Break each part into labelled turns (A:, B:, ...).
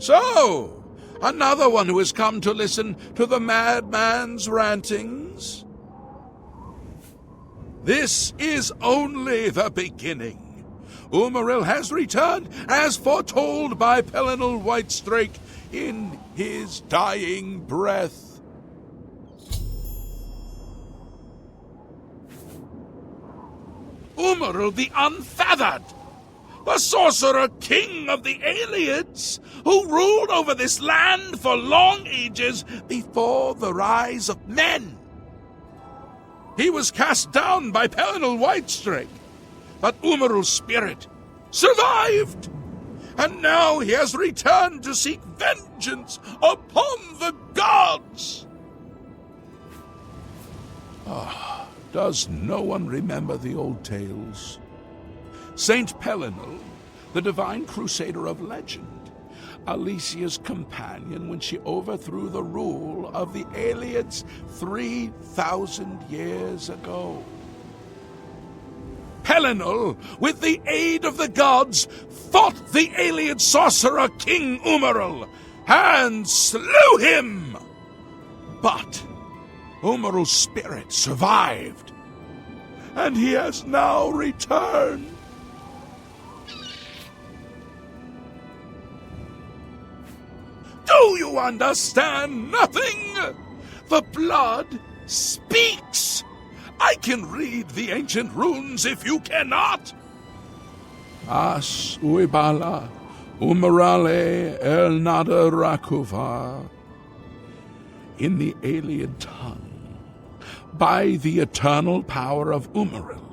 A: So, another one who has come to listen to the madman's rantings? This is only the beginning. Umaril has returned, as foretold by Pelinal Whitestrake in his dying breath. Umaril the Unfeathered, the sorcerer king of the Aelids, who ruled over this land for long ages before the rise of men. He was cast down by Pelinal Whitestrake, but Umaril's spirit survived, and now he has returned to seek vengeance upon the gods. Does no one remember the old tales? Saint Pelinal, the divine crusader of legend, Alicia's companion when she overthrew the rule of the Aelids 3,000 years ago. Pelinal, with the aid of the gods, fought the Aelid sorcerer King Umaril and slew him. But Umaril's spirit survived, and he has now returned. Do you understand nothing? The blood speaks. I can read the ancient runes if you cannot. As uibala, umarale el nada rakuva. In the alien tongue, by the eternal power of Umaril,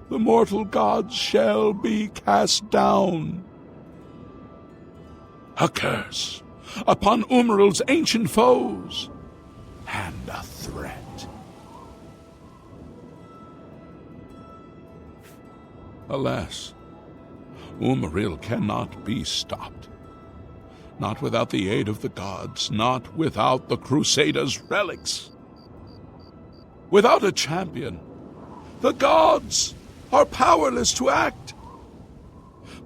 A: the mortal gods shall be cast down. A curse upon Umaril's ancient foes, and a threat. Alas, Umaril cannot be stopped. Not without the aid of the gods, not without the Crusaders' relics. Without a champion, the gods are powerless to act.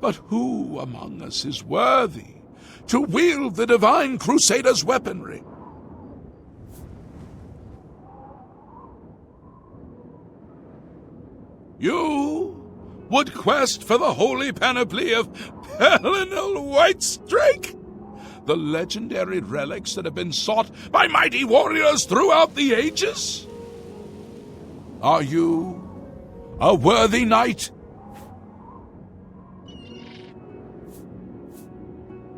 A: But who among us is worthy to wield the divine Crusader's weaponry? You would quest for the holy panoply of Pelinal Whitestrake, the legendary relics that have been sought by mighty warriors throughout the ages? Are you a worthy knight?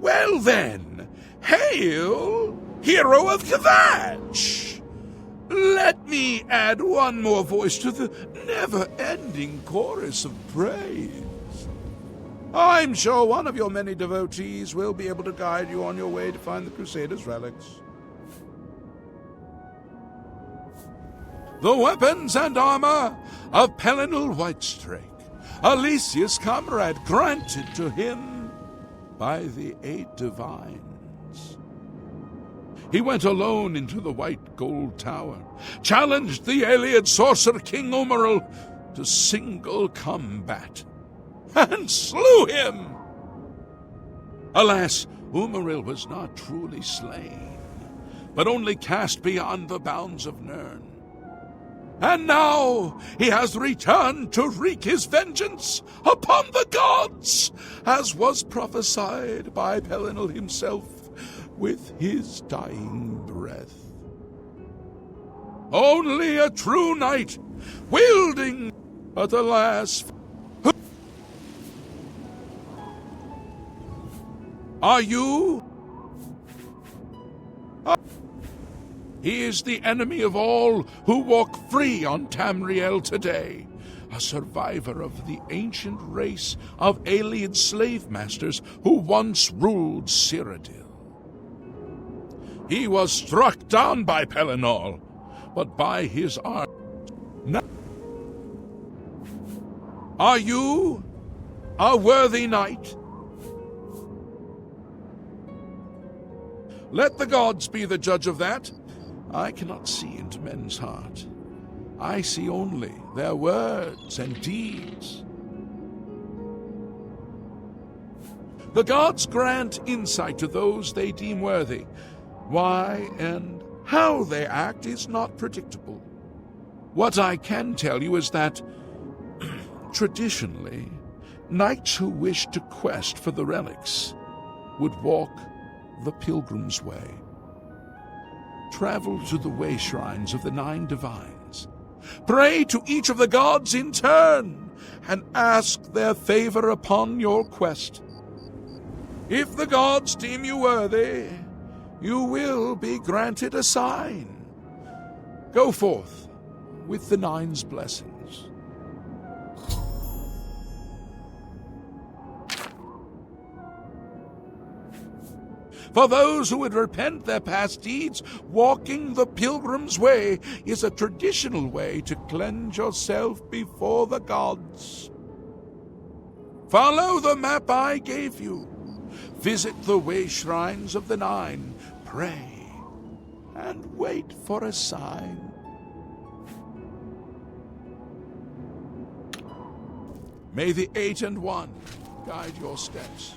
A: Well then, hail, hero of Kvatch! Let me add one more voice to the never-ending chorus of praise. I'm sure one of your many devotees will be able to guide you on your way to find the Crusaders' relics. The weapons and armor of Pelinal Whitestrake, Alicia's comrade, granted to him by the 8 divines. He went alone into the white gold tower, challenged the Aelid sorcerer King Umaril to single combat, and slew him. Alas, Umaril was not truly slain, but only cast beyond the bounds of Nirn. And now he has returned to wreak his vengeance upon the gods, as was prophesied by Pelinal himself with his dying breath. Only a true knight, wielding, but alas, are you? He is the enemy of all who walk free on Tamriel today, a survivor of the ancient race of Aelid slave masters who once ruled Cyrodiil. He was struck down by Pelinal, but by his arm. Now, are you a worthy knight? Let the gods be the judge of that. I cannot see into men's heart. I see only their words and deeds. The gods grant insight to those they deem worthy. Why and how they act is not predictable. What I can tell you is that, traditionally, knights who wished to quest for the relics would walk the Pilgrim's Way. Travel to the way shrines of the 9 divines. Pray to each of the gods in turn, and ask their favor upon your quest. If the gods deem you worthy, you will be granted a sign. Go forth with the 9's blessings. For those who would repent their past deeds, walking the Pilgrim's Way is a traditional way to cleanse yourself before the gods. Follow the map I gave you. Visit the way shrines of the 9. Pray and wait for a sign. May the 8 and 1 guide your steps.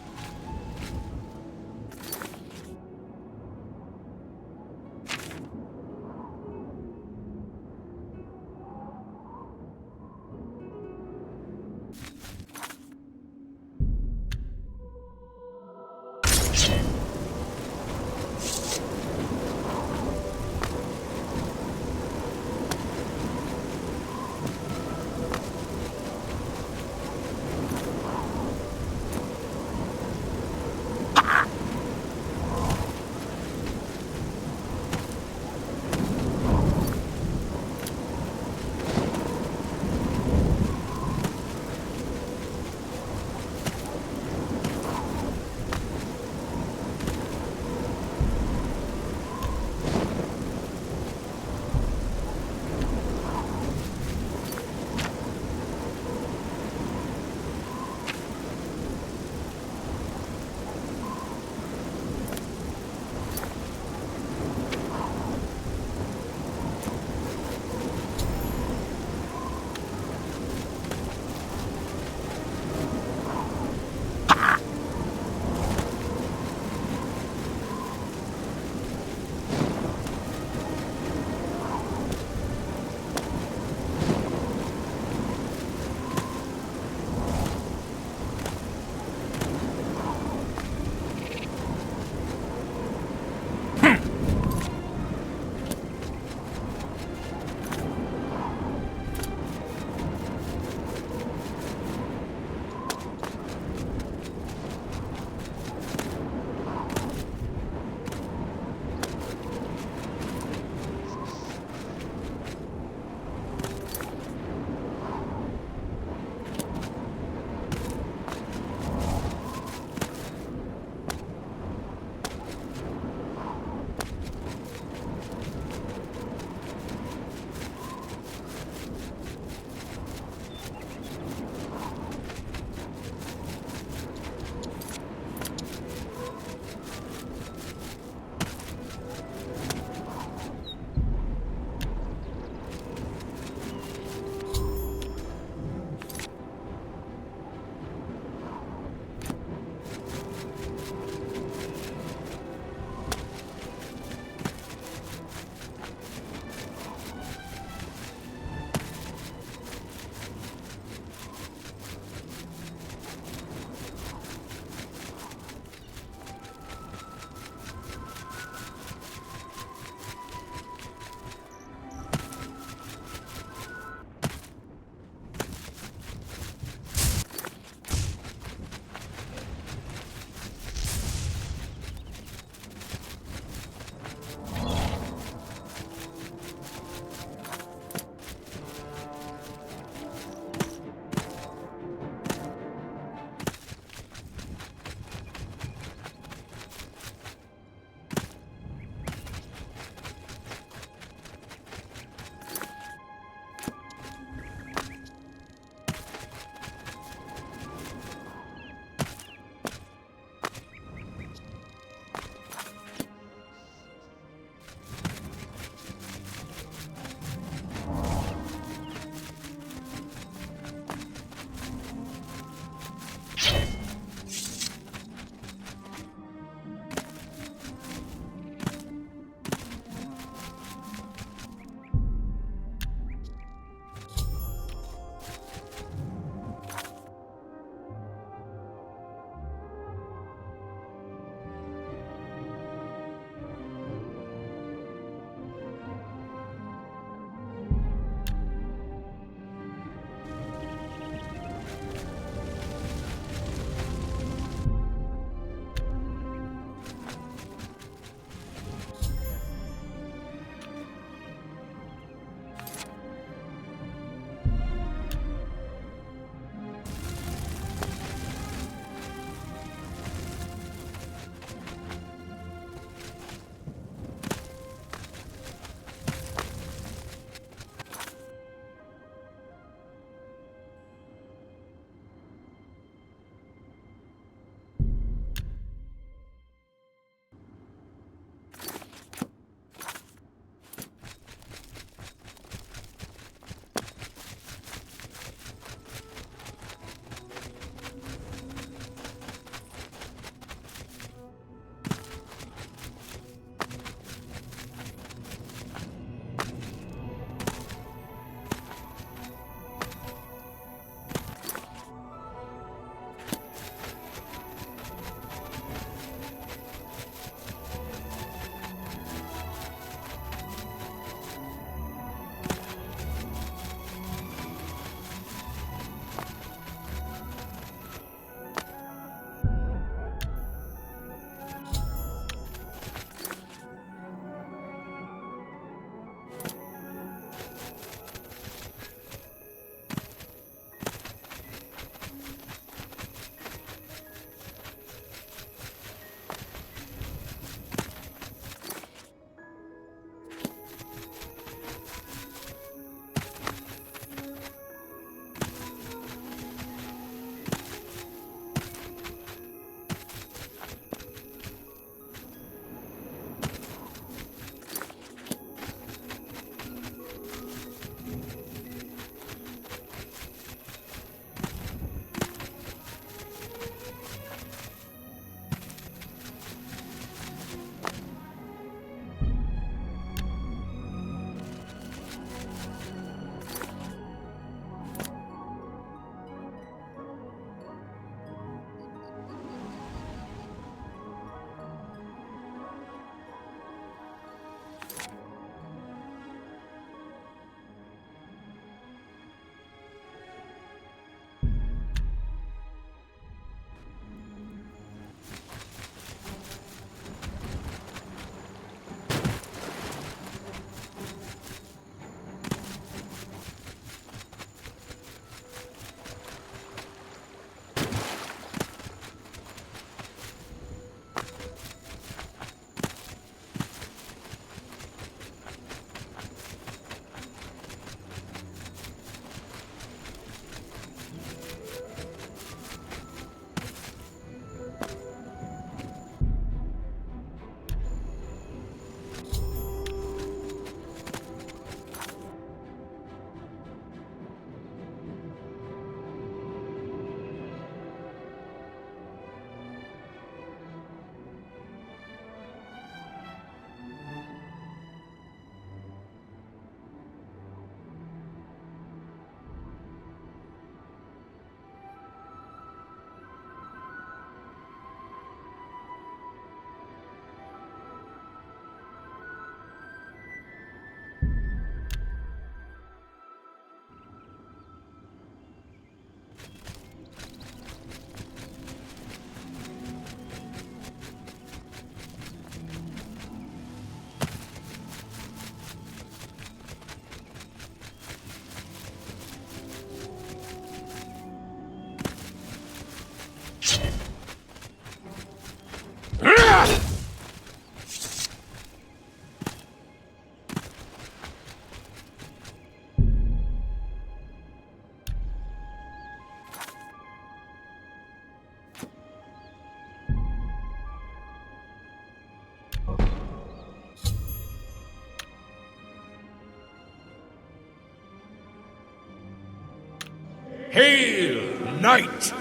A: Hail, knight!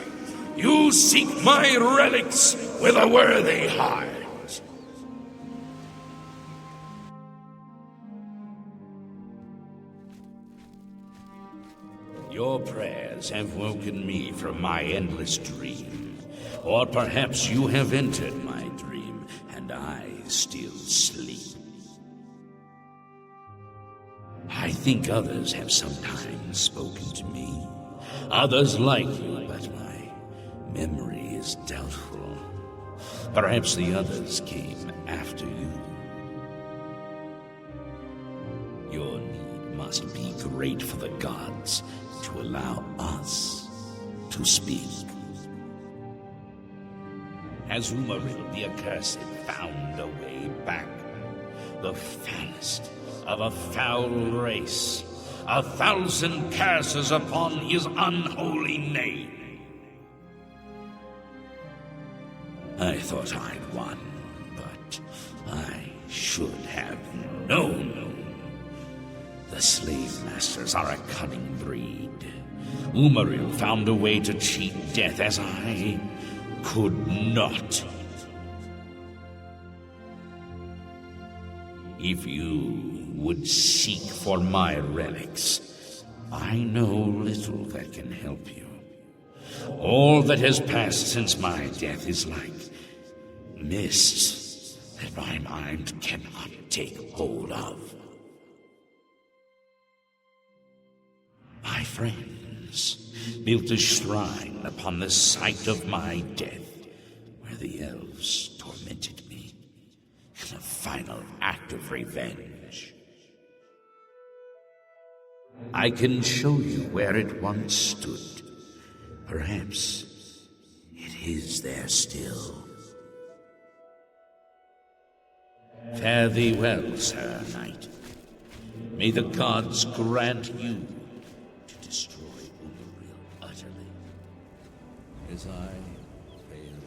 A: You seek my relics with a worthy heart. Your prayers have woken me from my endless dream. Or perhaps you have entered my dream, and I still sleep. I think others have sometimes spoken to me. Others like you, but my memory is doubtful. Perhaps the others came after you. Your need must be great for the gods to allow us to speak. Has Umaril the Accursed found a way back? The foulest of a foul race. 1,000 curses upon his unholy name. I thought I'd won, but I should have known. The slave masters are a cunning breed. Umaril found a way to cheat death as I could not. If you would seek for my relics, I know little that can help you. All that has passed since my death is like mist that my mind cannot take hold of. My friends built a shrine upon the site of my death, where the elves tormented me in a final act of revenge. I can show you where it once stood. Perhaps it is there still. Fare thee well, Sir Knight. May the gods grant you to destroy Umaril utterly, as I failed.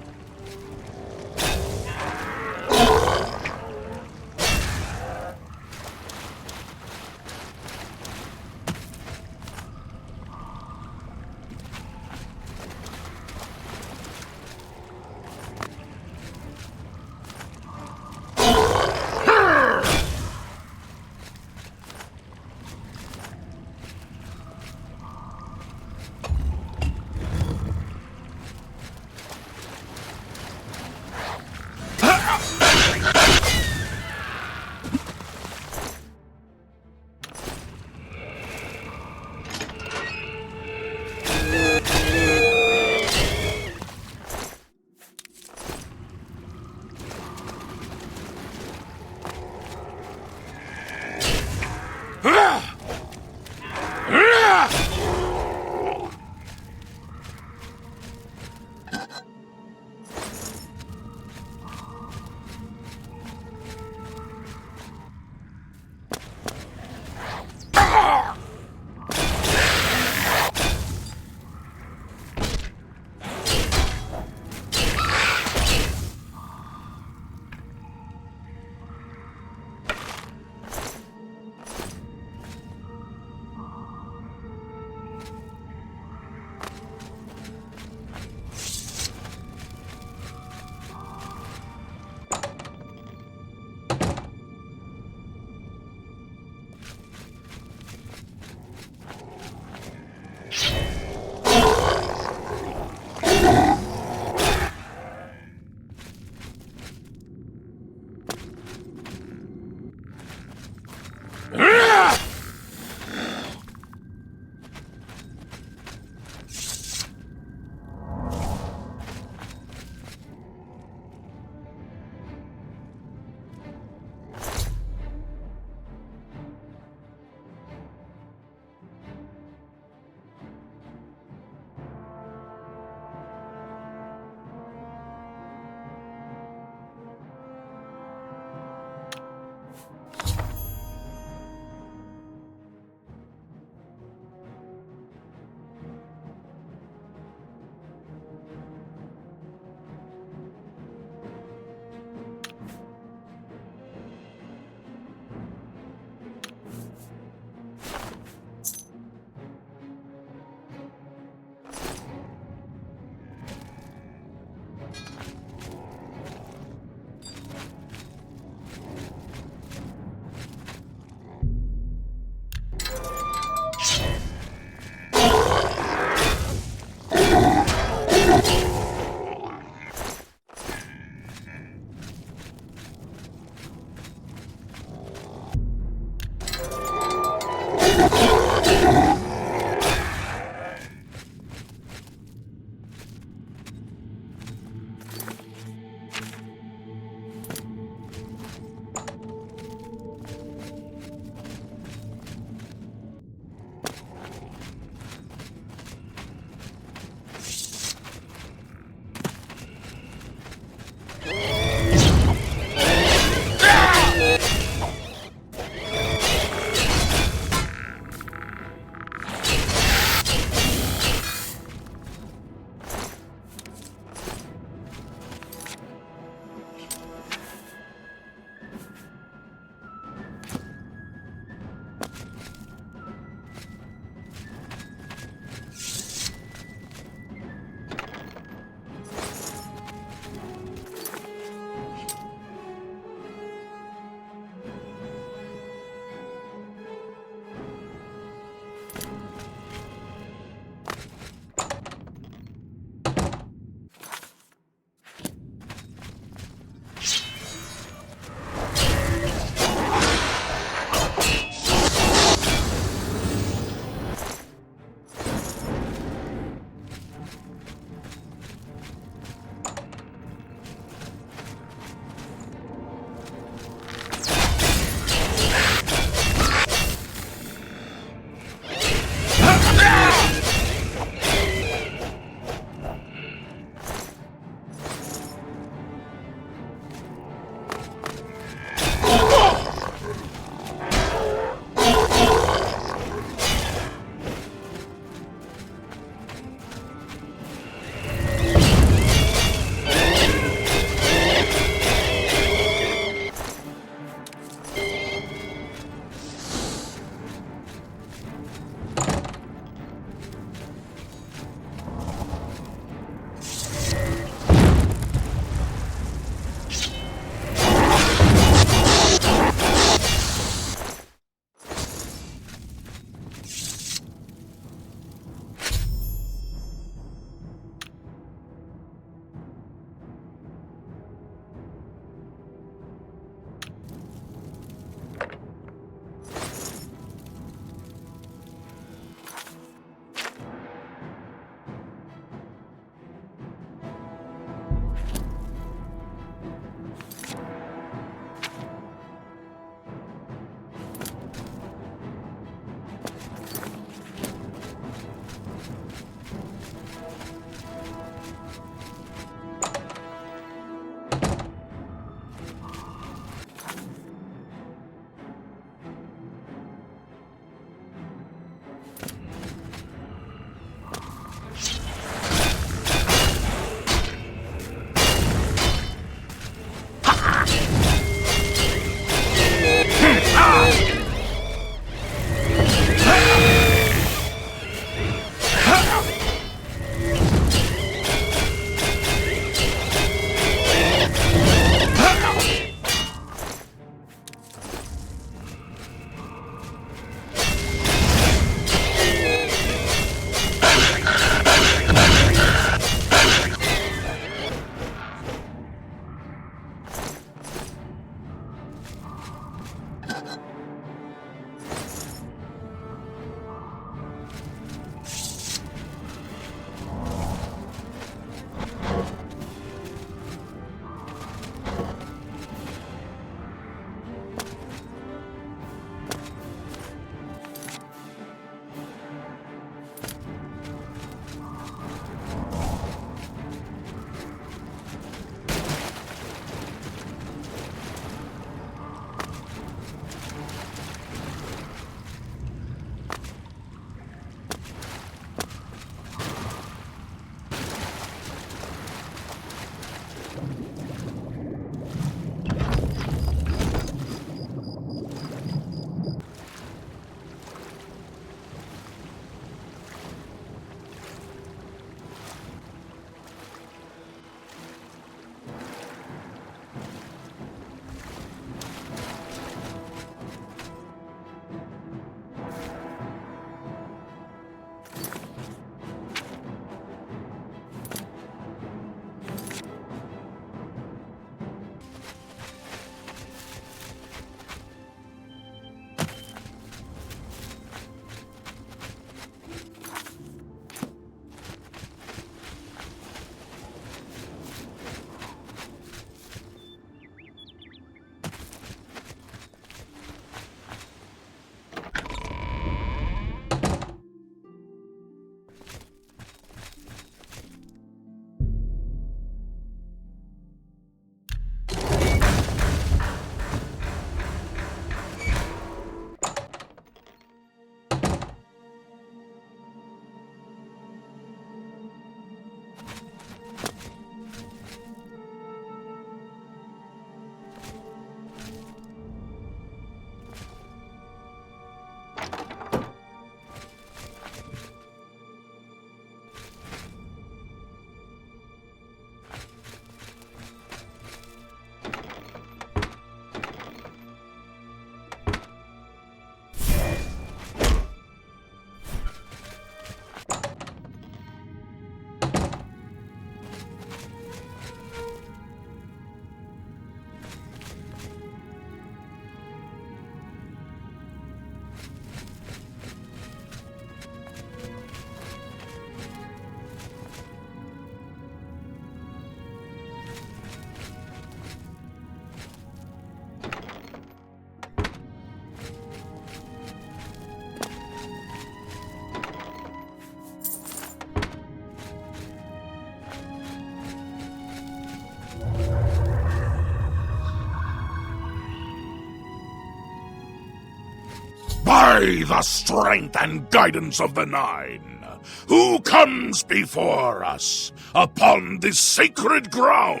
A: By the strength and guidance of the Nine, who comes before us upon this sacred ground,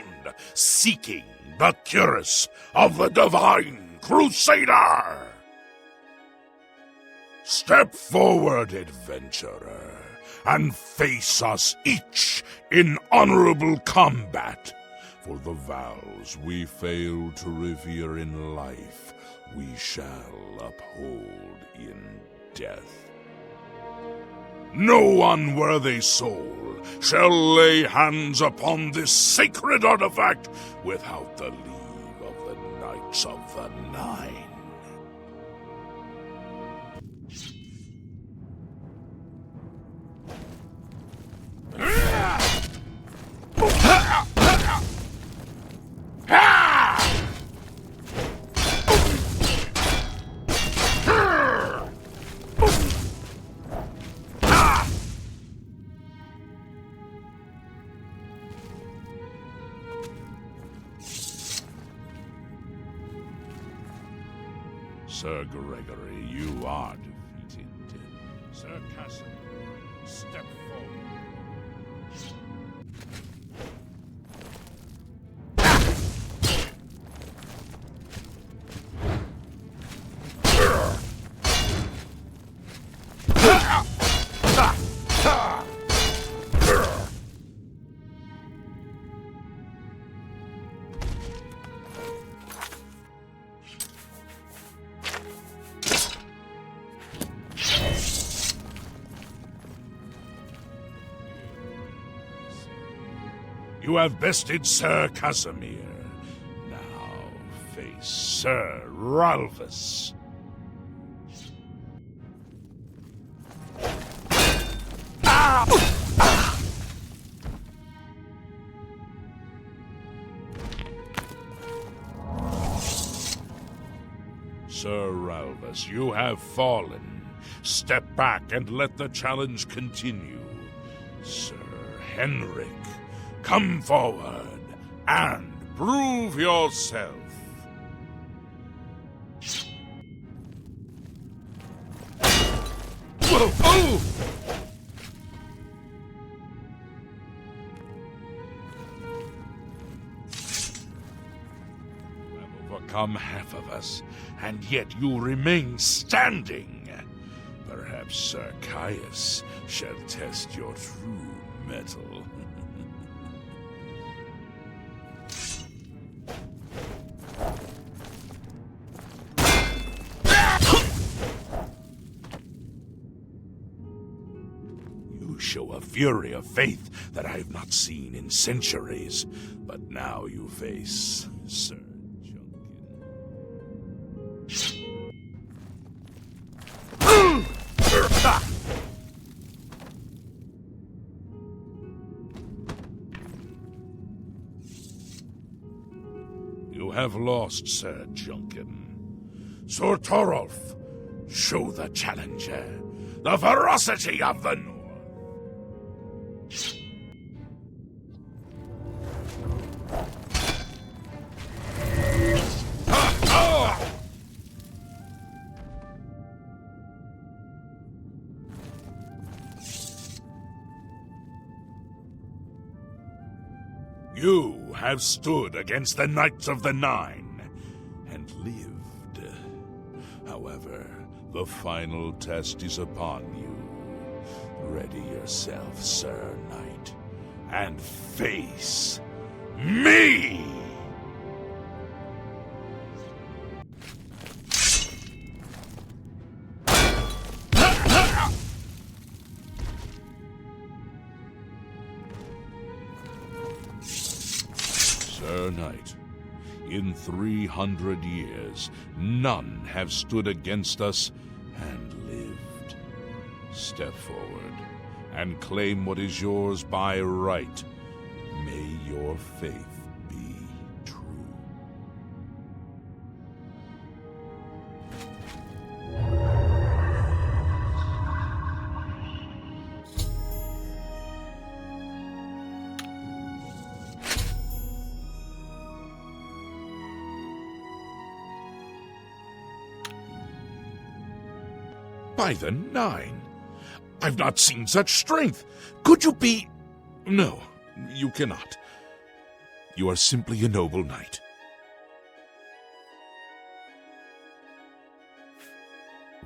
A: seeking the cuirass of the Divine Crusader? Step forward, adventurer, and face us each in honorable combat. For the vows we fail to revere in life, we shall uphold in death. No unworthy soul shall lay hands upon this sacred artifact without the leave of the Knights of the Nine. Sir Gregory, you are defeated. Sir Casimir, step forward. You have bested Sir Casimir. Now face Sir Ralphus. Sir Ralphus, you have fallen. Step back and let the challenge continue. Sir Henrik, come forward and prove yourself. Whoa! Oh! You have overcome half of us, and yet you remain standing. Perhaps Sir Caius shall test your true mettle. Show a fury of faith that I have not seen in centuries. But now you face Sir Junkin. You have lost, Sir Junkin. Sir Torolf, show the challenger the ferocity of the North. You have stood against the Knights of the Nine and lived. However, the final test is upon you. Ready yourself, Sir Knight, and face me! Sir Knight, in 300 years, none have stood against us and lived. Step forward and claim what is yours by right. May your faith be true. By the Nine! I've not seen such strength! Could you be... No, you cannot. You are simply a noble knight.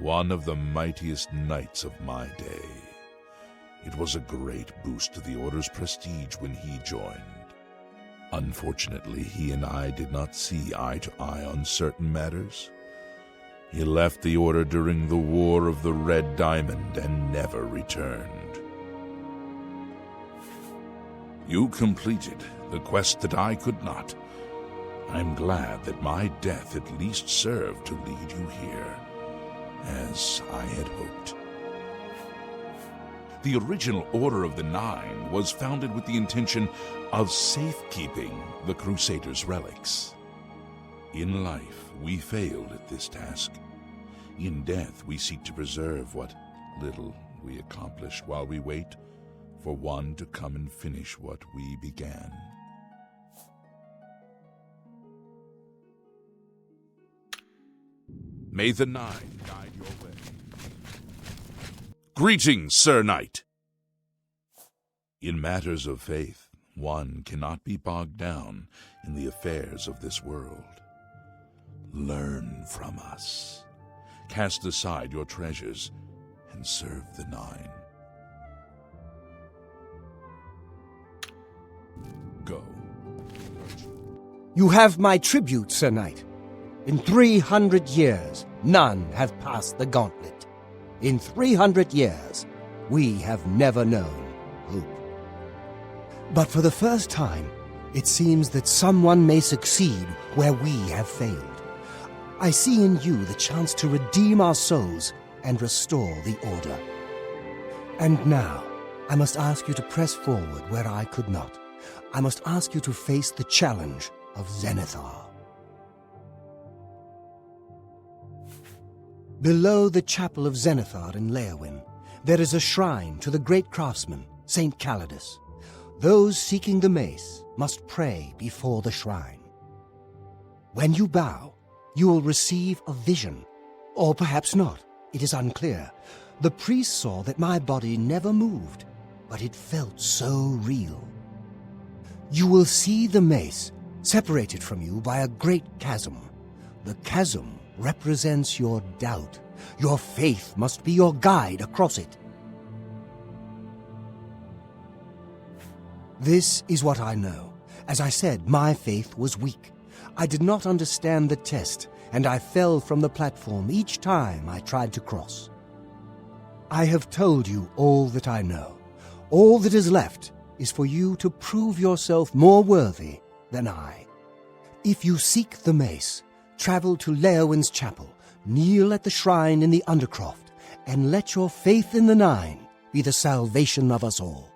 A: One of the mightiest knights of my day. It was a great boost to the Order's prestige when he joined. Unfortunately, he and I did not see eye to eye on certain matters. He left the Order during the War of the Red Diamond and never returned. You completed the quest that I could not. I'm glad that my death at least served to lead you here, as I had hoped. The original Order of the Nine was founded with the intention of safekeeping the Crusaders' relics. In life, we failed at this task. In death, we seek to preserve what little we accomplish while we wait for one to come and finish what we began. May the Nine guide your way. Greetings, Sir Knight. In matters of faith, one cannot be bogged down in the affairs of this world. Learn from us. Cast aside your treasures and serve the Nine. Go.
B: You have my tribute, Sir Knight. In 300 years, none have passed the gauntlet. In 300 years, we have never known hope. But for the first time, it seems that someone may succeed where we have failed. I see in you the chance to redeem our souls and restore the Order. And now, I must ask you to press forward where I could not. I must ask you to face the challenge of Zenithar. Below the chapel of Zenithar in Leowyn, there is a shrine to the great craftsman, Saint Calidus. Those seeking the mace must pray before the shrine. When you bow, you will receive a vision. Or perhaps not, it is unclear. The priest saw that my body never moved, but it felt so real. You will see the mace separated from you by a great chasm. The chasm represents your doubt. Your faith must be your guide across it. This is what I know. As I said, my faith was weak. I did not understand the test, and I fell from the platform each time I tried to cross. I have told you all that I know. All that is left is for you to prove yourself more worthy than I. If you seek the mace, travel to Leowyn's chapel, kneel at the shrine in the Undercroft, and let your faith in the Nine be the salvation of us all.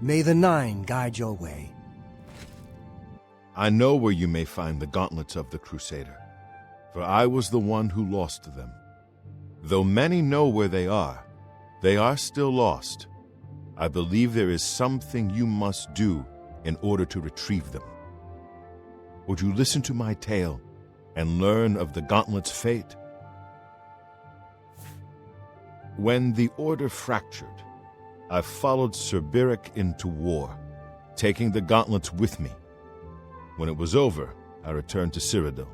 B: May the Nine guide your way.
C: I know where you may find the gauntlets of the Crusader, for I was the one who lost them. Though many know where they are still lost. I believe there is something you must do in order to retrieve them. Would you listen to my tale and learn of the gauntlet's fate? When the Order fractured, I followed Sir Beric into war, taking the gauntlets with me. When it was over, I returned to Cyrodiil.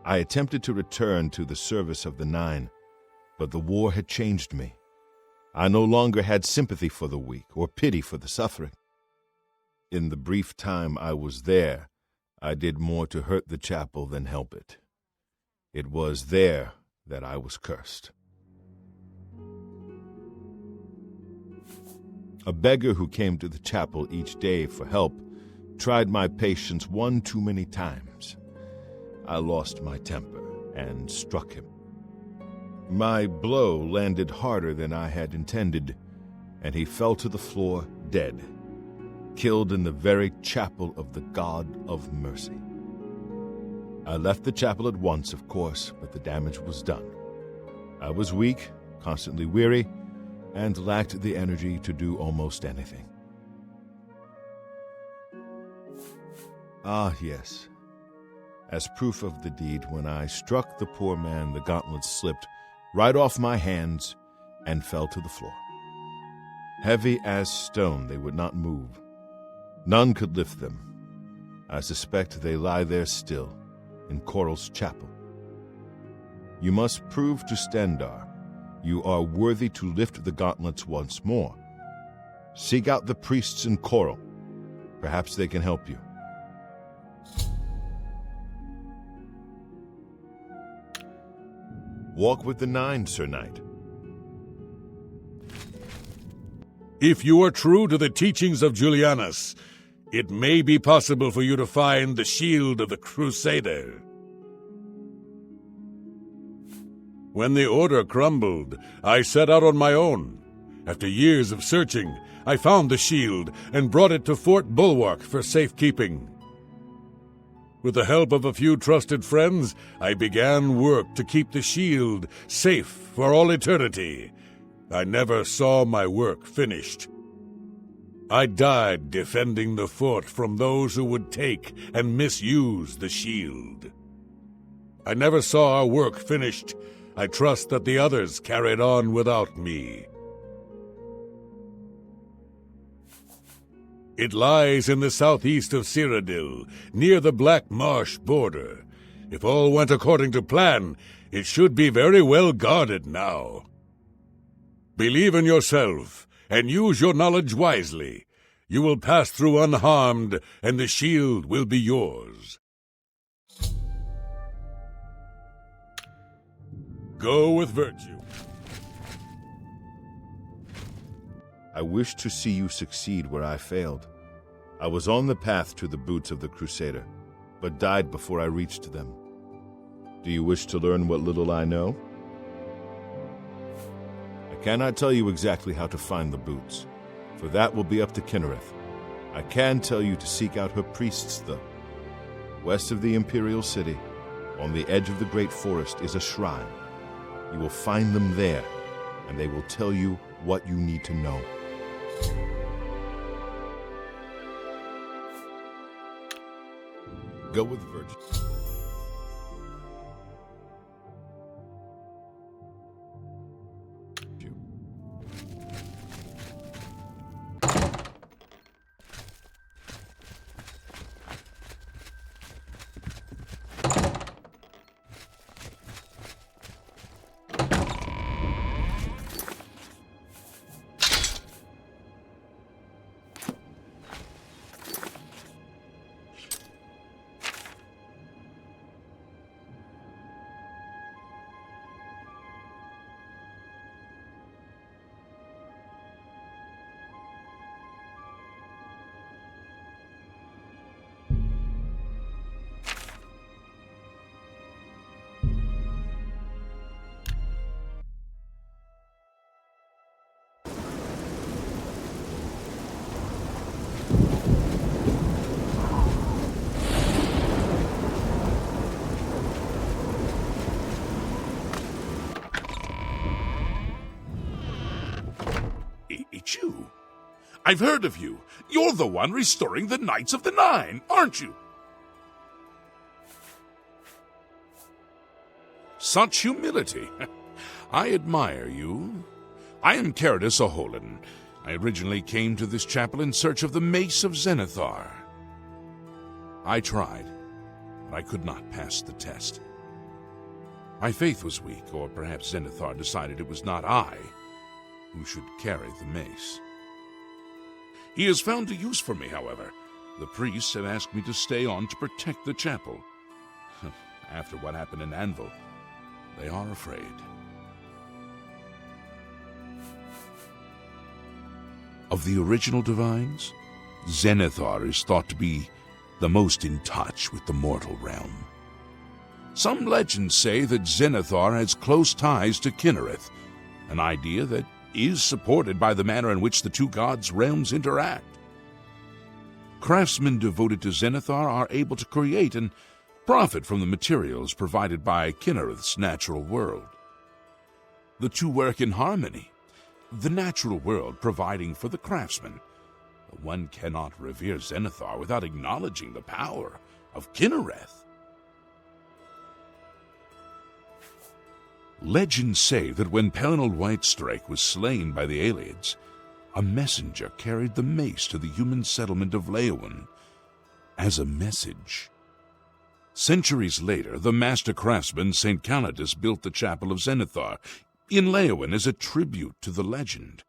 C: I attempted to return to the service of the Nine, but the war had changed me. I no longer had sympathy for the weak or pity for the suffering. In the brief time I was there, I did more to hurt the chapel than help it. It was there that I was cursed. A beggar who came to the chapel each day for help tried my patience one too many times. I lost my temper and struck him. My blow landed harder than I had intended, and he fell to the floor dead, killed in the very chapel of the God of Mercy. I left the chapel at once, of course, but the damage was done. I was weak, constantly weary, and lacked the energy to do almost anything. Ah, yes. As proof of the deed, when I struck the poor man, the gauntlets slipped right off my hands and fell to the floor. Heavy as stone, they would not move. None could lift them. I suspect they lie there still, in Coral's chapel. You must prove to Stendarr you are worthy to lift the gauntlets once more. Seek out the priests in Coral. Perhaps they can help you. Walk with the Nine, Sir Knight.
D: If you are true to the teachings of Julianus, it may be possible for you to find the shield of the Crusader. When the Order crumbled, I set out on my own. After years of searching, I found the shield and brought it to Fort Bulwark for safekeeping. With the help of a few trusted friends, I began work to keep the shield safe for all eternity. I never saw my work finished. I died defending the fort from those who would take and misuse the shield. I never saw our work finished. I trust that the others carried on without me. It lies in the southeast of Cyrodiil, near the Black Marsh border. If all went according to plan, it should be very well guarded now. Believe in yourself, and use your knowledge wisely. You will pass through unharmed, and the shield will be yours. Go with virtue.
C: I wish to see you succeed where I failed. I was on the path to the boots of the Crusader, but died before I reached them. Do you wish to learn what little I know? I cannot tell you exactly how to find the boots, for that will be up to Kynareth. I can tell you to seek out her priests, though. West of the Imperial City, on the edge of the Great Forest, is a shrine. You will find them there, and they will tell you what you need to know. Go with virtue.
A: It's you. I've heard of you. You're the one restoring the Knights of the Nine, aren't you? Such humility. I admire you. I am Cyrodiil Aholan. I originally came to this chapel in search of the Mace of Zenithar. I tried, but I could not pass the test. My faith was weak, or perhaps Zenithar decided it was not I who should carry the mace. He has found a use for me, however. The priests have asked me to stay on to protect the chapel. After what happened in Anvil, they are afraid. Of the original divines, Zenithar is thought to be the most in touch with the mortal realm. Some legends say that Zenithar has close ties to Kynareth, an idea that is supported by the manner in which the two gods' realms interact. Craftsmen devoted to Zenithar are able to create and profit from the materials provided by Kynareth's natural world. The two work in harmony, the natural world providing for the craftsman. One cannot revere Zenithar without acknowledging the power of Kynareth.
E: Legends say that when Palinal Whitestrike was slain by the Ayleids, a messenger carried the mace to the human settlement of Leyawiin as a message. Centuries later, the master craftsman St. Calidus built the Chapel of Zenithar in Leyawiin as a tribute to the legend.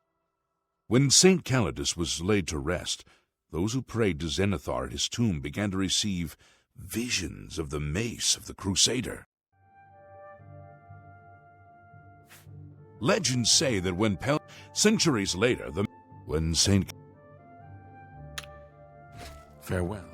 E: When St. Calidus was laid to rest, those who prayed to Zenithar at his tomb began to receive visions of the mace of the Crusader. Legends say that centuries later, when St. Farewell.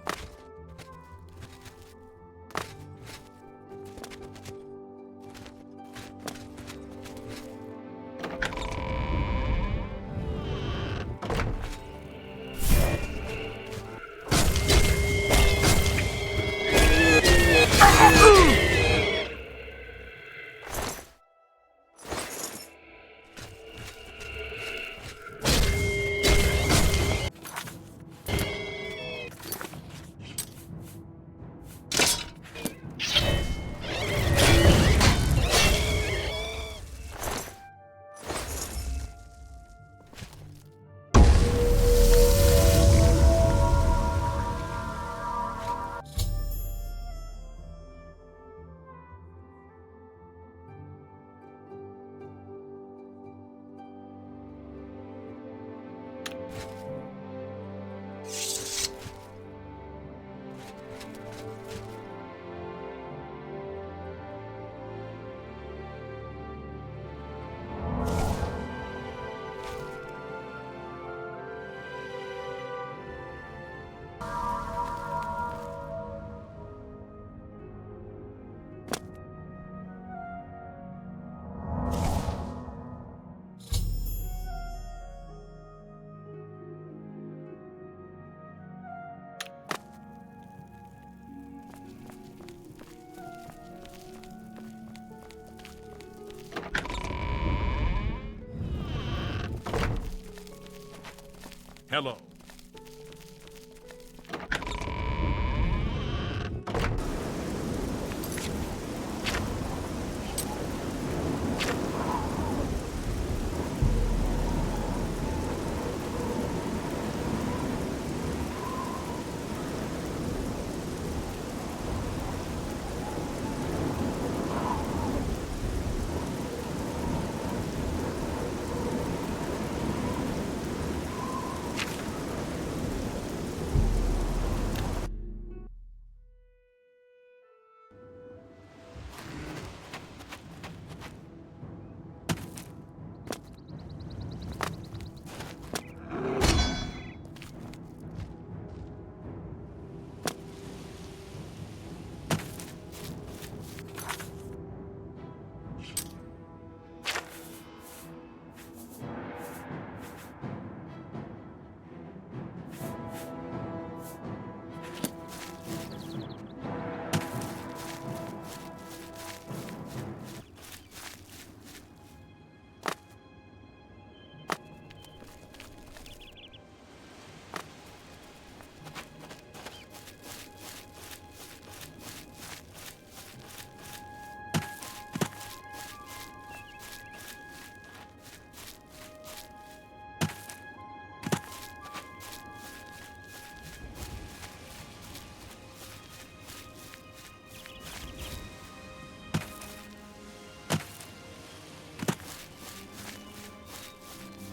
D: Hello.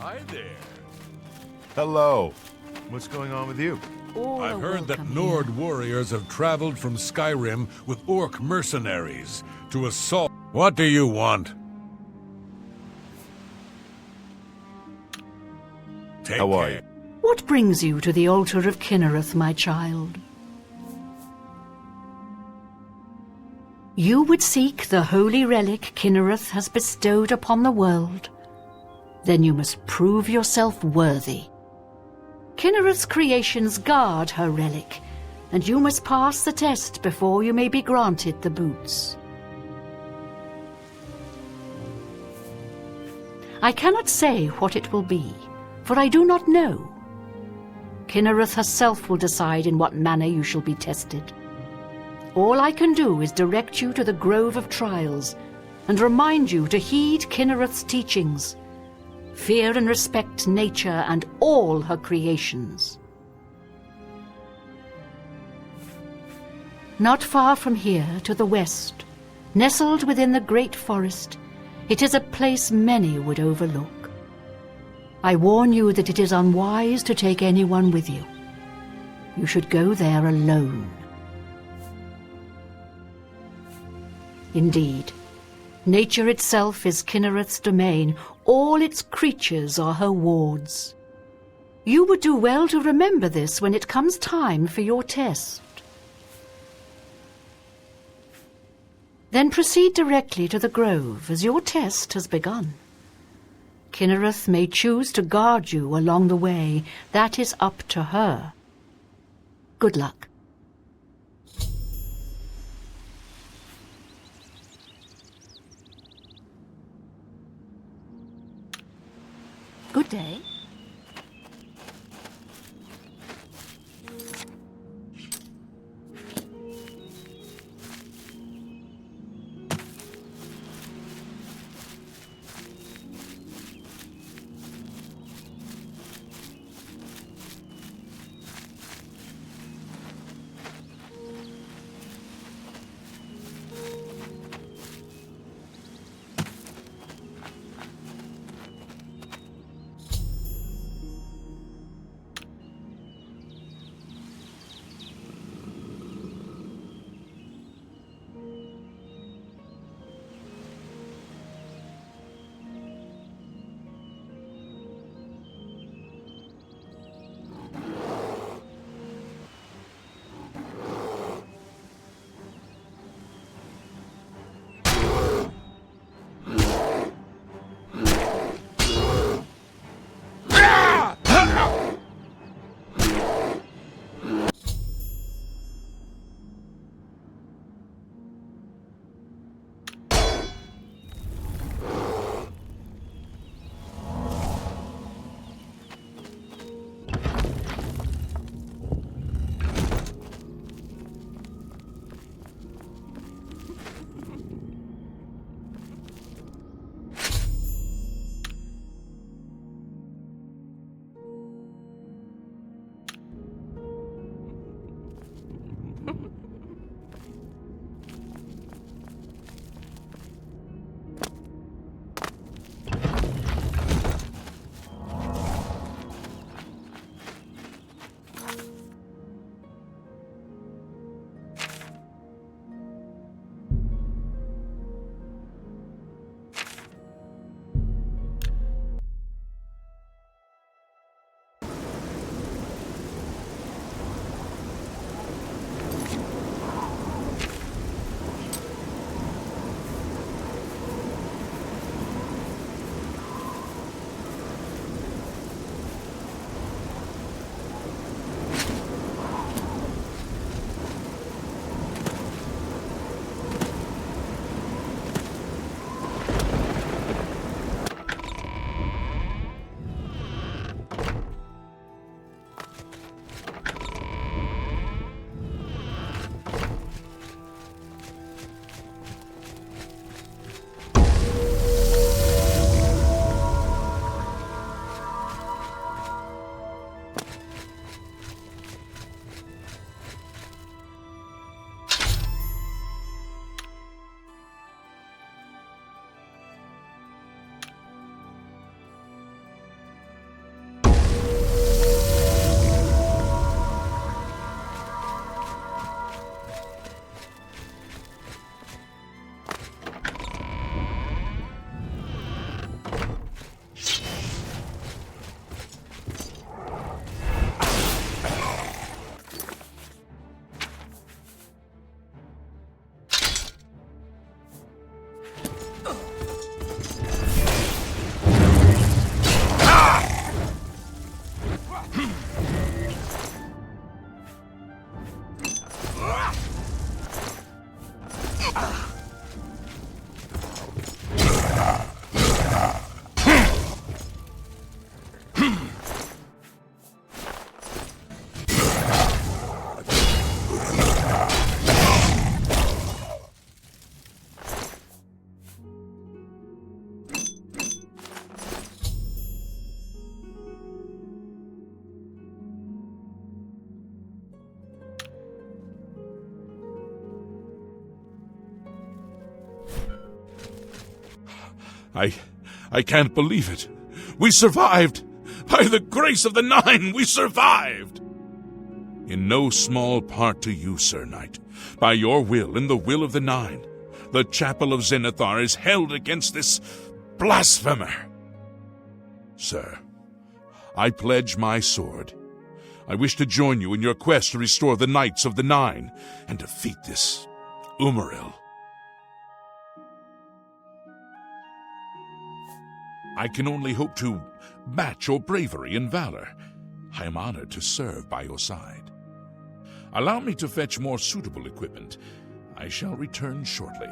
E: Hi there.
C: Hello. What's going on with you?
D: I've heard that Nord warriors have traveled from Skyrim with Orc mercenaries to assault. What do you want?
C: How are you?
F: What brings you to the altar of Kinnereth, my child? You would seek the holy relic Kinnereth has bestowed upon the world. Then you must prove yourself worthy. Kinnereth's creations guard her relic, and you must pass the test before you may be granted the boots. I cannot say what it will be, for I do not know. Kinnereth herself will decide in what manner you shall be tested. All I can do is direct you to the Grove of Trials, and remind you to heed Kinnereth's teachings. Fear and respect nature and all her creations. Not far from here, to the west, nestled within the great forest, it is a place many would overlook. I warn you that it is unwise to take anyone with you. You should go there alone. Indeed, nature itself is Kinnereth's domain. All its creatures are her wards. You would do well to remember this when it comes time for your test. Then proceed directly to the grove, as your test has begun. Kinnereth may choose to guard you along the way. That is up to her. Good luck. Good day.
E: I can't believe it. We survived! By the grace of the Nine, we survived! In no small part to you, Sir Knight. By your will and the will of the Nine, the Chapel of Zenithar is held against this blasphemer. Sir, I pledge my sword. I wish to join you in your quest to restore the Knights of the Nine and defeat this Umaril. I can only hope to match your bravery and valor. I am honored to serve by your side. Allow me to fetch more suitable equipment. I shall return shortly.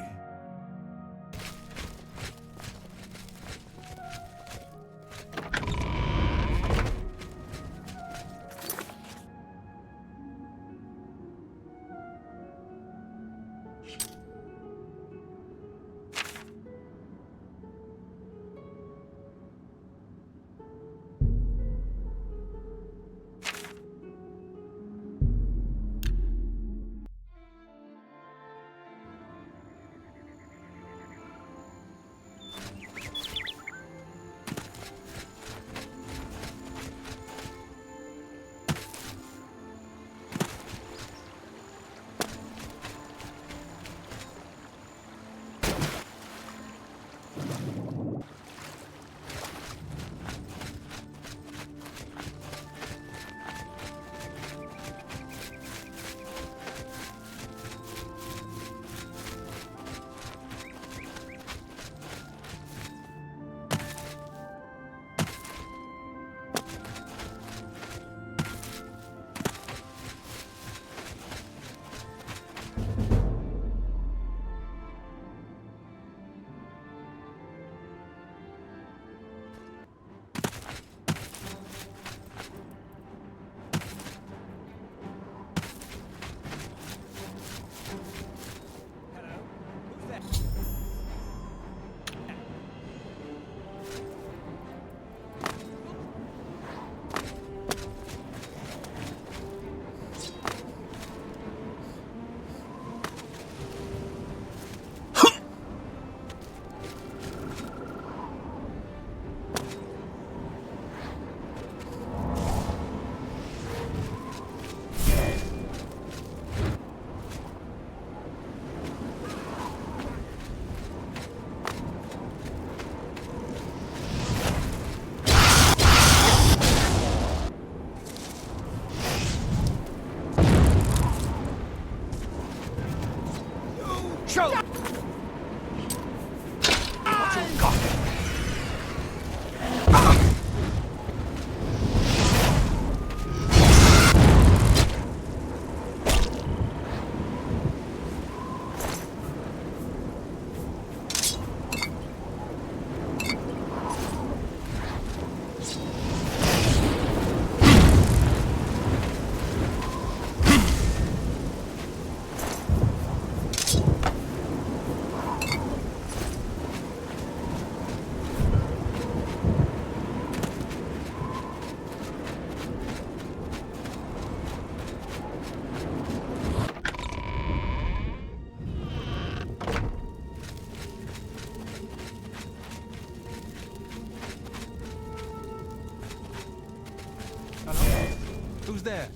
G: Who's there?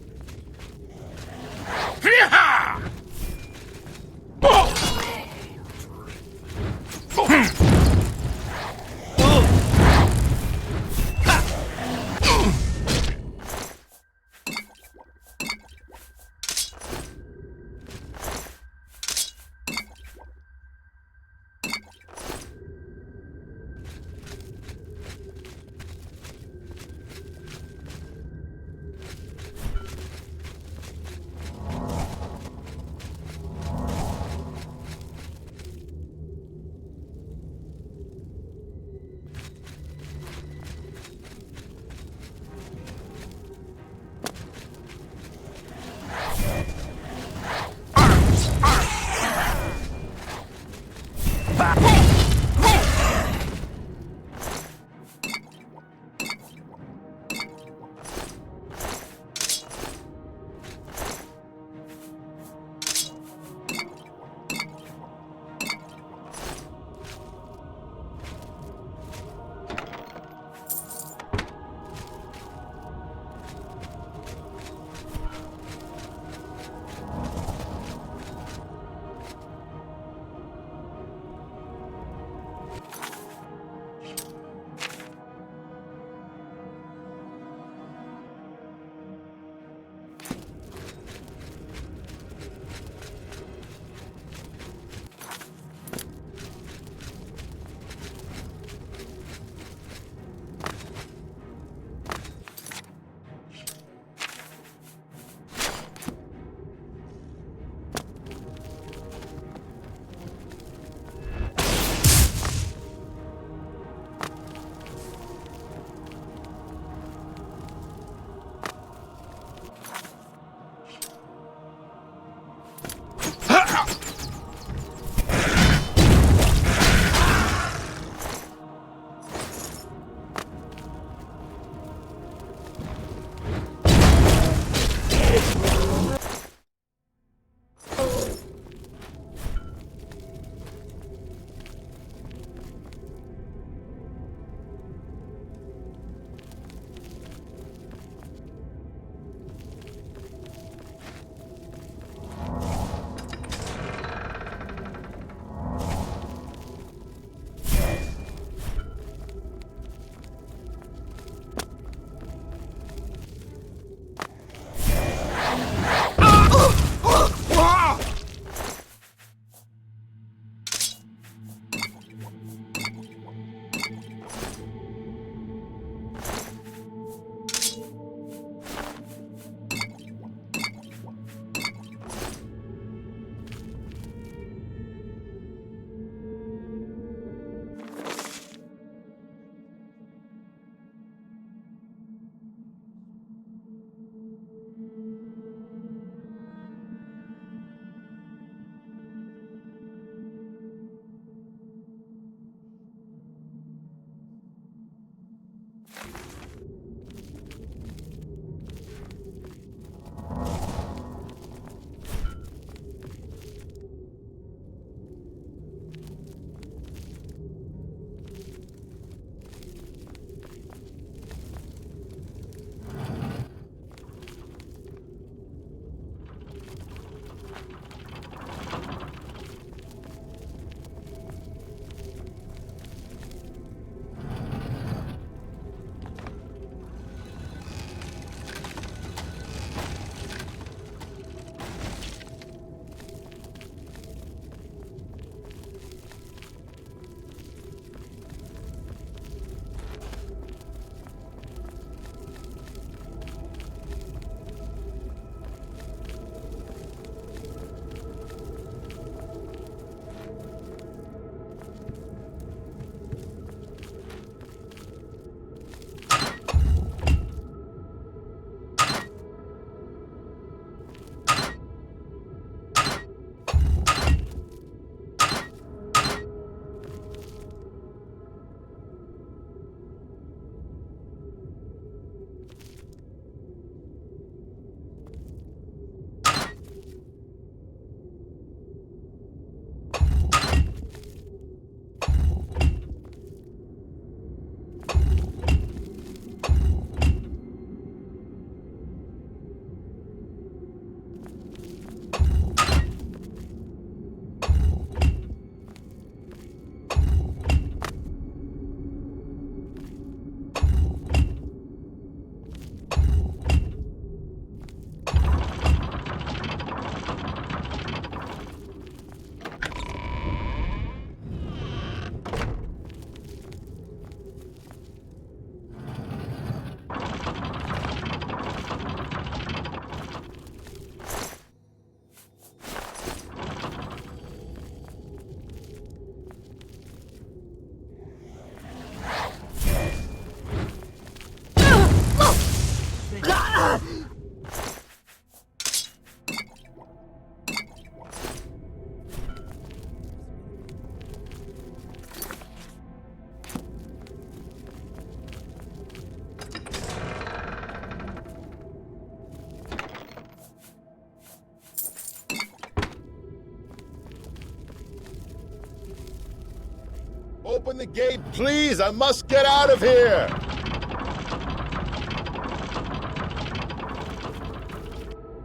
C: the gate, please! I must get out of here!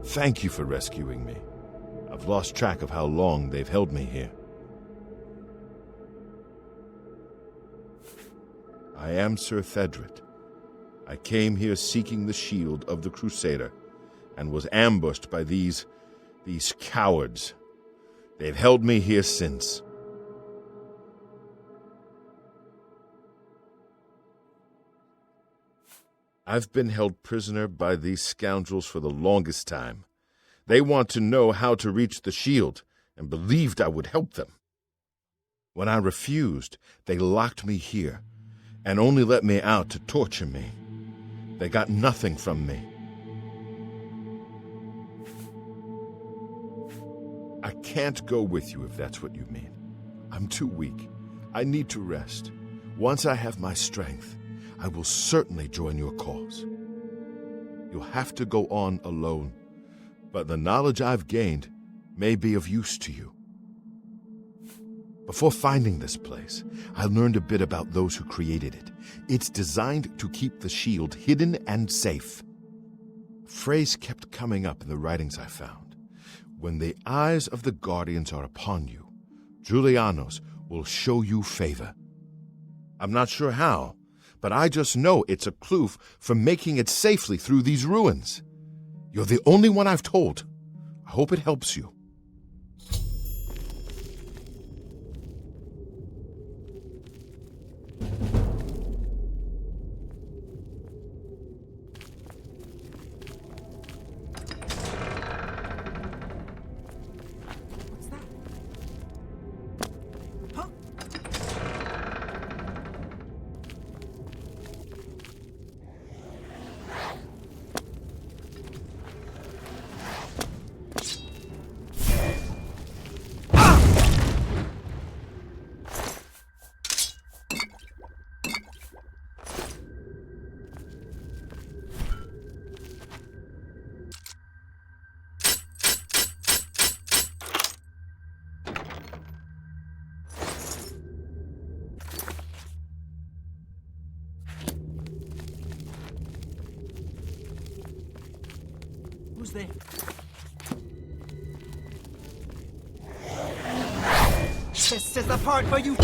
C: Thank you for rescuing me. I've lost track of how long they've held me here. I am Sir Thedret. I came here seeking the shield of the Crusader, and was ambushed by these cowards. They've held me here since. I've been held prisoner by these scoundrels for the longest time. They want to know how to reach the shield, and believed I would help them. When I refused, they locked me here, and only let me out to torture me. They got nothing from me. I can't go with you if that's what you mean. I'm too weak. I need to rest. Once I have my strength, I will certainly join your cause. You'll have to go on alone, but the knowledge I've gained may be of use to you. Before finding this place, I learned a bit about those who created it. It's designed to keep the shield hidden and safe. A phrase kept coming up in the writings I found. When the eyes of the Guardians are upon you, Julianos will show you favor. I'm not sure how, but I just know it's a clue for making it safely through these ruins. You're the only one I've told. I hope it helps you.
G: Who's there? This is the part where you...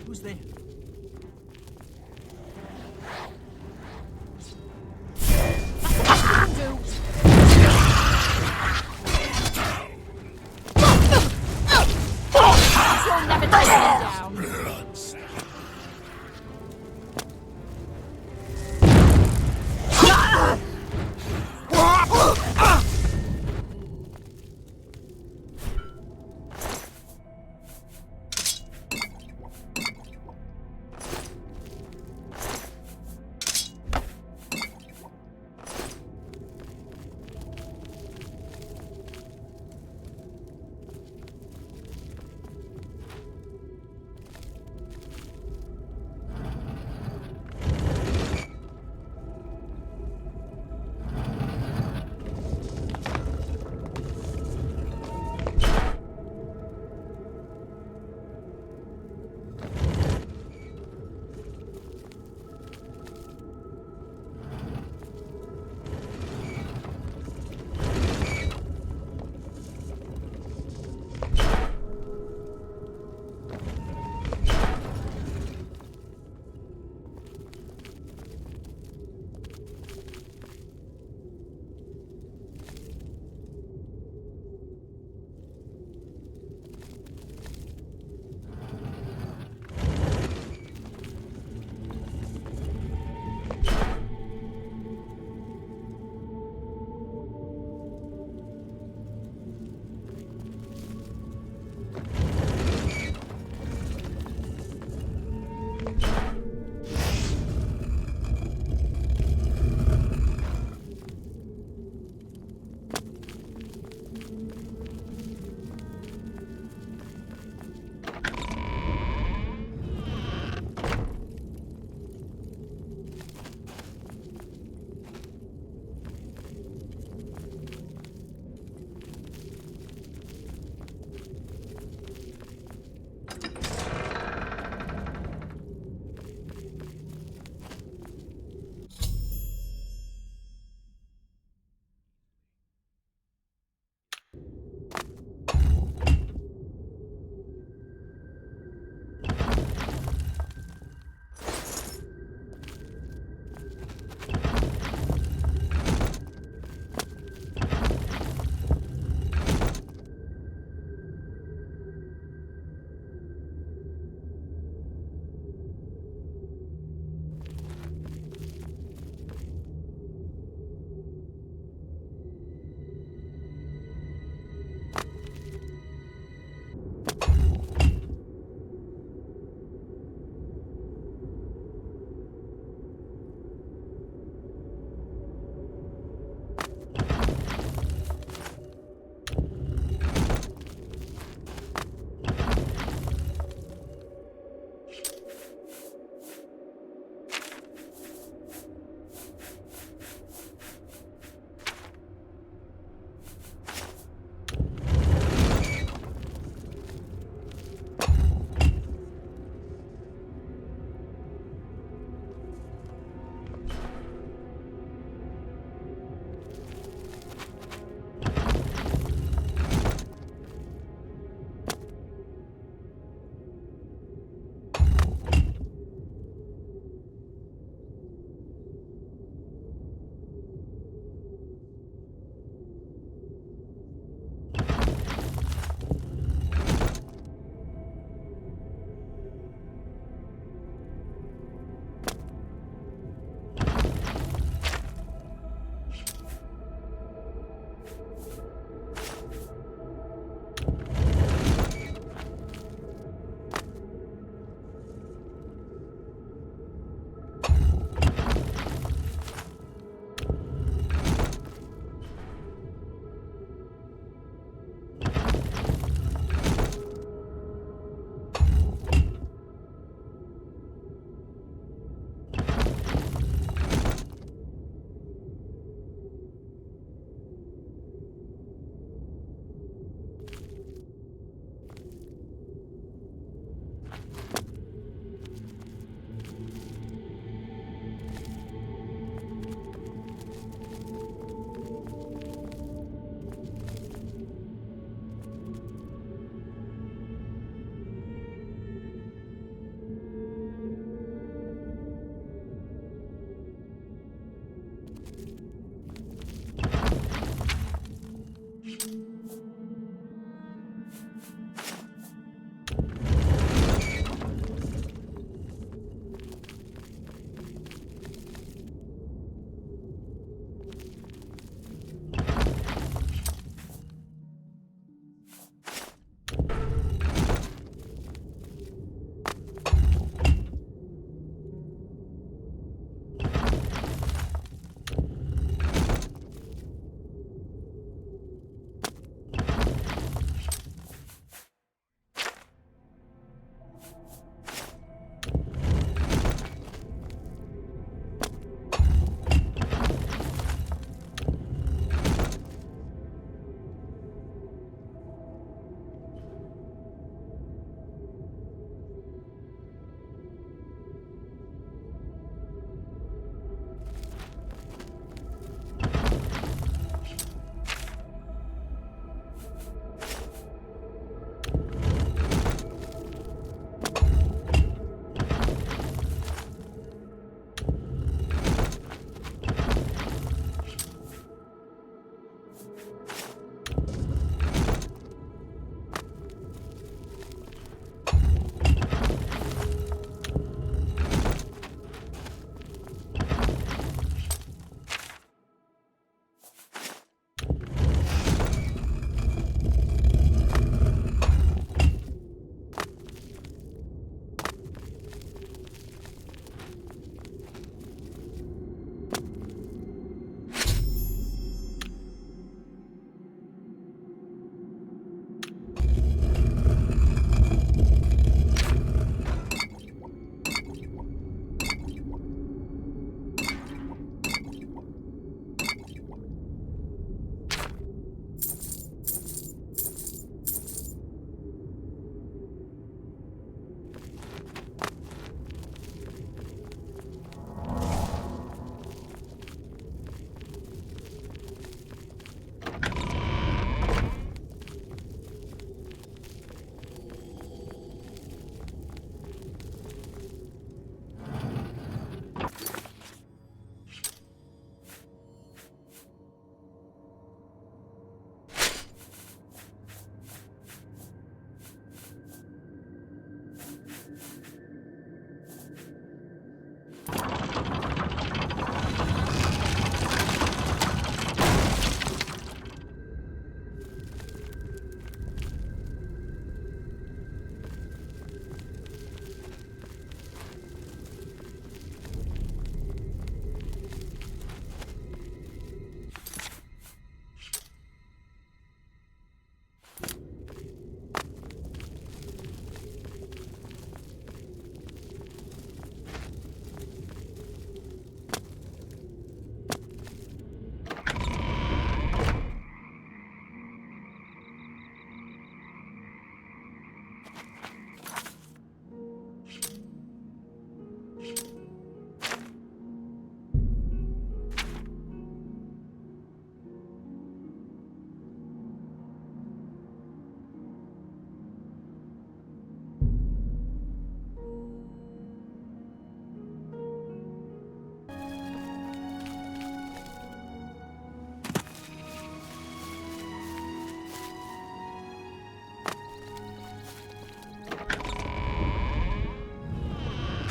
G: Who's there?
H: You'll never take me down.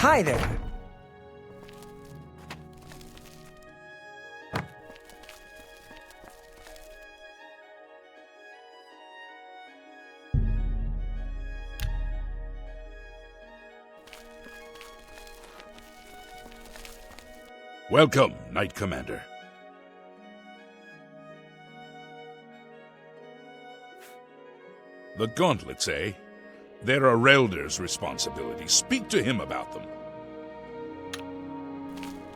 B: Hi there.
E: Welcome, Knight Commander. The gauntlets, eh? They're a Relder's responsibility. Speak to him about them.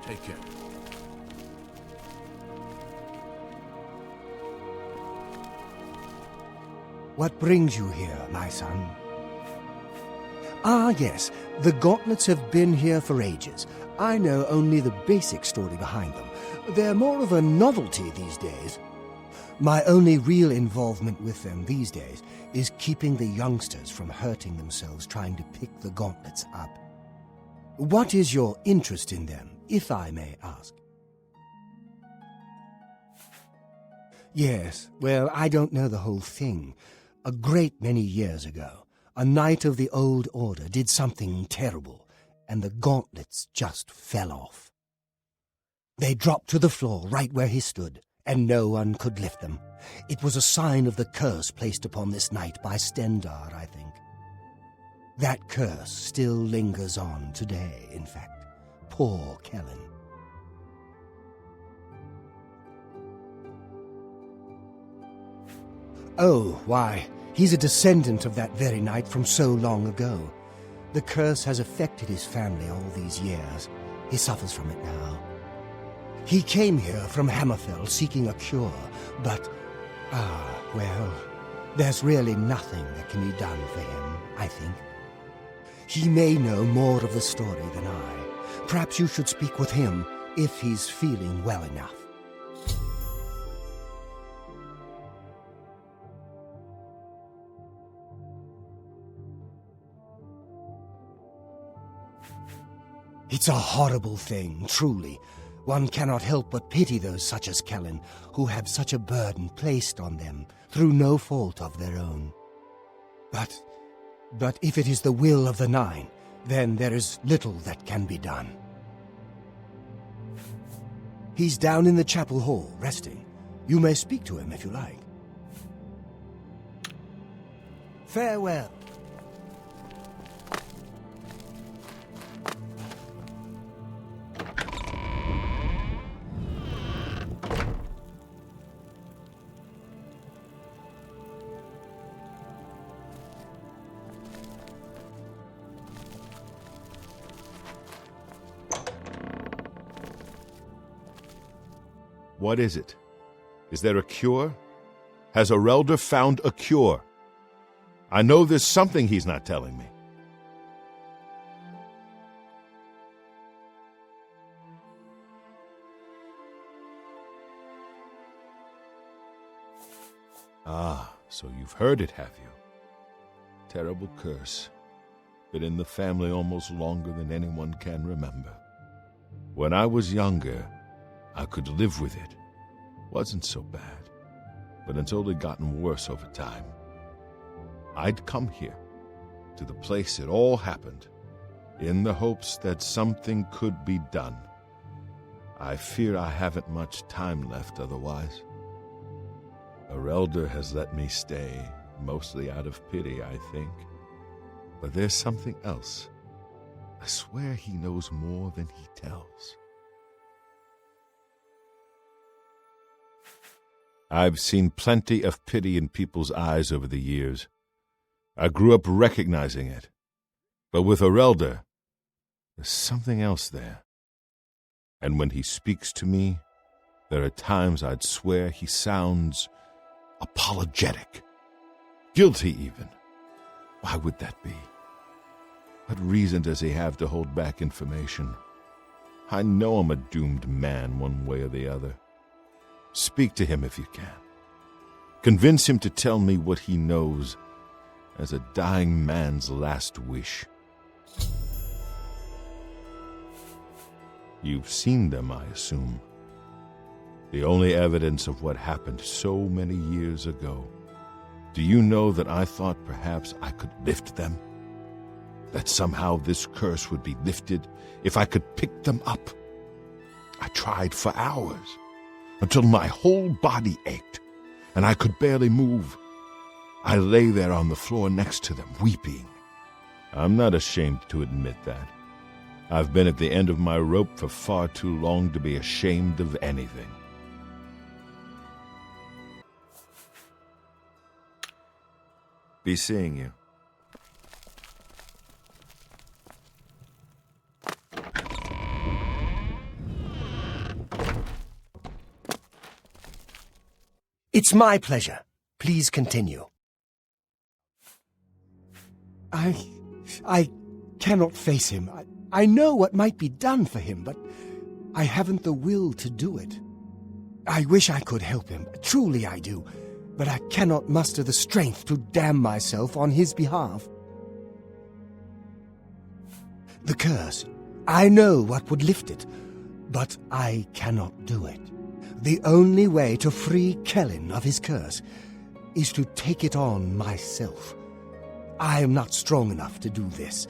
D: Take care.
B: What brings you here, my son? Ah, yes, the gauntlets have been here for ages. I know only the basic story behind them. They're more of a novelty these days. My only real involvement with them these days is keeping the youngsters from hurting themselves trying to pick the gauntlets up. What is your interest in them, if I may ask? Yes, well, I don't know the whole thing. A great many years ago, a knight of the old order did something terrible, and the gauntlets just fell off. They dropped to the floor right where he stood, and no one could lift them. It was a sign of the curse placed upon this knight by Stendar, I think. That curse still lingers on today, in fact. Poor Kellen. Oh, why, he's a descendant of that very knight from so long ago. The curse has affected his family all these years. He suffers from it now. He came here from Hammerfell seeking a cure, but, well, there's really nothing that can be done for him, I think. He may know more of the story than I. Perhaps you should speak with him if he's feeling well enough. It's a horrible thing, truly. One cannot help but pity those such as Kellen, who have such a burden placed on them through no fault of their own. But if it is the will of the Nine, then there is little that can be done. He's down in the chapel hall, resting. You may speak to him if you like. Farewell.
C: What is it? Is there a cure? Has a Relder found a cure? I know there's something he's not telling me. Ah, so you've heard it, have you? Terrible curse. Been in the family almost longer than anyone can remember. When I was younger, I could live with it. Wasn't so bad, but it's only gotten worse over time. I'd come here, to the place it all happened, in the hopes that something could be done. I fear I haven't much time left otherwise. A Relder has let me stay, mostly out of pity, I think. But there's something else. I swear he knows more than he tells. I've seen plenty of pity in people's eyes over the years. I grew up recognizing it. But with a Relder, there's something else there. And when he speaks to me, there are times I'd swear he sounds apologetic. Guilty, even. Why would that be? What reason does he have to hold back information? I know I'm a doomed man one way or the other. Speak to him if you can. Convince him to tell me what he knows as a dying man's last wish. You've seen them, I assume. The only evidence of what happened so many years ago. Do you know that I thought perhaps I could lift them? that somehow this curse would be lifted if I could pick them up. I tried for hours, until my whole body ached, and I could barely move. I lay there on the floor next to them, weeping. I'm not ashamed to admit that. I've been at the end of my rope for far too long to be ashamed of anything. Be seeing you.
B: It's my pleasure. Please continue. I cannot face him. I know what might be done for him, but I haven't the will to do it. I wish I could help him. Truly I do. But I cannot muster the strength to damn myself on his behalf. The curse. I know what would lift it, but I cannot do it. The only way to free Kellen of his curse is to take it on myself. I am not strong enough to do this,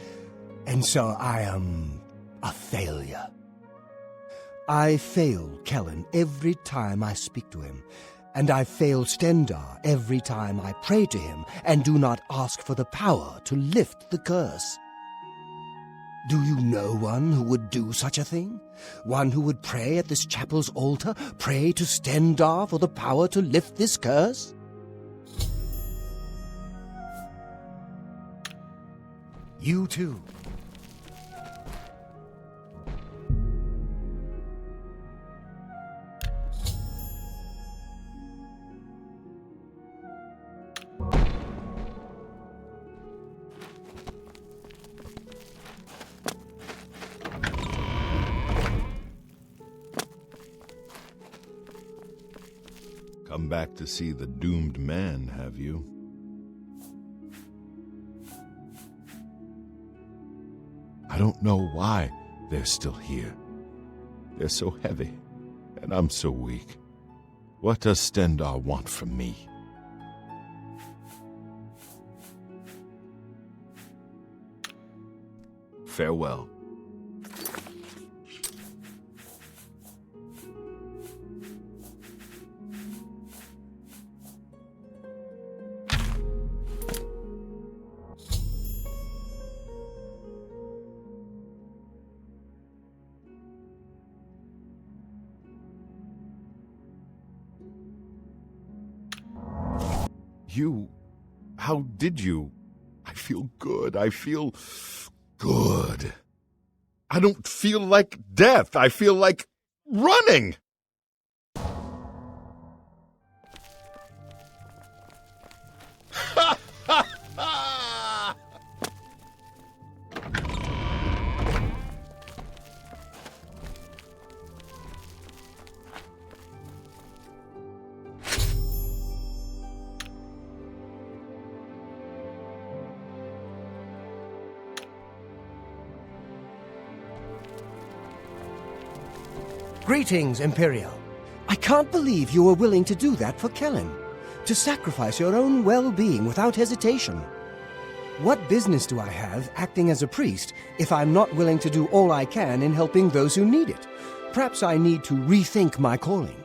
B: and so I am a failure. I fail Kellen every time I speak to him, and I fail Stendar every time I pray to him and do not ask for the power to lift the curse. Do you know one who would do such a thing? One who would pray at this chapel's altar, pray to Stendar for the power to lift this curse? You too.
C: Come back to see the doomed man, have you? I don't know why they're still here. They're so heavy, and I'm so weak. What does Stendar want from me? Farewell. How did you? I feel good. I feel good. I don't feel like death. I feel like running.
B: Greetings, Imperial. I can't believe you were willing to do that for Kellen. To sacrifice your own well-being without hesitation. What business do I have acting as a priest if I'm not willing to do all I can in helping those who need it? Perhaps I need to rethink my calling.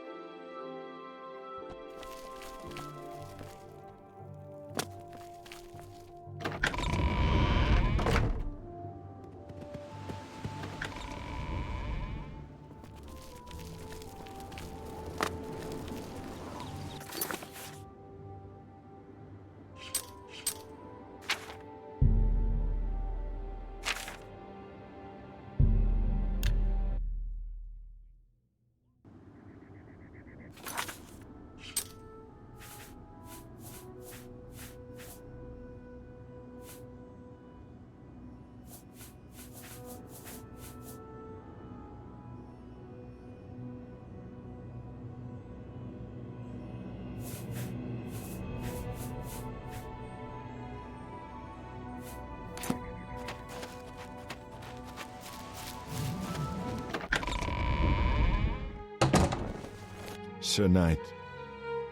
C: Sir Knight,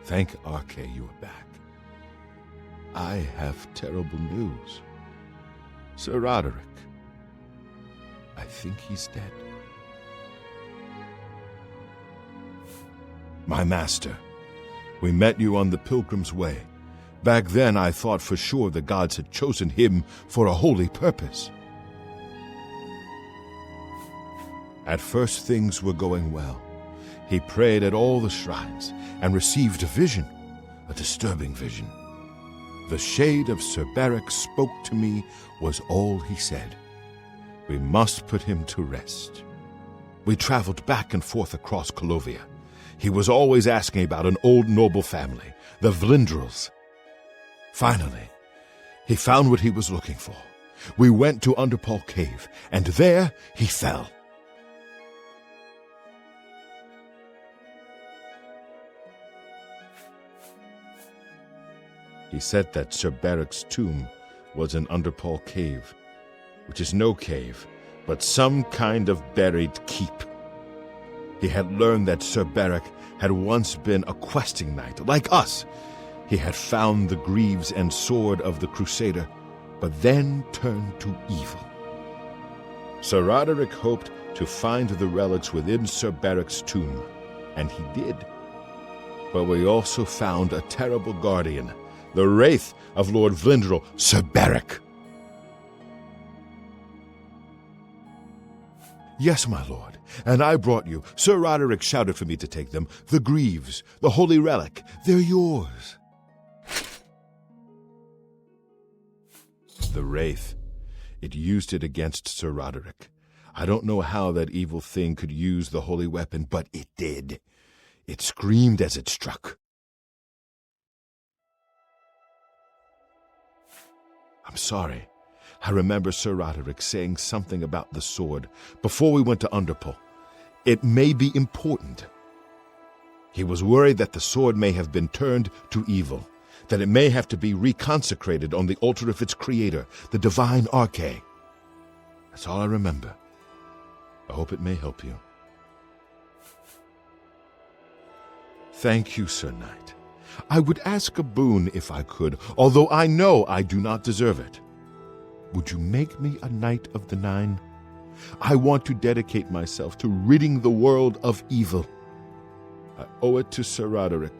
C: thank Arche you are back. I have terrible news. Sir Roderick. I think he's dead. My master, we met you on the Pilgrim's Way. Back then I thought for sure the gods had chosen him for a holy purpose. At first things were going well. He prayed at all the shrines and received a vision, a disturbing vision. The shade of Sir Beric spoke to me was all he said. We must put him to rest. We traveled back and forth across Colovia. He was always asking about an old noble family, the Vlindrels. Finally, he found what he was looking for. We went to Underpole Cave, and there he fell. He said that Sir Beric's tomb was in Underpole Cave, which is no cave, but some kind of buried keep. He had learned that Sir Beric had once been a questing knight, like us. He had found the greaves and sword of the Crusader, but then turned to evil. Sir Roderick hoped to find the relics within Sir Beric's tomb, and he did. But we also found a terrible guardian, the wraith of Lord Vlindrel, Sir Beric. Yes, my lord, and I brought you. Sir Roderick shouted for me to take them. The greaves, the holy relic, they're yours. The wraith. It used it against Sir Roderick. I don't know how that evil thing could use the holy weapon, but it did. It screamed as it struck. I'm sorry. I remember Sir Roderick saying something about the sword before we went to Underpole. It may be important. He was worried that the sword may have been turned to evil, that it may have to be reconsecrated on the altar of its creator, the divine Arche. That's all I remember. I hope it may help you. Thank you, Sir Knight. I would ask a boon if I could, although I know I do not deserve it. Would you make me a Knight of the Nine? I want to dedicate myself to ridding the world of evil. I owe it to Sir Roderick.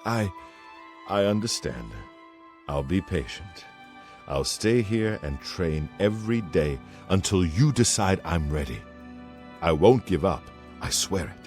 C: I understand. I'll be patient. I'll stay here and train every day until you decide I'm ready. I won't give up, I swear it.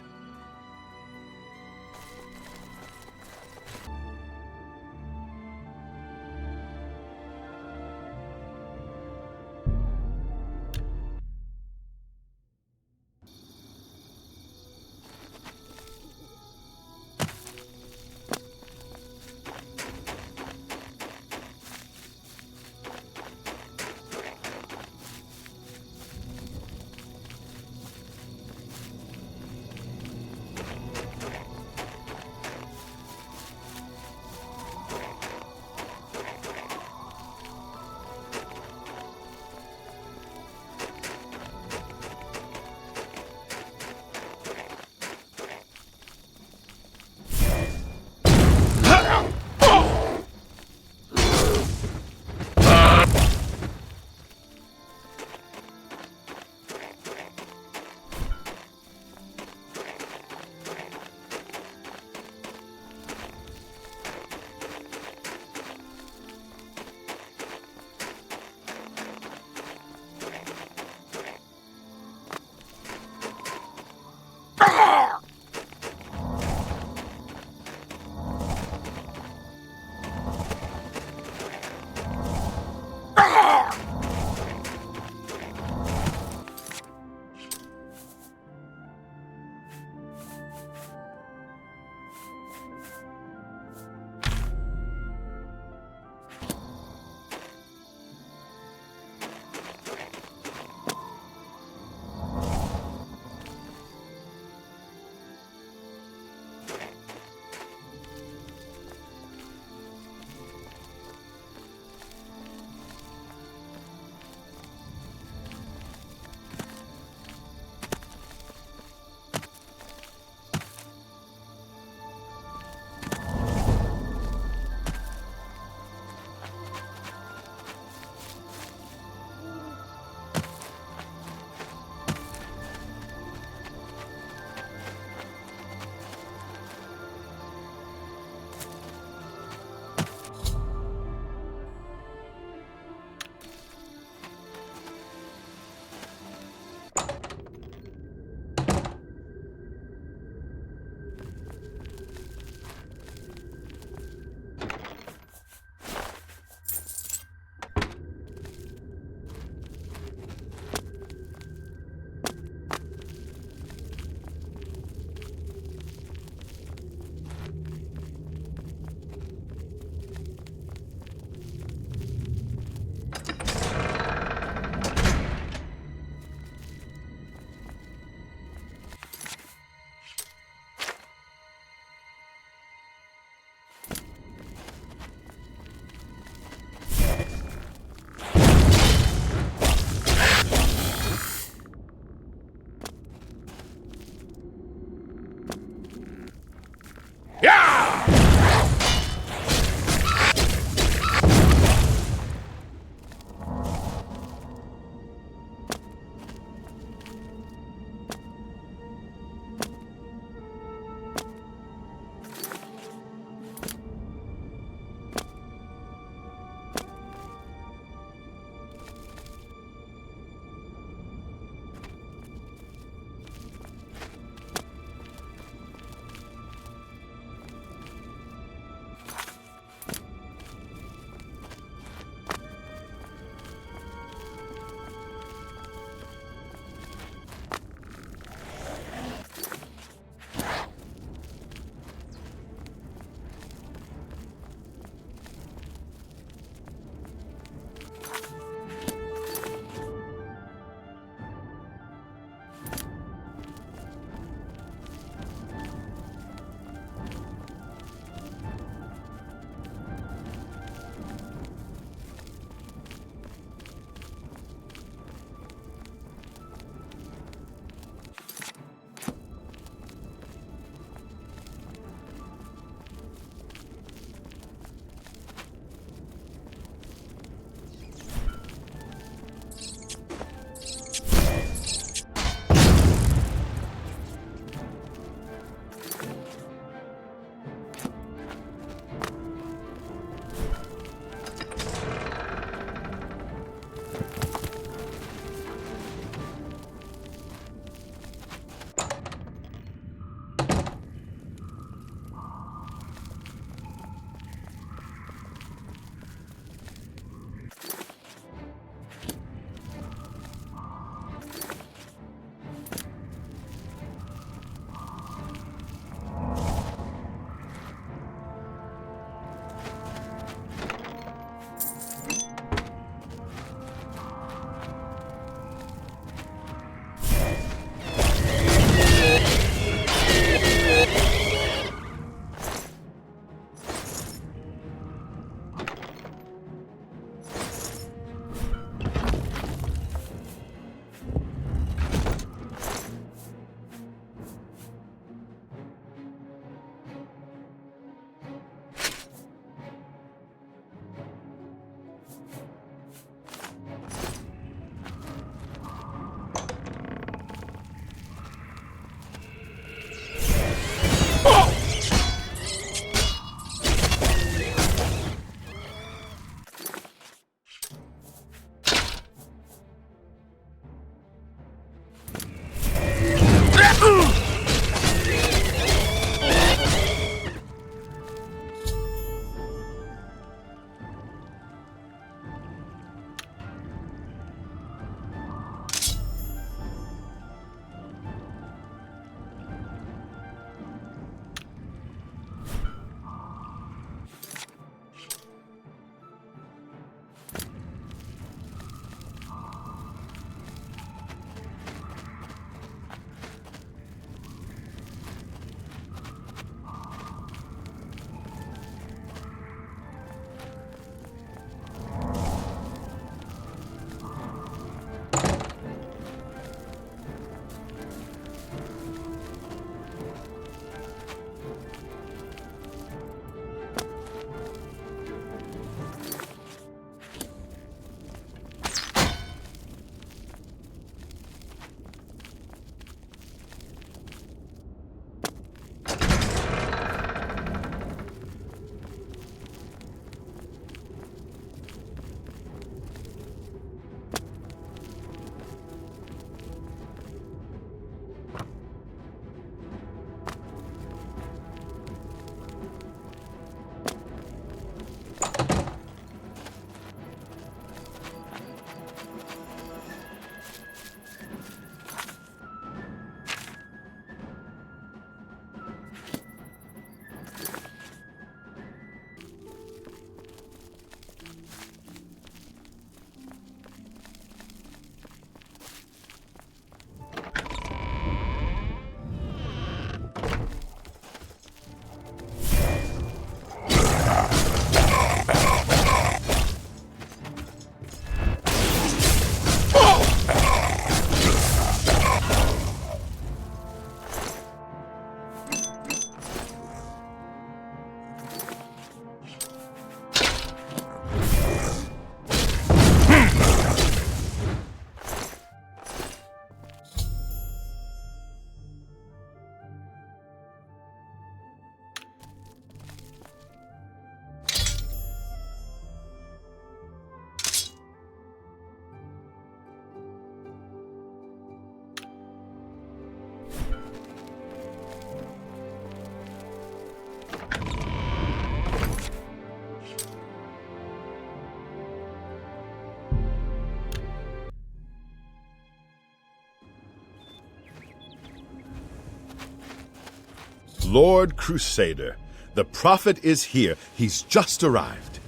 C: Lord Crusader, the prophet is here. He's just arrived.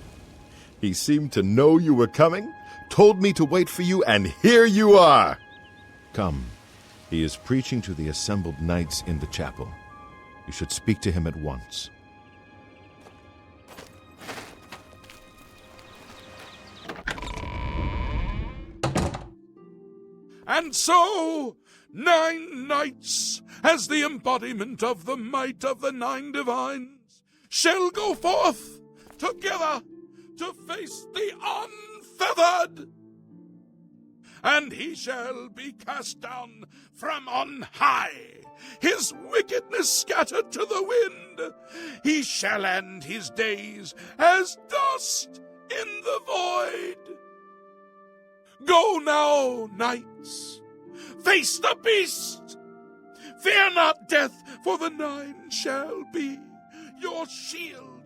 C: He seemed to know you were coming, told me to wait for you, and here you are. Come. He is preaching to the assembled knights in the chapel. You should speak to him at once.
A: And so, 9 knights, as the embodiment of the might of the 9 divines, shall go forth together to face the unfeathered. And he shall be cast down from on high, his wickedness scattered to the wind. He shall end his days as dust in the void. Go now, knights, face the beast. Fear not death, for the 9 shall be your shield,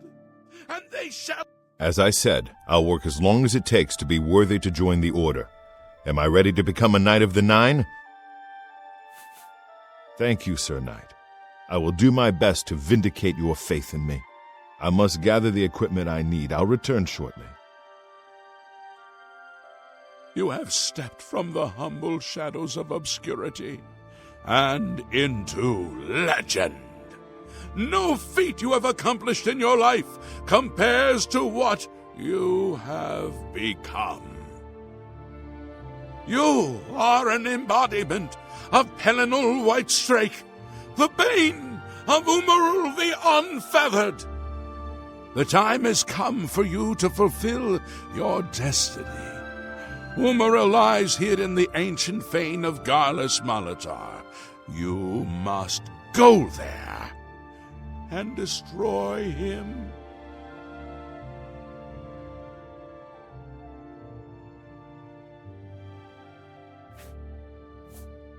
A: and they shall...
C: As I said, I'll work as long as it takes to be worthy to join the Order. Am I ready to become a Knight of the 9? Thank you, Sir Knight. I will do my best to vindicate your faith in me. I must gather the equipment I need. I'll return shortly.
A: You have stepped from the humble shadows of obscurity and into legend. No feat you have accomplished in your life compares to what you have become. You are an embodiment of Pelinal Whitestrake, the bane of Umarul the Unfeathered. The time has come for you to fulfill your destiny. Umaril lies hid in the ancient fane of Garlus Malatar. You must go there and destroy him.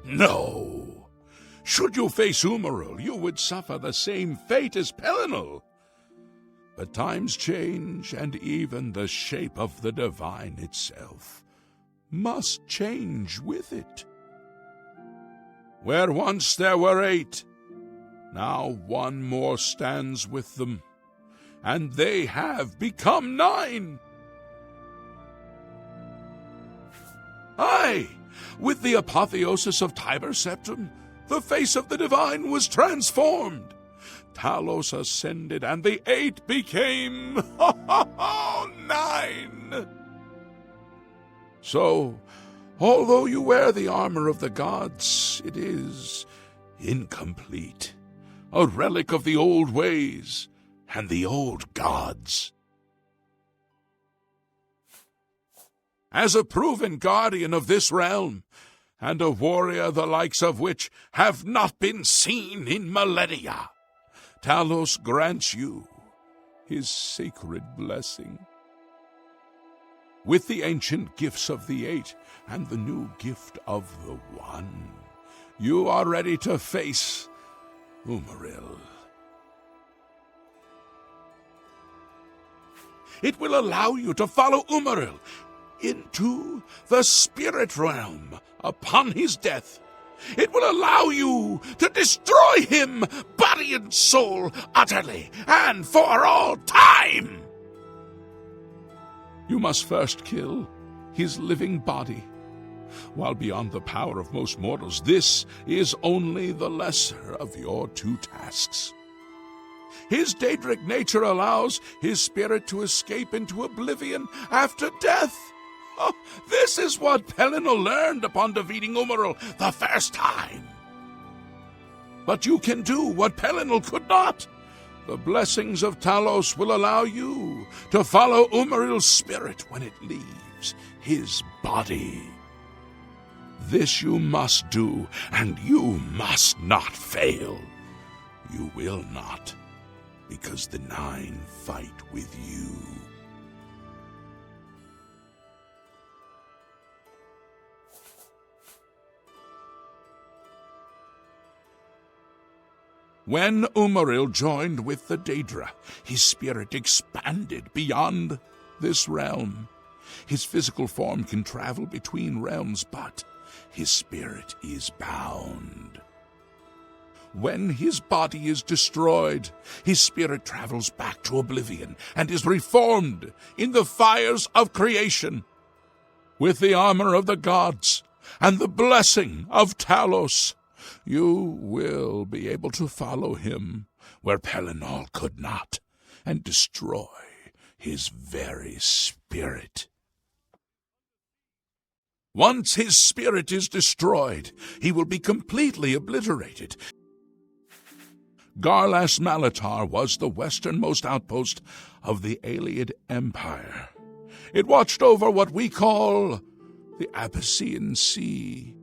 A: No. Should you face Umaril, you would suffer the same fate as Pelinal. But times change, and even the shape of the divine itself must change with it. Where once there were 8, now 1 more stands with them, and they have become 9. Aye, with the apotheosis of Tiber Septim, the face of the divine was transformed. Talos ascended, and the 8 became 9. So, although you wear the armor of the gods, it is incomplete, a relic of the old ways and the old gods. As a proven guardian of this realm, and a warrior the likes of which have not been seen in millennia, Talos grants you his sacred blessing. With the ancient gifts of the 8 and the new gift of the 1, you are ready to face Umaril. It will allow you to follow Umaril into the spirit realm upon his death. It will allow you to destroy him, body and soul, utterly and for all time. You must first kill his living body. While beyond the power of most mortals, this is only the lesser of your 2 tasks. His Daedric nature allows his spirit to escape into oblivion after death. Oh, this is what Pelinal learned upon defeating Umaril the first time. But you can do what Pelinal could not. The blessings of Talos will allow you to follow Umaril's spirit when it leaves his body. This you must do, and you must not fail. You will not, because the 9 fight with you. When Umaril joined with the Daedra, his spirit expanded beyond this realm. His physical form can travel between realms, but his spirit is bound.
E: When his body is destroyed, his spirit travels back to Oblivion and is reformed in the fires of creation. With the armor of the gods and the blessing of Talos, you will be able to follow him where Pelennor could not and destroy his very spirit. Once his spirit is destroyed, he will be completely obliterated. Garlas Malatar was the westernmost outpost of the Ayleid Empire. It watched over what we call the Abyssinian Sea.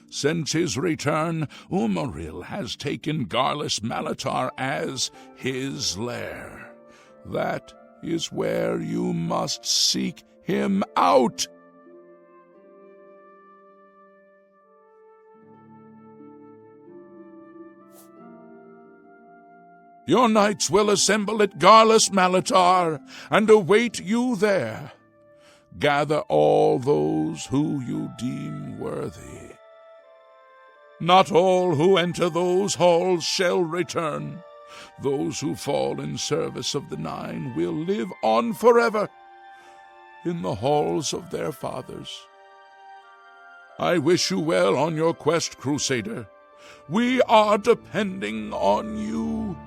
E: Since his return, Umaril has taken Garlas Malatar as his lair. That is where you must seek him out. Your knights will assemble at Garlas Malatar and await you there. Gather all those who you deem worthy. Not all who enter those halls shall return. Those who fall in service of the Nine will live on forever in the halls of their fathers. I wish you well on your quest, Crusader. We are depending on you.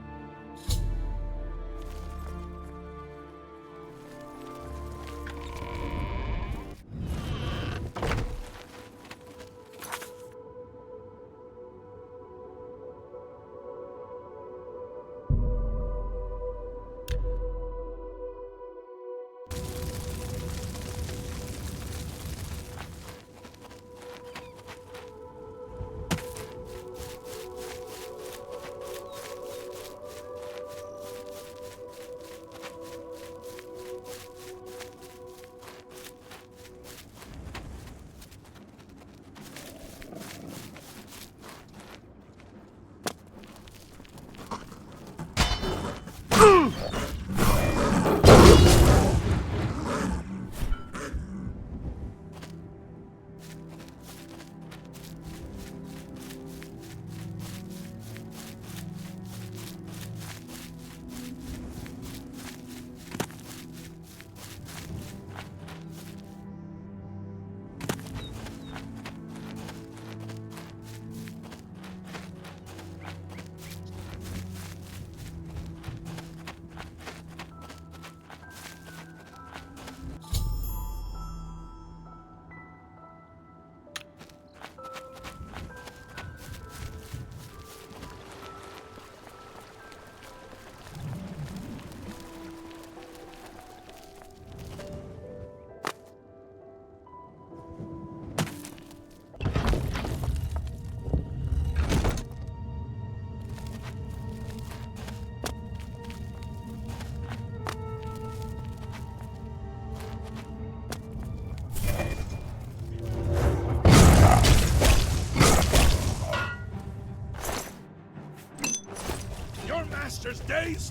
A: Master's days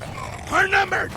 A: are numbered!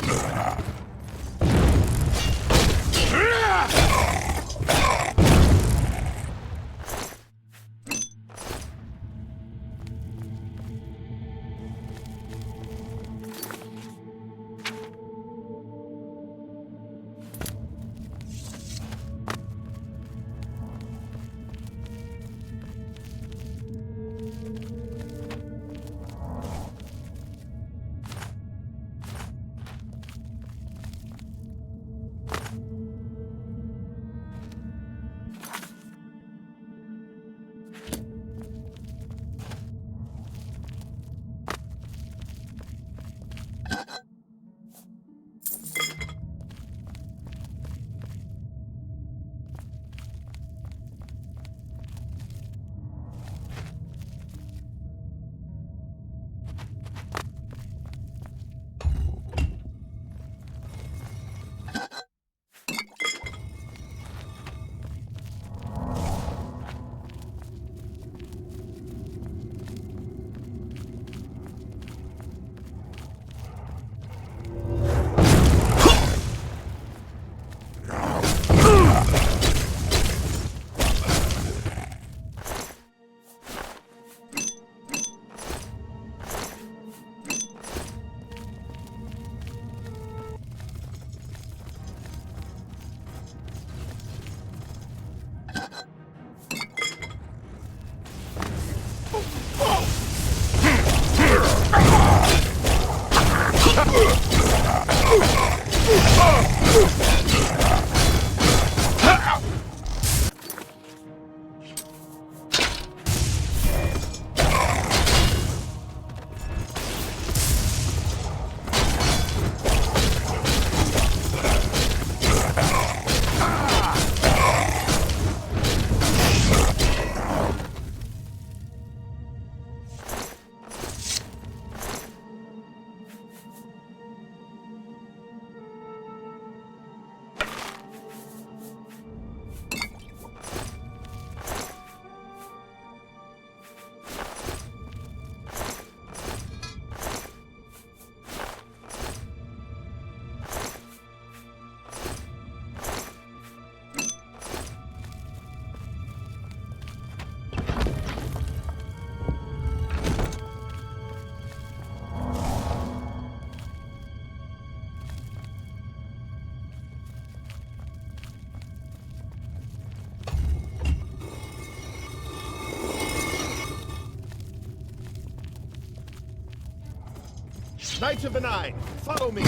C: Knights of the Nine, follow me!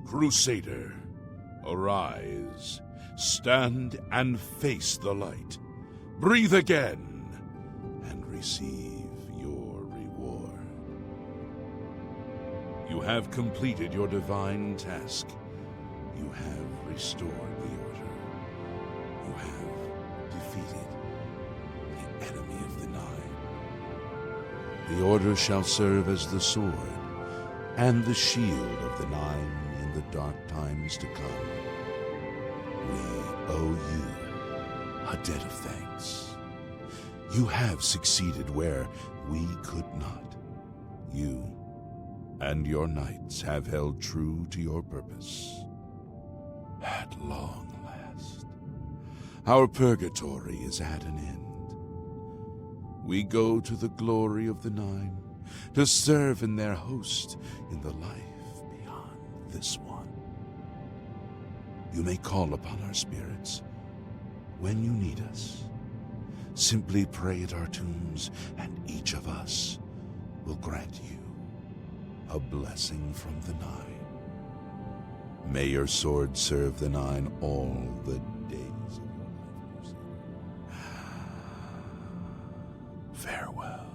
E: Crusader, arise, stand and face the light. Breathe again, and receive your reward. You have completed your divine task. You have restored the Order. You have defeated the enemy of the Nine. The Order shall serve as the sword and the shield of the Nine in the dark times to come. We owe you a debt of thanks. You have succeeded where we could not. You and your knights have held true to your purpose. At long last, our purgatory is at an end. We go to the glory of the Nine to serve in their host in the life beyond this one. You may call upon our spirits when you need us. Simply pray at our tombs, and each of us will grant you a blessing from the Nine. May your sword serve the Nine all the days of your life. Farewell.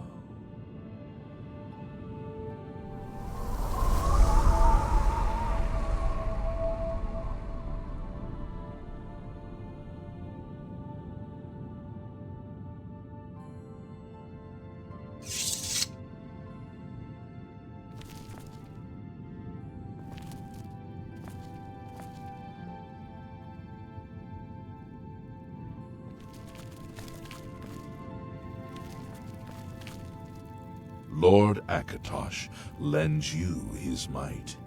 E: Lord Akatosh lends you his might.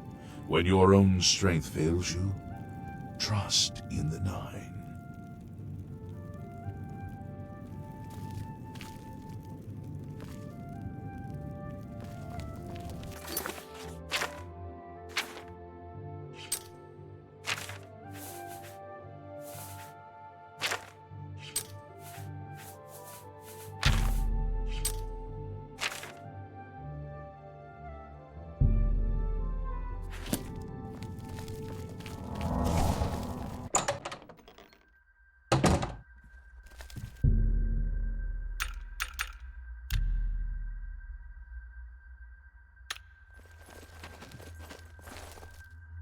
E: When your own strength fails you, trust in the Nine.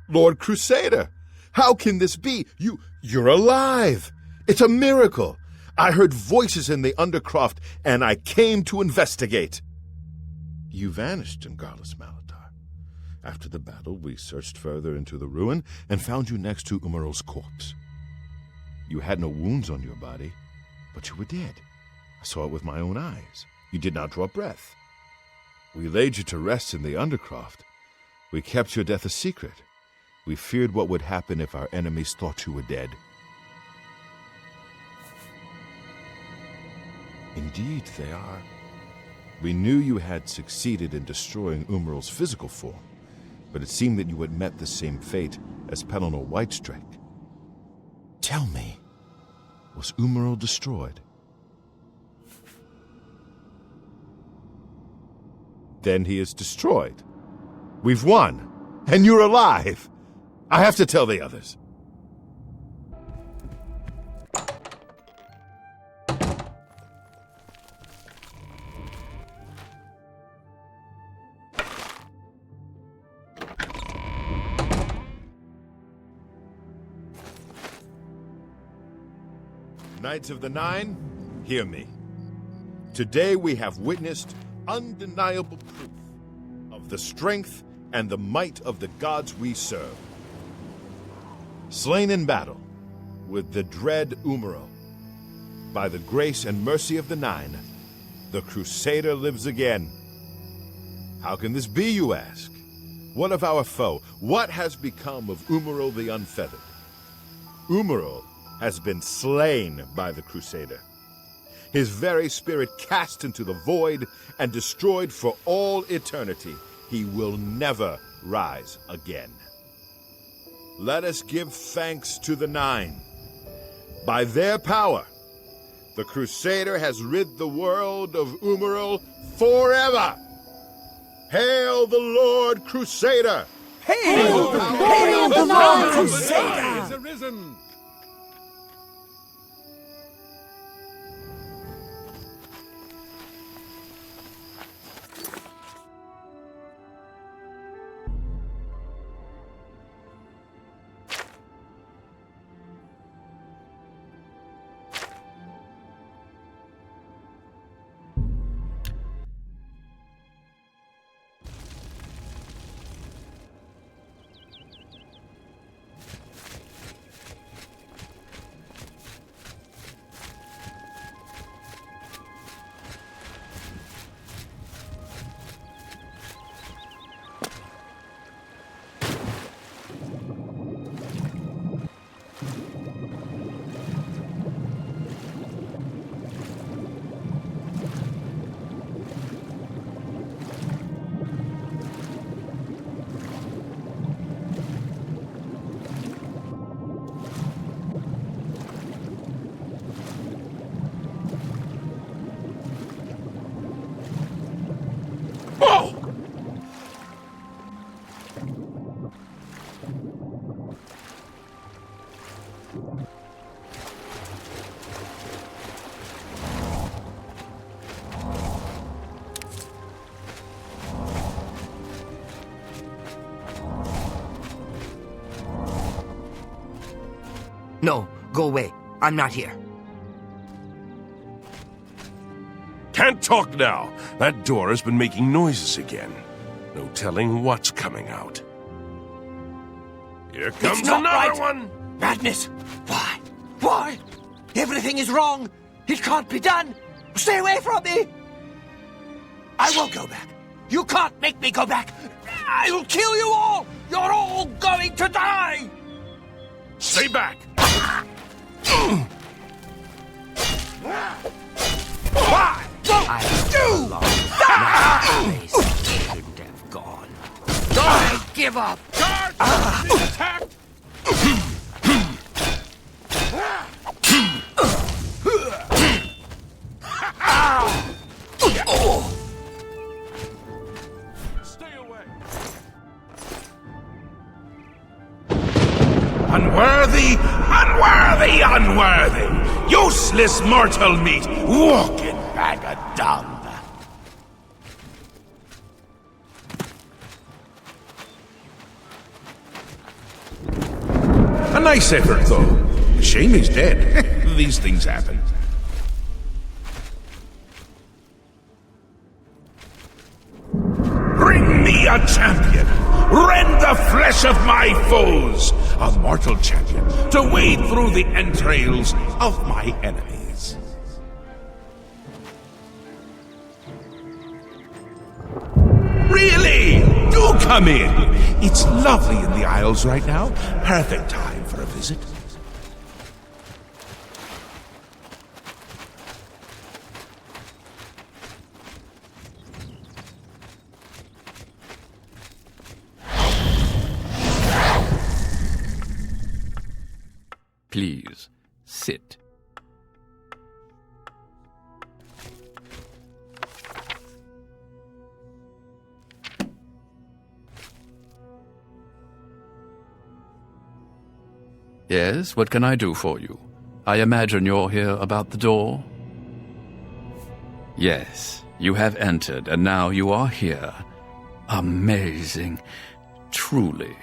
C: Lord Crusader, how can this be? You're alive! It's a miracle! I heard voices in the Undercroft, and I came to investigate. You vanished in Garlus Malatar. After the battle, we searched further into the ruin and found you next to Umaral's corpse. You had no wounds on your body, but you were dead. I saw it with my own eyes. You did not draw breath. We laid you to rest in the Undercroft. We kept your death a secret. We feared what would happen if our enemies thought you were dead. Indeed, they are. We knew you had succeeded in destroying Umaral's physical form, but it seemed that you had met the same fate as Pelennor Whitestrake. Tell me, was Umaral destroyed? Then he is destroyed. We've won, and you're alive! I have to tell the others. Knights of the Nine, hear me. Today we have witnessed undeniable proof of the strength and the might of the gods we serve. Slain in battle with the dread Umaral, by the grace and mercy of the Nine, the Crusader lives again. How can this be, you ask? What of our foe? What has become of Umaral the Unfeathered? Umaral has been slain by the Crusader. His very spirit cast into the void and destroyed for all eternity. He will never rise again. Let us give thanks to the Nine. By their power, the Crusader has rid the world of Umaral forever. Hail the Lord Crusader!
G: Hail the Lord Crusader!
D: Is arisen!
I: No, go away. I'm not here.
J: Can't talk now. That door has been making noises again. No telling what's coming out. Here comes
I: It's not
J: another
I: right.
J: one!
I: Madness! Why? Why? Everything is wrong! It can't be done! Stay away from me! I won't go back. You can't make me go back! I'll kill you all! You're all going to die!
J: Stay back!
I: Why? I do! Die! Shouldn't have gone. I give up!
J: Guard! Being attacked! Stay away!
A: Unworthy, unworthy, unworthy! Useless mortal meat, walking bag of dung!
K: A nice effort, though. Shame he's dead. These things happen.
A: Bring me a champion! Rend the flesh of my foes! A mortal champion to wade through the entrails of my enemies. Really? Do come in! It's lovely in the Isles right now. Perfect time for a visit.
L: Please, sit. Yes, what can I do for you? I imagine you're here about the door? Yes, you have entered, and now you are here. Amazing. Truly.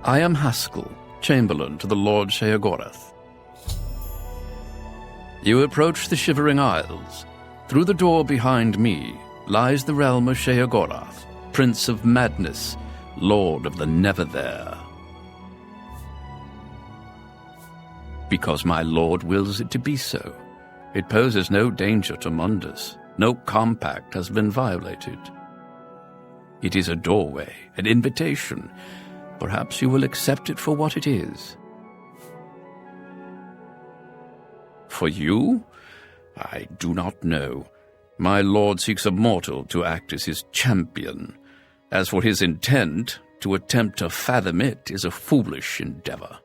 L: I am Haskell, Chamberlain to the Lord Sheogorath. You approach the Shivering Isles. Through the door behind me lies the realm of Sheogorath, Prince of Madness, Lord of the Never-There. Because my lord wills it to be so. It poses no danger to Mundus. No compact has been violated. It is a doorway, an invitation. Perhaps you will accept it for what it is. For you? I do not know. My lord seeks a mortal to act as his champion. As for his intent, to attempt to fathom it is a foolish endeavor.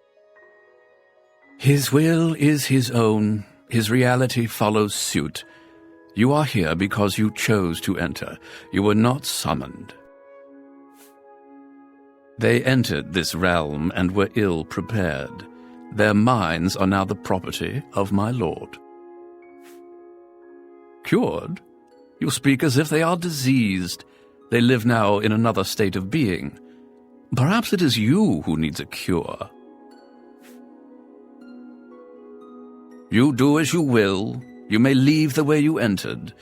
L: His will is his own. His reality follows suit. You are here because you chose to enter. You were not summoned. They entered this realm and were ill prepared. Their minds are now the property of my lord. Cured? You speak as if they are diseased. They live now in another state of being. Perhaps it is you who needs a cure. You do as you will. You may leave the way you entered.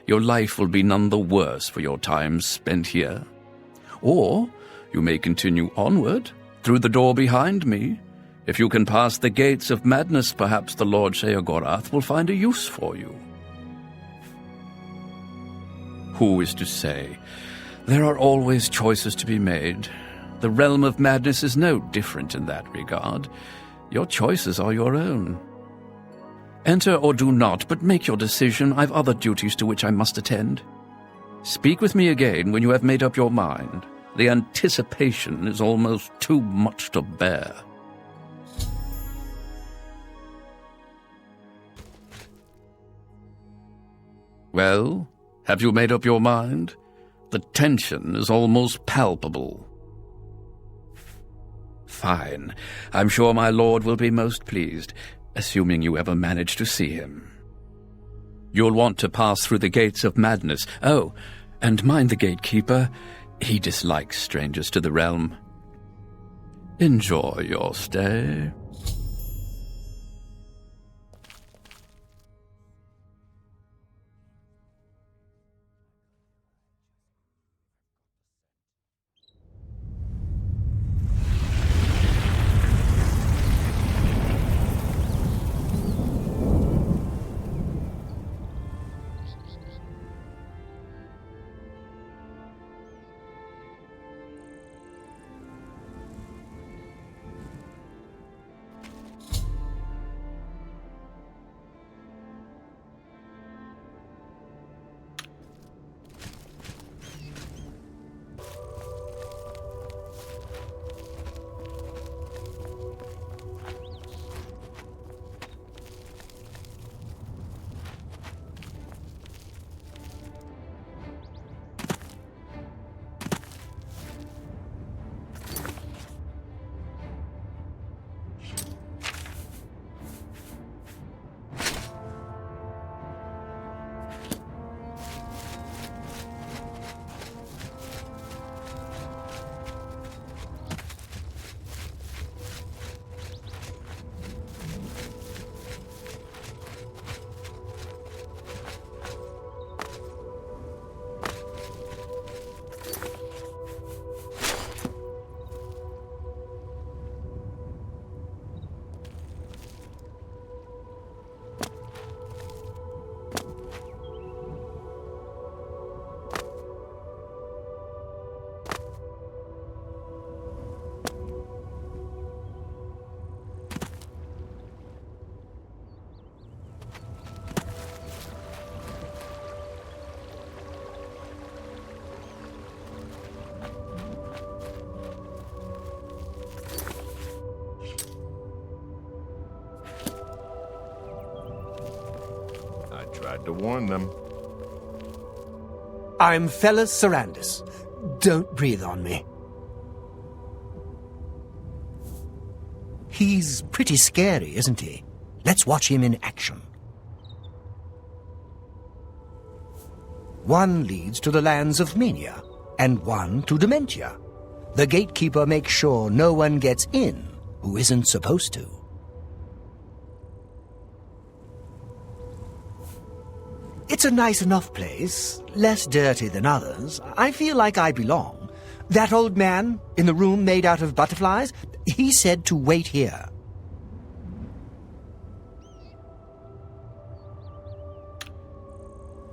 L: Your life will be none the worse for your time spent here. Or you may continue onward, through the door behind me. If you can pass the gates of madness, perhaps the Lord Sheogorath will find a use for you. Who is to say? There are always choices to be made. The realm of madness is no different in that regard. Your choices are your own. Enter or do not, but make your decision. I've other duties to which I must attend. Speak with me again when you have made up your mind. The anticipation is almost too much to bear. Well, have you made up your mind? The tension is almost palpable. Fine. I'm sure my lord will be most pleased, assuming you ever manage to see him. You'll want to pass through the gates of madness. Oh, and mind the gatekeeper. He dislikes strangers to the realm. Enjoy your stay.
C: to warn them.
B: I'm Fellas Sarandis. Don't breathe on me. He's pretty scary, isn't he? Let's watch him in action. One leads to the lands of Mania, and one to Dementia. The gatekeeper makes sure no one gets in who isn't supposed to. It's a nice enough place, less dirty than others. I feel like I belong. That old man in the room made out of butterflies, he said to wait here.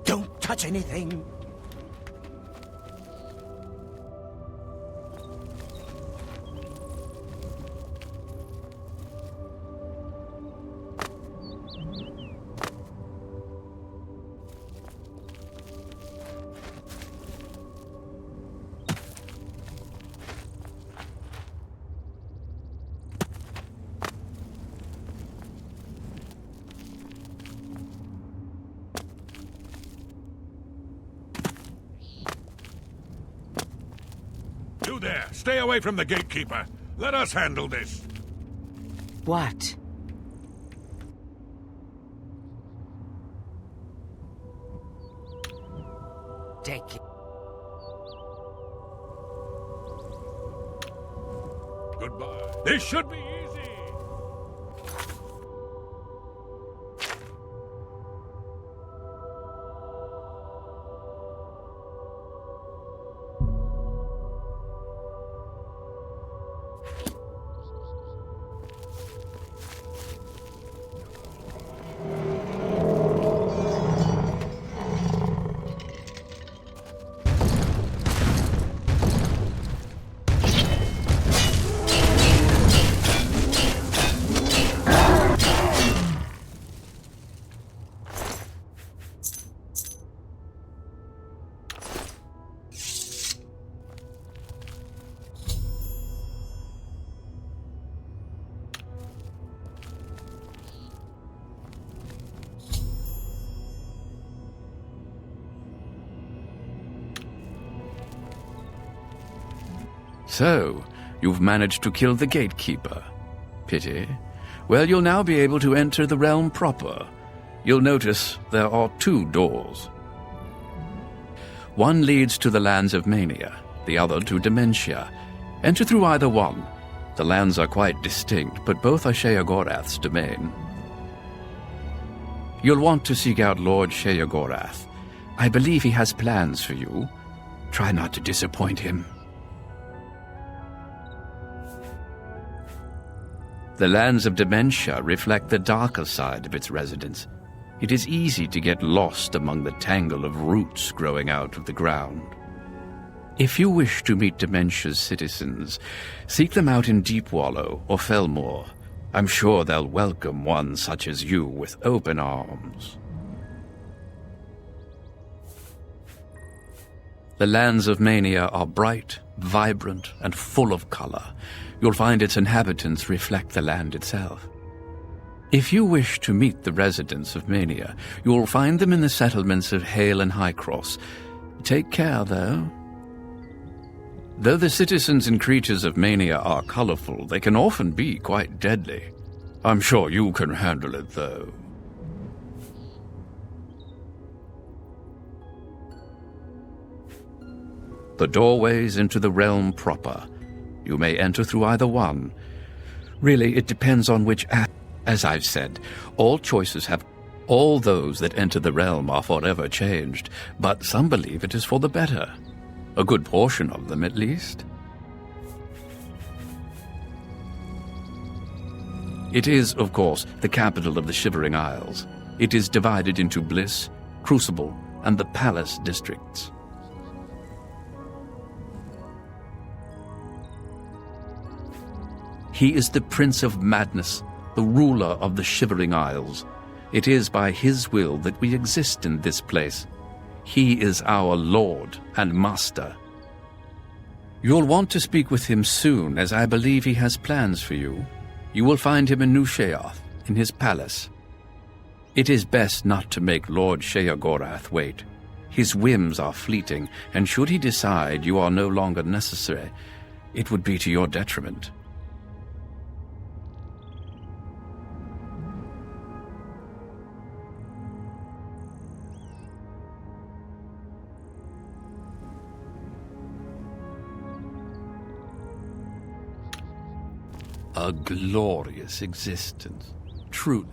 B: Don't touch anything.
D: You there! Stay away from the gatekeeper! Let us handle this!
G: What? Take it.
D: Goodbye. This should be easy!
L: So, you've managed to kill the gatekeeper. Pity. Well, you'll now be able to enter the realm proper. You'll notice there are 2 doors. One leads to the lands of Mania, the other to Dementia. Enter through either one. The lands are quite distinct, but both are Sheogorath's domain. You'll want to seek out Lord Sheogorath. I believe he has plans for you. Try not to disappoint him. The lands of Dementia reflect the darker side of its residents. It is easy to get lost among the tangle of roots growing out of the ground. If you wish to meet Dementia's citizens, seek them out in Deepwallow or Felmore. I'm sure they'll welcome one such as you with open arms. The lands of Mania are bright, vibrant, and full of color. You'll find its inhabitants reflect the land itself. If you wish to meet the residents of Mania, you'll find them in the settlements of Hale and Highcross. Take care, though. Though the citizens and creatures of Mania are colorful, they can often be quite deadly. I'm sure you can handle it, though. The doorways into the realm proper. You may enter through either one. Really, it depends on which As I've said, all choices have... All those that enter the realm are forever changed, but some believe it is for the better. A good portion of them, at least. It is, of course, the capital of the Shivering Isles. It is divided into Bliss, Crucible, and the Palace districts. He is the Prince of Madness, the ruler of the Shivering Isles. It is by his will that we exist in this place. He is our Lord and Master. You'll want to speak with him soon, as I believe he has plans for you. You will find him in New Sheoth, in his palace. It is best not to make Lord Sheogorath wait. His whims are fleeting, and should he decide you are no longer necessary, it would be to your detriment. A glorious existence, truly.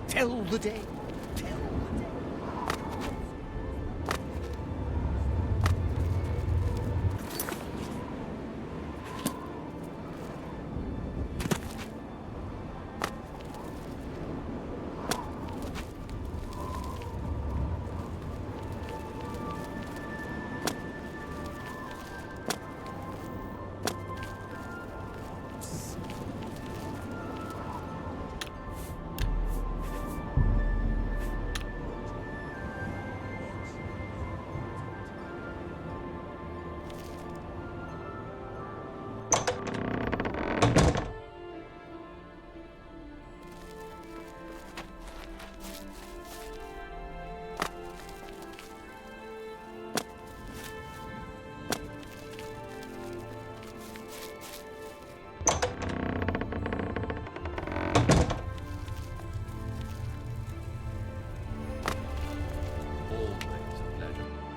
B: Tell the day.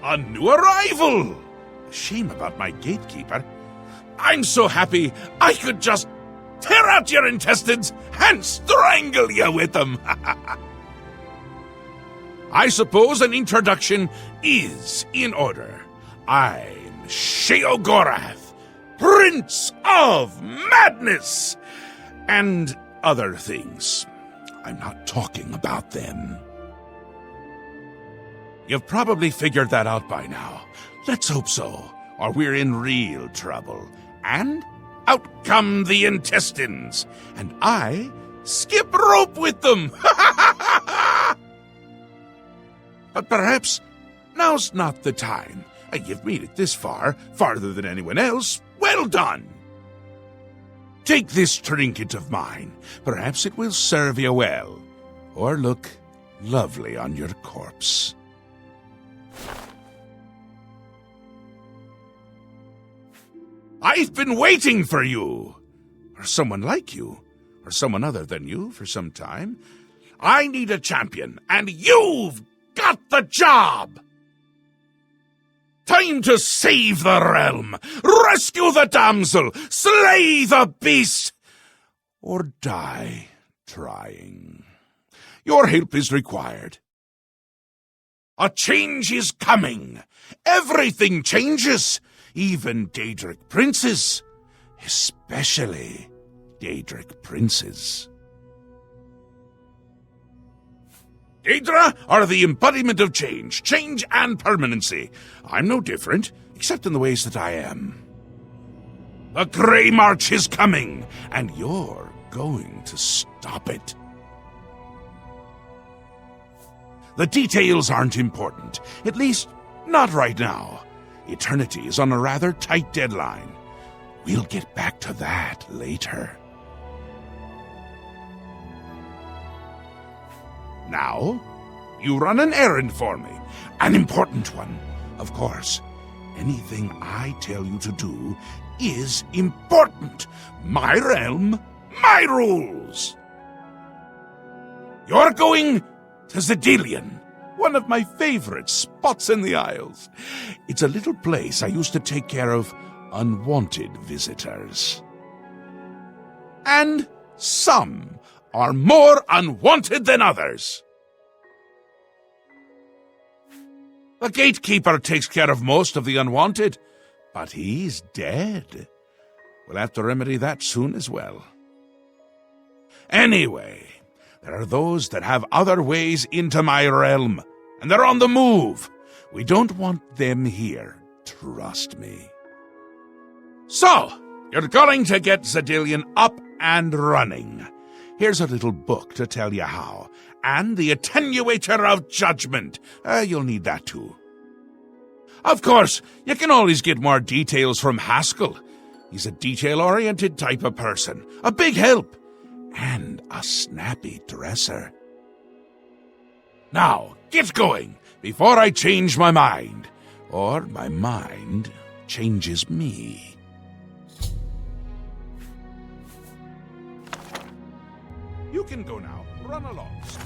A: A new arrival! Shame about my gatekeeper. I'm so happy I could just tear out your intestines and strangle you with them. I suppose an introduction is in order. I'm Sheogorath, Prince of Madness, and other things. I'm not talking about them. You've probably figured that out by now. Let's hope so, or we're in real trouble. And out come the intestines, and I skip rope with them. But perhaps now's not the time. You've made it this far, farther than anyone else. Well done! Take this trinket of mine. Perhaps it will serve you well, or look lovely on your corpse. I've been waiting for you, or someone like you, or someone other than you for some time. I need a champion, and you've got the job! Time to save the realm, rescue the damsel, slay the beast, or die trying. Your help is required. A change is coming. Everything changes. Even Daedric princes. Especially Daedric princes. Daedra are the embodiment of change and permanency. I'm no different, except in the ways that I am. The Grey March is coming, and you're going to stop it. The details aren't important, at least not right now. Eternity is on a rather tight deadline. We'll get back to that later. Now, you run an errand for me. An important one, of course. Anything I tell you to do is important. My realm, my rules. You're going to Cyrodiil, one of my favorite spots in the Isles. It's a little place I used to take care of unwanted visitors. And some are more unwanted than others. The gatekeeper takes care of most of the unwanted, but he's dead. We'll have to remedy that soon as well. Anyway, there are those that have other ways into my realm, and they're on the move. We don't want them here, trust me. So, you're going to get Cyrodiil up and running. Here's a little book to tell you how, and the Attenuator of Judgment. You'll need that too. Of course, you can always get more details from Haskell. He's a detail-oriented type of person, a big help, and a snappy dresser. Now, get going, before I change my mind, or my mind changes me. You can go now. Run along, Scoot.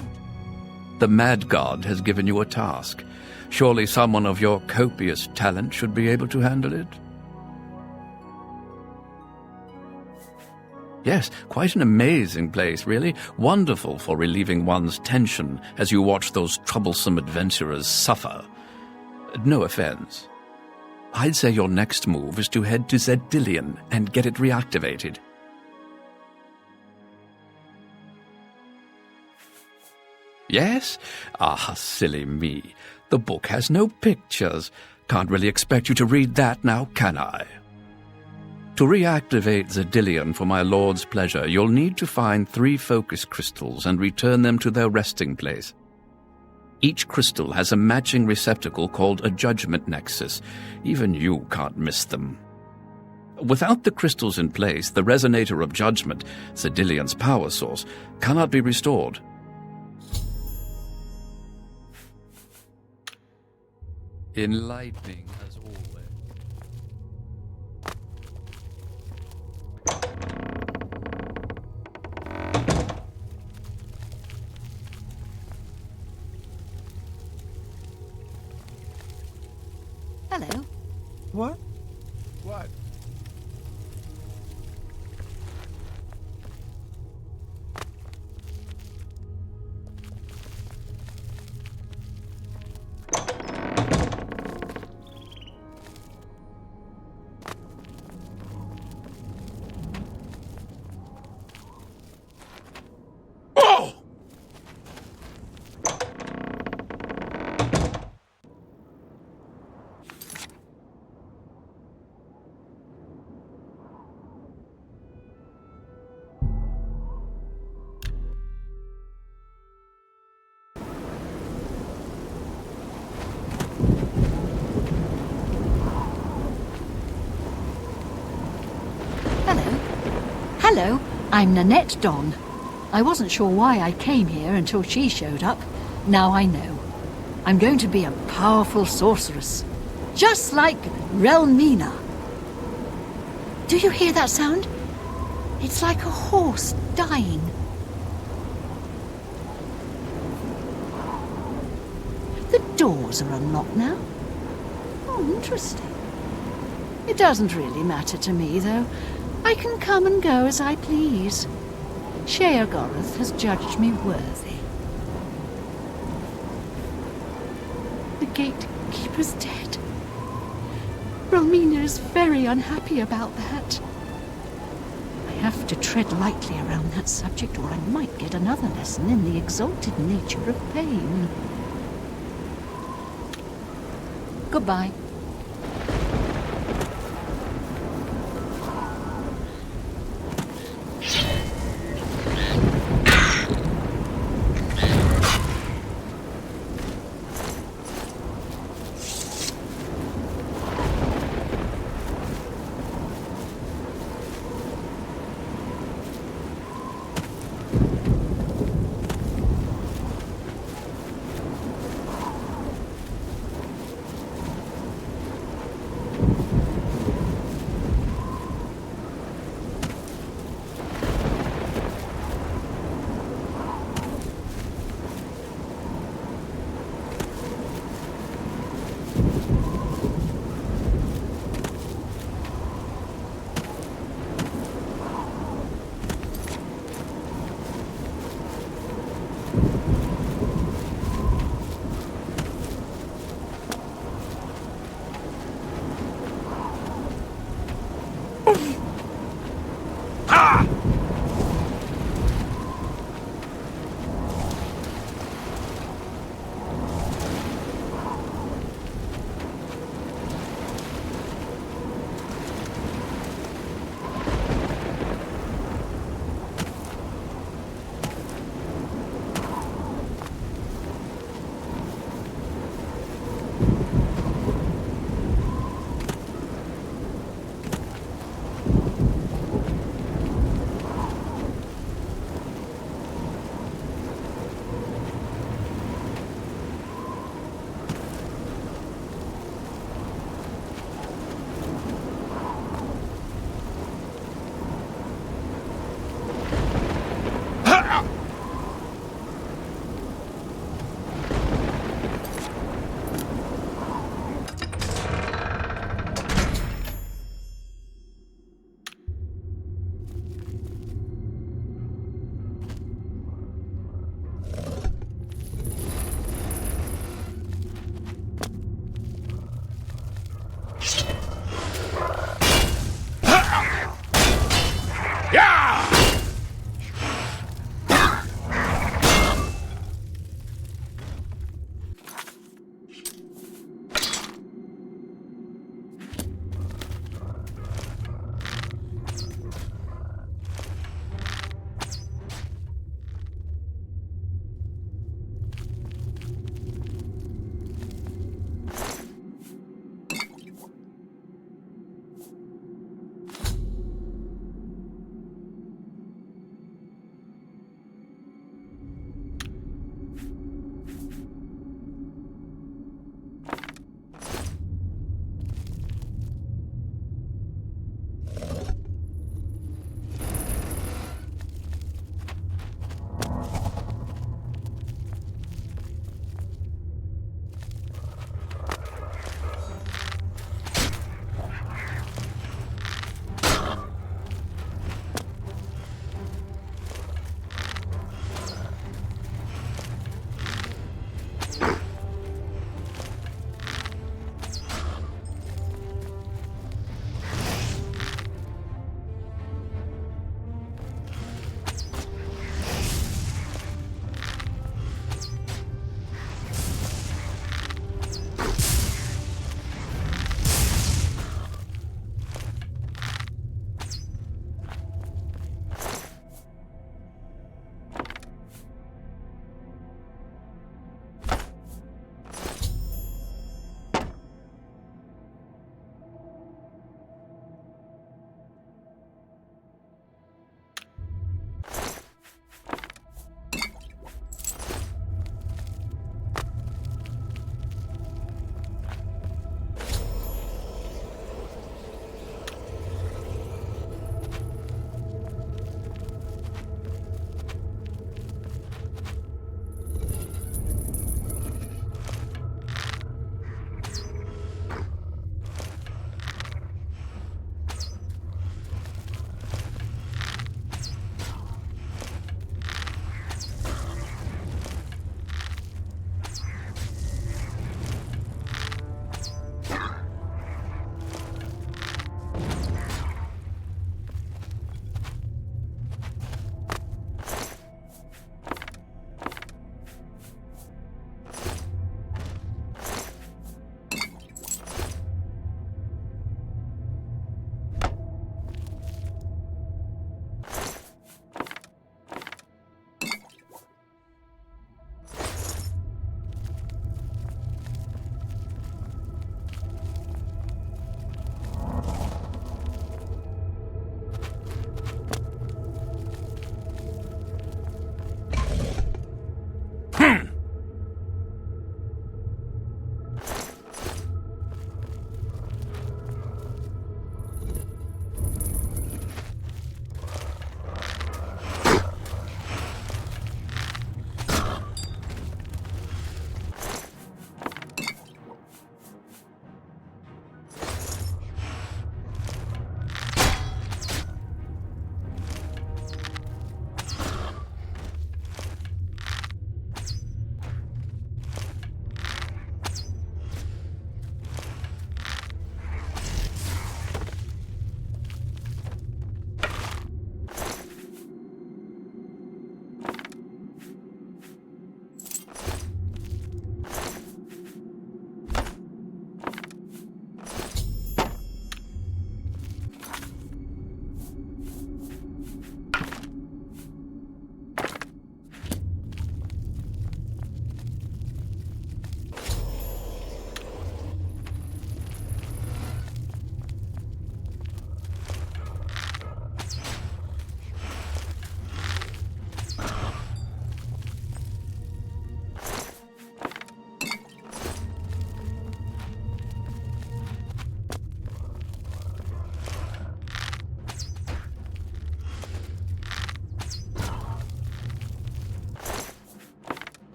L: The Mad God has given you a task. Surely someone of your copious talent should be able to handle it. Yes, quite an amazing place, really. Wonderful for relieving one's tension as you watch those troublesome adventurers suffer. No offense. I'd say your next move is to head to Cyrodiil and get it reactivated. Yes? Ah, silly me. The book has no pictures. Can't really expect you to read that now, can I? To reactivate Cyrodiil for my lord's pleasure, you'll need to find 3 focus crystals and return them to their resting place. Each crystal has a matching receptacle called a judgment nexus. Even you can't miss them. Without the crystals in place, the resonator of judgment, Cyrodiil's power source, cannot be restored. Enlightening as always.
F: Hello.
B: What?
C: What?
A: Oh!
F: Hello, I'm Mythic Dawn. I wasn't sure why I came here until she showed up. Now I know. I'm going to be a powerful sorceress. Just like Relmina. Do you hear that sound? It's like a horse dying. The doors are unlocked now. Oh, interesting. It doesn't really matter to me, though. I can come and go as I please. Sheogorath has judged me worthy. The gatekeeper's dead. Relmina is very unhappy about that. I have to tread lightly around that subject, or I might get another lesson in the exalted nature of pain. Goodbye.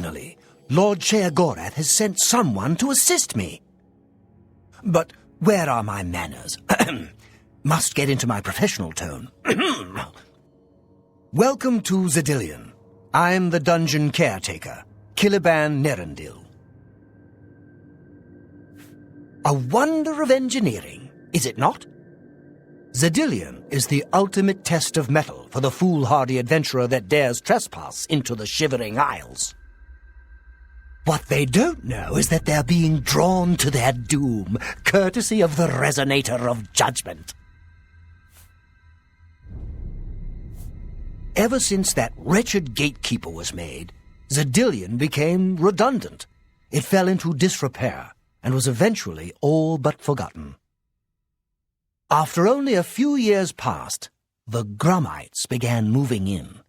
B: Finally, Lord Sheogorath has sent someone to assist me. But where are my manners? Must get into my professional tone. Welcome to Cyrodiil. I'm the dungeon caretaker, Caliban Nerendil. A wonder of engineering, is it not? Cyrodiil is the ultimate test of mettle for the foolhardy adventurer that dares trespass into the Shivering Isles. What they don't know is that they're being drawn to their doom, courtesy of the Resonator of Judgment. Ever since that wretched gatekeeper was made, Cyrodiil became redundant. It fell into disrepair and was eventually all but forgotten. After only a few years passed, the Grummites began moving in.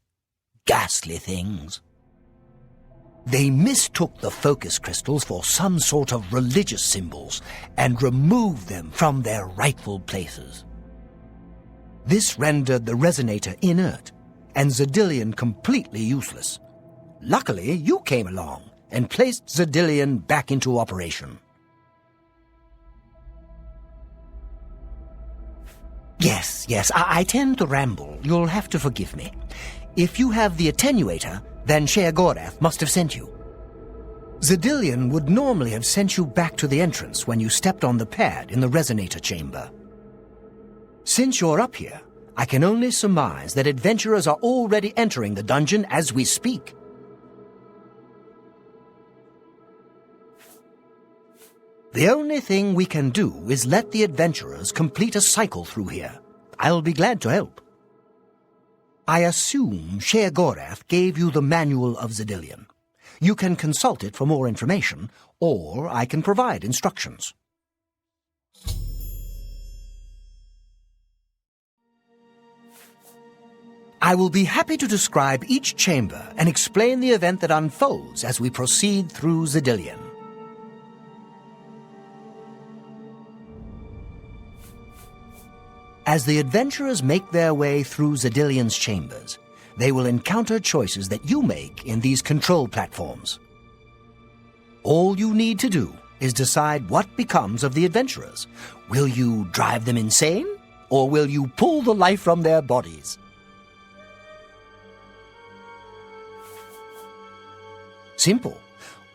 B: Ghastly things. They mistook the focus crystals for some sort of religious symbols and removed them from their rightful places. This rendered the Resonator inert and Cyrodiil completely useless. Luckily, you came along and placed Cyrodiil back into operation. Yes, I tend to ramble. You'll have to forgive me. If you have the attenuator, then Sheogorath must have sent you. Cyrodiil would normally have sent you back to the entrance when you stepped on the pad in the Resonator chamber. Since you're up here, I can only surmise that adventurers are already entering the dungeon as we speak. The only thing we can do is let the adventurers complete a cycle through here. I'll be glad to help. I assume Sheogorath gave you the Manual of Cyrodiil. You can consult it for more information, or I can provide instructions. I will be happy to describe each chamber and explain the event that unfolds as we proceed through Cyrodiil. As the adventurers make their way through Cyrodiil's chambers, they will encounter choices that you make in these control platforms. All you need to do is decide what becomes of the adventurers. Will you drive them insane, or will you pull the life from their bodies? Simple.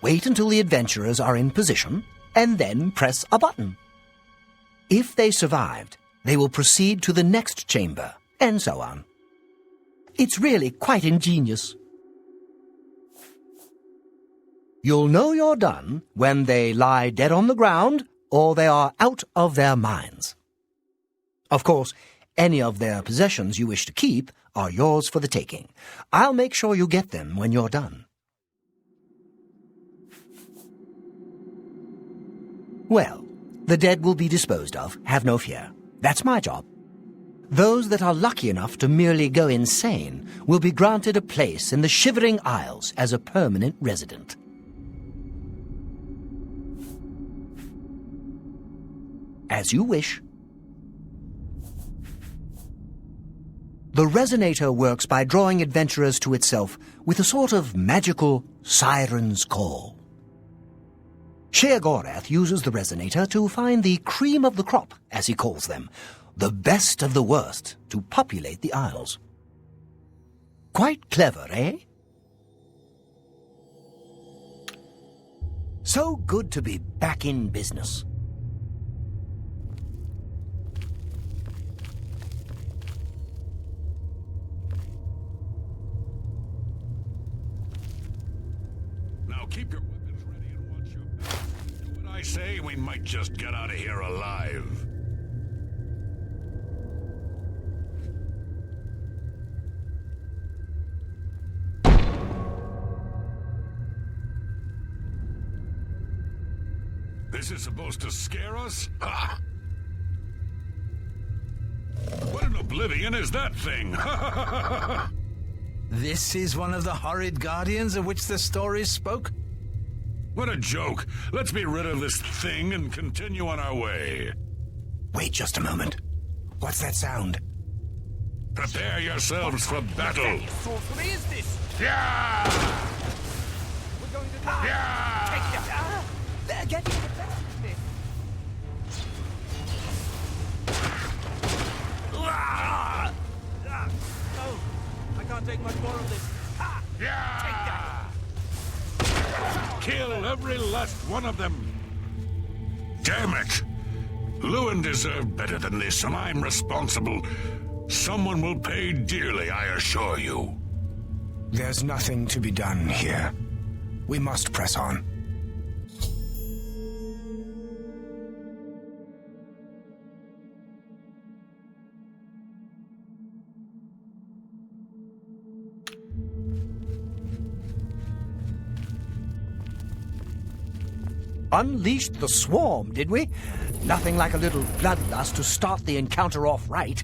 B: Wait until the adventurers are in position, and then press a button. If they survived, they will proceed to the next chamber, and so on. It's really quite ingenious. You'll know you're done when they lie dead on the ground or they are out of their minds. Of course, any of their possessions you wish to keep are yours for the taking. I'll make sure you get them when you're done. Well, the dead will be disposed of, have no fear. That's my job. Those that are lucky enough to merely go insane will be granted a place in the Shivering Isles as a permanent resident. As you wish. The Resonator works by drawing adventurers to itself with a sort of magical siren's call. Sheogorath uses the Resonator to find the cream of the crop, as he calls them, the best of the worst, to populate the Isles. Quite clever, eh? So good to be back in business.
D: Now keep your weapons ready and watch your back. Do what I say, we might just get out of here alive. This is supposed to scare us? Ha! What in Oblivion is that thing?
I: This is one of the horrid guardians of which the stories spoke?
D: What a joke! Let's be rid of this thing and continue on our way.
B: Wait just a moment. What's that sound?
D: Prepare yourselves for battle!
I: What sorcery is this?
D: Yeah!
I: We're Take that! They're getting the best of me. Oh, I can't take much more of this. Take that!
D: Kill every last one of them!
K: Damn it! Lewin deserved better than this, and I'm responsible. Someone will pay dearly, I assure you.
I: There's nothing to be done here. We must press on.
B: Unleashed the swarm, did we? Nothing like a little bloodlust to start the encounter off right.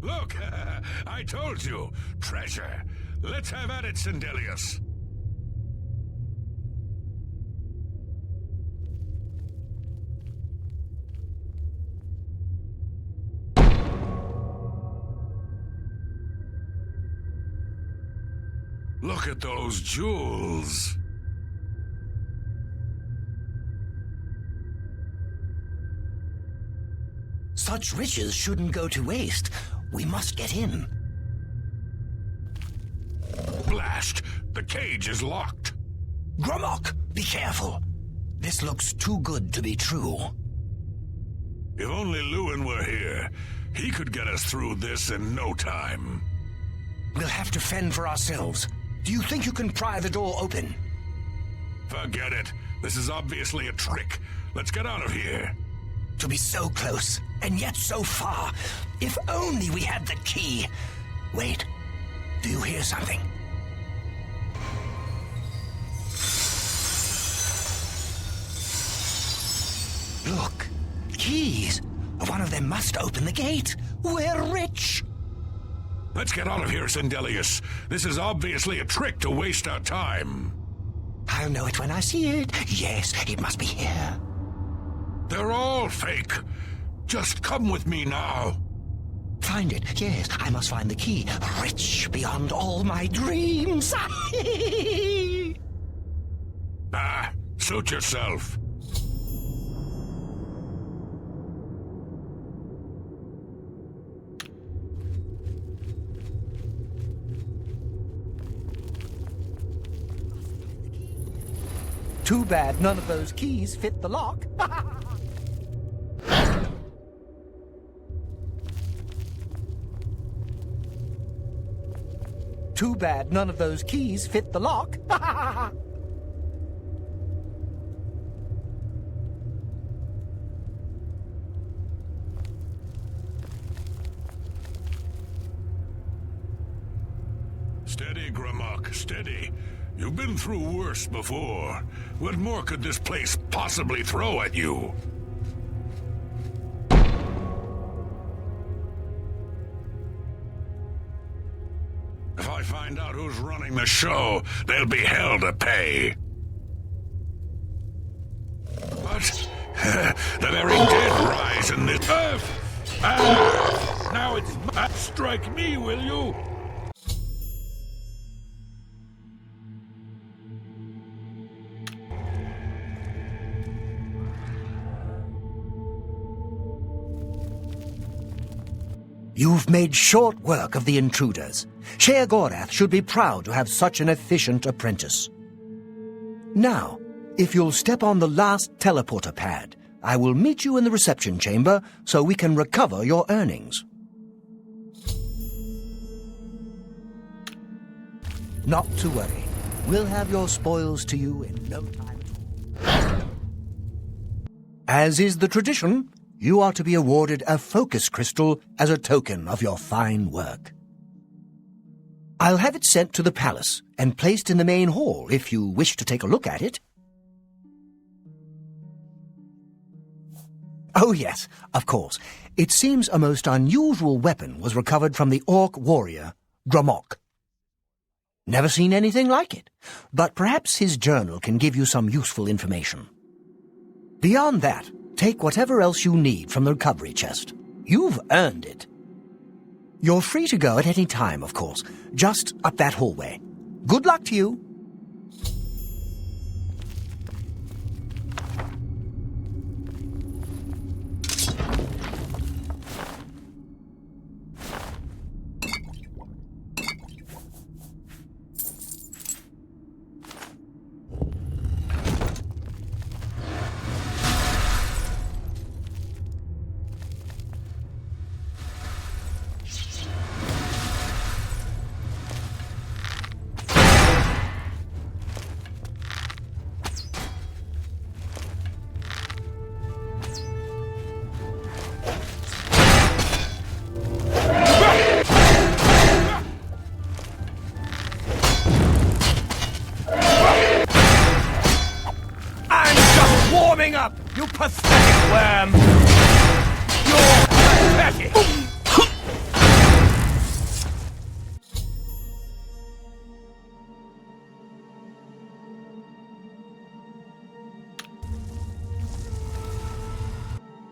K: Look, I told you, treasure. Let's have at it, Sindelius. Look at those jewels.
B: Such riches shouldn't go to waste. We must get in.
K: Blast! The cage is locked.
B: Gromok, be careful. This looks too good to be true.
K: If only Lewin were here, he could get us through this in no time.
B: We'll have to fend for ourselves. Do you think you can pry the door open?
K: Forget it. This is obviously a trick. Let's get out of here.
B: To be so close, and yet so far. If only we had the key. Wait, do you hear something? Look, keys. One of them must open the gate. We're rich.
K: Let's get out of here, Sindelius. This is obviously a trick to waste our time.
B: I'll know it when I see it. Yes, it must be here.
K: They're all fake. Just come with me now.
B: Find it, yes. I must find the key. Rich beyond all my dreams.
K: Suit yourself.
B: Too bad none of those keys fit the lock. Too bad none of those keys fit the lock.
K: Steady, Gromok, steady. You've been through worse before. What more could this place possibly throw at you? If I find out who's running the show, they'll be hell to pay. What? The very dead rise in this earth.
A: Now it's strike me, will you?
B: You've made short work of the intruders. Sheogorath should be proud to have such an efficient apprentice. Now, if you'll step on the last teleporter pad, I will meet you in the reception chamber so we can recover your earnings. Not to worry. We'll have your spoils to you in no time at all. As is the tradition, you are to be awarded a focus crystal as a token of your fine work. I'll have it sent to the palace and placed in the main hall if you wish to take a look at it. Oh yes, of course. It seems a most unusual weapon was recovered from the orc warrior, Gromok. Never seen anything like it, but perhaps his journal can give you some useful information. Beyond that, Take whatever else you need from the recovery chest. You've earned it. You're free to go at any time, of course, just up that hallway. Good luck to you.
I: Up, you pathetic worm! You're pathetic!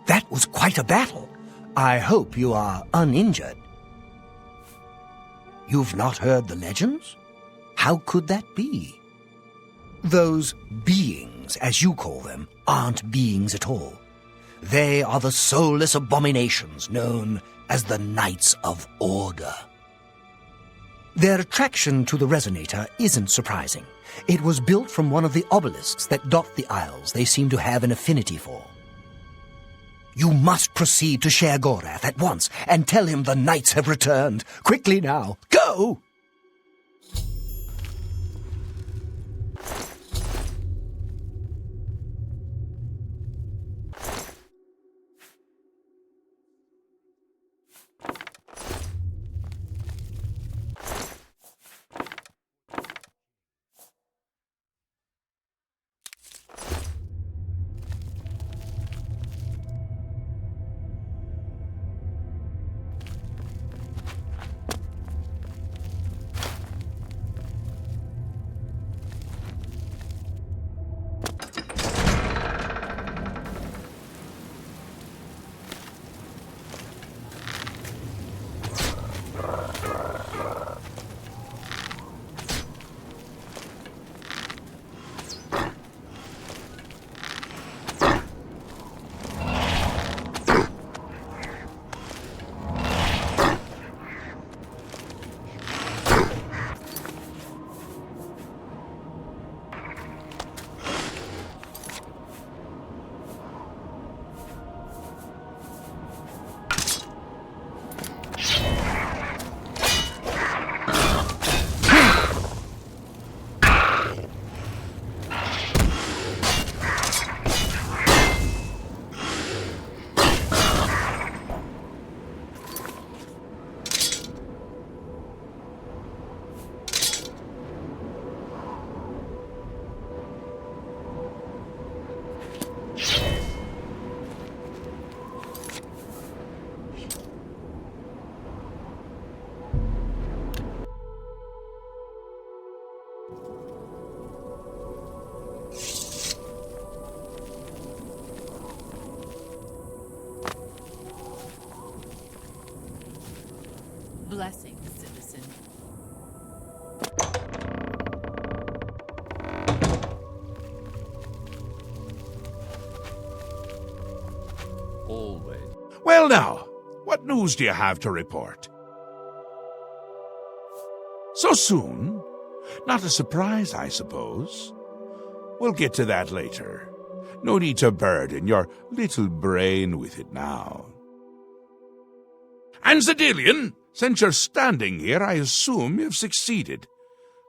B: That was quite a battle. I hope you are uninjured. You've not heard the legends? How could that be? Those beings, as you call them, aren't beings at all. They are the soulless abominations known as the Knights of Order. Their attraction to the resonator isn't surprising. It was built from one of the obelisks that dot the isles they seem to have an affinity for. You must proceed to Sheogorath at once and tell him the knights have returned. Quickly now, go!
H: Blessings, citizen.
A: Always. Well now, what news do you have to report? So soon? Not a surprise, I suppose. We'll get to that later. No need to burden your little brain with it now. And Cyrodiil, since you're standing here, I assume you've succeeded.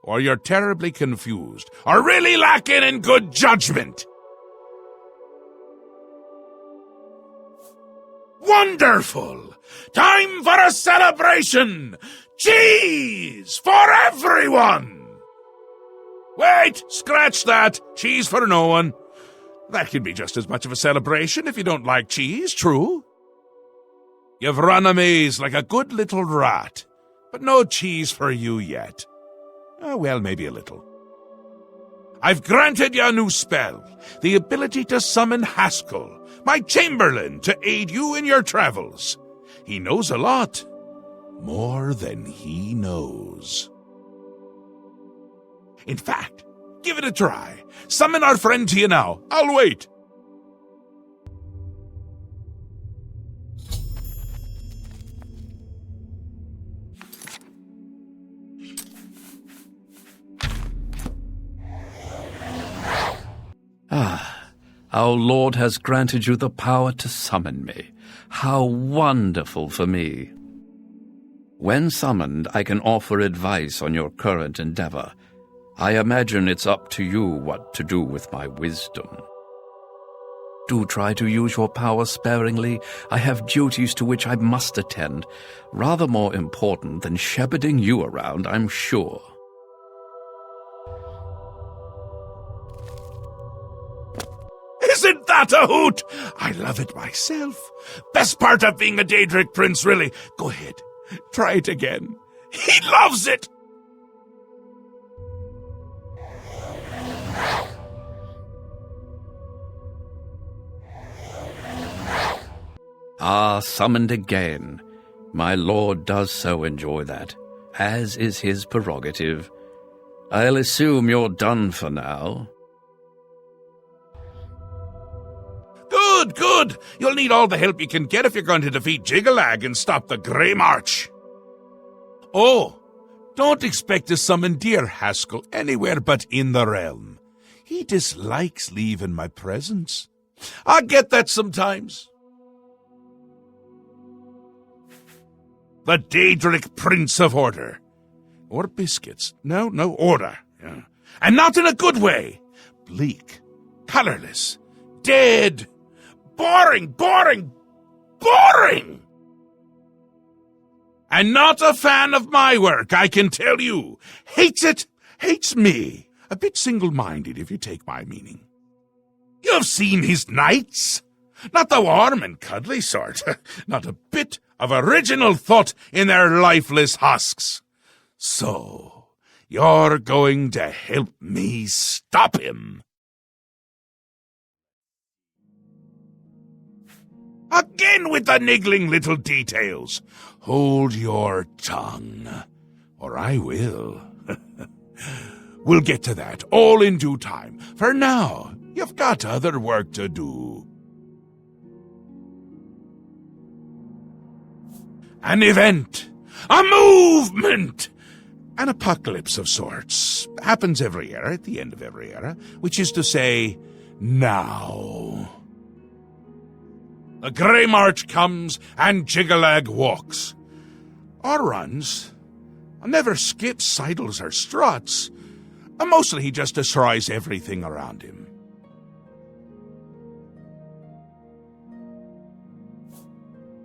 A: Or you're terribly confused, or really lacking in good judgment. Wonderful! Time for a celebration! Cheese for everyone! Wait, scratch that. Cheese for no one. That can be just as much of a celebration if you don't like cheese, true? You've run a maze like a good little rat, but no cheese for you yet. Well, maybe a little. I've granted you a new spell, the ability to summon Haskell, my chamberlain, to aid you in your travels. He knows a lot. More than he knows. In fact, give it a try. Summon our friend to you now. I'll wait.
L: Our Lord has granted you the power to summon me. How wonderful for me. When summoned, I can offer advice on your current endeavor. I imagine it's up to you what to do with my wisdom. Do try to use your power sparingly. I have duties to which I must attend, rather more important than shepherding you around, I'm sure.
A: Isn't that a hoot? I love it myself. Best part of being a Daedric prince, really. Go ahead. Try it again. He loves it!
L: Summoned again. My lord does so enjoy that, as is his prerogative. I'll assume you're done for now.
A: Good. You'll need all the help you can get if you're going to defeat Jiggalag and stop the Grey March. Oh, don't expect to summon dear Haskell anywhere but in the realm. He dislikes leaving my presence. I get that sometimes. The Daedric Prince of Order. Or biscuits. No, order. Yeah. And not in a good way. Bleak. Colorless. Dead. Boring! And not a fan of my work, I can tell you. Hates it, hates me. A bit single-minded, if you take my meaning. You've seen his knights. Not the warm and cuddly sort. Not a bit of original thought in their lifeless husks. So, you're going to help me stop him. Again with the niggling little details. Hold your tongue, or I will. We'll get to that, all in due time. For now, you've got other work to do. An event, a movement, an apocalypse of sorts. Happens every era, at the end of every era, which is to say, now. The Grey March comes, and Jiggalag walks. Or runs. Never skips, sidles, or struts. Mostly he just destroys everything around him.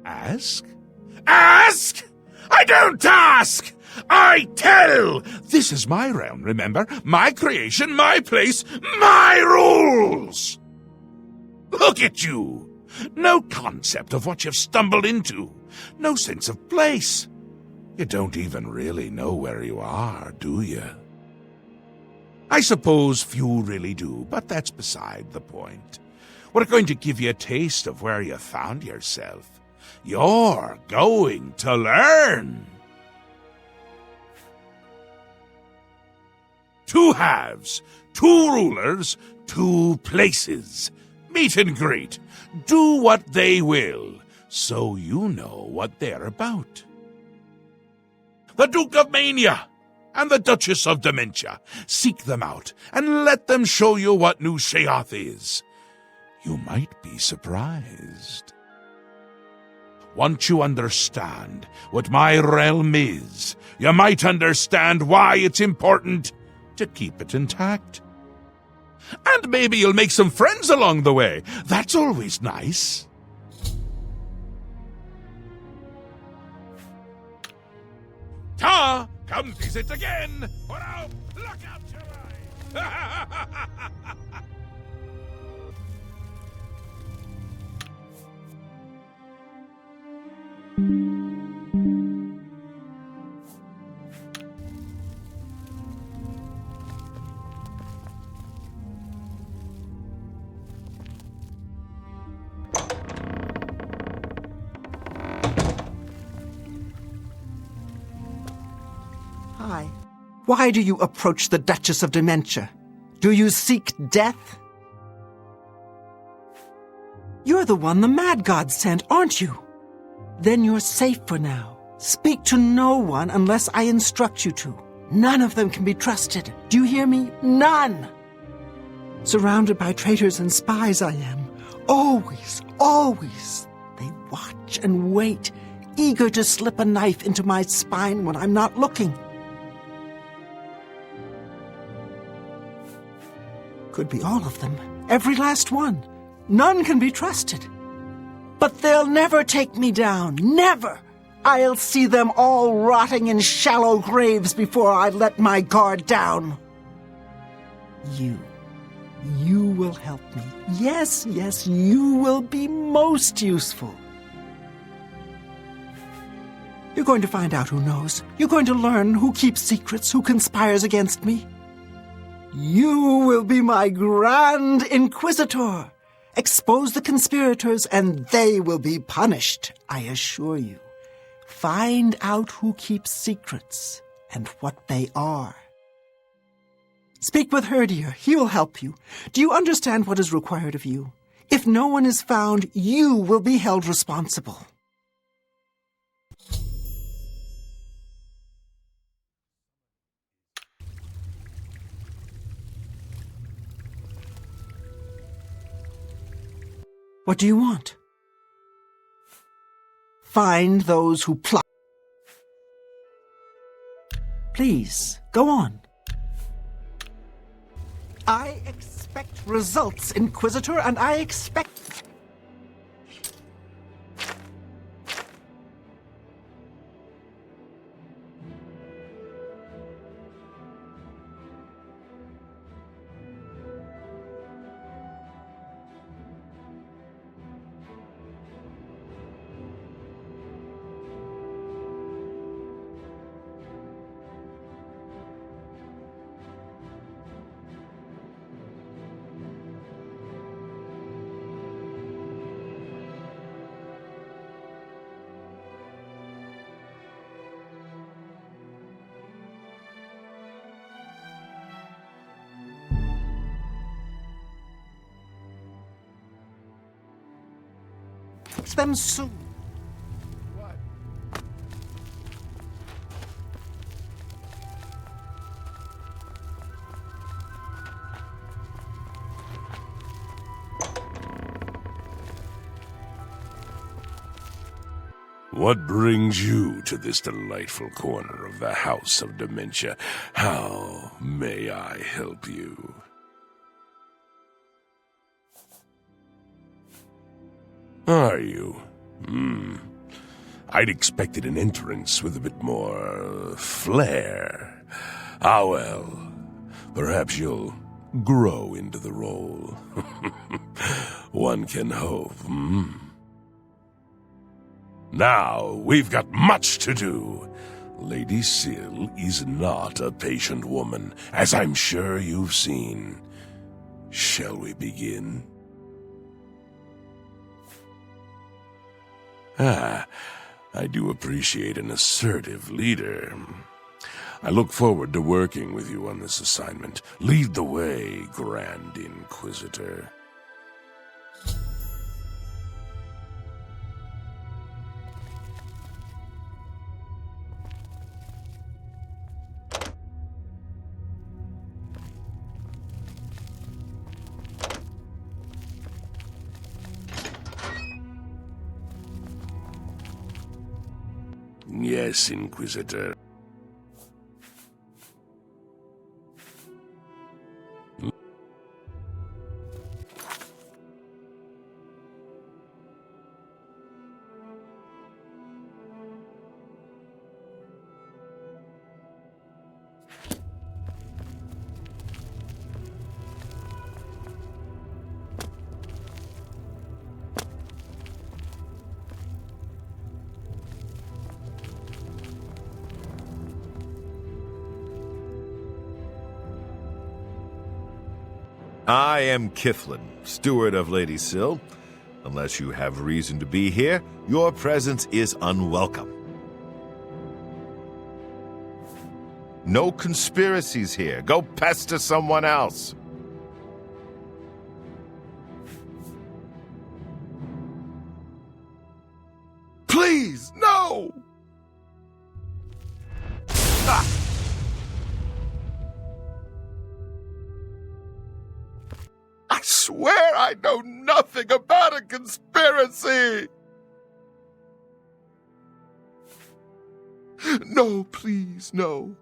A: Ask? Ask? I don't ask! I tell! This is my realm, remember? My creation, my place, my rules! Look at you! No concept of what you've stumbled into. No sense of place. You don't even really know where you are, do you? I suppose few really do, but that's beside the point. We're going to give you a taste of where you found yourself. You're going to learn. Two halves, two rulers, two places. Meet and greet. Do what they will, so you know what they're about. The Duke of Mania and the Duchess of Dementia. Seek them out and let them show you what New Sheoth is. You might be surprised. Once you understand what my realm is, you might understand why it's important to keep it intact. And maybe you'll make some friends along the way. That's always nice. Ta! Come visit again, or I'll pluck out your eye!
M: Why do you approach the Duchess of Dementia? Do you seek death? You're the one the Mad God sent, aren't you? Then you're safe for now. Speak to no one unless I instruct you to. None of them can be trusted. Do you hear me? None! Surrounded by traitors and spies I am. Always, always. They watch and wait, eager to slip a knife into my spine when I'm not looking. Could be all of them. Every last one. None can be trusted. But they'll never take me down. Never! I'll see them all rotting in shallow graves before I let my guard down. You will help me. Yes, yes, you will be most useful. You're going to find out who knows. You're going to learn who keeps secrets, who conspires against me. You will be my Grand Inquisitor. Expose the conspirators and they will be punished, I assure you. Find out who keeps secrets and what they are. Speak with Herdier. He will help you. Do you understand what is required of you? If no one is found, you will be held responsible. What do you want? Find those who plot. Please, go on. I expect results, Inquisitor, and I expect... them soon.
C: What?
J: What brings you to this delightful corner of the House of Dementia? How may I help you? Are you? I'd expected an entrance with a bit more flair. Ah, well, perhaps you'll grow into the role. One can hope, Now, we've got much to do. Lady Syl is not a patient woman, as I'm sure you've seen. Shall we begin? I do appreciate an assertive leader. I look forward to working with you on this assignment. Lead the way, Grand Inquisitor. Yes, Inquisitor.
C: I am Kithlan, steward of Lady Syl. Unless you have reason to be here, your presence is unwelcome. No conspiracies here. Go pester someone else. Please, no! Ah! I swear I know nothing about a conspiracy! No, please, no.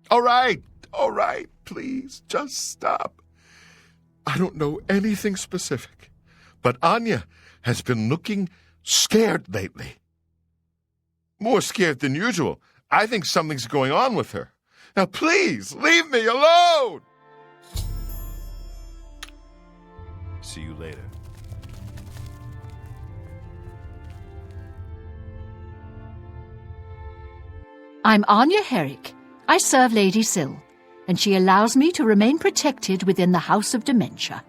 C: All right, please, just stop. I don't know anything specific, but Anya has been looking scared lately. More scared than usual. I think something's going on with her. Now, please, leave me alone! See you later.
F: I'm Anya Herrick. I serve Lady Syl, and she allows me to remain protected within the House of Dementia.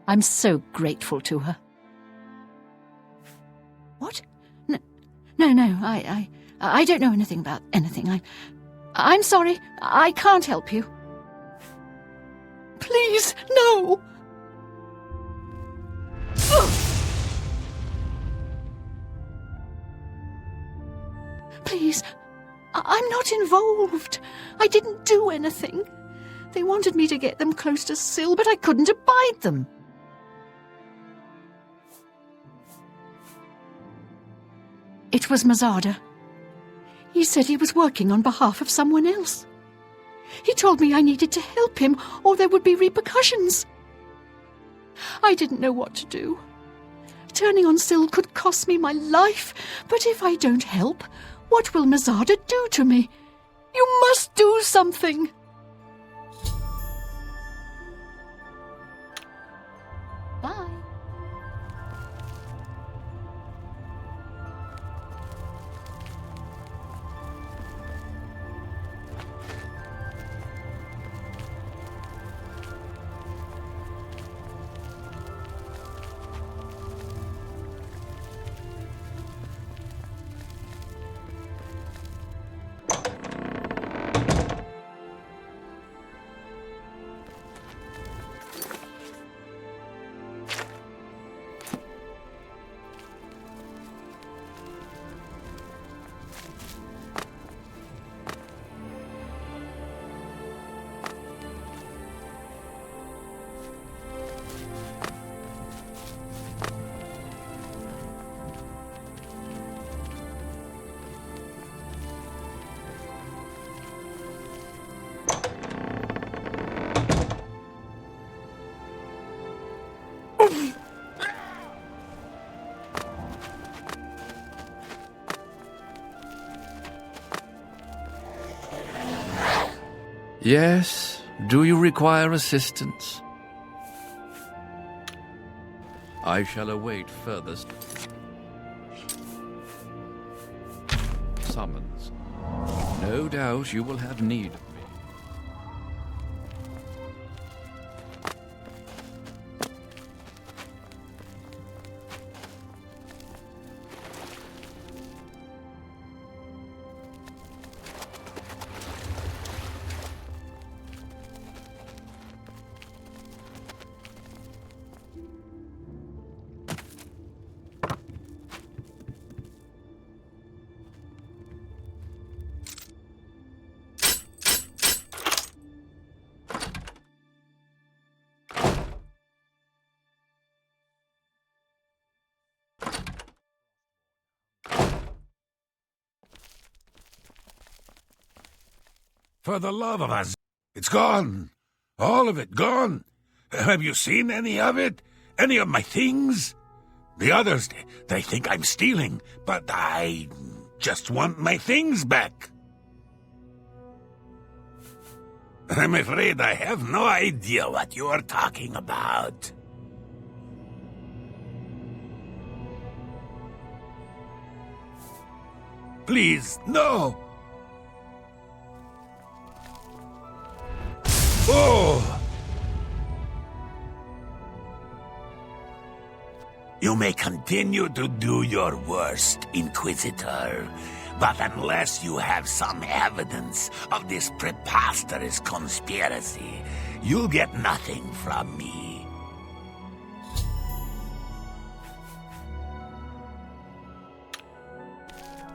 F: I'm so grateful to her. What? No, I don't know anything about anything. I'm sorry, I can't help you. Please, no! Please, I'm not involved. I didn't do anything. They wanted me to get them close to Syl, but I couldn't abide them. It was Mazada. He said he was working on behalf of someone else. He told me I needed to help him, or there would be repercussions. I didn't know what to do. Turning on Syl could cost me my life, but if I don't help, what will Mazada do to me? You must do something! Bye.
L: Yes? Do you require assistance? I shall await further summons. No doubt you will have need of me.
K: For the love of us, it's gone. All of it gone. Have you seen any of it? Any of my things? The others, they think I'm stealing, but I just want my things back. I'm afraid I have no idea what you are talking about. Please, no! Oh! You You may continue to do your worst, Inquisitor, but unless you have some evidence of this preposterous conspiracy, you'll get nothing from me.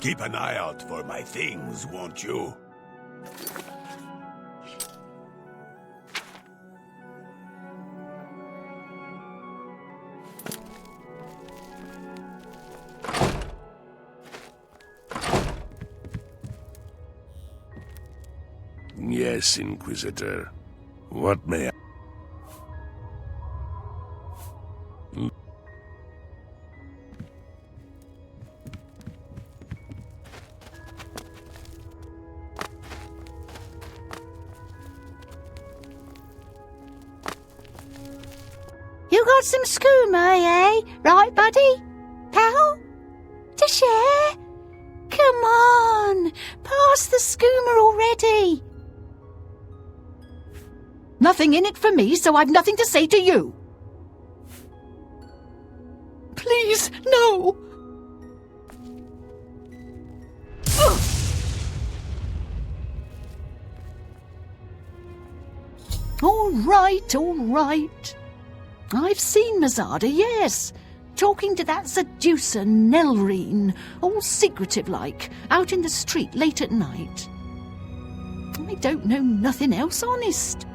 K: Keep an eye out for my things, won't you?
J: Yes, Inquisitor. What may I...
F: You got some skooma, eh? Right, buddy? Pal? To share? Come on, pass the skooma already. Nothing in it for me, so I've nothing to say to you. Please, no. Ugh. All right. I've seen Mazada, yes. Talking to that seducer, Nelreen, all secretive-like, out in the street late at night. I don't know nothing else, honest.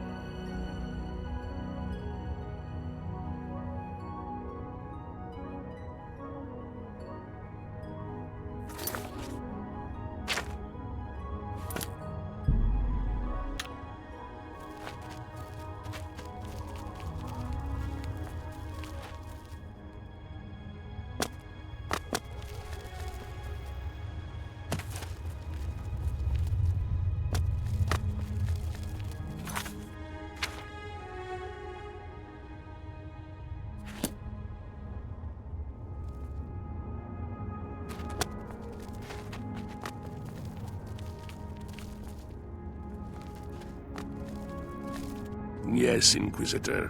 J: Yes, Inquisitor.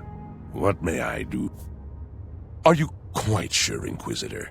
J: What may I do? Are you quite sure, Inquisitor?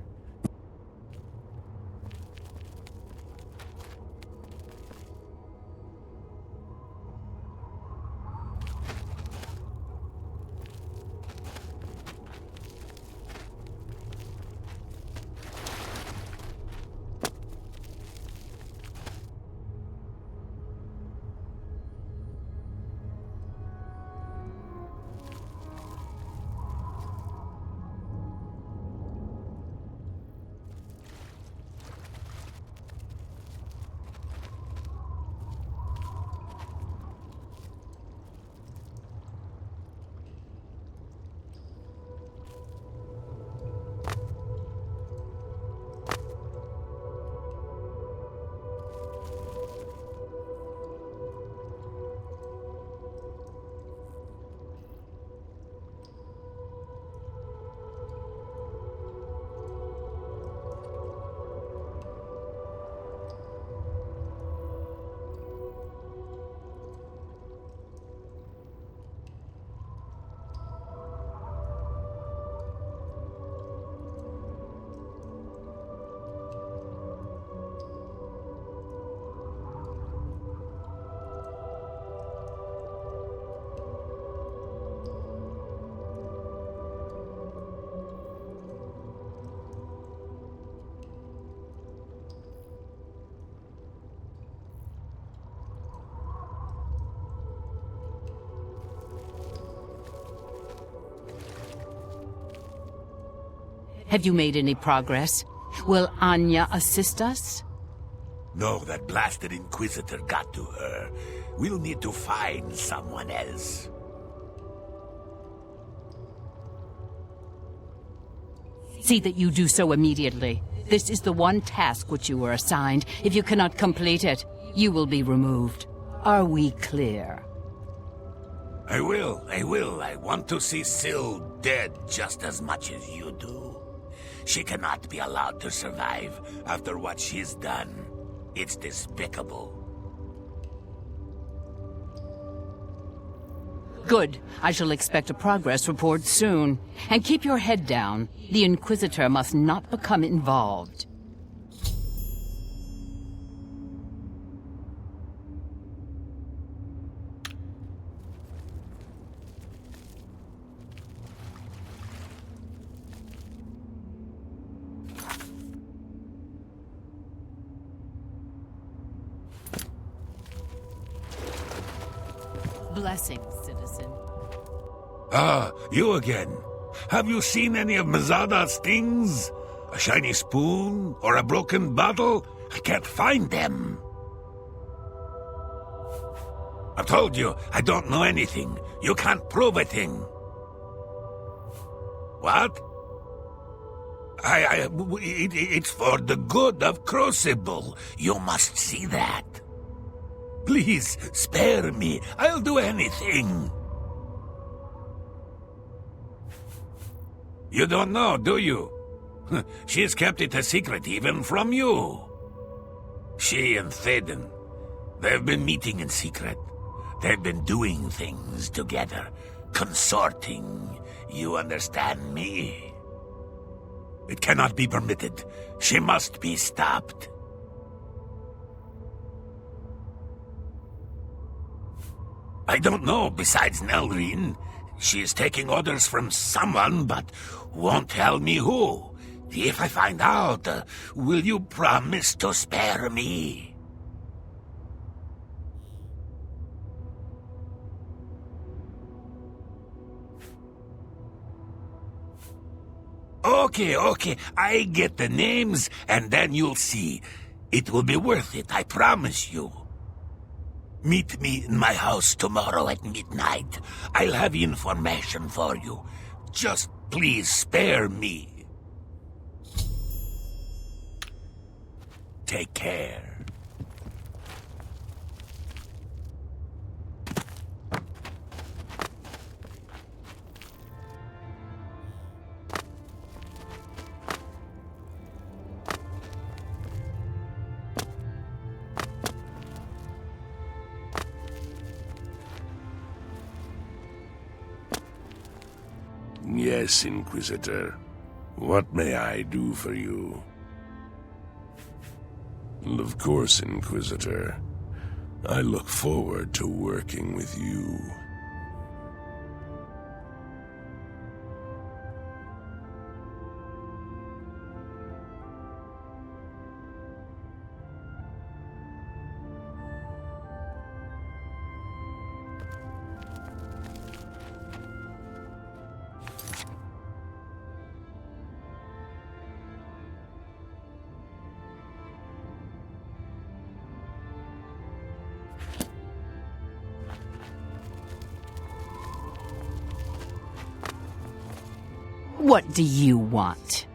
G: Have you made any progress? Will Anya assist us?
K: No, that blasted Inquisitor got to her. We'll need to find someone else.
G: See that you do so immediately. This is the one task which you were assigned. If you cannot complete it, you will be removed. Are we clear?
K: I will. I want to see Syl dead just as much as you do. She cannot be allowed to survive after what she's done. It's despicable.
G: Good. I shall expect a progress report soon. And keep your head down. The Inquisitor must not become involved. Blessings, citizen.
K: Ah, you again. Have you seen any of Mazada's things? A shiny spoon or a broken bottle? I can't find them. I've told you, I don't know anything. You can't prove a thing. What? It's for the good of Crucible. You must see that. Please, spare me. I'll do anything. You don't know, do you? She's kept it a secret even from you. She and Théoden, they've been meeting in secret. They've been doing things together, consorting. You understand me? It cannot be permitted. She must be stopped. I don't know, besides Nelrine. She is taking orders from someone, but won't tell me who. If I find out, will you promise to spare me? Okay, I get the names, and then you'll see. It will be worth it, I promise you. Meet me in my house tomorrow at midnight. I'll have information for you. Just please spare me. Take care.
J: Yes, Inquisitor. What may I do for you? Of course, Inquisitor. I look forward to working with you.
G: What do you want?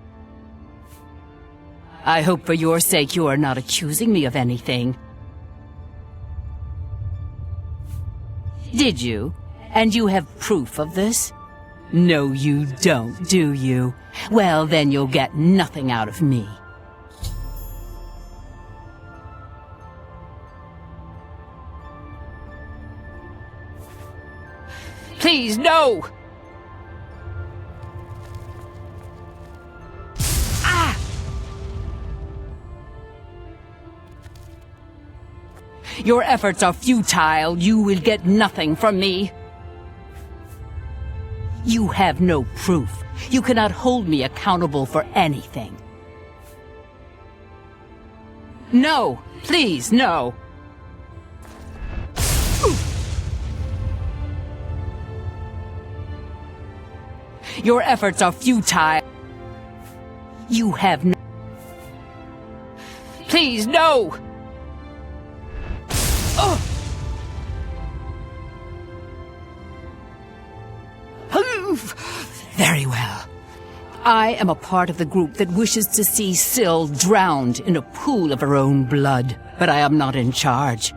G: I hope for your sake you are not accusing me of anything. Did you? And you have proof of this? No, you don't, do you? Well, then you'll get nothing out of me. Please, no! Your efforts are futile. You will get nothing from me. You have no proof. You cannot hold me accountable for anything. No, please, no. Your efforts are futile. You have no... Please, no! Very well. I am a part of the group that wishes to see Syl drowned in a pool of her own blood, but I am not in charge.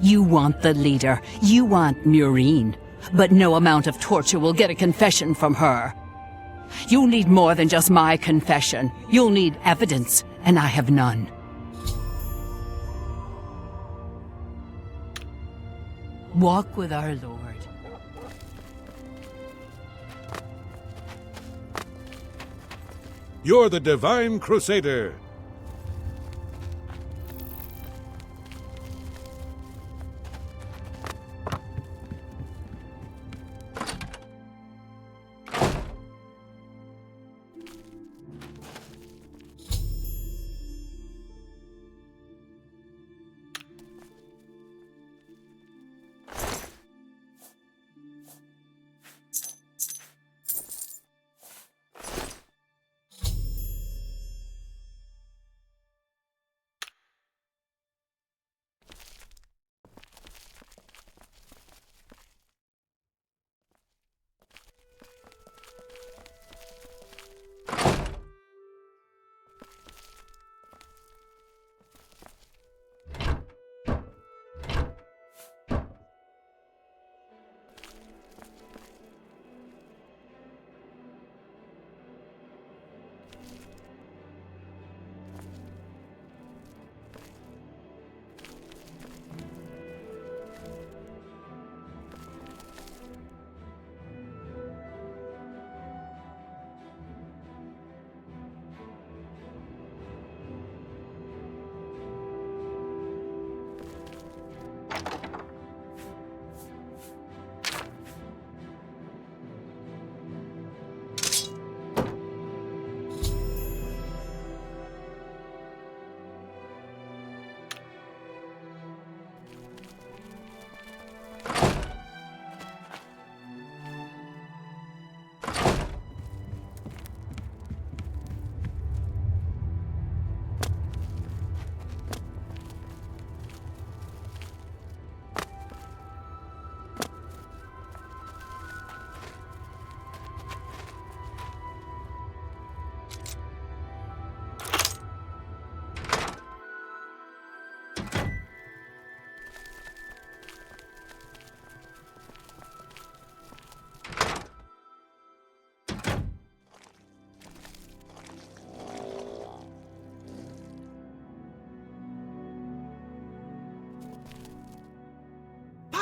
G: You want the leader. You want Murine, but no amount of torture will get a confession from her. You'll need more than just my confession. You'll need evidence, and I have none. Walk with our Lord.
D: You're the Divine Crusader.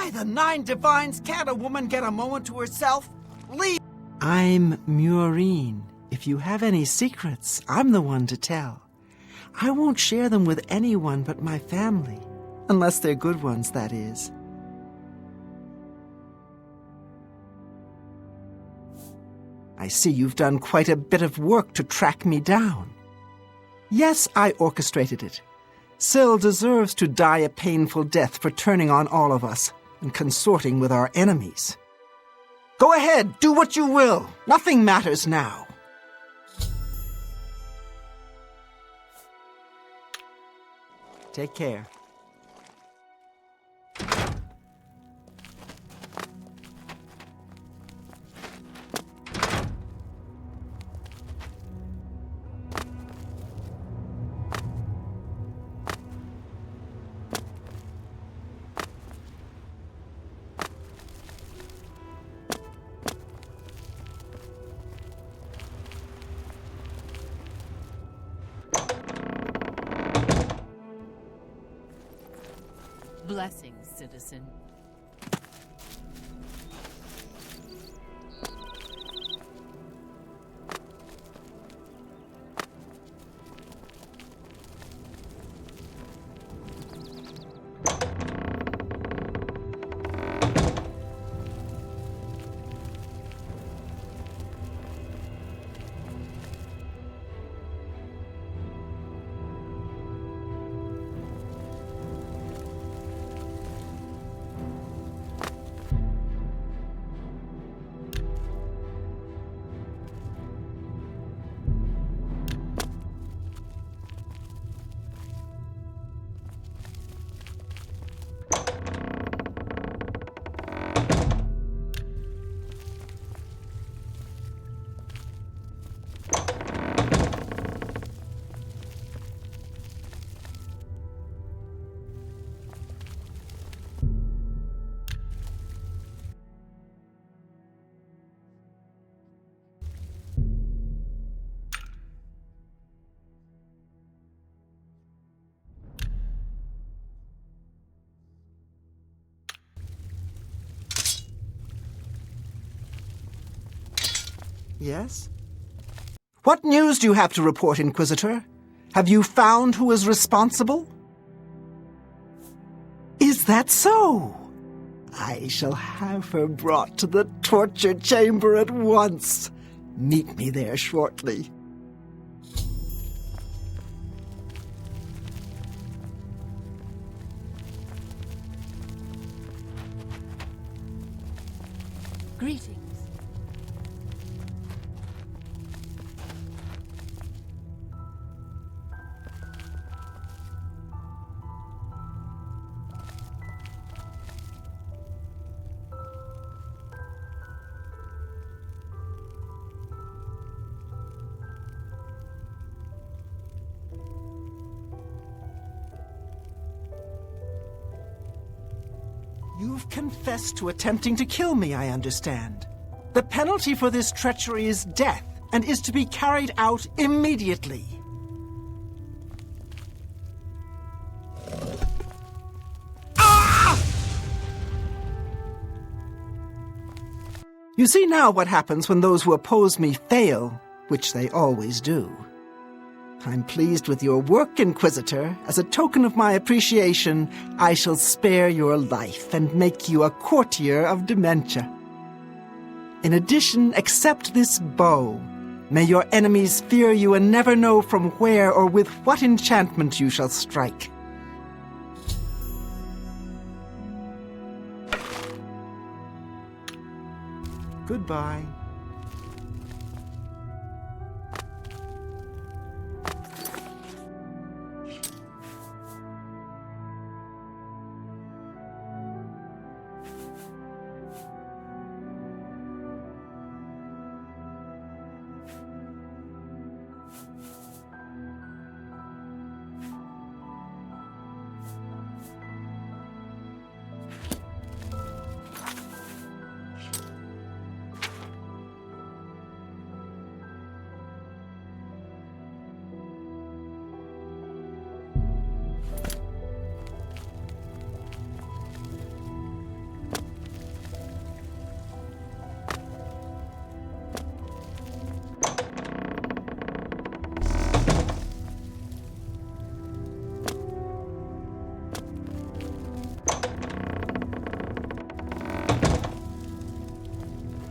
M: By the 9 divines, can't a woman get a moment to herself? Leave! I'm Murine. If you have any secrets, I'm the one to tell. I won't share them with anyone but my family. Unless they're good ones, that is. I see you've done quite a bit of work to track me down. Yes, I orchestrated it. Syl deserves to die a painful death for turning on all of us and consorting with our enemies. Go ahead, do what you will. Nothing matters now. Take care.
G: Blessings, citizen. Yes?
M: What news do you have to report, Inquisitor? Have you found who is responsible? Is that so? I shall have her brought to the torture chamber at once. Meet me there shortly.
H: Greetings.
M: You've confessed to attempting to kill me, I understand. The penalty for this treachery is death, and is to be carried out immediately. Ah! You see now what happens when those who oppose me fail, which they always do. I'm pleased with your work, Inquisitor. As a token of my appreciation, I shall spare your life and make you a courtier of dementia. In addition, accept this bow. May your enemies fear you and never know from where or with what enchantment you shall strike. Goodbye.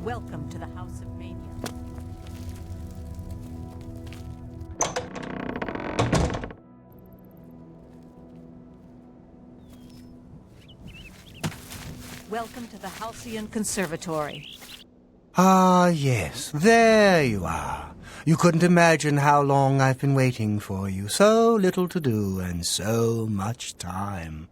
H: Welcome to the House of Mania. Welcome to the Halcyon Conservatory.
B: Ah, yes, there you are. You couldn't imagine how long I've been waiting for you. So little to do and so much time.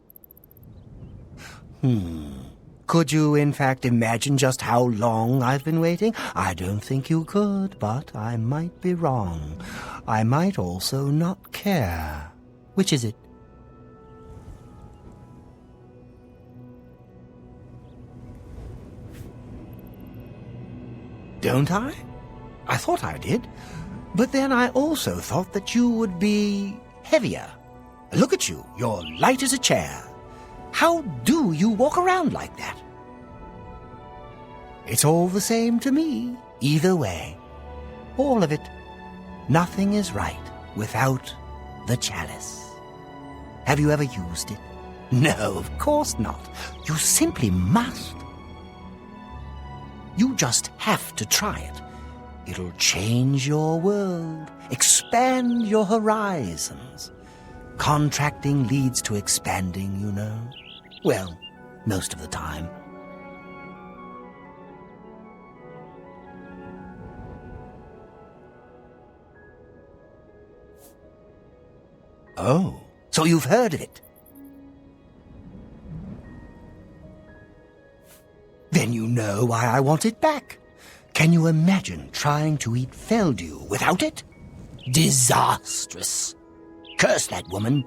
B: Could you, in fact, imagine just how long I've been waiting? I don't think you could, but I might be wrong. I might also not care. Which is it? Don't I? I thought I did. But then I also thought that you would be heavier. Look at you. You're light as a chair. How do you walk around like that? It's all the same to me, either way. All of it. Nothing is right without the chalice. Have you ever used it? No, of course not. You simply must. You just have to try it. It'll change your world, expand your horizons. Contracting leads to expanding, you know. Well, most of the time. Oh, so you've heard of it? Then you know why I want it back. Can you imagine trying to eat Feldew without it? Disastrous. Curse that woman.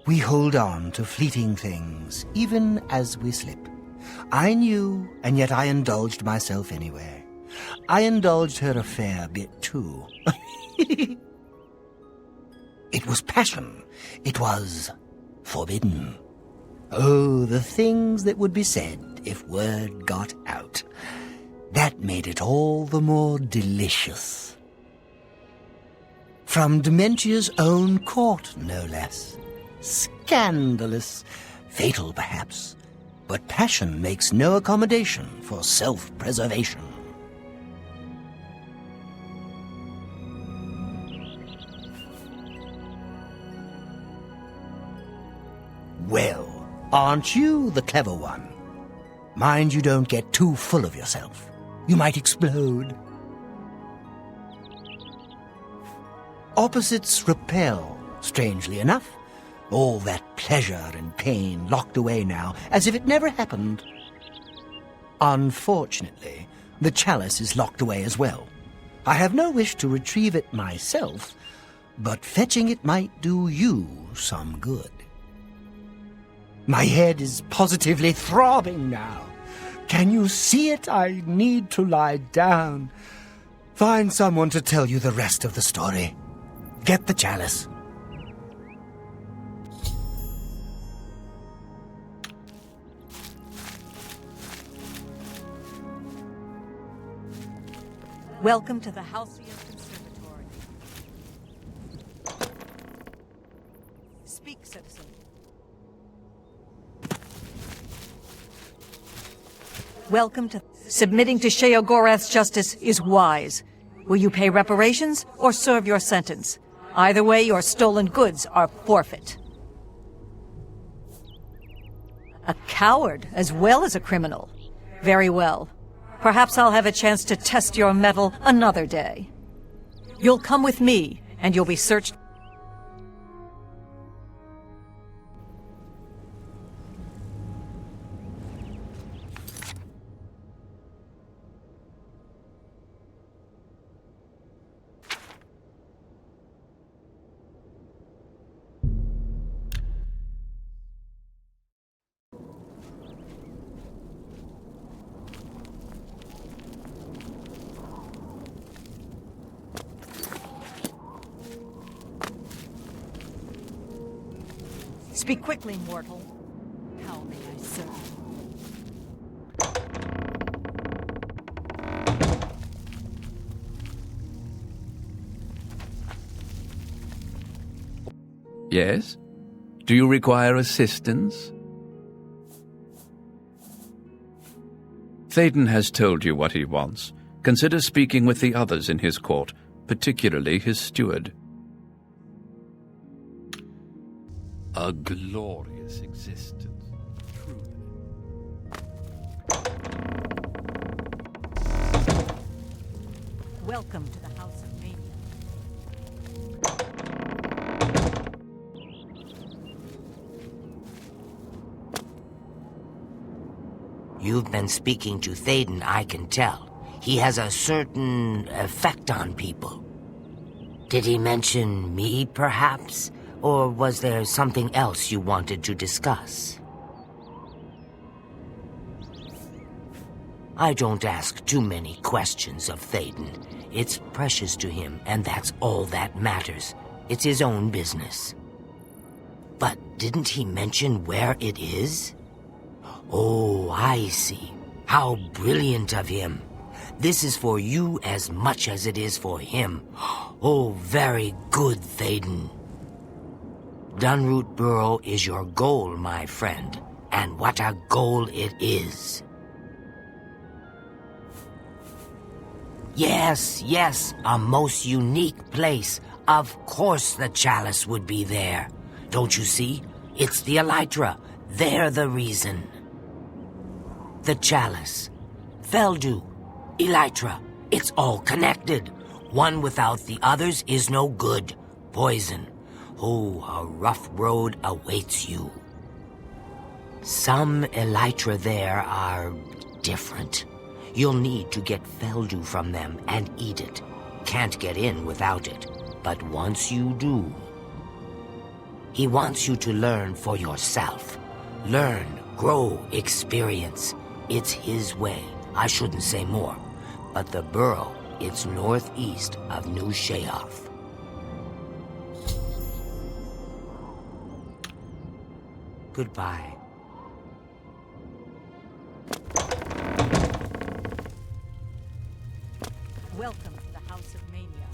B: We hold on to fleeting things, even as we slip. I knew, and yet I indulged myself anyway. I indulged her a fair bit, too. It was passion. It was forbidden. Oh, the things that would be said if word got out. That made it all the more delicious. From Dementia's own court, no less. Scandalous. Fatal, perhaps. But passion makes no accommodation for self-preservation. Well, aren't you the clever one? Mind you don't get too full of yourself. You might explode. Opposites repel, strangely enough. All that pleasure and pain locked away now, as if it never happened. Unfortunately, the chalice is locked away as well. I have no wish to retrieve it myself, but fetching it might do you some good. My head is positively throbbing now. Can you see it? I need to lie down. Find someone to tell you the rest of the story. Get the chalice.
H: Welcome to the Halcyon Conservatory. Speak, citizen. Welcome to... Submitting to Sheogorath's justice is wise. Will you pay reparations or serve your sentence? Either way, your stolen goods are forfeit. A coward as well as a criminal. Very well. Perhaps I'll have a chance to test your mettle another day. You'll come with me, and you'll be searched. Speak quickly, mortal. How may I serve?
L: Yes? Do you require assistance? Thaden has told you what he wants. Consider speaking with the others in his court, particularly his steward. A glorious existence, truly.
H: Welcome to the House of Mania.
N: You've been speaking to Thaden, I can tell. He has a certain effect on people. Did he mention me, perhaps? Or was there something else you wanted to discuss? I don't ask too many questions of Thaden. It's precious to him, and that's all that matters. It's his own business. But didn't he mention where it is? Oh, I see. How brilliant of him. This is for you as much as it is for him. Oh, very good, Thaden. Dunroot Burrow is your goal, my friend. And what a goal it is. Yes, a most unique place. Of course the chalice would be there. Don't you see? It's the Elytra. They're the reason. The chalice, Feldu, Elytra, it's all connected. One without the others is no good. Poison. Oh, a rough road awaits you. Some Elytra there are different. You'll need to get Feldu from them and eat it. Can't get in without it. But once you do... He wants you to learn for yourself. Learn, grow, experience. It's his way. I shouldn't say more. But the burrow, it's northeast of New Sheoth. Goodbye.
H: Welcome to the House of Mania.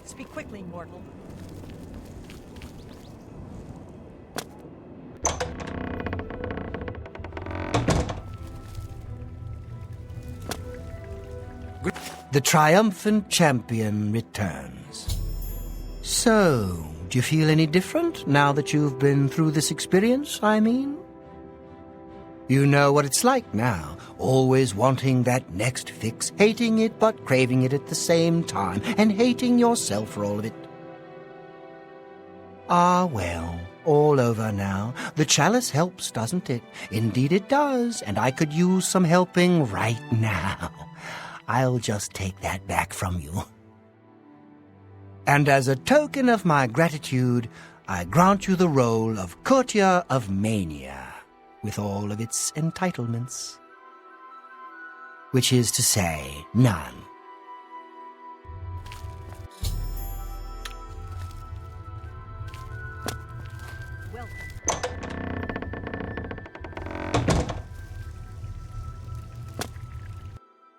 H: Speak quickly, mortal.
B: The triumphant champion returns. So, do you feel any different now that you've been through this experience, I mean? You know what it's like now, always wanting that next fix, hating it but craving it at the same time, and hating yourself for all of it. Ah, well, all over now. The chalice helps, doesn't it? Indeed it does, and I could use some helping right now. I'll just take that back from you. And as a token of my gratitude, I grant you the role of Courtier of Mania, with all of its entitlements. Which is to say, none.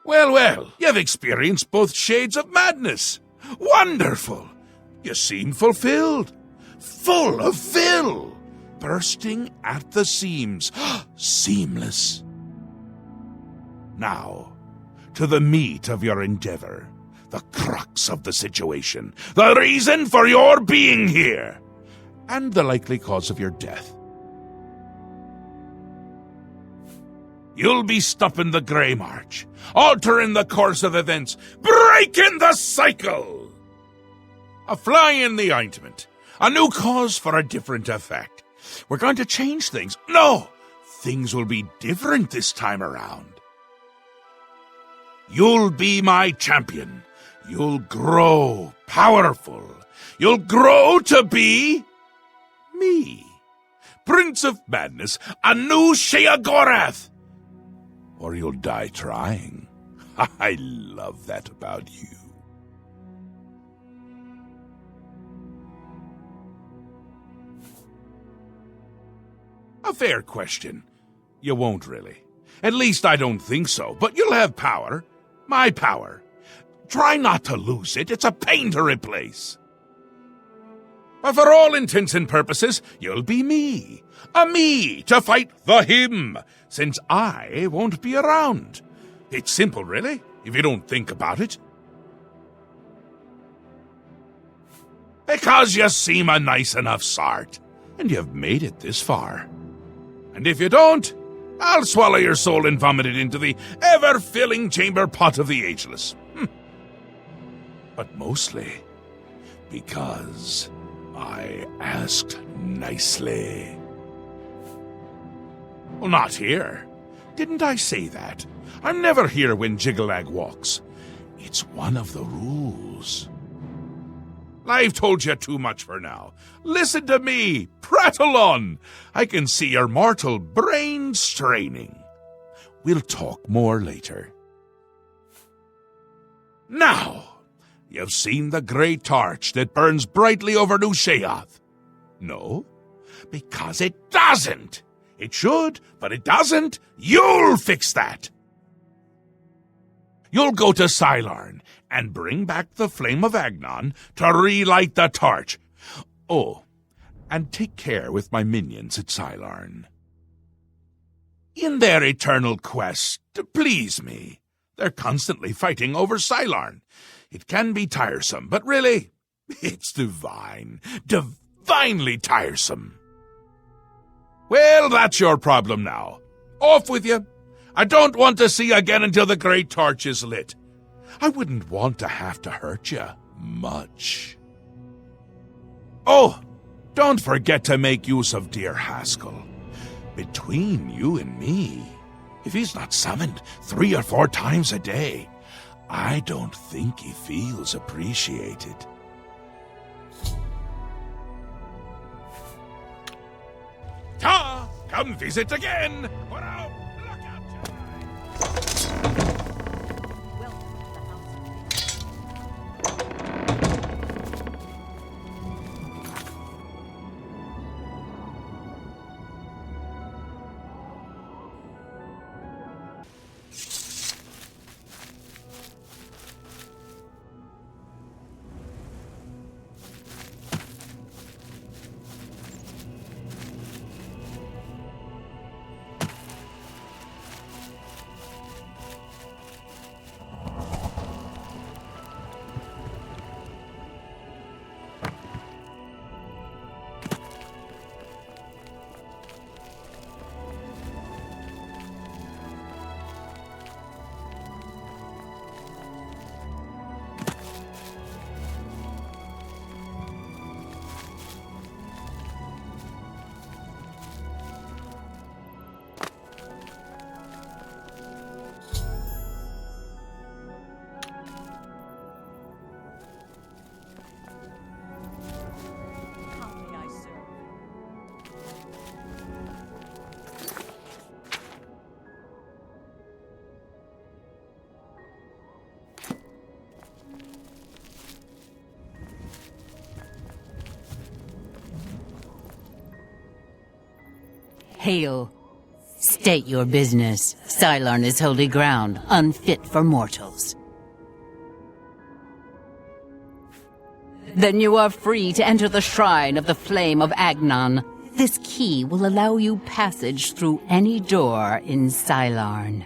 A: Well, well, you've experienced both shades of madness. Wonderful! You seem fulfilled. Full of fill. Bursting at the seams. Seamless. Now, to the meat of your endeavor. The crux of the situation. The reason for your being here. And the likely cause of your death. You'll be stopping the Grey March, altering the course of events, breaking the cycle! A fly in the ointment, a new cause for a different effect. We're going to change things. No, things will be different this time around. You'll be my champion. You'll grow powerful. You'll grow to be me, Prince of Madness, a new Sheogorath. Or you'll die trying. I love that about you. A fair question. You won't really. At least I don't think so, but you'll have power. My power. Try not to lose it. It's a pain to replace. But for all intents and purposes, you'll be me. A me to fight the him, since I won't be around. It's simple, really, if you don't think about it. Because you seem a nice enough sort, and you've made it this far. And if you don't, I'll swallow your soul and vomit it into the ever-filling chamber pot of the ageless. But mostly because I asked nicely. Well, not here. Didn't I say that? I'm never here when Jiggalag walks. It's one of the rules. I've told you too much for now. Listen to me. Prattle on. I can see your mortal brain straining. We'll talk more later. Now, you've seen the great torch that burns brightly over New Sheoth. No, because it doesn't. It should, but it doesn't. You'll fix that. You'll go to Cylarn and bring back the Flame of Agnon to relight the torch. Oh, and take care with my minions at Cylarn. In their eternal quest to please me, They're constantly fighting over Cylorn. It can be tiresome, but really, it's divine. Divinely tiresome. Well, that's your problem now. Off with you. I don't want to see you again until the great torch is lit. I wouldn't want to have to hurt you much. Oh, don't forget to make use of dear Haskell. Between you and me, if he's not summoned 3 or 4 times a day, I don't think he feels appreciated. Ta! Come visit again! We're out! Look out, Jedi!
G: Hail. State your business. Cylorn is holy ground, unfit for mortals. Then you are free to enter the shrine of the Flame of Agnon. This key will allow you passage through any door in Cylorn.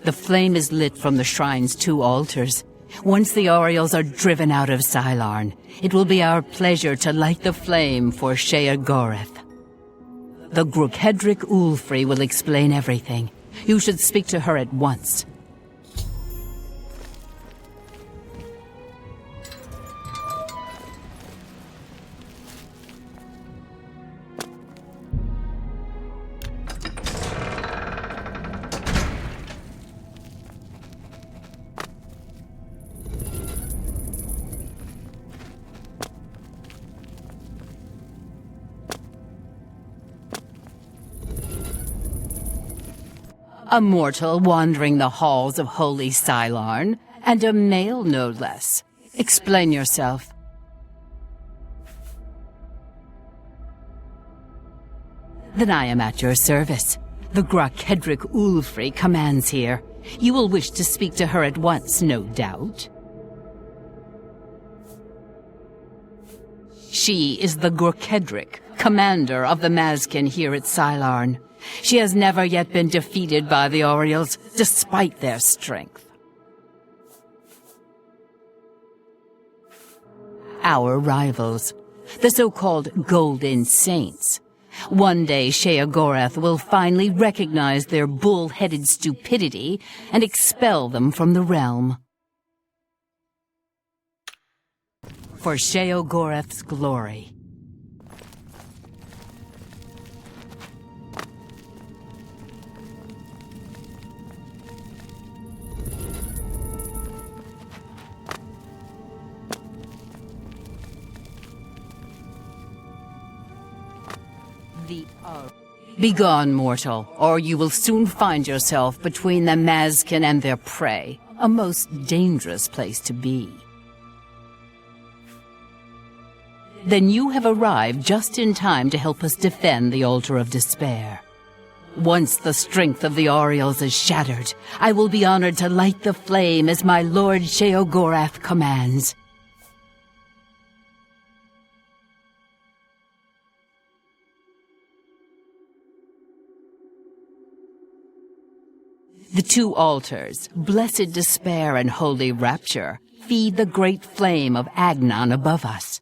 G: The flame is lit from the shrine's 2 altars. Once the Orioles are driven out of Cylorn, it will be our pleasure to light the flame for Sheogorath. The Grokedric Ulfri will explain everything. You should speak to her at once. A mortal wandering the halls of holy Cylorn, and a male no less. Explain yourself. Then I am at your service. The Grokedric Ulfri commands here. You will wish to speak to her at once, no doubt. She is the Grokedric, commander of the Mazkin here at Cylorn. She has never yet been defeated by the Orioles, despite their strength. Our rivals, the so-called Golden Saints. One day Sheogorath will finally recognize their bull-headed stupidity and expel them from the realm. For Sheogorath's glory. Begone, mortal, or you will soon find yourself between the Mazkin and their prey, a most dangerous place to be. Then you have arrived just in time to help us defend the Altar of Despair. Once the strength of the Orioles is shattered, I will be honored to light the flame as my Lord Sheogorath commands. The two altars, Blessed Despair and Holy Rapture, feed the great flame of Agnon above us.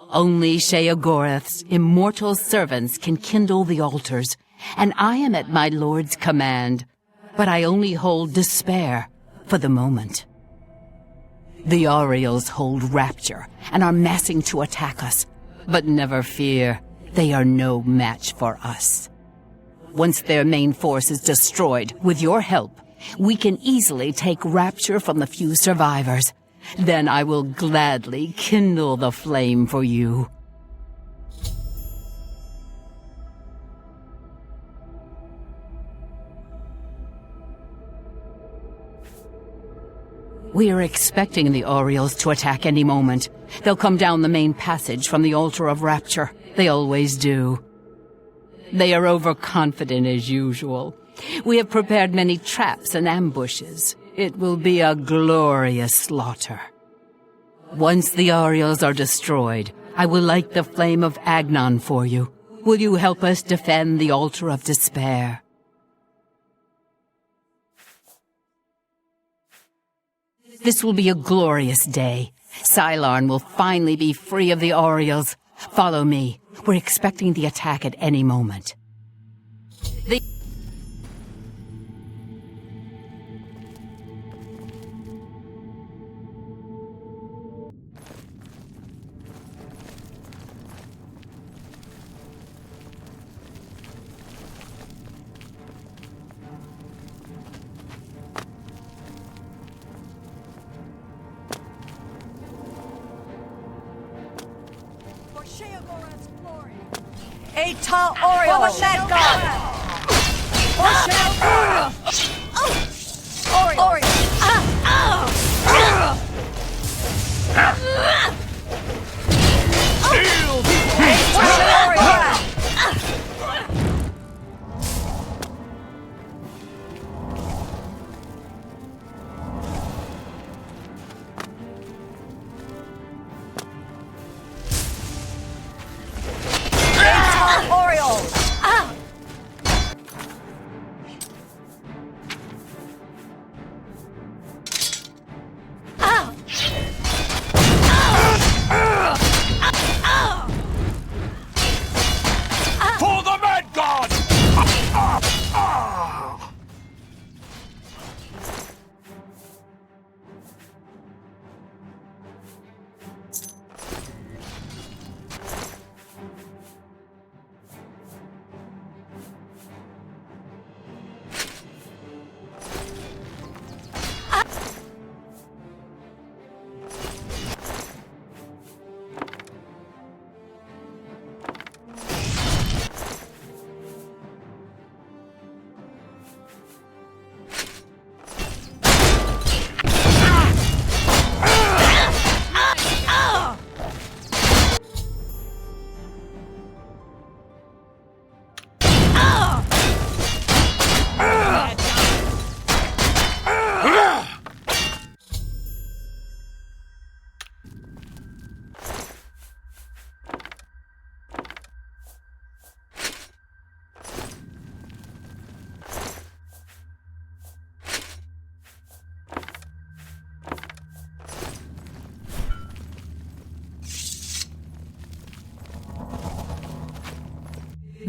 G: Only Sheogorath's immortal servants can kindle the altars, and I am at my lord's command, but I only hold despair for the moment. The Aureals hold Rapture and are massing to attack us, but never fear, they are no match for us. Once their main force is destroyed, with your help, we can easily take Rapture from the few survivors. Then I will gladly kindle the flame for you. We are expecting the Aureals to attack any moment. They'll come down the main passage from the Altar of Rapture. They always do. They are overconfident as usual. We have prepared many traps and ambushes. It will be a glorious slaughter. Once the Aureals are destroyed, I will light the flame of Agnon for you. Will you help us defend the Altar of Despair? This will be a glorious day. Sylarn will finally be free of the Aureals. Follow me. We're expecting the attack at any moment.
H: Eta Oriole! For the God! For Oriole! Oriole!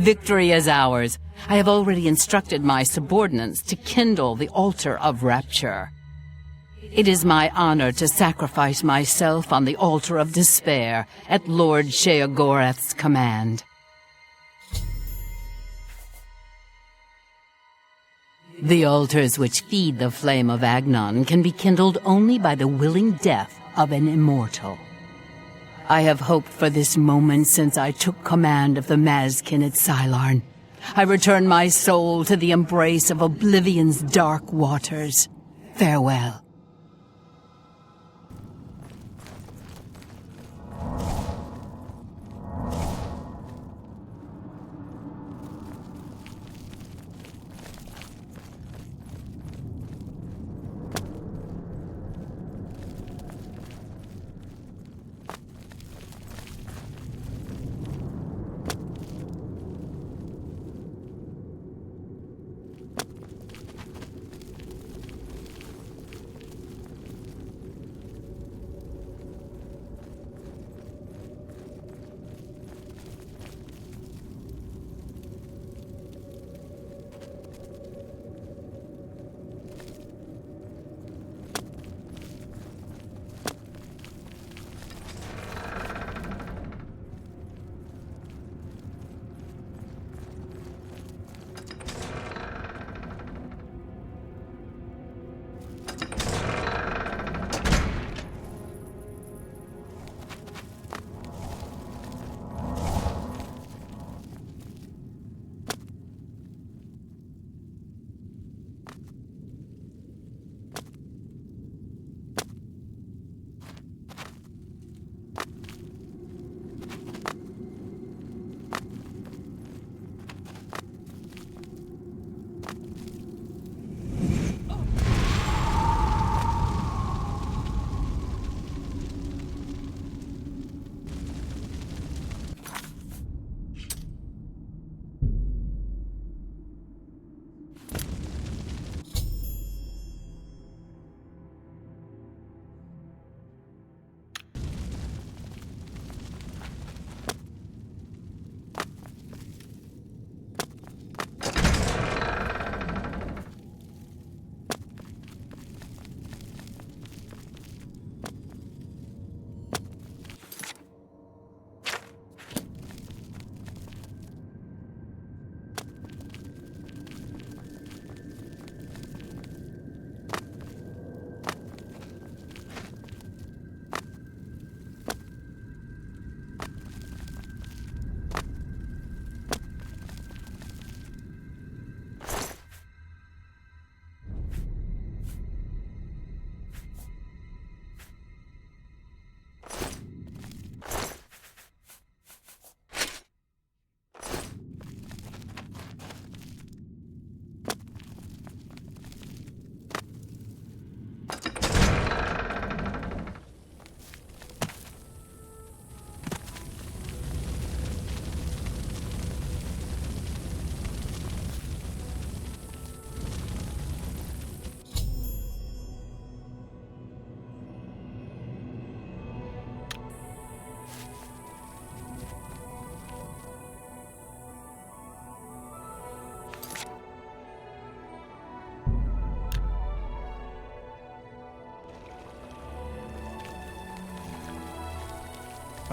G: Victory is ours. I have already instructed my subordinates to kindle the Altar of Rapture. It is my honor to sacrifice myself on the Altar of Despair at Lord Sheogorath's command. The altars which feed the flame of Agnon can be kindled only by the willing death of an immortal. I have hoped for this moment since I took command of the Mazkin at Sylarn. I return my soul to the embrace of Oblivion's dark waters. Farewell.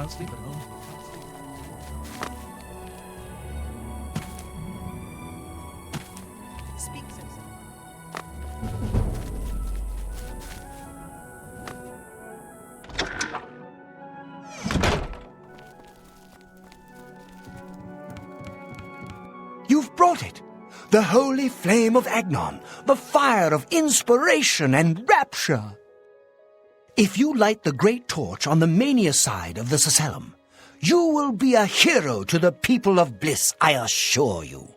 O: can't sleep at home.
B: You've brought it! The holy flame of Agnon, the fire of inspiration and rapture! If you light the great torch on the mania side of the Sacellum, you will be a hero to the people of Bliss, I assure you.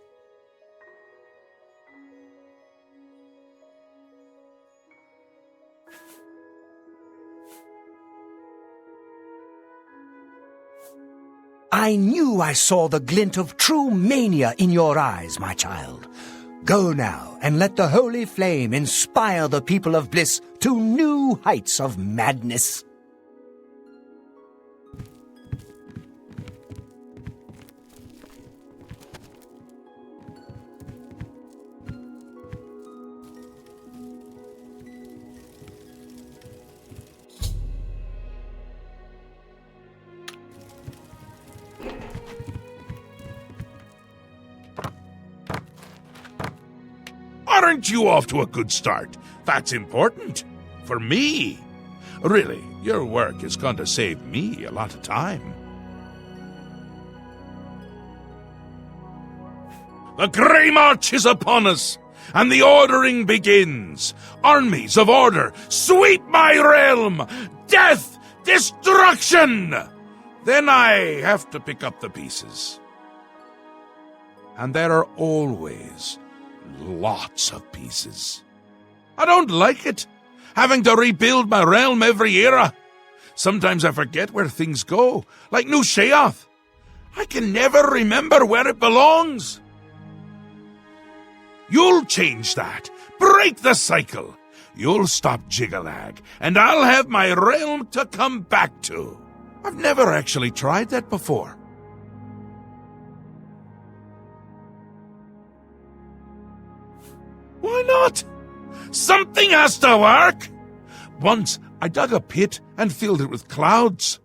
B: I knew I saw the glint of true mania in your eyes, my child. Go now and let the holy flame inspire the people of Bliss to new heights of madness.
A: Aren't you off to a good start? That's important. For me. Really, your work is going to save me a lot of time. The Grey March is upon us, and the ordering begins. Armies of order, sweep my realm! Death! Destruction! Then I have to pick up the pieces. And there are always lots of pieces. I don't like it, having to rebuild my realm every era. Sometimes I forget where things go, like New Sheoth. I can never remember where it belongs. You'll change that. Break the cycle. You'll stop Jiggalag, and I'll have my realm to come back to. I've never actually tried that before. Why not? Something has to work. Once I dug a pit and filled it with clouds.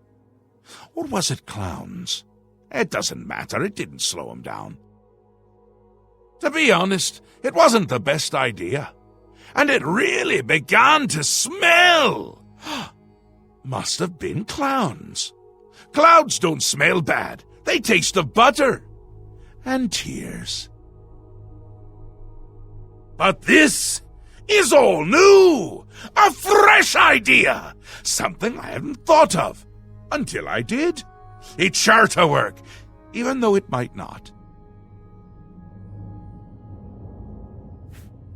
A: Or was it clowns? It doesn't matter, it didn't slow them down. To be honest, it wasn't the best idea. And it really began to smell. Must have been clowns. Clouds don't smell bad. They taste of butter. And tears. But this is all new! A fresh idea! Something I hadn't thought of. Until I did. It's sure to work, even though it might not.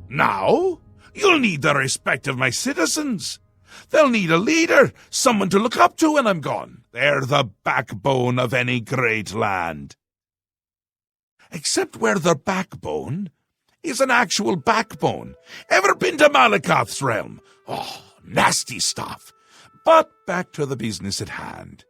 A: Now, you'll need the respect of my citizens. They'll need a leader, someone to look up to when I'm gone. They're the backbone of any great land. Except where their backbone is an actual backbone. Ever been to Malakoth's realm? Oh, nasty stuff. But back to the business at hand.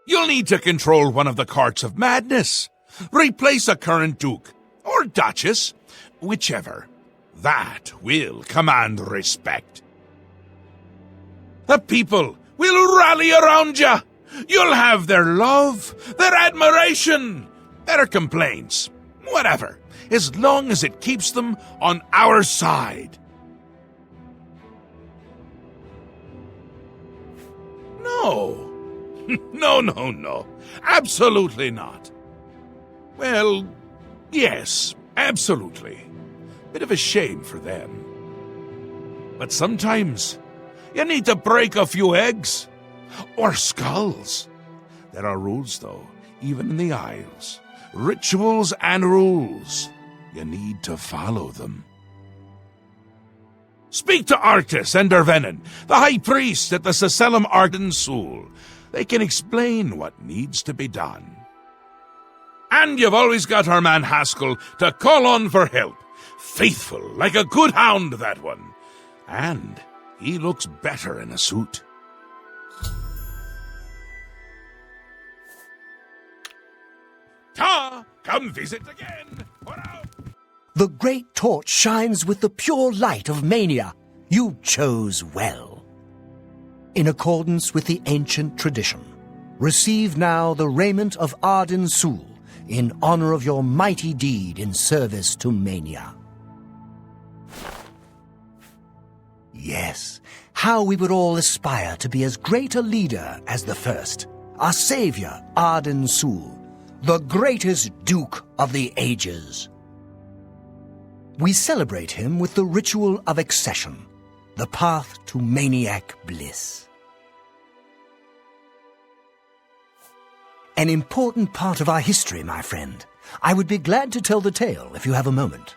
A: You'll need to control one of the courts of madness. Replace a current duke, or duchess, whichever. That will command respect. The people will rally around you. You'll have their love, their admiration, their complaints, whatever, as long as it keeps them on our side. No. No. Absolutely not. Well, yes, absolutely. Bit of a shame for them. But sometimes you need to break a few eggs. Or skulls. There are rules, though, even in the Isles. Rituals and rules. You need to follow them. Speak to Artis and Dervenin, the High Priest at the Sacellum Arden Sul. They can explain what needs to be done. And you've always got our man Haskell to call on for help. Faithful, like a good hound, that one. And he looks better in a suit. Ta! Come visit again! We're out!
B: The great torch shines with the pure light of mania. You chose well. In accordance with the ancient tradition, Receive now the raiment of Arden Sul in honor of your mighty deed in service to Mania. Yes, how we would all aspire to be as great a leader as the first, our savior, Arden Sul, the greatest Duke of the Ages. We celebrate him with the ritual of accession, the path to maniac bliss. An important part of our history, my friend. I would be glad to tell the tale if you have a moment.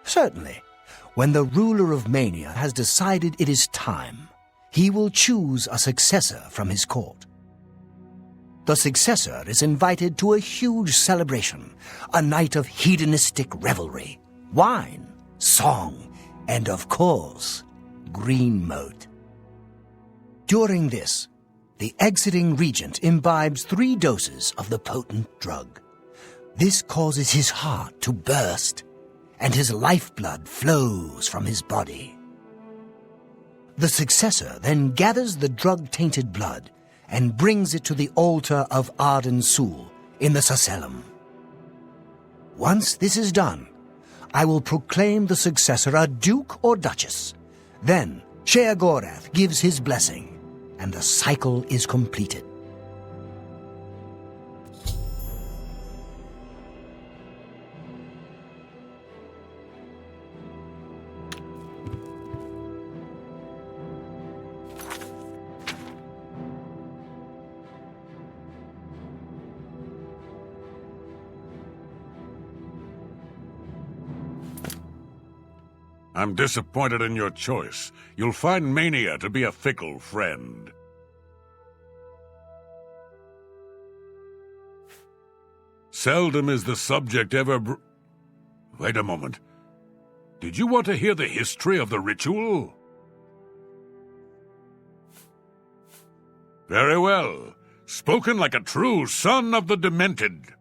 B: Certainly. When the ruler of Mania has decided it is time, he will choose a successor from his court. The successor is invited to a huge celebration, a night of hedonistic revelry, wine, song, and of course, green moat. During this, the exiting regent imbibes 3 doses of the potent drug. This causes his heart to burst, and his lifeblood flows from his body. The successor then gathers the drug-tainted blood and brings it to the altar of Arden Sul in the Sacellum. Once this is done, I will proclaim the successor a duke or duchess. Then Sheogorath gives his blessing, and the cycle is completed.
D: I'm disappointed in your choice. You'll find Mania to be a fickle friend. Seldom is the subject ever Wait a moment. Did you want to hear the history of the ritual? Very well. Spoken like a true son of the Demented.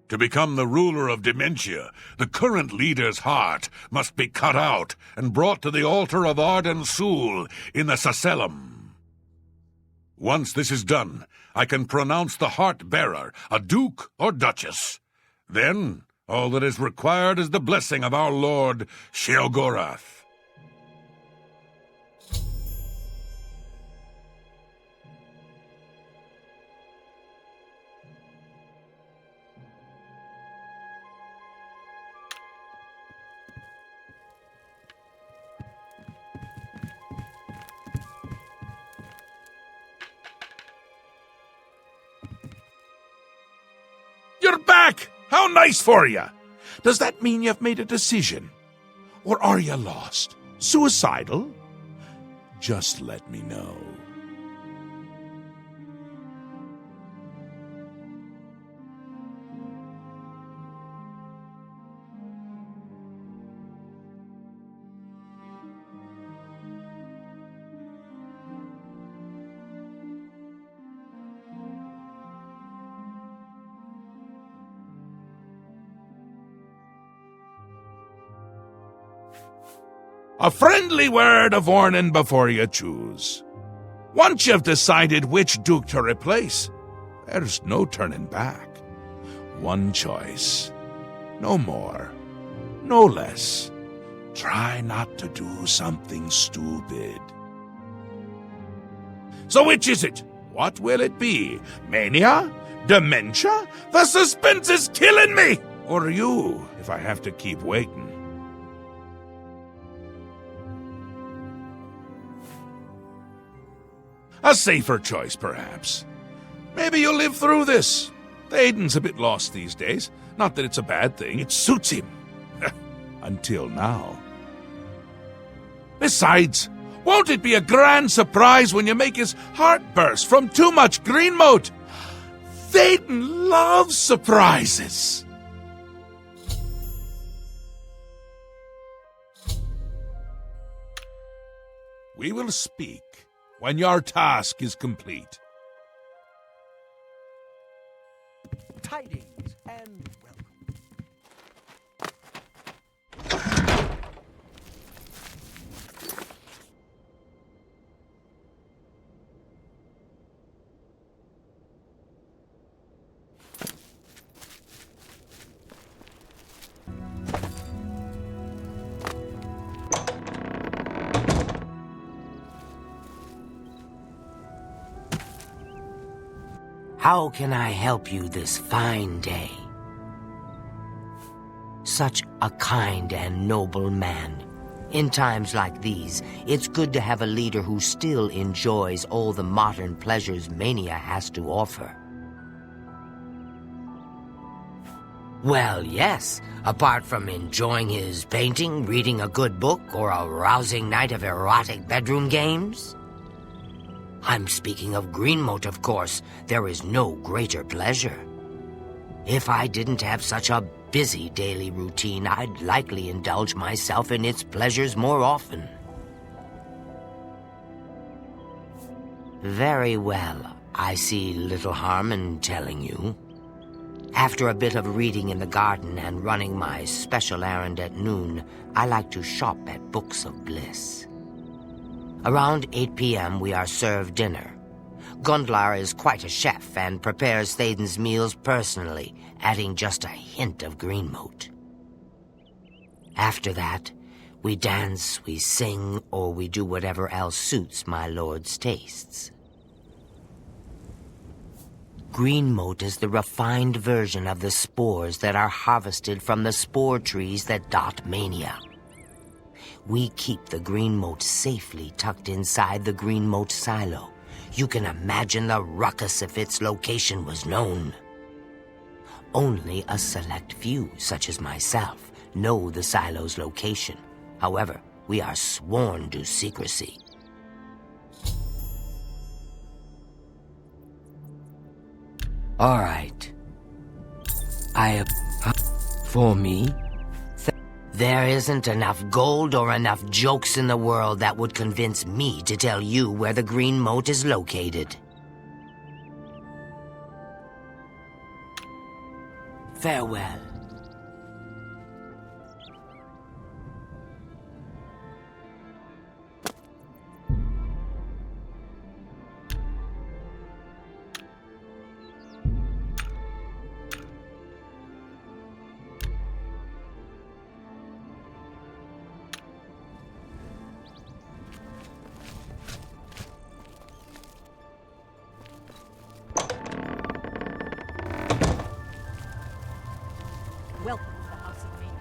D: To become the ruler of Dementia, the current leader's heart must be cut out and brought to the altar of Arden Sul in the Sacellum. Once this is done, I can pronounce the heart-bearer a duke or duchess. Then, all that is required is the blessing of our lord Sheogorath.
A: You're back! How nice for you! Does that mean you've made a decision? Or are you lost? Suicidal? Just let me know. A friendly word of warning before you choose. Once you've decided which duke to replace, there's no turning back. One choice. No more. No less. Try not to do something stupid. So which is it? What will it be? Mania? Dementia? The suspense is killing me! Or you, if I have to keep waiting. A safer choice, perhaps. Maybe you'll live through this. Aiden's a bit lost these days. Not that it's a bad thing. It suits him. Until now. Besides, won't it be a grand surprise when you make his heart burst from too much green moat? Thaden loves surprises. We will speak when your task is complete.
B: Tidings and welcome.
N: How can I help you this fine day? Such a kind and noble man. In times like these, it's good to have a leader who still enjoys all the modern pleasures Mania has to offer. Well, yes, apart from enjoying his painting, reading a good book, or a rousing night of erotic bedroom games. I'm speaking of Greenmote, of course. There is no greater pleasure. If I didn't have such a busy daily routine, I'd likely indulge myself in its pleasures more often. Very well. I see little harm in telling you. After a bit of reading in the garden and running my special errand at noon, I like to shop at Books of Bliss. Around 8 p.m. we are served dinner. Gundlar is quite a chef and prepares Thaden's meals personally, adding just a hint of Greenmote. After that, we dance, we sing, or we do whatever else suits my lord's tastes. Greenmote is the refined version of the spores that are harvested from the spore trees that dot Mania. We keep the Greenmote safely tucked inside the Greenmote silo. You can imagine the ruckus if its location was known. Only a select few, such as myself, know the silo's location. However, we are sworn to secrecy. All right. For me? There isn't enough gold or enough jokes in the world that would convince me to tell you where the Greenmote is located. Farewell.
H: Welcome to the House of Mania.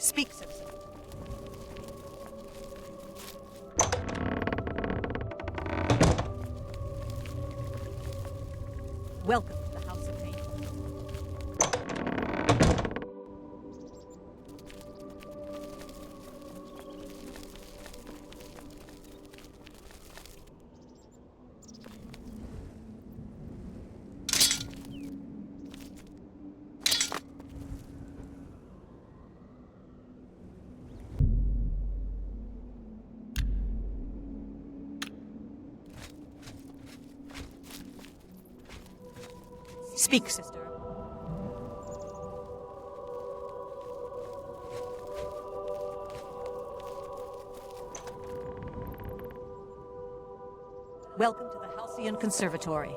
H: Speak, citizen. Welcome to the House of Pain. Speak, sister. Welcome to the Halcyon Conservatory.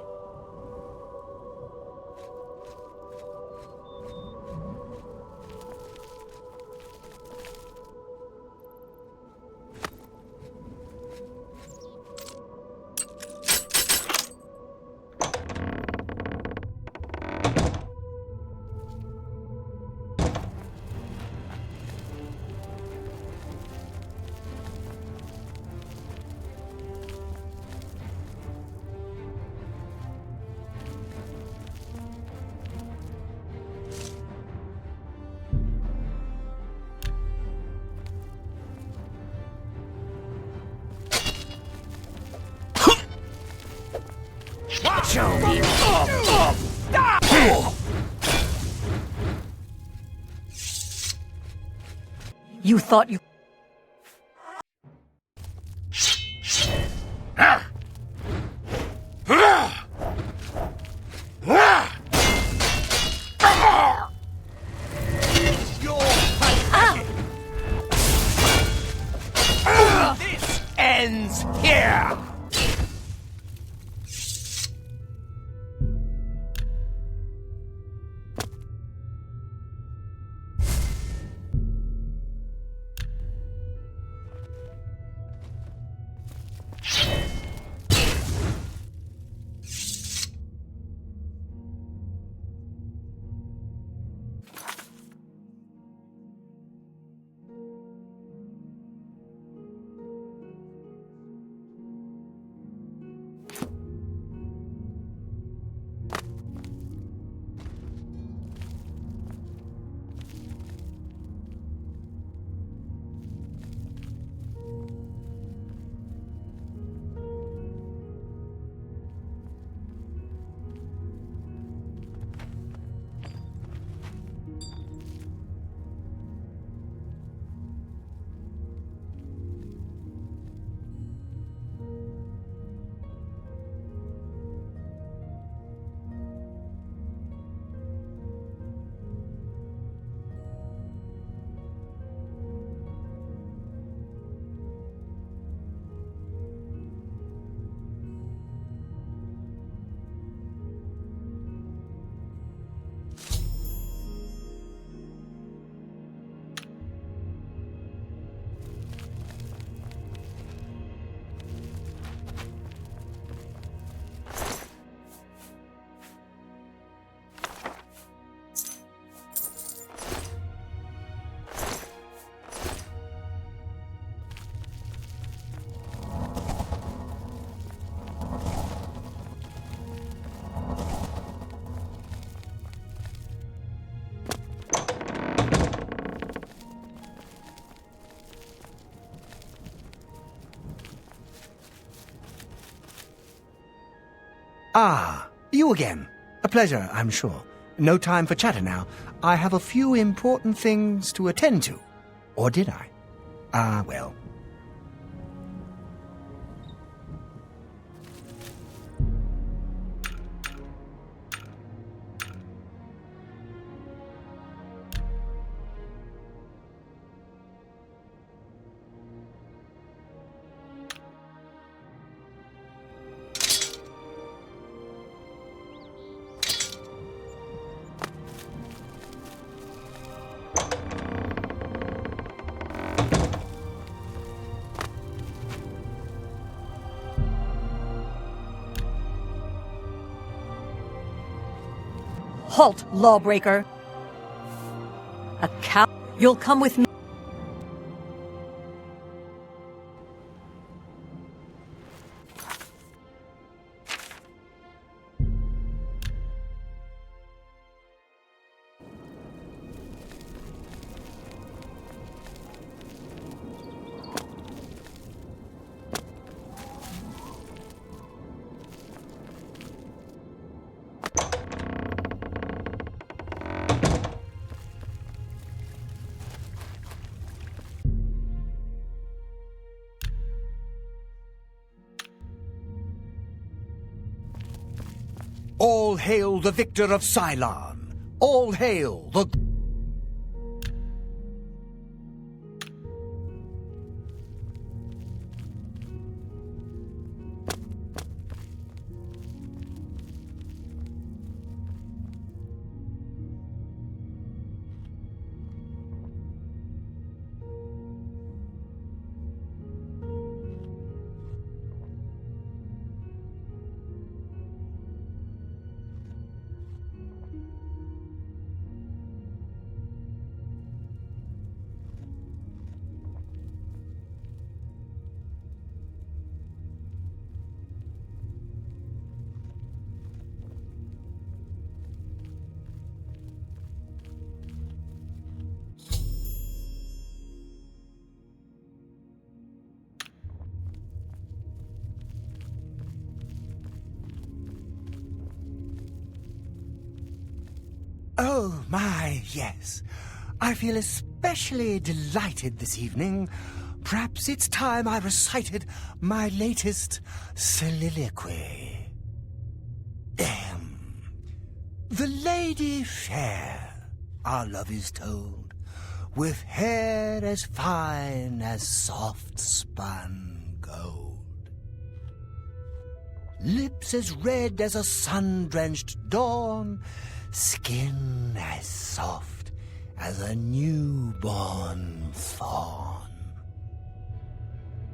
I: Show me
H: You thought you...
I: This ends here!
B: Ah, you again. A pleasure, I'm sure. No time for chatter now. I have a few important things to attend to. Or did I? Ah, well.
H: Halt, lawbreaker! A cow... You'll come with me.
B: All hail the victor of Cylon! All hail the... Oh, my, yes. I feel especially delighted this evening. Perhaps it's time I recited my latest soliloquy. The lady fair, our love is told, with hair as fine as soft spun gold, lips as red as a sun-drenched dawn, skin as soft as a newborn fawn,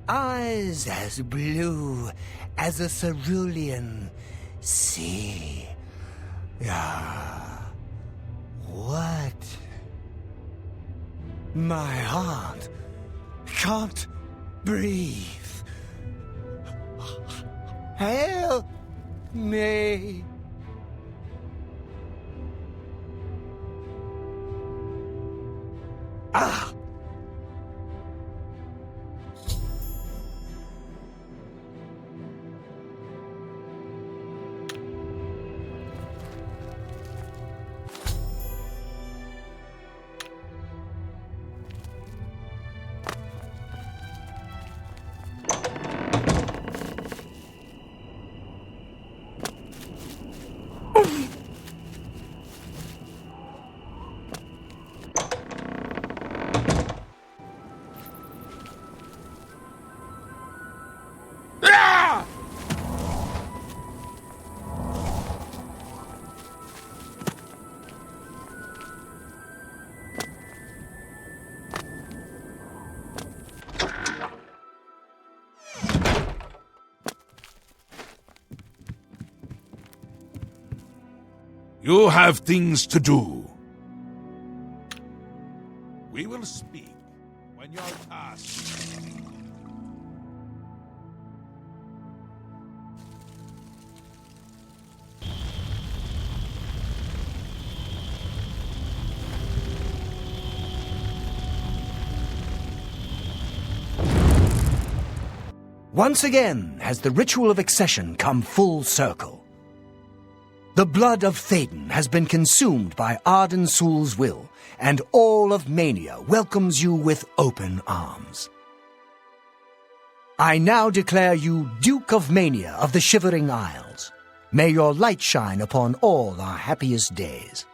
B: eyes as blue as a cerulean sea. Ah, what? My heart can't breathe. Help me. Ah!
K: You have things to do. We will speak when your task.
B: Once again has the ritual of accession come full circle. The blood of Théden has been consumed by Arden Sul's will, and all of Mania welcomes you with open arms. I now declare you Duke of Mania of the Shivering Isles. May your light shine upon all our happiest days.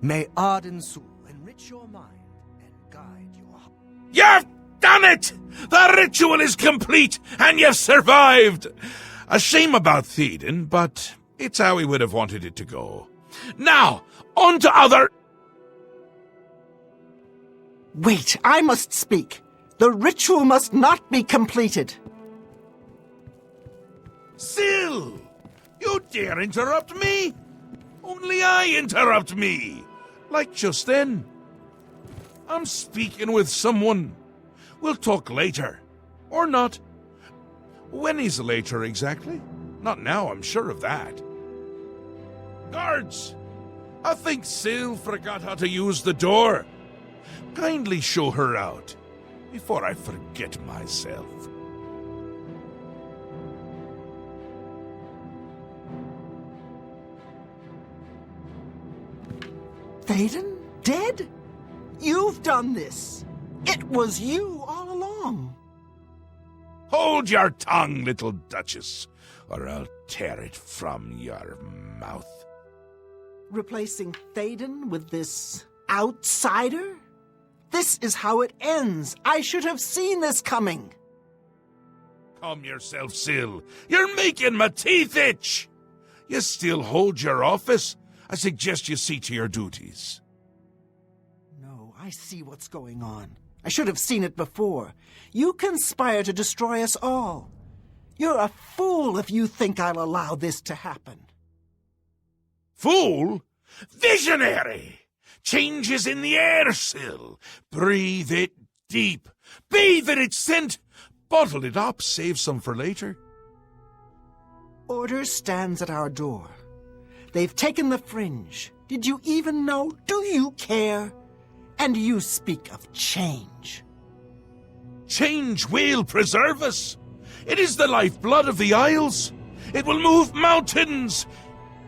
B: May Arden Sul enrich your mind and guide your heart.
A: You've done it! The ritual is complete, and you've survived!
K: A shame about Théden, but it's how he would have wanted it to go.
A: Now, on to other...
M: Wait, I must speak. The ritual must not be completed.
A: Syl! You dare interrupt me? Only I interrupt me! Like just then. I'm speaking with someone. We'll talk later. Or not. When is later exactly? Not now, I'm sure of that. Guards! I think Syl forgot how to use the door. Kindly show her out, before I forget myself.
M: Théden? Dead? You've done this. It was you all along.
A: Hold your tongue, little Duchess, or I'll tear it from your mouth.
M: Replacing Théoden with this outsider? This is how it ends. I should have seen this coming.
A: Calm yourself, Syl. You're making my teeth itch. You still hold your office? I suggest you see to your duties.
M: No, I see what's going on. I should have seen it before. You conspire to destroy us all. You're a fool if you think I'll allow this to happen.
A: Fool? Visionary! Change is in the air, Syl. Breathe it deep. Bathe in its scent. Bottle it up, save some for later.
M: Order stands at our door. They've taken the fringe. Did you even know? Do you care? And you speak of change.
A: Change will preserve us. It is the lifeblood of the Isles. It will move mountains.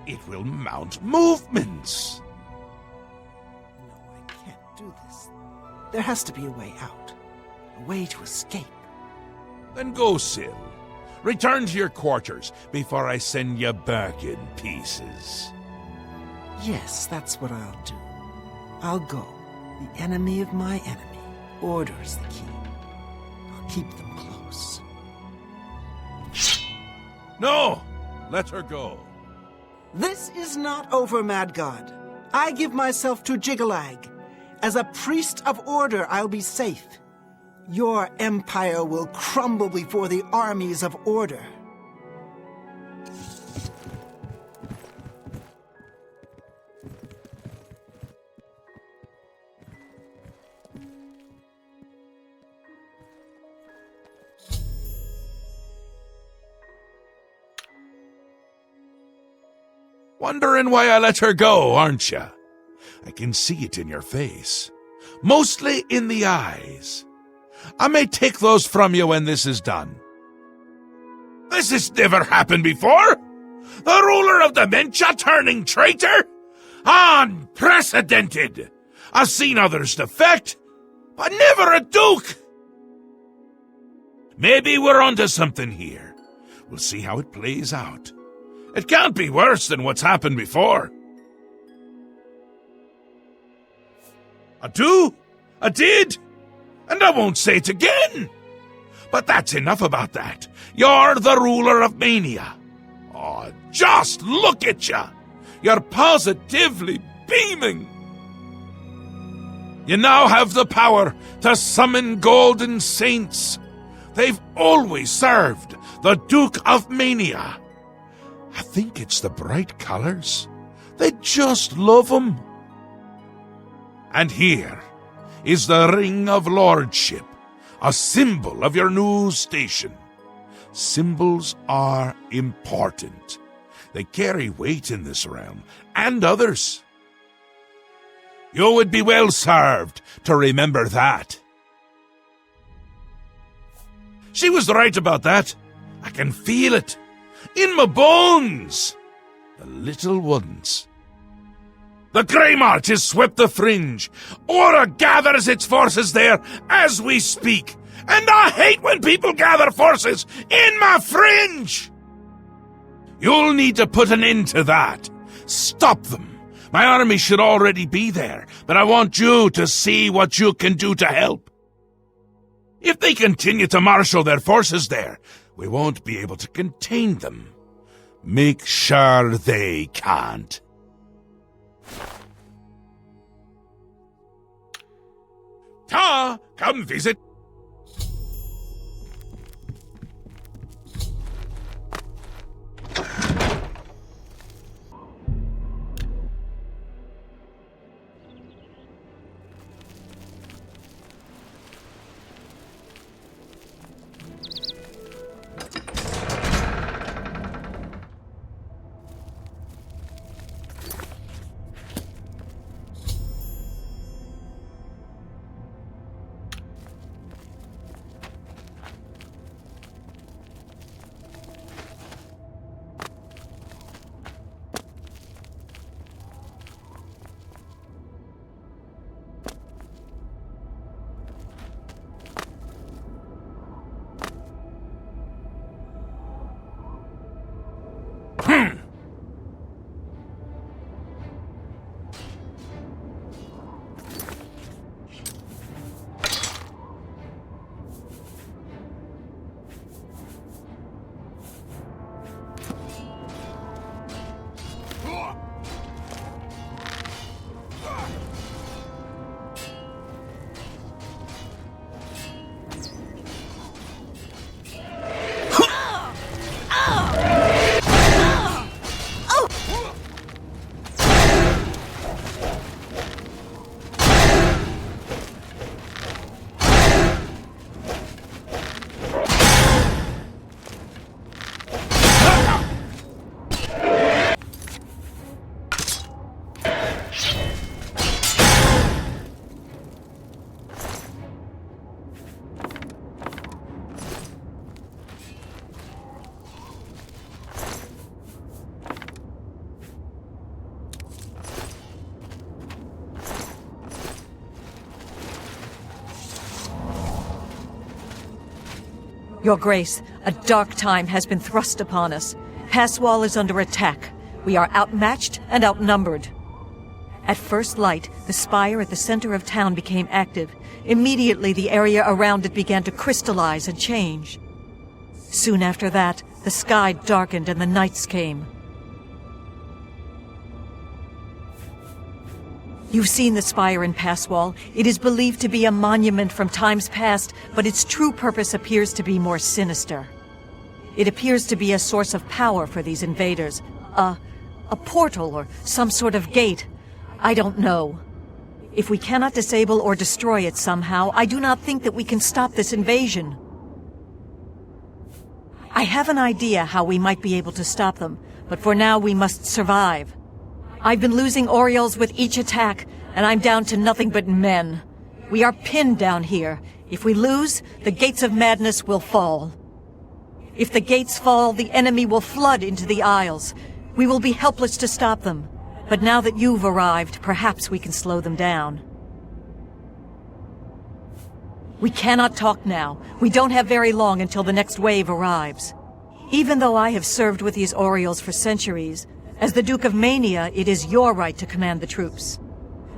A: It will mount movements.
M: No, I can't do this. There has to be a way out. A way to escape.
A: Then go, Syl. Return to your quarters before I send you back in pieces.
M: Yes, that's what I'll do. I'll go. The enemy of my enemy orders the key. I'll keep them close.
A: No! Let her go.
M: This is not over, Mad God. I give myself to Jiggalag. As a priest of order, I'll be safe. Your empire will crumble before the armies of order.
A: Wondering why I let her go, aren't you? I can see it in your face. Mostly in the eyes. I may take those from you when this is done. This has never happened before. The ruler of dementia turning traitor? Unprecedented. I've seen others defect, but never a duke. Maybe we're onto something here. We'll see how it plays out. It can't be worse than what's happened before. I do. I did. And I won't say it again. But that's enough about that. You're the ruler of Mania. Oh, just look at you. You're positively beaming. You now have the power to summon golden saints. They've always served the Duke of Mania. I think it's the bright colors. They just love 'em. And here is the Ring of Lordship, a symbol of your new station. Symbols are important. They carry weight in this realm, and others. You would be well served to remember that. She was right about that. I can feel it. In my bones. The little ones. The Grey March has swept the fringe. Aura gathers its forces there as we speak. And I hate when people gather forces in my fringe. You'll need to put an end to that. Stop them. My army should already be there, but I want you to see what you can do to help. If they continue to marshal their forces there, we won't be able to contain them. Make sure they can't. Ta, come visit.
H: Your Grace, a dark time has been thrust upon us. Passwall is under attack. We are outmatched and outnumbered. At first light, the spire at the center of town became active. Immediately, the area around it began to crystallize and change. Soon after that, the sky darkened and the nights came. You've seen the spire in Passwall. It is believed to be a monument from times past, but its true purpose appears to be more sinister. It appears to be a source of power for these invaders. A portal or some sort of gate. I don't know. If we cannot disable or destroy it somehow, I do not think that we can stop this invasion. I have an idea how we might be able to stop them, but for now we must survive. I've been losing Orioles with each attack, and I'm down to nothing but men. We are pinned down here. If we lose, the gates of madness will fall. If the gates fall, the enemy will flood into the Isles. We will be helpless to stop them. But now that you've arrived, perhaps we can slow them down. We cannot talk now. We don't have very long until the next wave arrives. Even though I have served with these Orioles for centuries, as the Duke of Mania, it is your right to command the troops.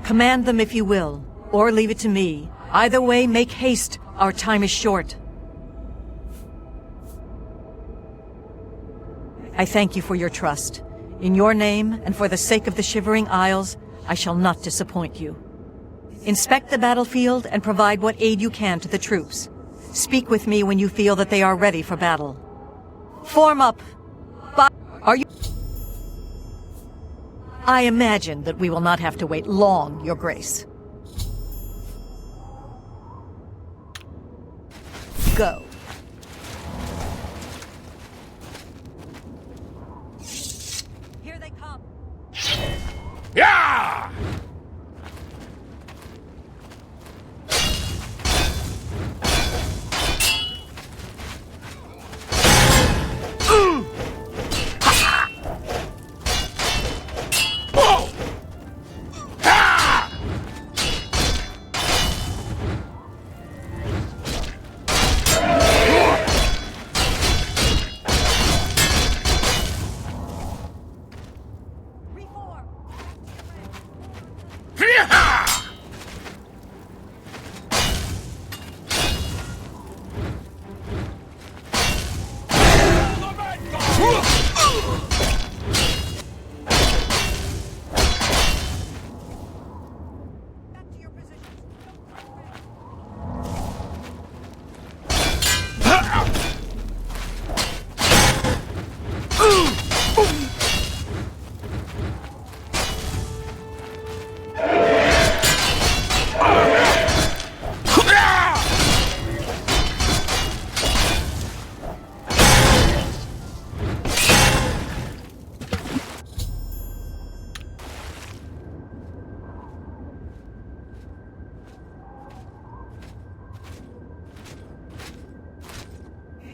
H: Command them if you will, or leave it to me. Either way, make haste. Our time is short. I thank you for your trust. In your name, and for the sake of the Shivering Isles, I shall not disappoint you. Inspect the battlefield and provide what aid you can to the troops. Speak with me when you feel that they are ready for battle. Form up! Are you... I imagine that we will not have to wait long, Your Grace. Go. Here they come.
K: Yeah!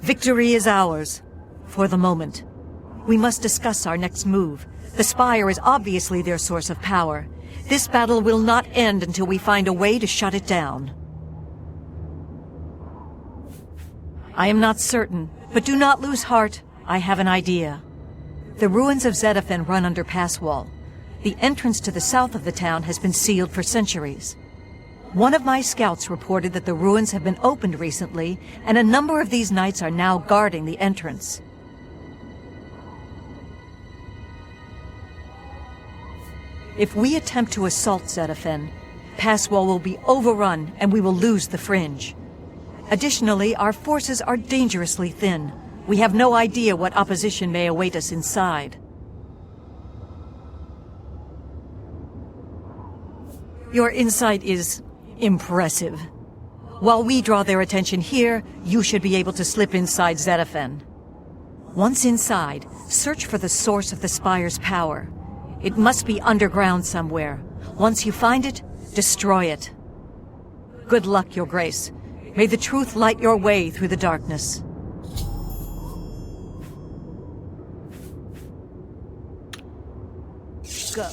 H: Victory is ours. For the moment. We must discuss our next move. The Spire is obviously their source of power. This battle will not end until we find a way to shut it down. I am not certain, but do not lose heart. I have an idea. The ruins of Zedaphen run under Passwall. The entrance to the south of the town has been sealed for centuries. One of my scouts reported that the ruins have been opened recently, and a number of these knights are now guarding the entrance. If we attempt to assault Zedaphen, Passwall will be overrun and we will lose the Fringe. Additionally, our forces are dangerously thin. We have no idea what opposition may await us inside. Your insight is impressive. While we draw their attention here, you should be able to slip inside Zedaphen. Once inside, search for the source of the Spire's power. It must be underground somewhere. Once you find it, destroy it. Good luck, Your Grace. May the truth light your way through the darkness. Go.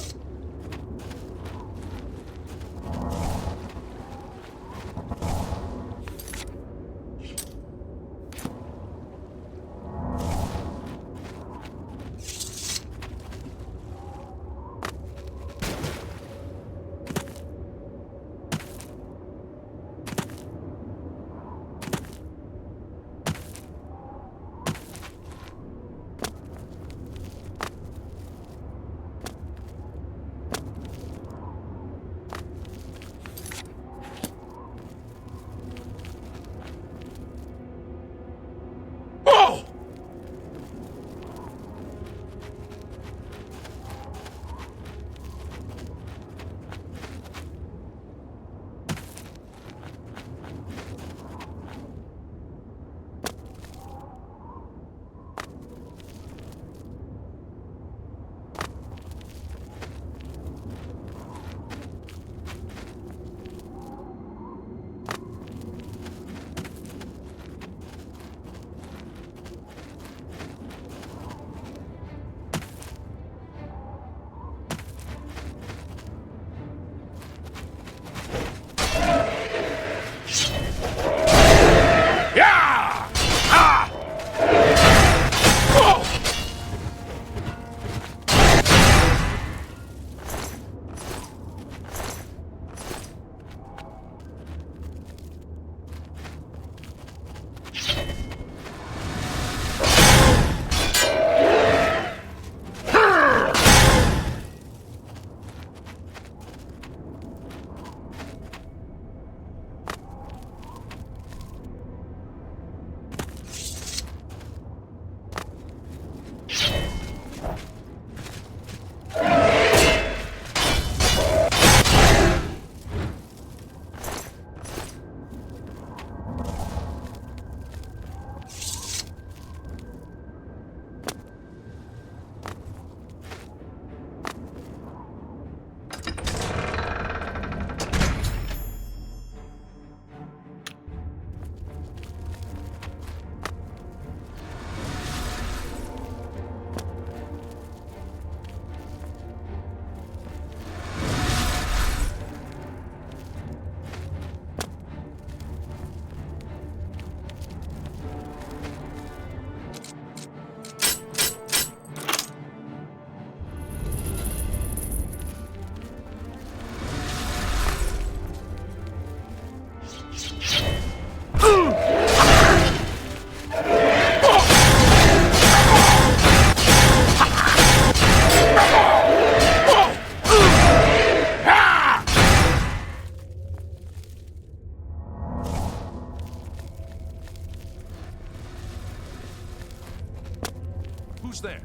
C: Who's there?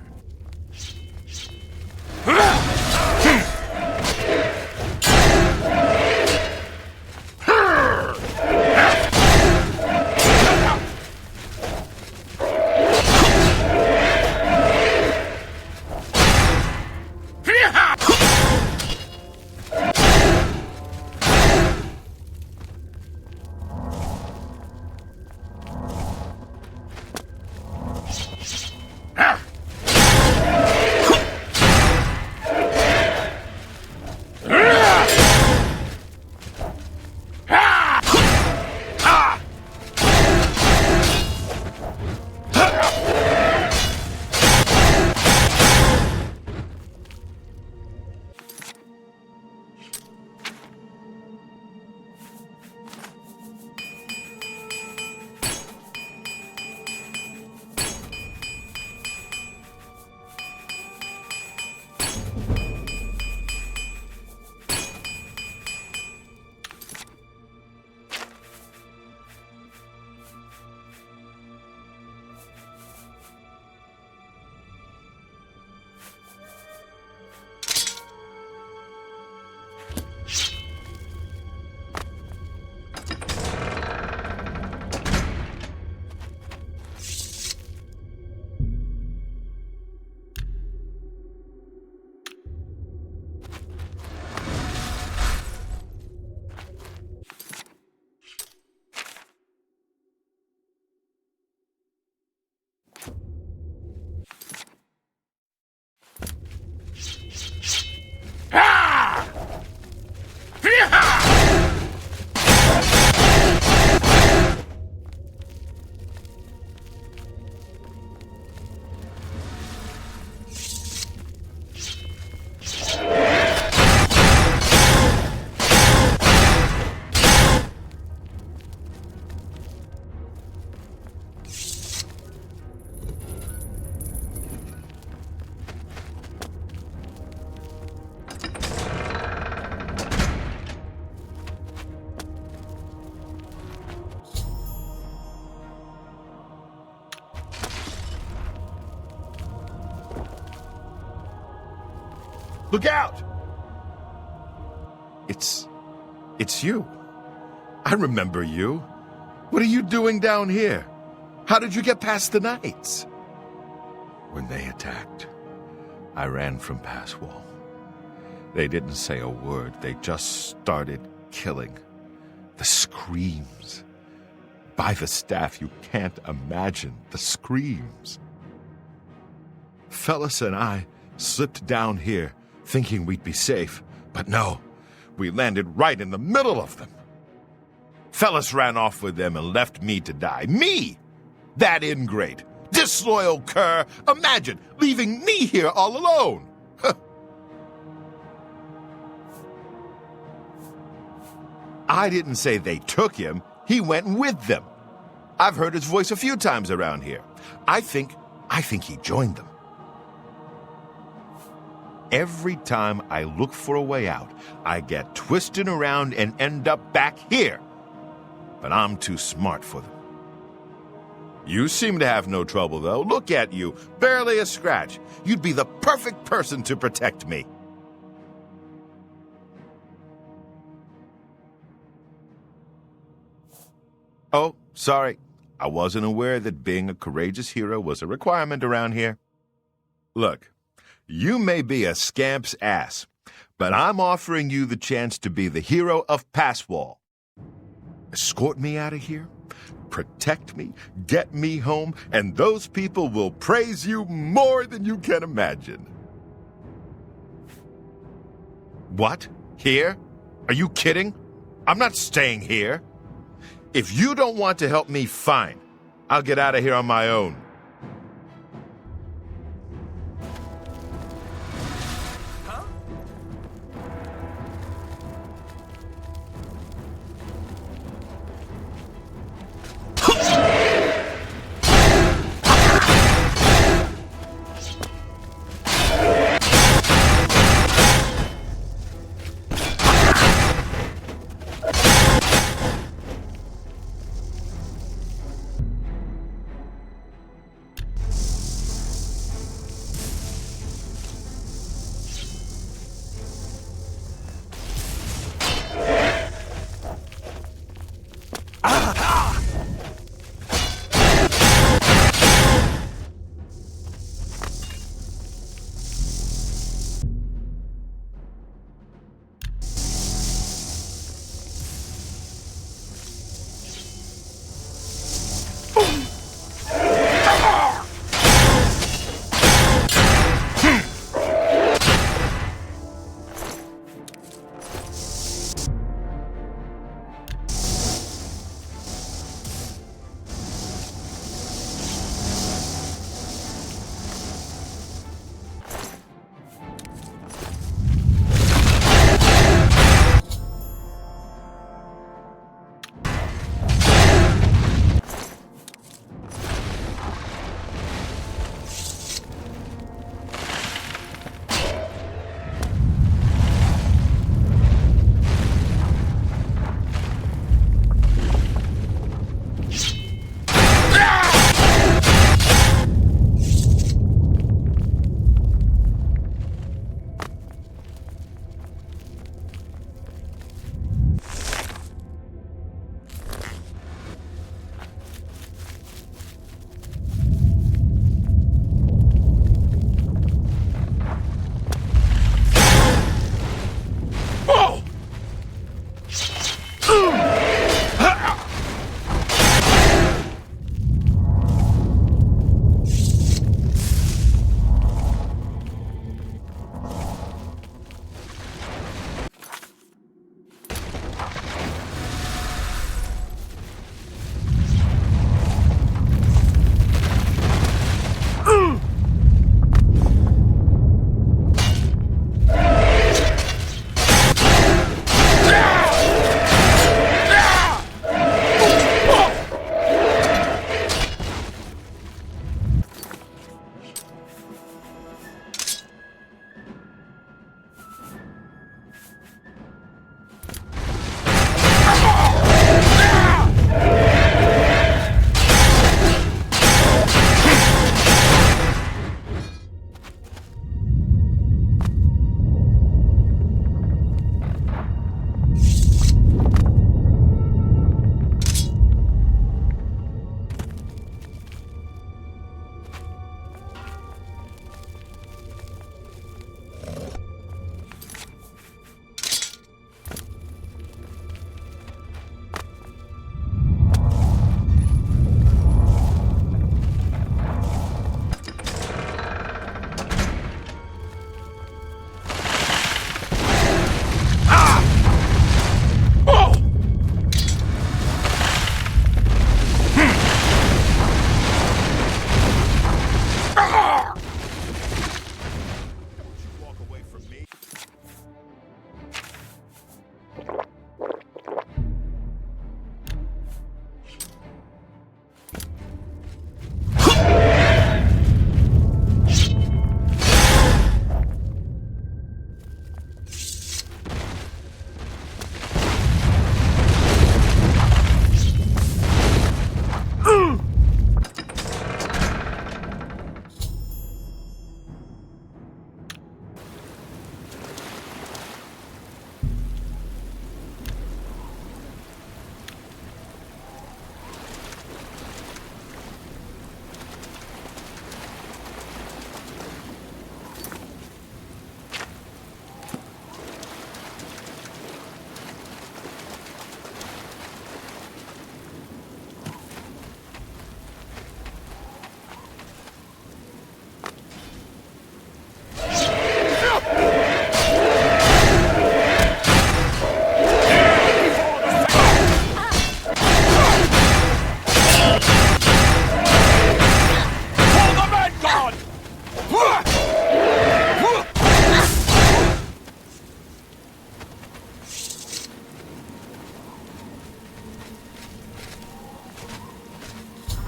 C: Look out! It's you. I remember you. What are you doing down here? How did you get past the knights? When they attacked, I ran from Passwall. They didn't say a word. They just started killing. The screams. By the staff, you can't imagine the screams. Fellas and I slipped down here thinking we'd be safe, but no, we landed right in the middle of them. Fellas ran off with them and left me to die. Me! That ingrate, disloyal cur, imagine leaving me here all alone. I didn't say they took him, he went with them. I've heard his voice a few times around here. I think he joined them. Every time I look for a way out, I get twisted around and end up back here. But I'm too smart for them. You seem to have no trouble, though. Look at you, barely a scratch. You'd be the perfect person to protect me. Oh, sorry. I wasn't aware that being a courageous hero was a requirement around here. Look. You may be a scamp's ass, but I'm offering you the chance to be the hero of Passwall. Escort me out of here, protect me, get me home, and those people will praise you more than you can imagine. What? Here? Are you kidding? I'm not staying here. If you don't want to help me, fine. I'll get out of here on my own.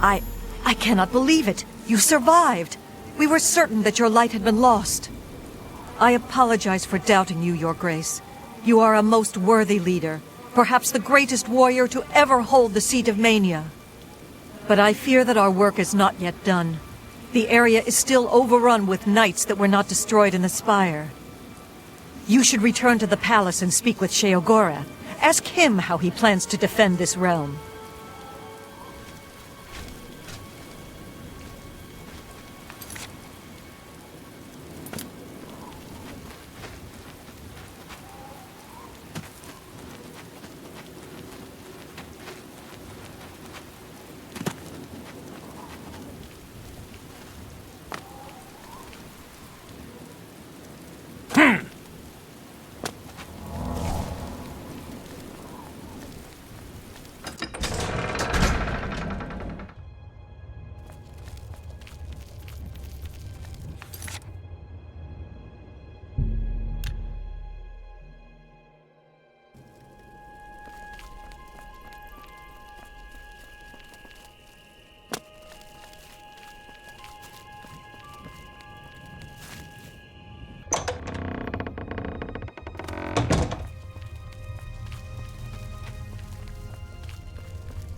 H: I cannot believe it. You survived. We were certain that your light had been lost. I apologize for doubting you, Your Grace. You are a most worthy leader, perhaps the greatest warrior to ever hold the seat of Mania. But I fear that our work is not yet done. The area is still overrun with knights that were not destroyed in the Spire. You should return to the palace and speak with Sheogorath. Ask him how he plans to defend this realm.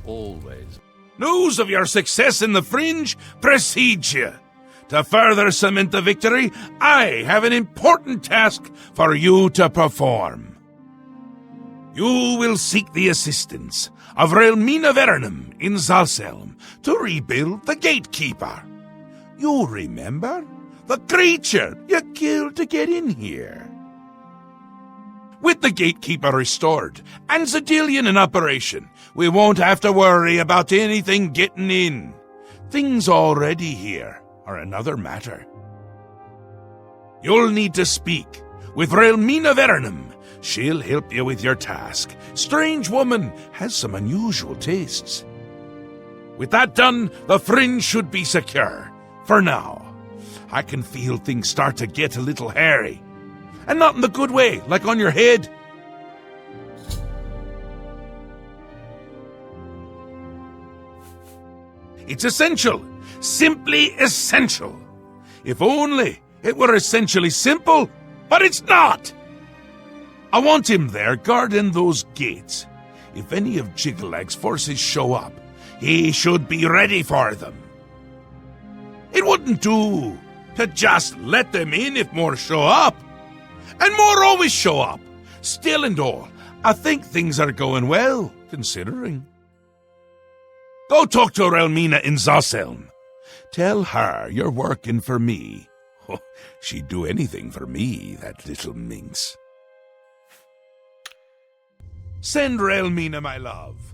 L: Always.
A: News of your success in the Fringe precedes you. To further cement the victory, I have an important task for you to perform. You will seek the assistance of Relmina Vernum in Zalselm to rebuild the Gatekeeper. You remember? The creature you killed to get in here. With the Gatekeeper restored and Cyrodiil in operation, we won't have to worry about anything getting in. Things already here are another matter. You'll need to speak with Relmina Vernum. She'll help you with your task. Strange woman has some unusual tastes. With that done, the Fringe should be secure. For now. I can feel things start to get a little hairy. And not in the good way, like on your head. It's essential. Simply essential. If only it were essentially simple, but it's not. I want him there guarding those gates. If any of Jigglag's forces show up, he should be ready for them. It wouldn't do to just let them in if more show up. And more always show up. Still and all, I think things are going well, considering. Go talk to Relmina in Zalselm. Tell her you're working for me. Oh, she'd do anything for me, that little minx. Send Relmina my love.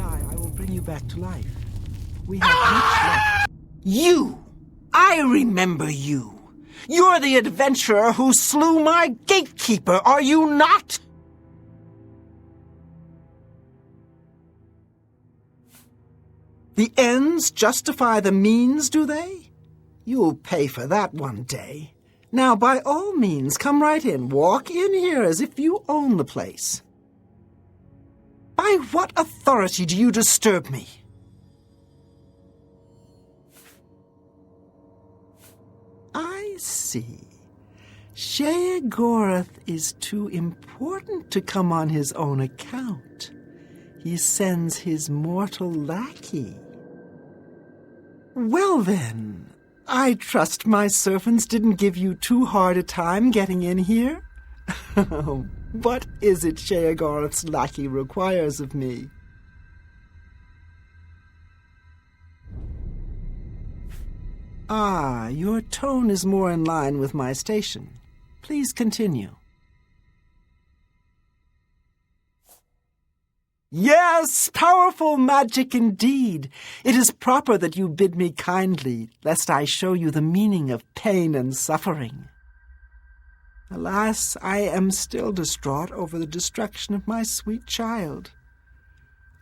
M: die, I will bring you back to life. We have much left. You! I remember you! You're the adventurer who slew my gatekeeper, are you not? The ends justify the means, do they? You'll pay for that one day. Now, by all means, come right in. Walk in here as if you own the place. By what authority do you disturb me? I see. Sheogorath is too important to come on his own account. He sends his mortal lackey. Well then, I trust my servants didn't give you too hard a time getting in here? What is it Sheogorath's lackey requires of me? Ah, your tone is more in line with my station. Please continue. Yes, powerful magic indeed. It is proper that you bid me kindly, lest I show you the meaning of pain and suffering. Alas, I am still distraught over the destruction of my sweet child.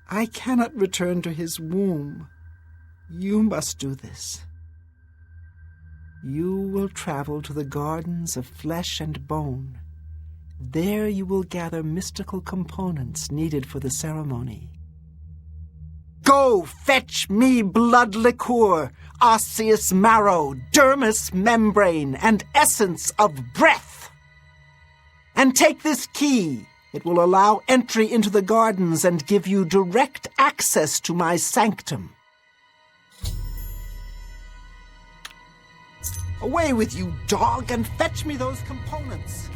M: I cannot return to his womb. You must do this. You will travel to the gardens of flesh and bone. There you will gather mystical components needed for the ceremony. Go fetch me blood liqueur, osseous marrow, dermis membrane, and essence of breath. And take this key. It will allow entry into the gardens and give you direct access to my sanctum. Away with you, dog, and fetch me those components.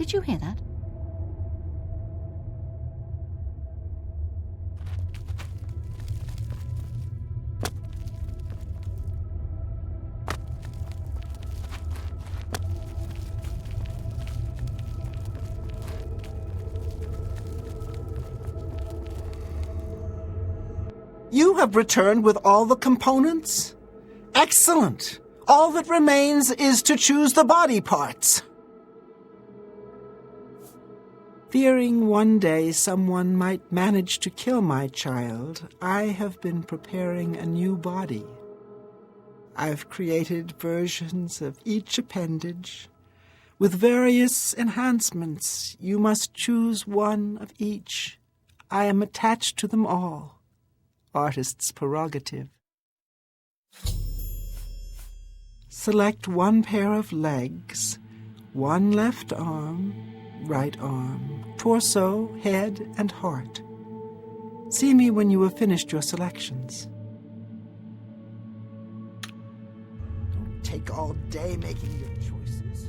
F: Did you hear that?
M: You have returned with all the components? Excellent! All that remains is to choose the body parts. Fearing one day someone might manage to kill my child, I have been preparing a new body. I've created versions of each appendage. With various enhancements, you must choose one of each. I am attached to them all. Artist's prerogative. Select one pair of legs, one left arm, right arm, torso, head, and heart. See me when you have finished your selections. Don't take all day making your choices.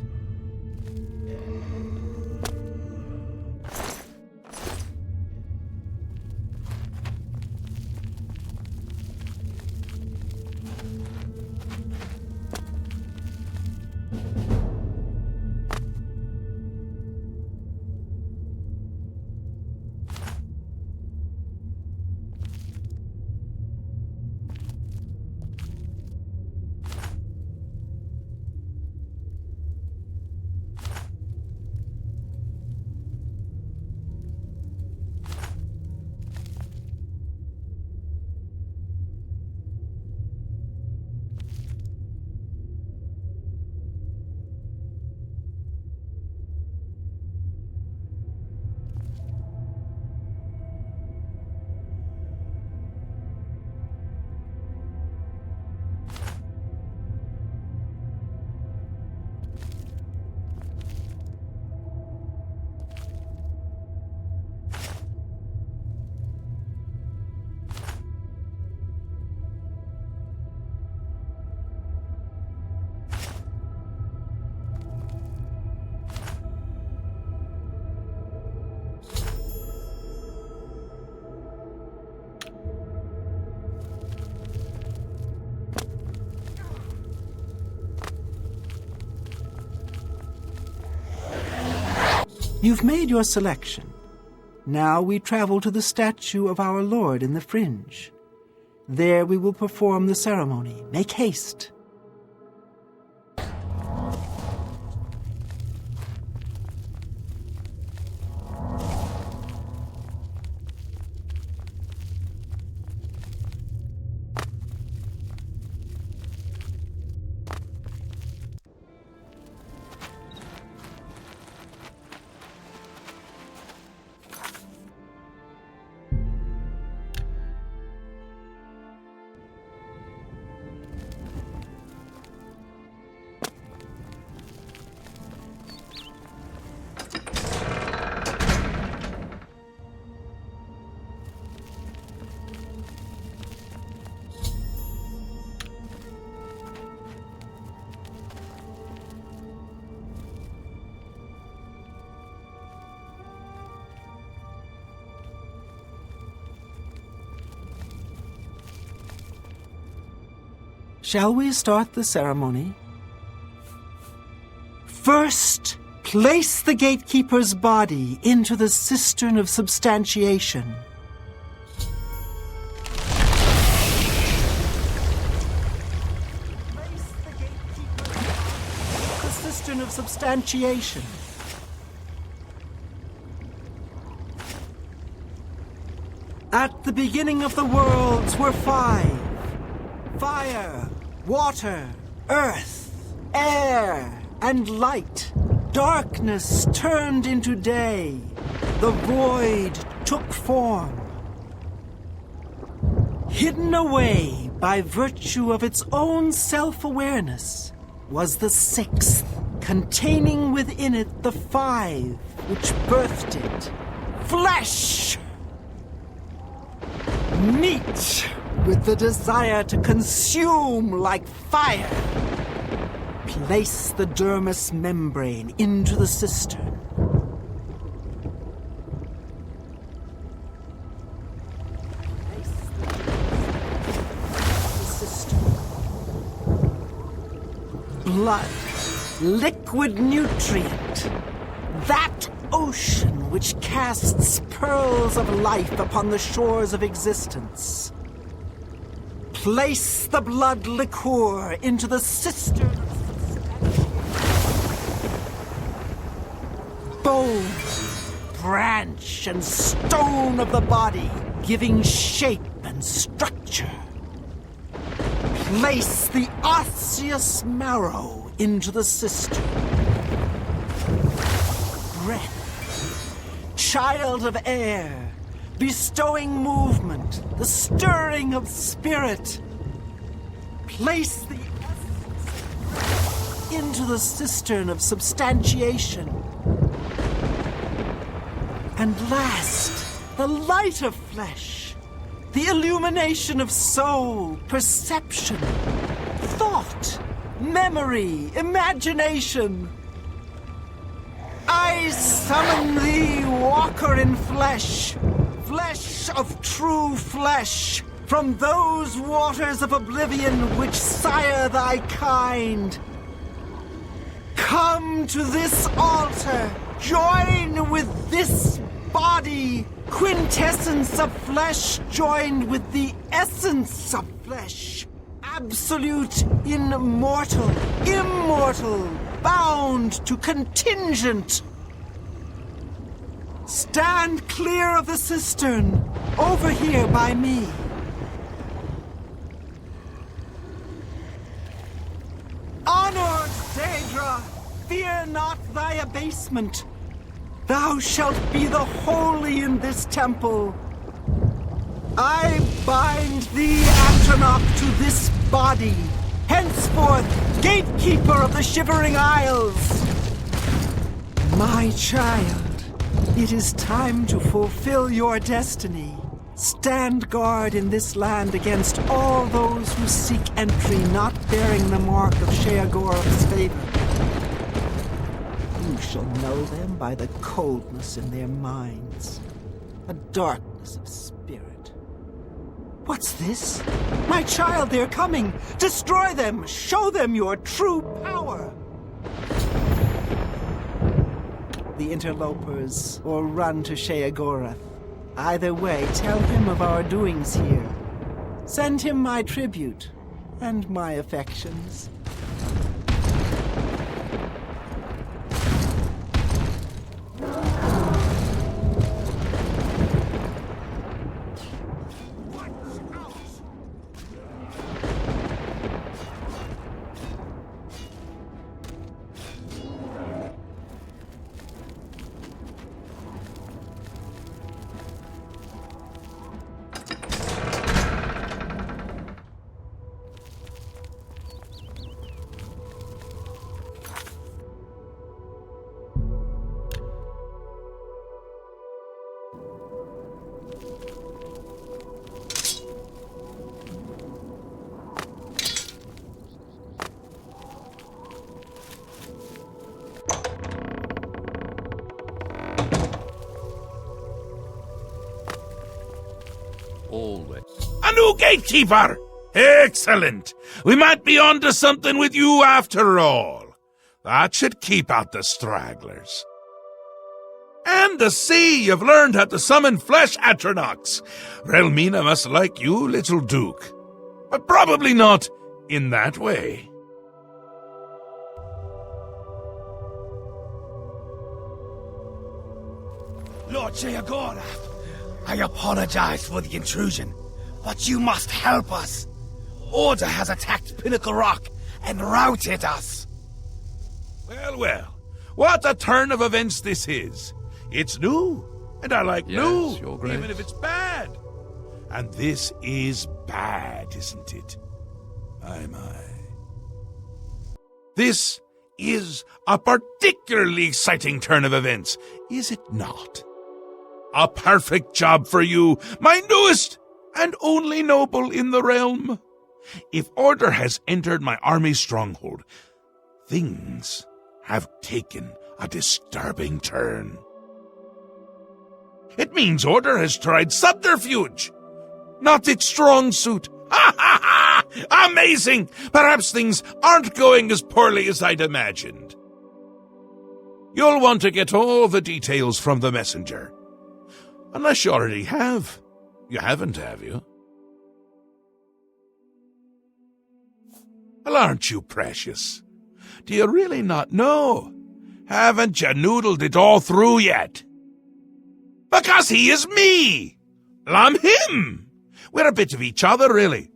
M: You've made your selection. Now we travel to the statue of our Lord in the Fringe. There we will perform the ceremony. Make haste. Shall we start the ceremony? First, place the gatekeeper's body into the cistern of substantiation. Place the gatekeeper's body into the cistern of substantiation. At the beginning of the worlds were 5. Fire, water, earth, air, and light. Darkness turned into day. The void took form. Hidden away by virtue of its own self-awareness was the 6th, containing within it the 5 which birthed it. Flesh! Meat! With the desire to consume like fire. Place the dermis membrane into the cistern. Blood, liquid nutrient. That ocean which casts pearls of life upon the shores of existence. Place the blood liqueur into the cistern. Bone, branch, and stone of the body, giving shape and structure. Place the osseous marrow into the cistern. Breath, child of air, bestowing movement, the stirring of spirit. Place the essence into the cistern of substantiation. And last, the light of flesh, the illumination of soul, perception, thought, memory, imagination. I summon thee, walker in flesh. Flesh of true flesh, from those waters of oblivion which sire thy kind. Come to this altar, join with this body, quintessence of flesh joined with the essence of flesh. Absolute in mortal, immortal, bound to contingent. Stand clear of the cistern, over here by me. Honored Daedra, fear not thy abasement. Thou shalt be the holy in this temple. I bind thee, Atronach, to this body, henceforth gatekeeper of the Shivering Isles. My child, it is time to fulfill your destiny. Stand guard in this land against all those who seek entry not bearing the mark of Sheogorath's favor. You shall know them by the coldness in their minds, a darkness of spirit. What's this? My child, they're coming! Destroy them! Show them your true power! the interlopers or run to Sheogorath. Either way, tell him of our doings here. Send him my tribute and my affections.
L: Always.
A: A new gatekeeper! Excellent! We might be onto something with you after all. That should keep out the stragglers. And to see you've learned how to summon flesh Atronachs. Relmina must like you, little Duke. But probably not in that way.
I: Lord Sheogorath, I apologize for the intrusion, but you must help us. Order has attacked Pinnacle Rock and routed us.
A: Well, well, what a turn of events this is. It's new, and I like new,
L: Your Grace.
A: even if it's bad. And this is bad, isn't it? My. This is a particularly exciting turn of events, is it not? A perfect job for you, my newest and only noble in the realm. If order has entered my army's stronghold, things have taken a disturbing turn. It means order has tried subterfuge, not its strong suit. Ha ha ha! Amazing! Perhaps things aren't going as poorly as I'd imagined. You'll want to get all the details from the messenger. Unless you already have. You haven't, have you? Well, aren't you precious? Do you really not know? Haven't you noodled it all through yet? Because he is me! Well, I'm him! We're a bit of each other, really.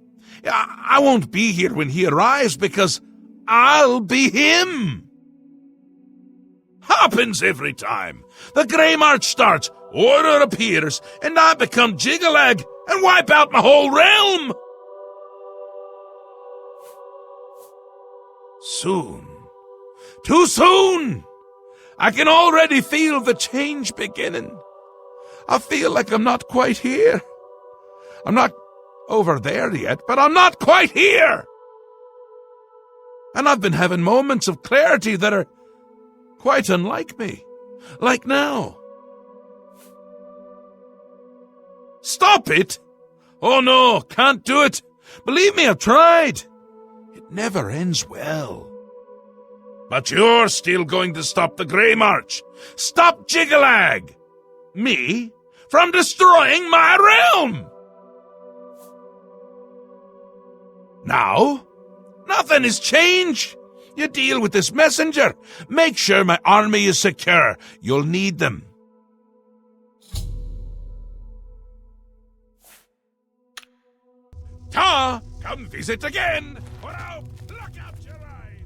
A: I won't be here when he arrives because I'll be him! Happens every time. The Grey March starts, order appears, and I become Jiggalag and wipe out my whole realm! Soon. Too soon! I can already feel the change beginning. I feel like I'm not quite here. I'm not over there yet, but I'm not quite here! And I've been having moments of clarity that are quite unlike me. Like now. Stop it! Oh no, can't do it. Believe me, I've tried. It never ends well. But you're still going to stop the Grey March. Stop Jiggalag! Me? From destroying my realm! Now, nothing has changed. You deal with this messenger. Make sure my army is secure. You'll need them. Ta! Come visit again! Or I'll pluck out your eyes!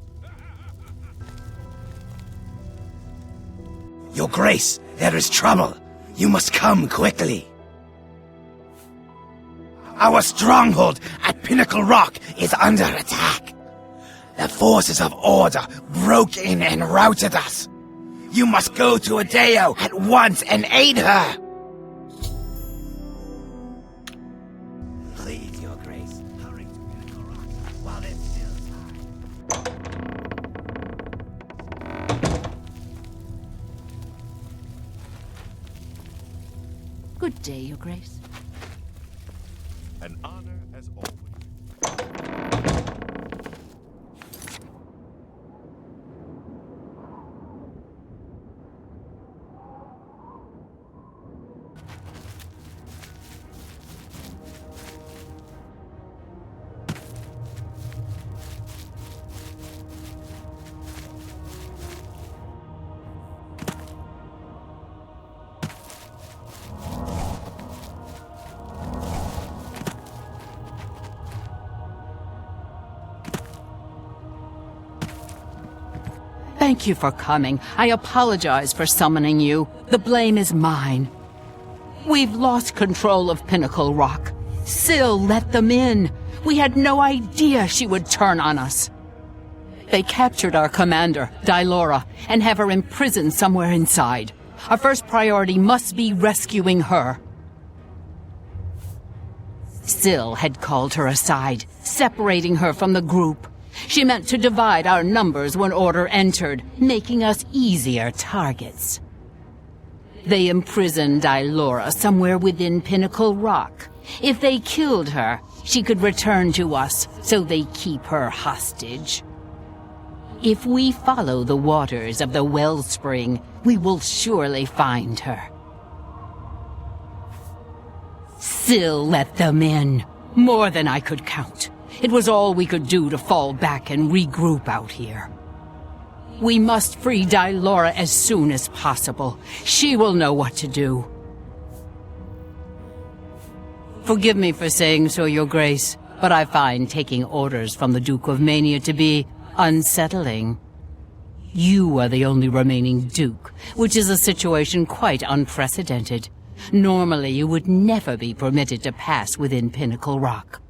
I: Your Grace, there is trouble. You must come quickly. Our stronghold at Pinnacle Rock is under attack. The forces of order broke in and routed us. You must go to Adeo at once and aid her. Please, Your Grace, hurry to Pinnacle Rock while it's still time.
F: Good day, Your Grace.
C: An honor as always.
G: Thank you for coming. I apologize for summoning you. The blame is mine. We've lost control of Pinnacle Rock. Syl let them in. We had no idea she would turn on us. They captured our commander, Dylora, and have her imprisoned somewhere inside. Our first priority must be rescuing her. Syl had called her aside, separating her from the group. She meant to divide our numbers when Order entered, making us easier targets. They imprisoned Dylora somewhere within Pinnacle Rock. If they killed her, she could return to us, so they keep her hostage. If we follow the waters of the wellspring, we will surely find her. Syl let them in. More than I could count. It was all we could do to fall back and regroup out here. We must free Dylora as soon as possible. She will know what to do. Forgive me for saying so, Your Grace, but I find taking orders from the Duke of Mania to be unsettling. You are the only remaining Duke, which is a situation quite unprecedented. Normally, you would never be permitted to pass within Pinnacle Rock.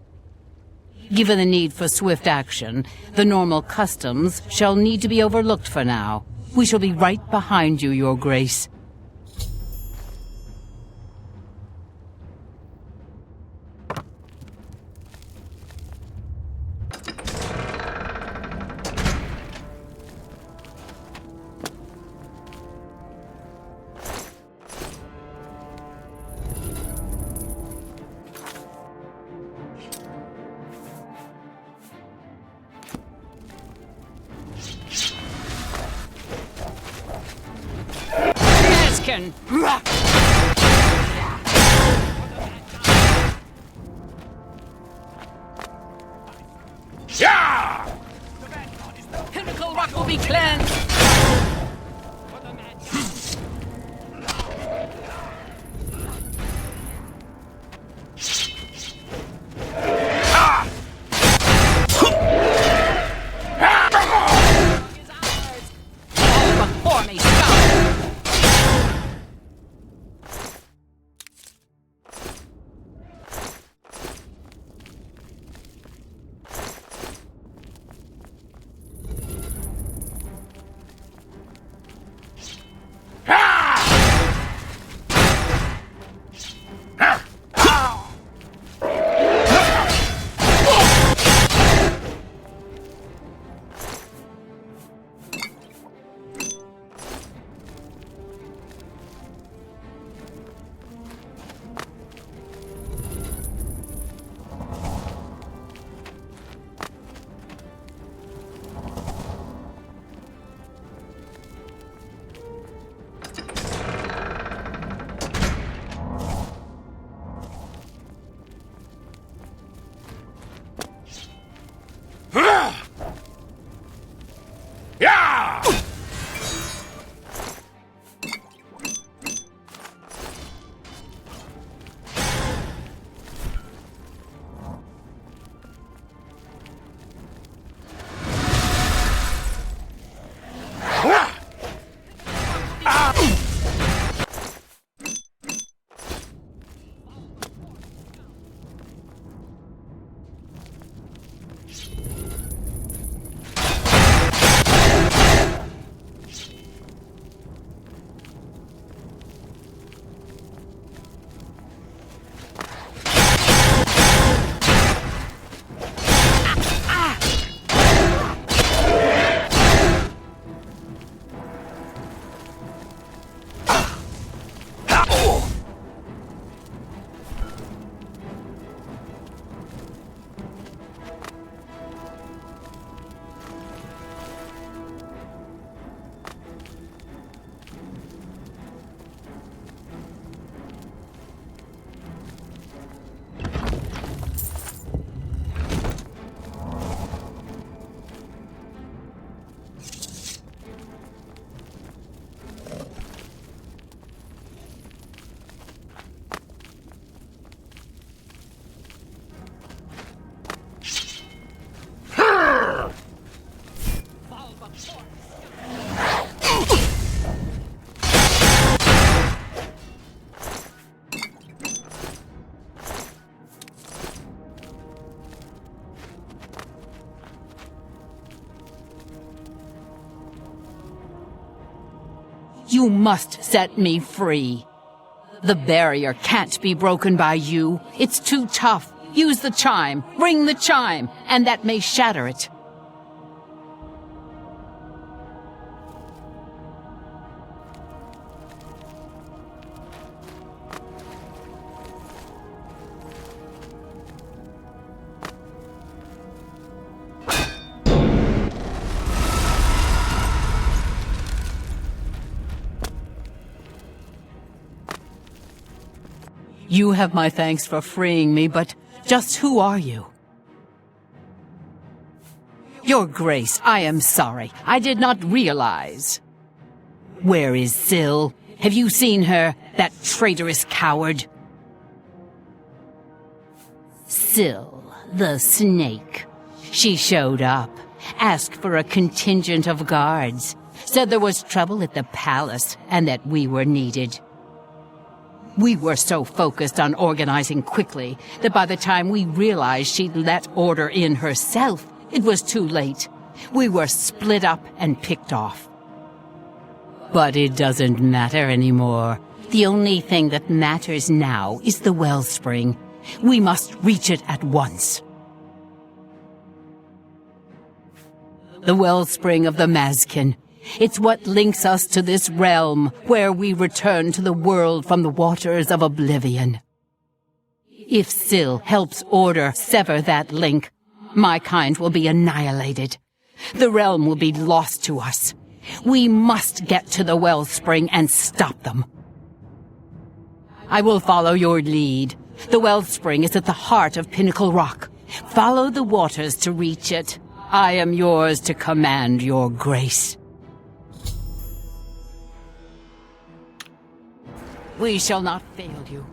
G: Given the need for swift action, the normal customs shall need to be overlooked for now. We shall be right behind you, Your Grace.
K: Yeah!
G: Pinnacle Rock will be cleansed! You must set me free. The barrier can't be broken by you. It's too tough. Use the chime. Ring the chime, and that may shatter it. You have my thanks for freeing me, but just who are you? Your Grace, I am sorry. I did not realize. Where is Syl? Have you seen her, that traitorous coward? Syl, the snake. She showed up, asked for a contingent of guards, said there was trouble at the palace and that we were needed. We were so focused on organizing quickly that by the time we realized she'd let order in herself, it was too late. We were split up and picked off. But it doesn't matter anymore. The only thing that matters now is the wellspring. We must reach it at once. The wellspring of the Mazkin. It's what links us to this realm, where we return to the world from the waters of Oblivion. If Syl helps Order sever that link, my kind will be annihilated. The realm will be lost to us. We must get to the wellspring and stop them. I will follow your lead. The wellspring is at the heart of Pinnacle Rock. Follow the waters to reach it. I am yours to command, your grace. We shall not fail you.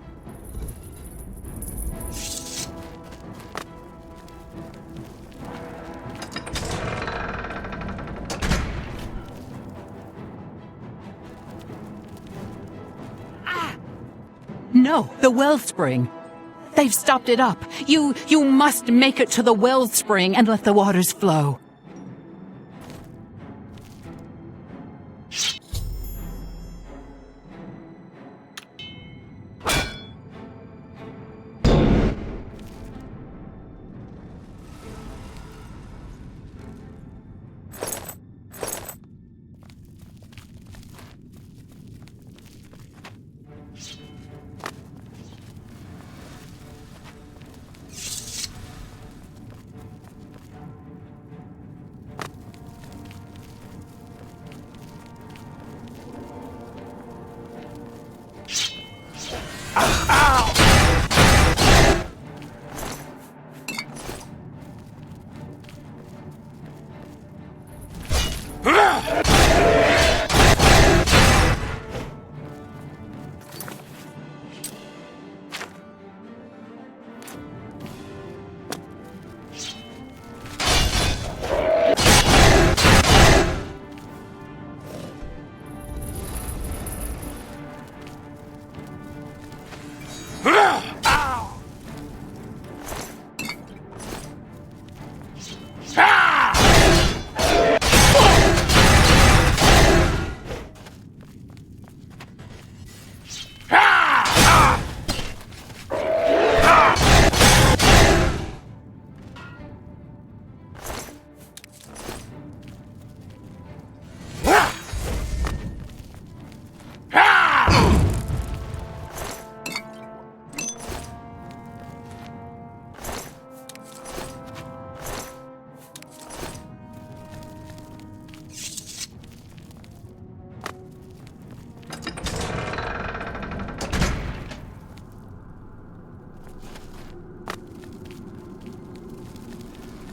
G: No, the wellspring. They've stopped it up. You must make it to the wellspring and let the waters flow.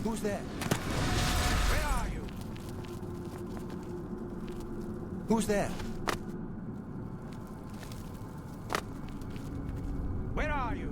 B: Who's there?
K: Where are you?
B: Who's there?
K: Where are you?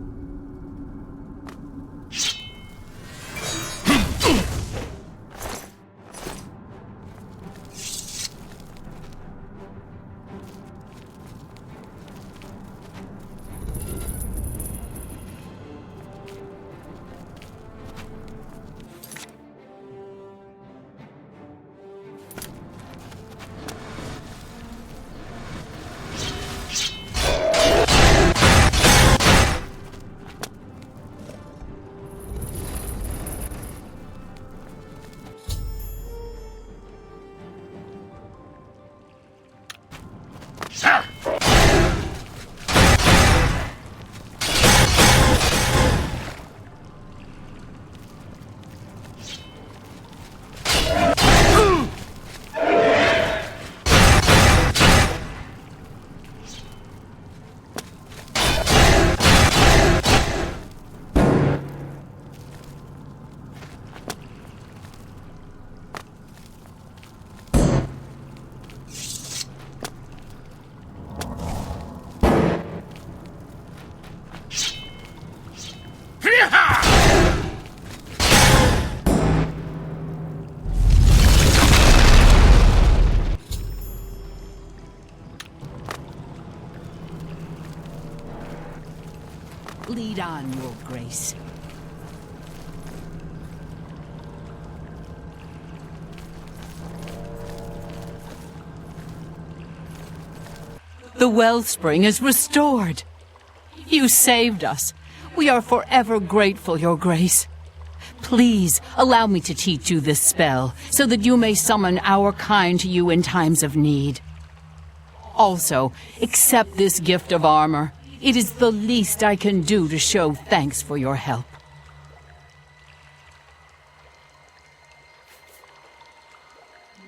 G: done, Your Grace. The wellspring is restored. You saved us. We are forever grateful, Your Grace. Please allow me to teach you this spell, so that you may summon our kind to you in times of need. Also, accept this gift of armor. It is the least I can do to show thanks for your help.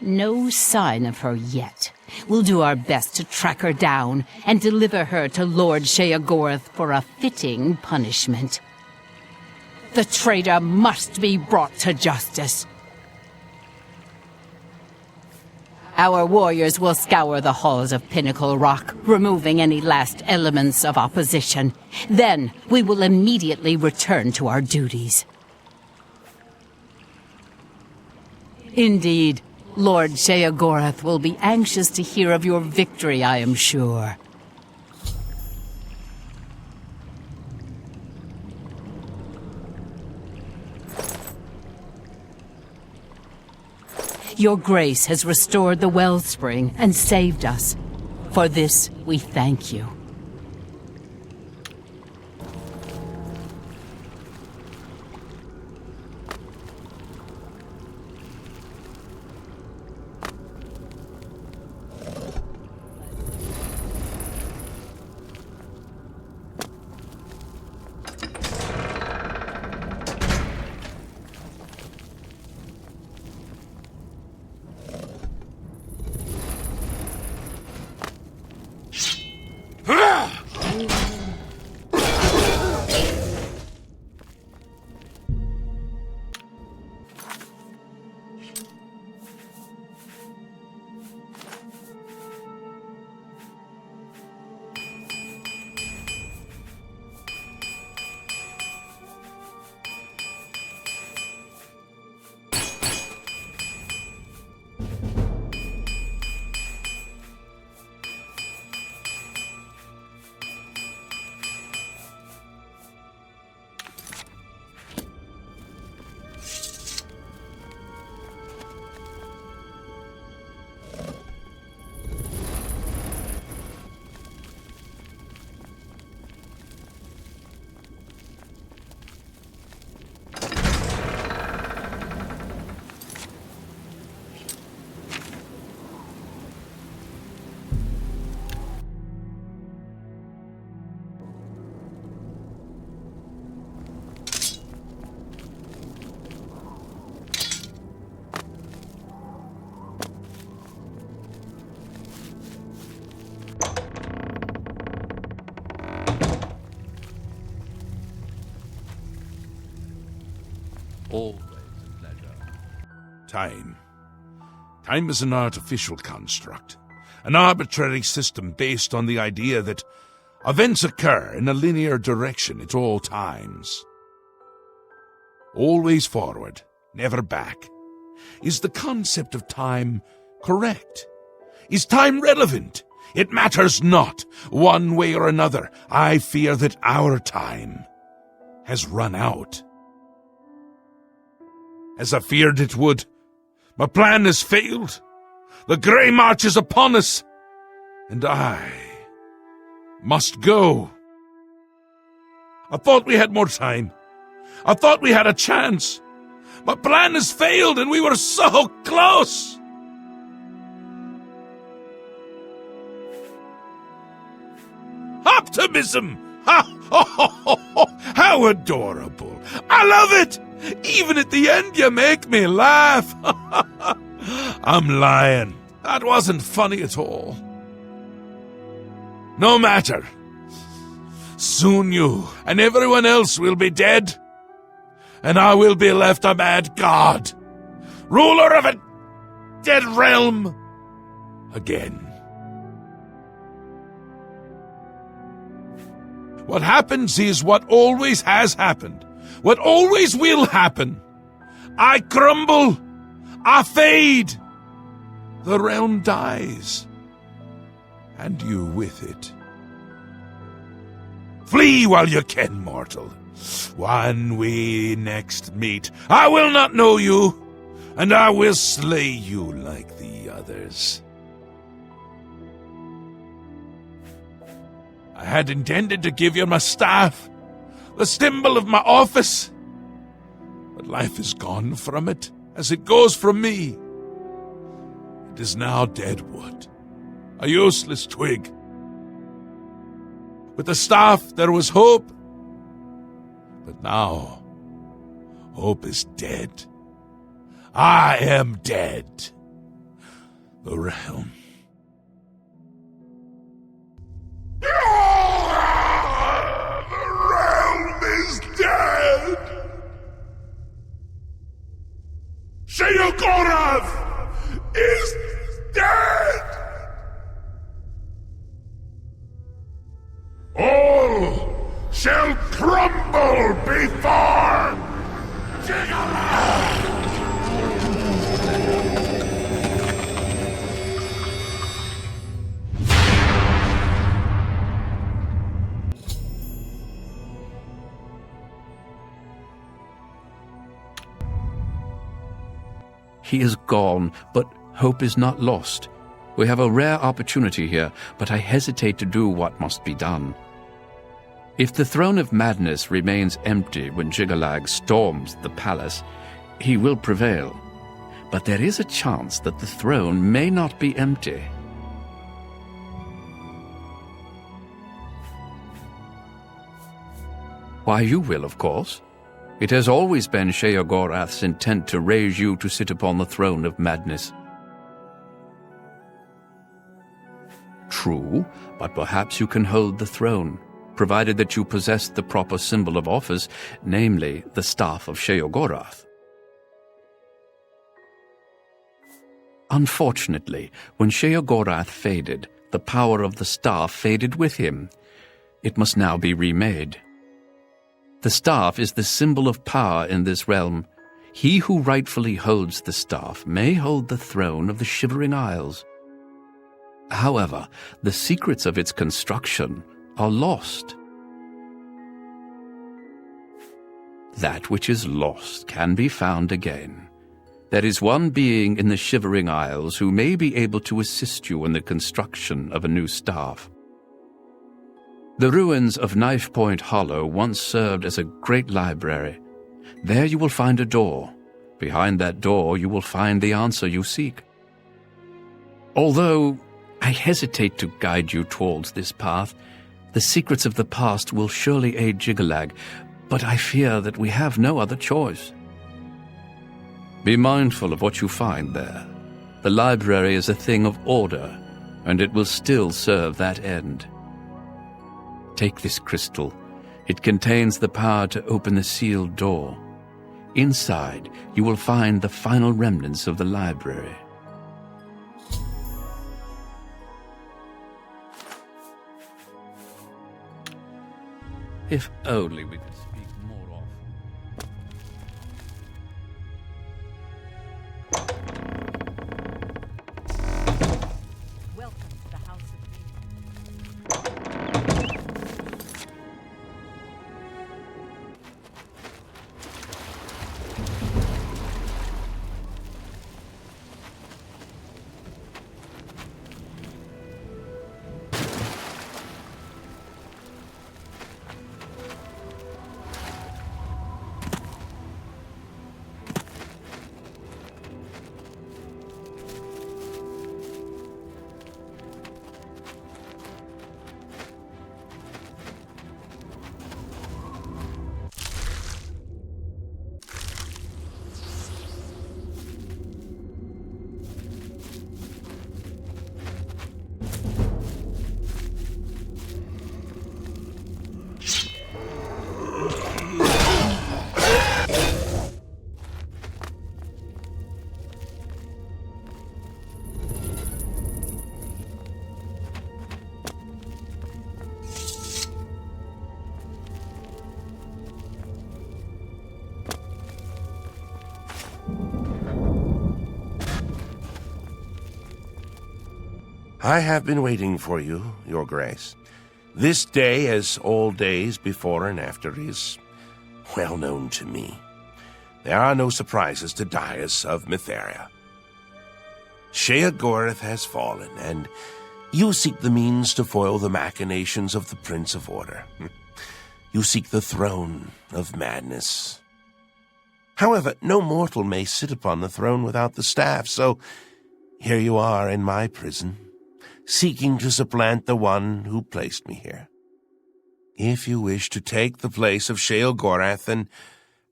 G: No sign of her yet. We'll do our best to track her down and deliver her to Lord Sheogorath for a fitting punishment. The traitor must be brought to justice. Our warriors will scour the halls of Pinnacle Rock, removing any last elements of opposition. Then we will immediately return to our duties. Indeed, Lord Sheogorath will be anxious to hear of your victory, I am sure. Your Grace has restored the wellspring and saved us. For this, we thank you.
E: Always a pleasure. Time. Time is an artificial construct, an arbitrary system based on the idea that events occur in a linear direction at all times. Always forward, never back. Is the concept of time correct? Is time relevant? It matters not. One way or another, I fear that our time has run out. As I feared it would, my plan has failed. The Grey March is upon us, and I must go. I thought we had more time. I thought we had a chance. My plan has failed, and we were so close. Optimism! How adorable! I love it! Even at the end, you make me laugh. I'm lying. That wasn't funny at all. No matter. Soon you and everyone else will be dead, and I will be left a mad god, ruler of a dead realm again. What happens is what always has happened. What always will happen. I crumble. I fade. The realm dies. And you with it.
K: Flee while you can, mortal. When we next meet, I will not know you, and I will slay you like the others. I had intended to give you my staff, the symbol of my office, but life is gone from it, as it goes from me. It is now dead wood, a useless twig. With the staff there was hope, but now hope is dead. I am dead. The realm.
A: The realm is dead! Sheogorath is dead! All shall crumble before Jigalath!
L: He is gone, but hope is not lost. We have a rare opportunity here, but I hesitate to do what must be done. If the throne of madness remains empty when Jigalag storms the palace, he will prevail. But there is a chance that the throne may not be empty. Why, you will, of course. It has always been Sheogorath's intent to raise you to sit upon the throne of madness. True, but perhaps you can hold the throne, provided that you possess the proper symbol of office, namely the Staff of Sheogorath. Unfortunately, when Sheogorath faded, the power of the staff faded with him. It must now be remade. The staff is the symbol of power in this realm. He who rightfully holds the staff may hold the throne of the Shivering Isles. However, the secrets of its construction are lost. That which is lost can be found again. There is one being in the Shivering Isles who may be able to assist you in the construction of a new staff. The ruins of Knife Point Hollow once served as a great library. There you will find a door. Behind that door you will find the answer you seek. Although I hesitate to guide you towards this path, the secrets of the past will surely aid Jigalag, but I fear that we have no other choice. Be mindful of what you find there. The library is a thing of order, and it will still serve that end. Take this crystal. It contains the power to open the sealed door. Inside, you will find the final remnants of the library. If only we could speak more often.
H: Welcome to the House of
J: I have been waiting for you, Your Grace. This day, as all days before and after, is well known to me. There are no surprises to Dias of Mytheria. Sheogorath has fallen, and you seek the means to foil the machinations of the Prince of Order. You seek the throne of madness. However, no mortal may sit upon the throne without the staff, so here you are in my prison, seeking to supplant the one who placed me here. If you wish to take the place of Sheogorath, then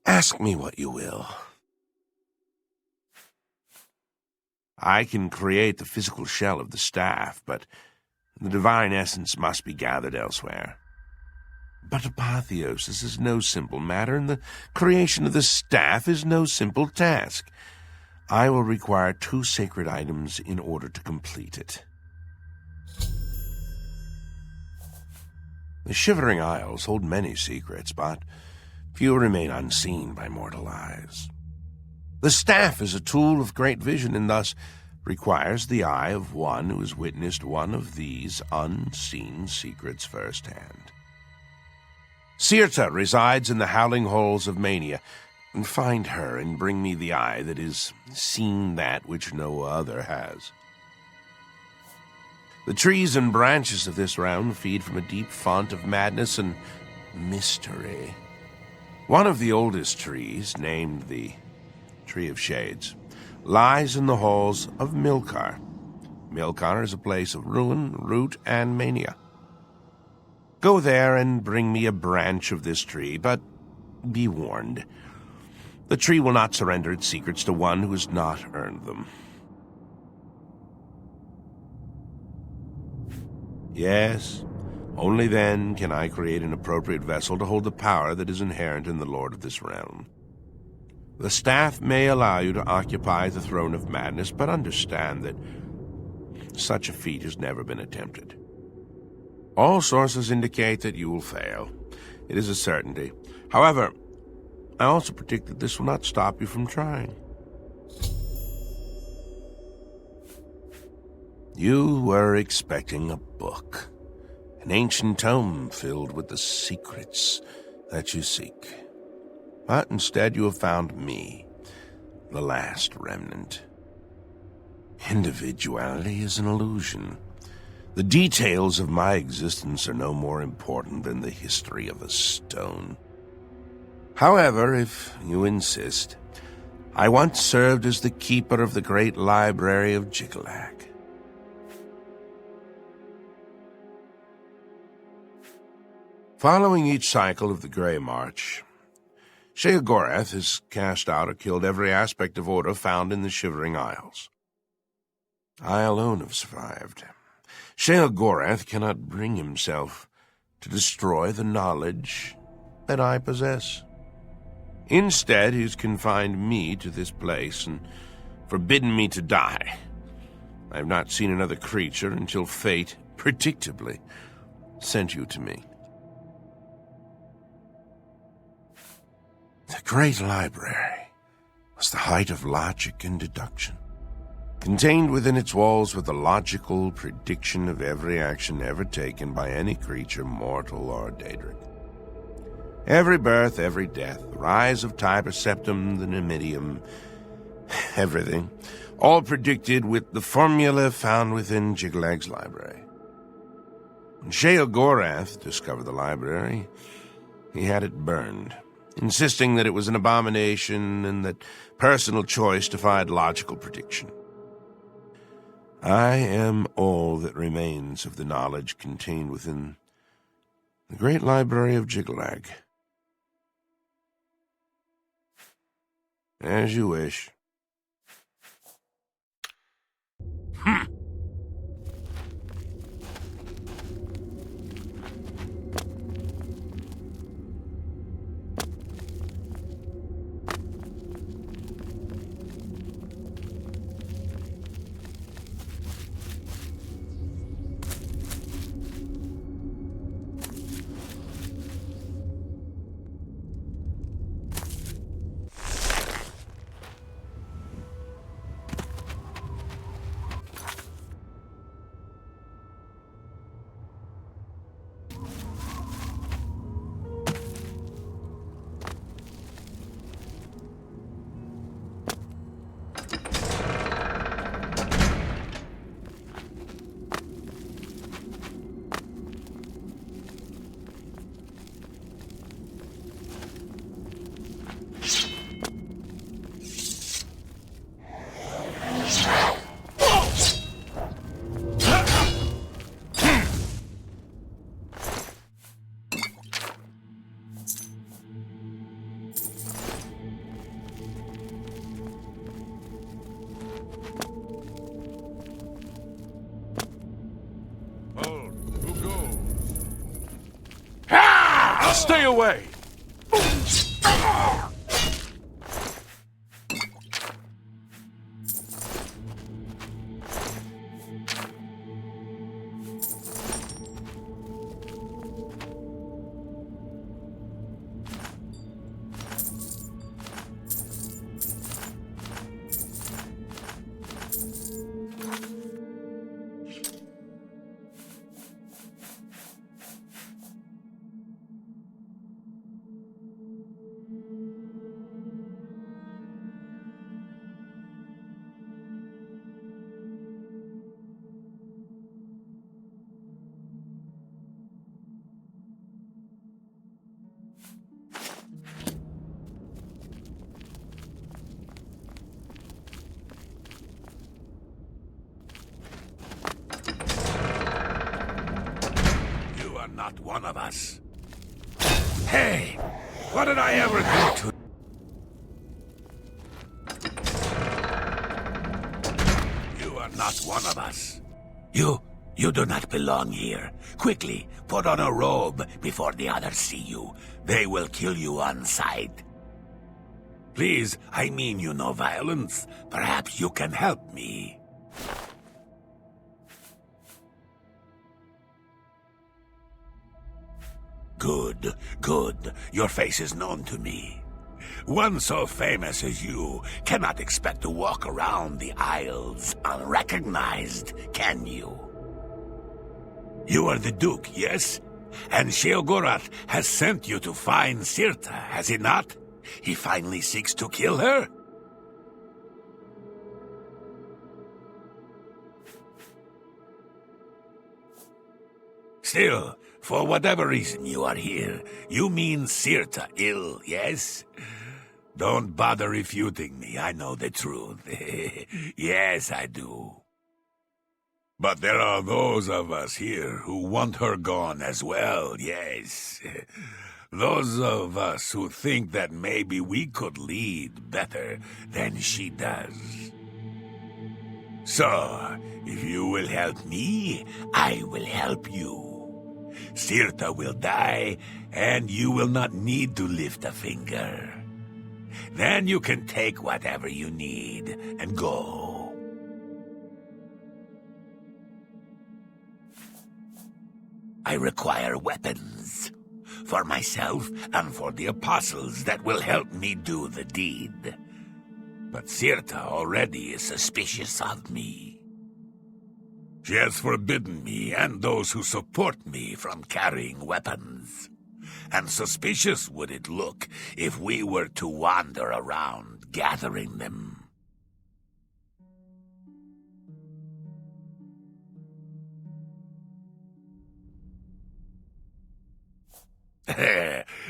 J: ask me what you will. I can create the physical shell of the staff, but the divine essence must be gathered elsewhere. But apotheosis is no simple matter, and the creation of the staff is no simple task. I will require 2 sacred items in order to complete it. The Shivering Isles hold many secrets, but few remain unseen by mortal eyes. The staff is a tool of great vision, and thus requires the eye of one who has witnessed one of these unseen secrets firsthand. Cyrodiil resides in the howling halls of Mania. Find her and bring me the eye that has seen that which no other has. The trees and branches of this realm feed from a deep font of madness and mystery. One of the oldest trees, named the Tree of Shades, lies in the halls of Milkar. Milkar is a place of ruin, root, and mania. Go there and bring me a branch of this tree, but be warned. The tree will not surrender its secrets to one who has not earned them. Yes, only then can I create an appropriate vessel to hold the power that is inherent in the Lord of this realm. The staff may allow you to occupy the throne of madness, but understand that such a feat has never been attempted. All sources indicate that you will fail. It is a certainty. However, I also predict that this will not stop you from trying. You were expecting a book, an ancient tome filled with the secrets that you seek. But instead you have found me, the last remnant. Individuality is an illusion. The details of my existence are no more important than the history of a stone. However, if you insist, I once served as the keeper of the great library of Jiglag. Following each cycle of the Grey March, Sheogorath has cast out or killed every aspect of order found in the Shivering Isles. I alone have survived. Sheogorath cannot bring himself to destroy the knowledge that I possess. Instead, he's confined me to this place and forbidden me to die. I have not seen another creature until fate, predictably, sent you to me. The great library was the height of logic and deduction. Contained within its walls were the logical prediction of every action ever taken by any creature, mortal or daedric. Every birth, every death, the rise of Tiber Septim, the Numidium, everything, all predicted with the formula found within Jiglag's library. When Sheogorath discovered the library, he had it burned, insisting that it was an abomination and that personal choice defied logical prediction. I am all that remains of the knowledge contained within the great library of Jiglag. As you wish.
D: Stay away!
K: Not one of us. Hey, what did I ever do to... You are not one of us. You do not belong here. Quickly, put on a robe before the others see you. They will kill you on sight. Please, I mean you no violence. Perhaps you can help me. Good, good. Your face is known to me. One so famous as you cannot expect to walk around the Isles unrecognized, can you? You are the Duke, yes? And Sheogorath has sent you to find Sirta, has he not? He finally seeks to kill her? Still, for whatever reason you are here, you mean Cyrodiil, yes? Don't bother refuting me, I know the truth. Yes, I do. But there are those of us here who want her gone as well, yes. Those of us who think that maybe we could lead better than she does. So, if you will help me, I will help you. Sirta will die, and you will not need to lift a finger. Then you can take whatever you need and go. I require weapons. For myself and for the apostles that will help me do the deed. But Sirta already is suspicious of me. She has forbidden me and those who support me from carrying weapons. And suspicious would it look if we were to wander around gathering them.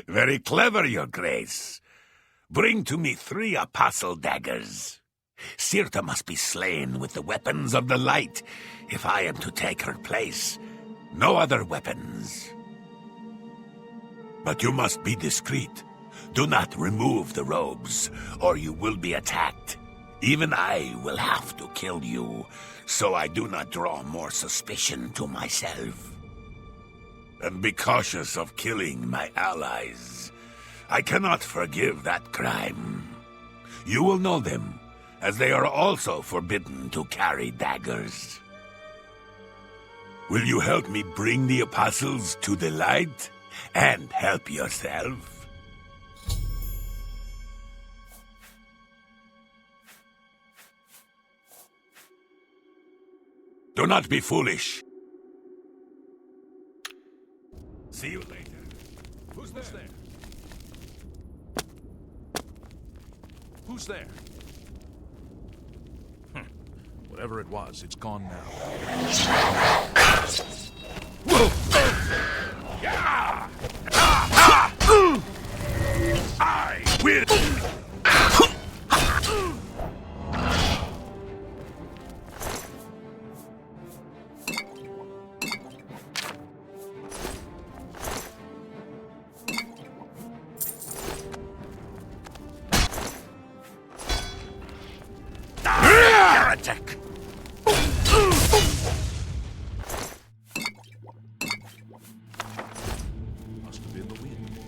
K: Very clever, Your Grace. Bring to me 3 apostle daggers. Sirta must be slain with the weapons of the light if I am to take her place. No other weapons. But you must be discreet. Do not remove the robes, or you will be attacked. Even I will have to kill you, so I do not draw more suspicion to myself. And be cautious of killing my allies. I cannot forgive that crime. You will know them, as they are also forbidden to carry daggers. Will you help me bring the apostles to the light, and help yourself? Do not be foolish. See you later.
D: Who's there? Who's there? Whatever it was, it's gone now.
K: I will. Heretic!
D: Must have been the wind.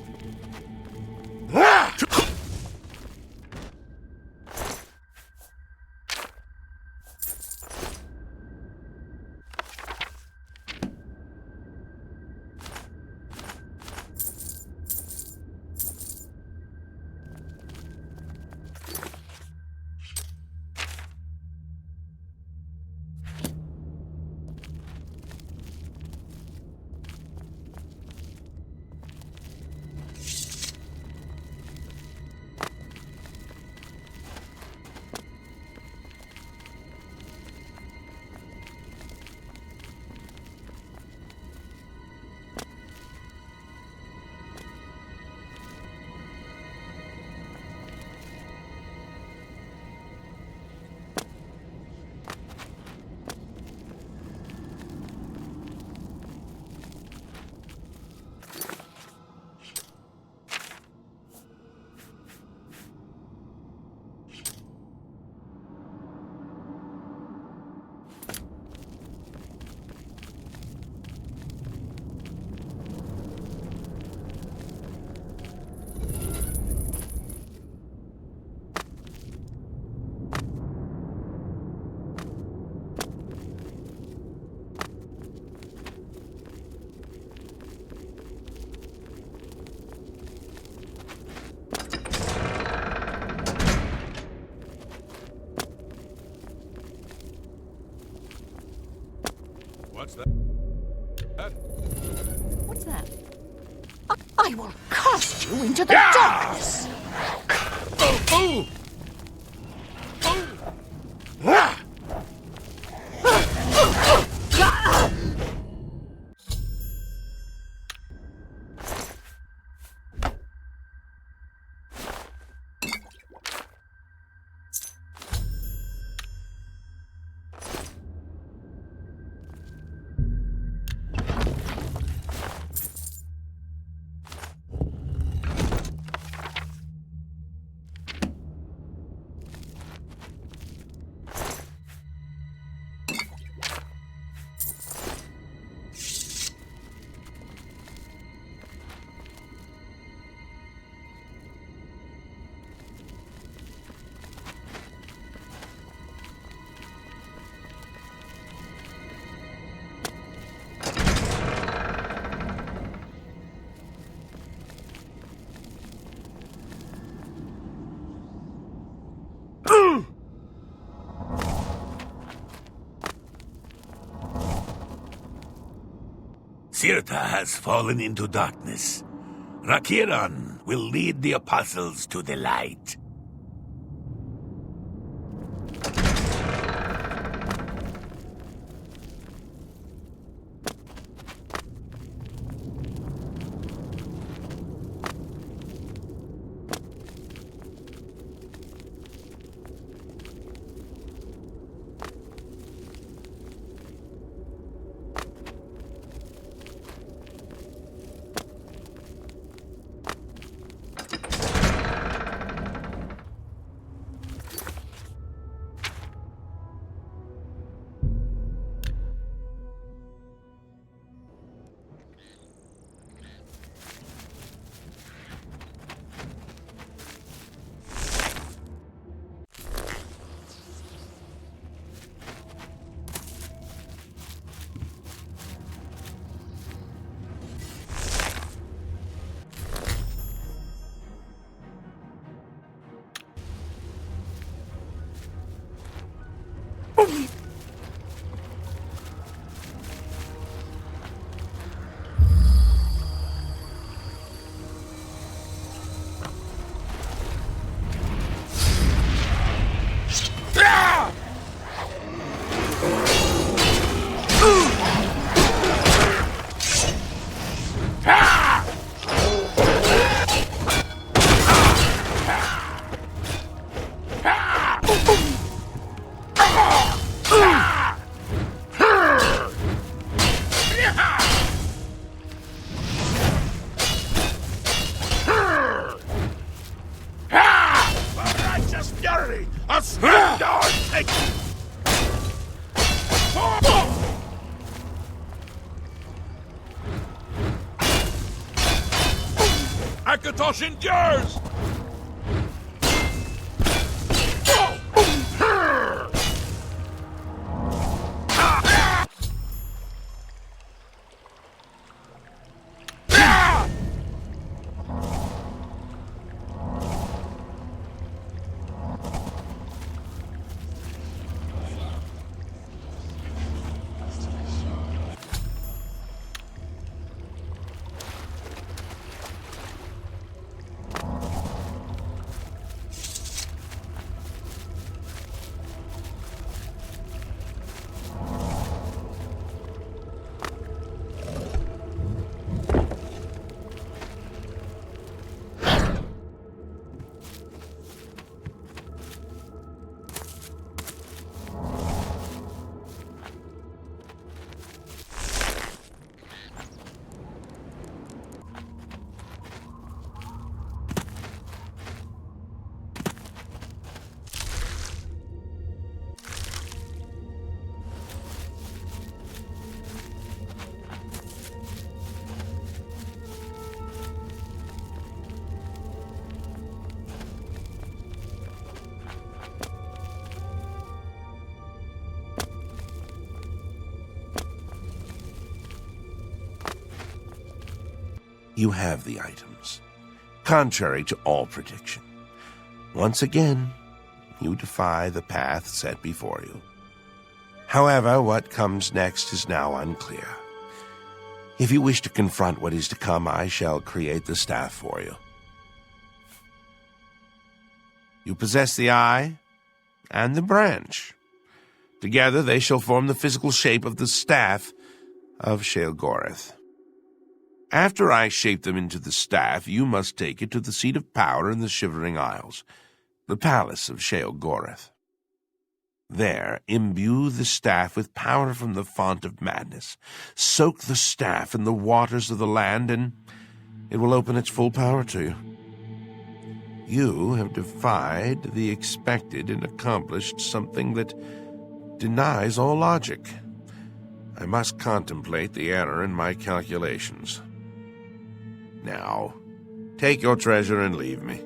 D: What's that?
F: What's that? I will cast you into the darkness!
K: Oh! Ah! Sirta has fallen into darkness. Rakiran will lead the apostles to the light.
A: Akatosh endures!
J: You have the items, contrary to all prediction. Once again, you defy the path set before you. However, what comes next is now unclear. If you wish to confront what is to come, I shall create the staff for you. You possess the eye and the branch. Together they shall form the physical shape of the staff of Shealgoreth. After I shape them into the staff, you must take it to the seat of power in the Shivering Isles, the palace of Shealgoreth. There, imbue the staff with power from the font of madness. Soak the staff in the waters of the land, and it will open its full power to you. You have defied the expected and accomplished something that denies all logic. I must contemplate the error in my calculations. Now, take your treasure and leave me.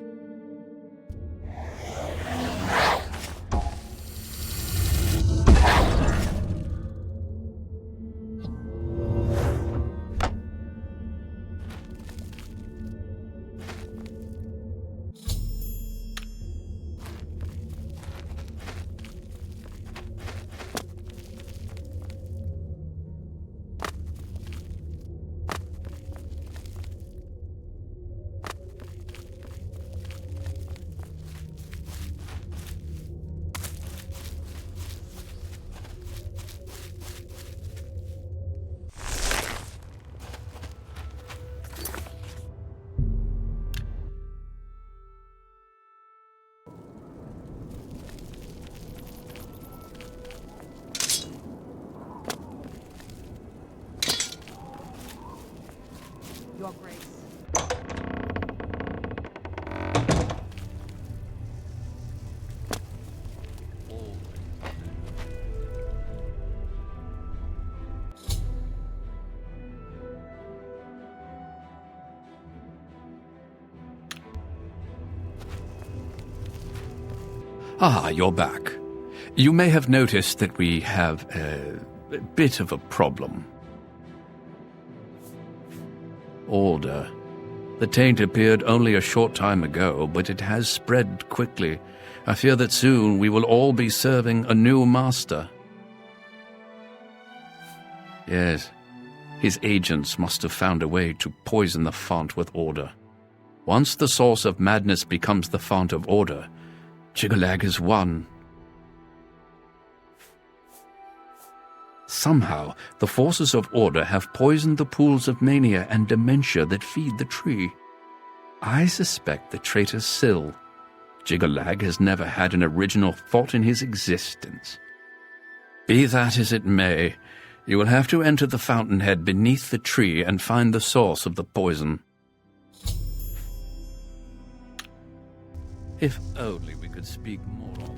H: Your Grace.
L: Ah, you're back. You may have noticed that we have a bit of a problem. Order. The taint appeared only a short time ago, but it has spread quickly. I fear that soon we will all be serving a new master. Yes, his agents must have found a way to poison the font with order. Once the source of madness becomes the font of order, Chigalag is won. Somehow, the forces of order have poisoned the pools of mania and dementia that feed the tree. I suspect the traitor Syl. Chigalag has never had an original thought in his existence. Be that as it may, you will have to enter the fountainhead beneath the tree and find the source of the poison. If only we could speak more often.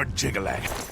K: your Jigalac.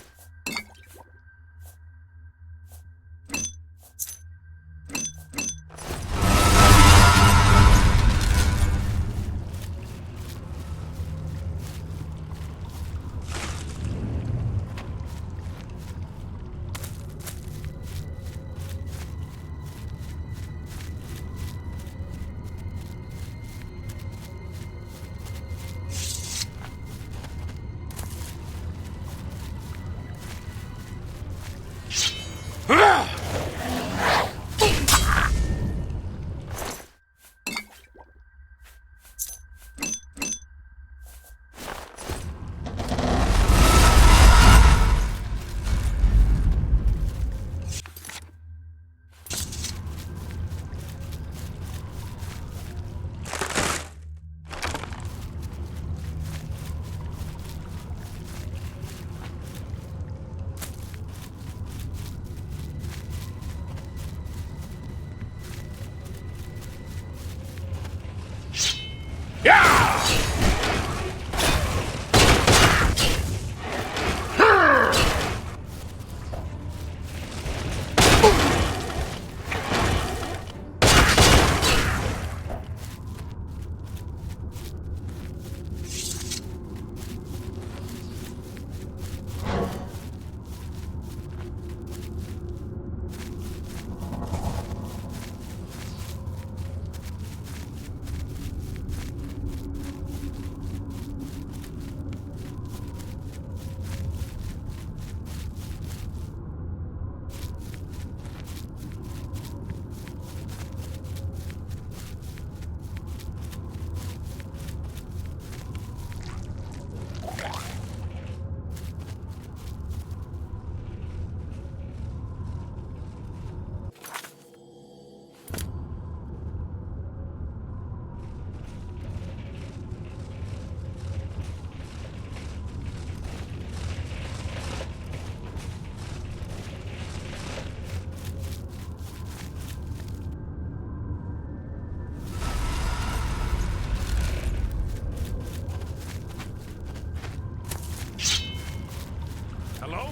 A: Hello?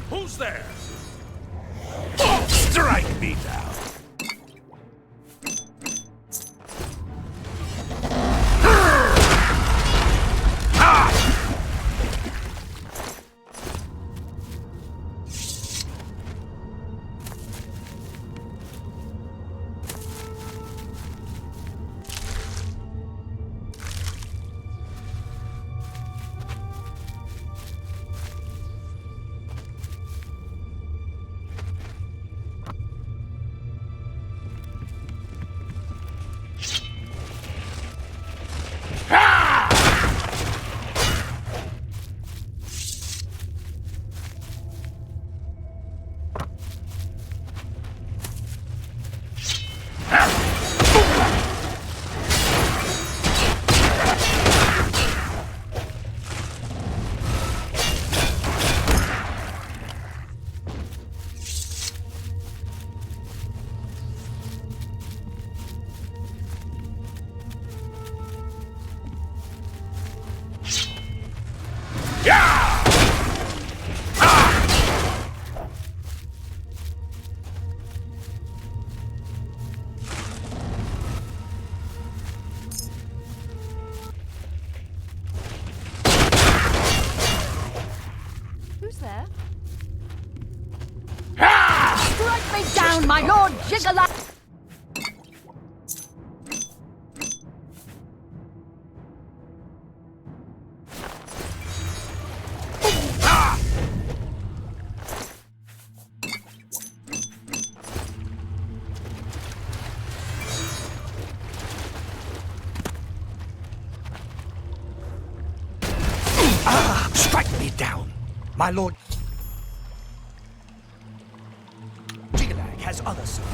A: Who's there? Oh, strike me down!
F: Who's there? Strike me down, my lord Jigala!
I: Strike me down, my lord. Jigalag has other sons.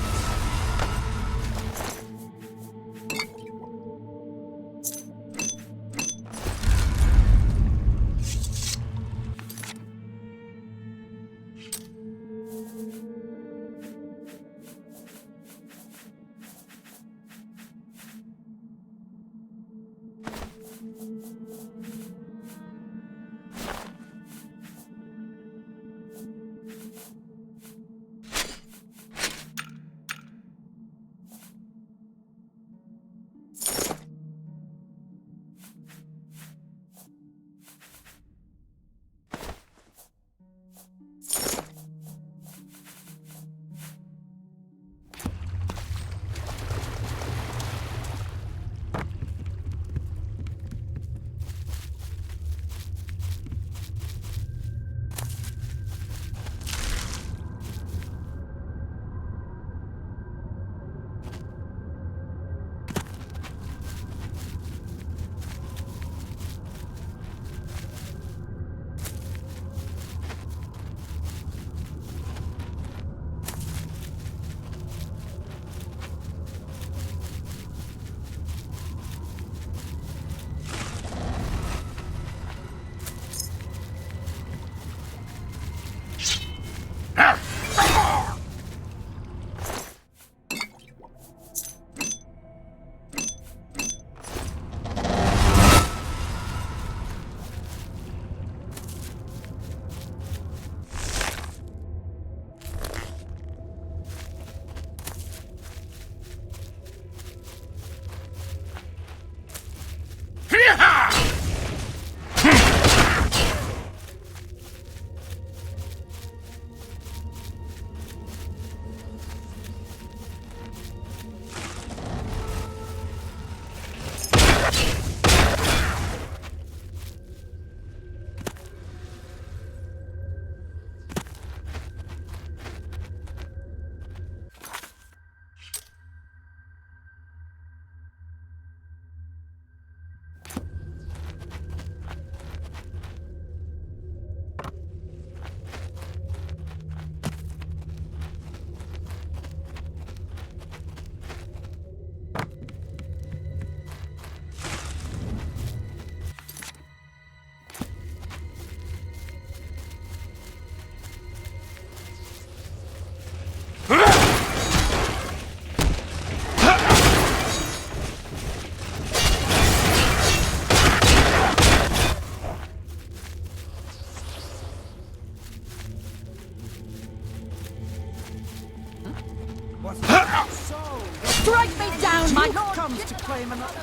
M: Who comes to claim another?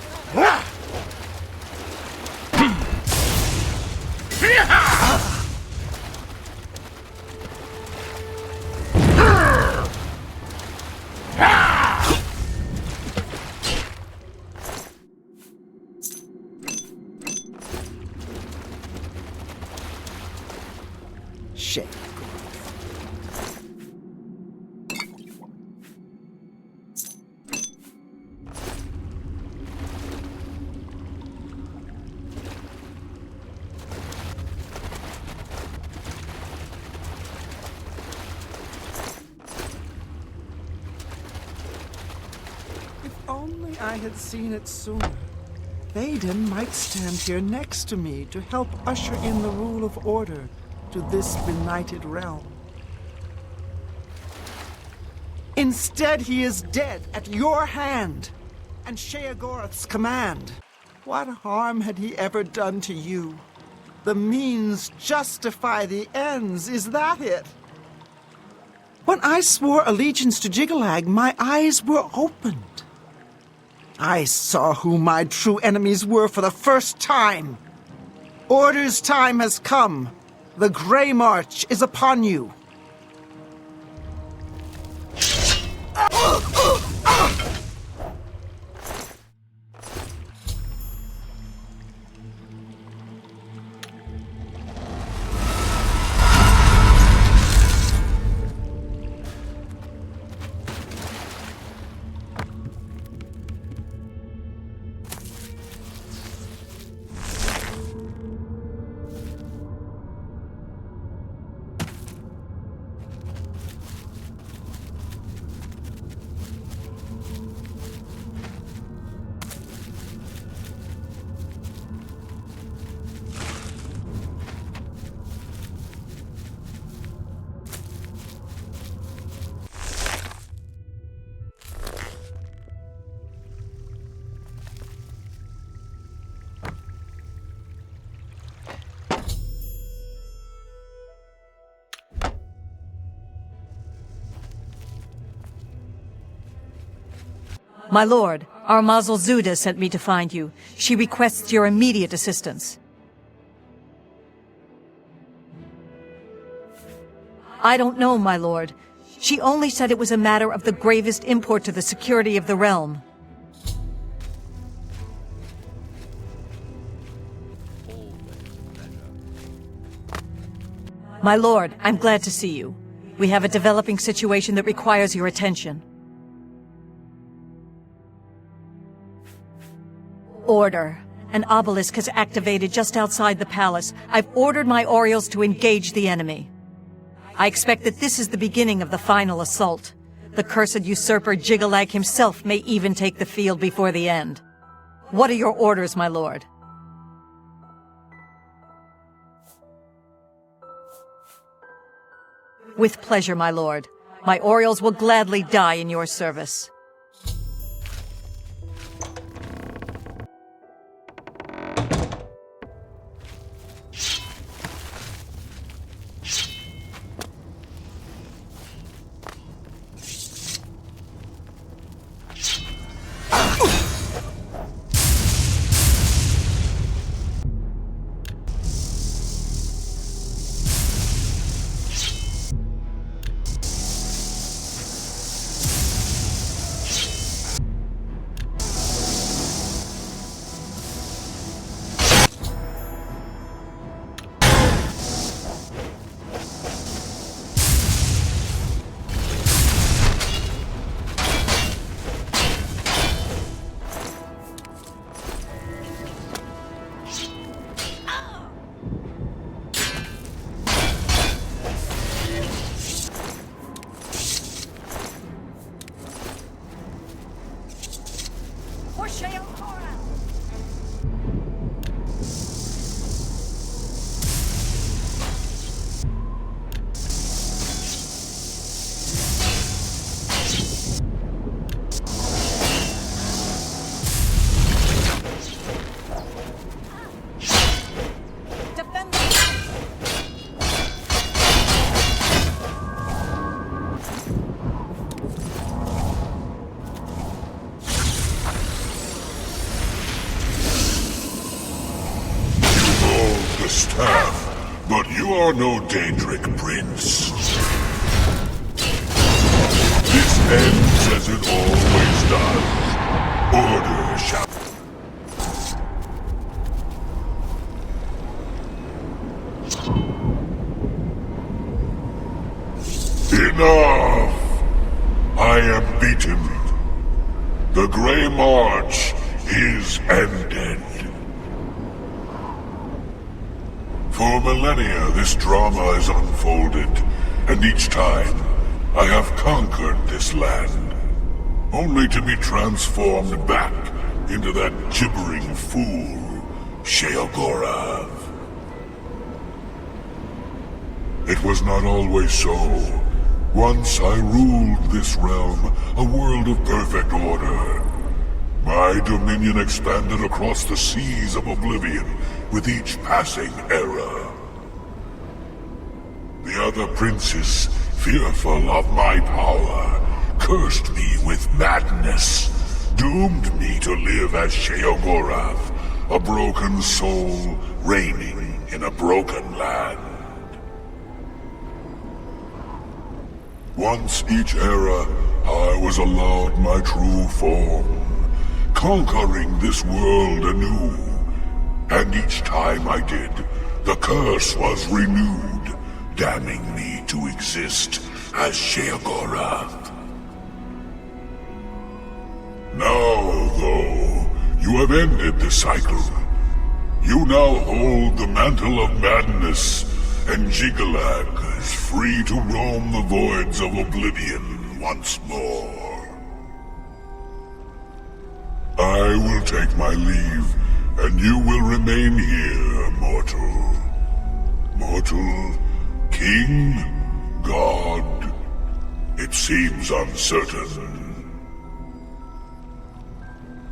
M: Shit. If only I had seen it sooner. Théoden might stand here next to me to help usher in the rule of order to this benighted realm. Instead, he is dead at your hand and Sheogorath's command. What harm had he ever done to you? The means justify the ends, is that it? When I swore allegiance to Jiggalag, my eyes were opened. I saw who my true enemies were for the first time. Order's time has come. The Grey March is upon you.
H: My lord, our Mazel Zuda sent me to find you. She requests your immediate assistance. I don't know, my lord. She only said it was a matter of the gravest import to the security of the realm. My lord, I'm glad to see you. We have a developing situation that requires your attention. Order. An obelisk has activated just outside the palace. I've ordered my Orioles to engage the enemy. I expect that this is the beginning of the final assault. The cursed usurper Jiggalag himself may even take the field before the end. What are your orders, my lord? With pleasure, my lord. My Orioles will gladly die in your service.
O: staff, but you are no Daedric prince. This ends as it always does. Order shall... Enough! I am beaten. The Grey March is ended. For millennia, this drama has unfolded, and each time, I have conquered this land, only to be transformed back into that gibbering fool, Sheogorath. It was not always so. Once I ruled this realm, a world of perfect order. My dominion expanded across the seas of Oblivion with each passing era. The other princes, fearful of my power, cursed me with madness, doomed me to live as Sheogorath, a broken soul reigning in a broken land. Once each era, I was allowed my true form, conquering this world anew. And each time I did, the curse was renewed, damning me to exist as Sheogorath. Now, though, you have ended the cycle. You now hold the mantle of madness, and Jigalag is free to roam the voids of Oblivion once more. I will take my leave, and you will remain here, mortal. Mortal, king, god, it seems uncertain.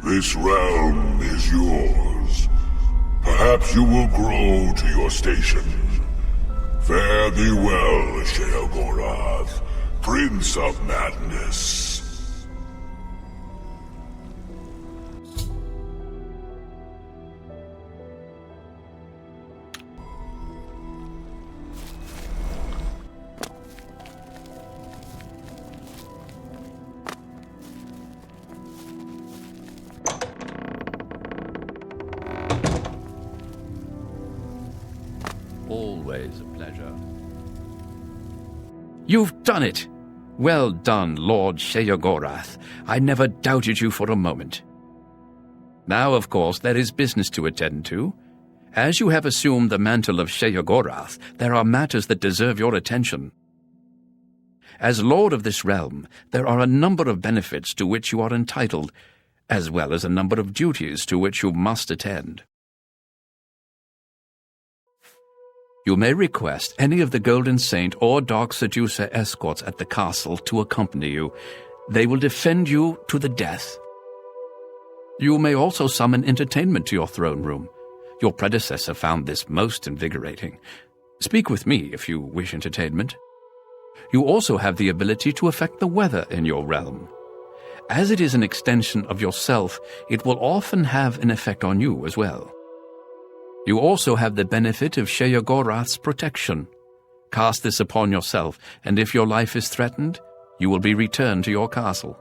O: This realm is yours. Perhaps you will grow to your station. Fare thee well, Sheogorath, Prince of Madness.
L: Always a pleasure. You've done it! Well done, Lord Sheogorath. I never doubted you for a moment. Now, of course, there is business to attend to. As you have assumed the mantle of Sheogorath, there are matters that deserve your attention. As Lord of this realm, there are a number of benefits to which you are entitled, as well as a number of duties to which you must attend. You may request any of the Golden Saint or Dark Seducer escorts at the castle to accompany you. They will defend you to the death. You may also summon entertainment to your throne room. Your predecessor found this most invigorating. Speak with me if you wish entertainment. You also have the ability to affect the weather in your realm. As it is an extension of yourself, it will often have an effect on you as well. You also have the benefit of Sheogorath's protection. Cast this upon yourself, and if your life is threatened, you will be returned to your castle.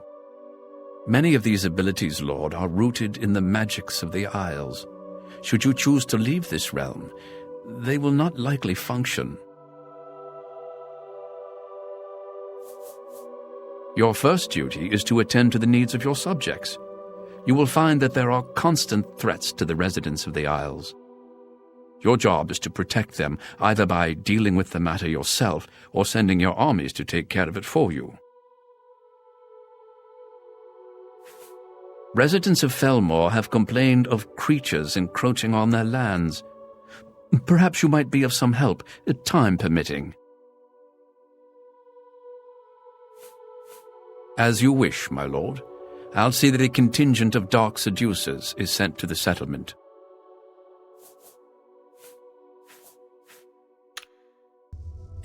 L: Many of these abilities, Lord, are rooted in the magics of the Isles. Should you choose to leave this realm, they will not likely function. Your first duty is to attend to the needs of your subjects. You will find that there are constant threats to the residents of the Isles. Your job is to protect them, either by dealing with the matter yourself or sending your armies to take care of it for you. Residents of Felmore have complained of creatures encroaching on their lands. Perhaps you might be of some help, time permitting. As you wish, my lord. I'll see that a contingent of Dark Seducers is sent to the settlement.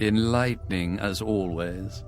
L: Enlightening as always.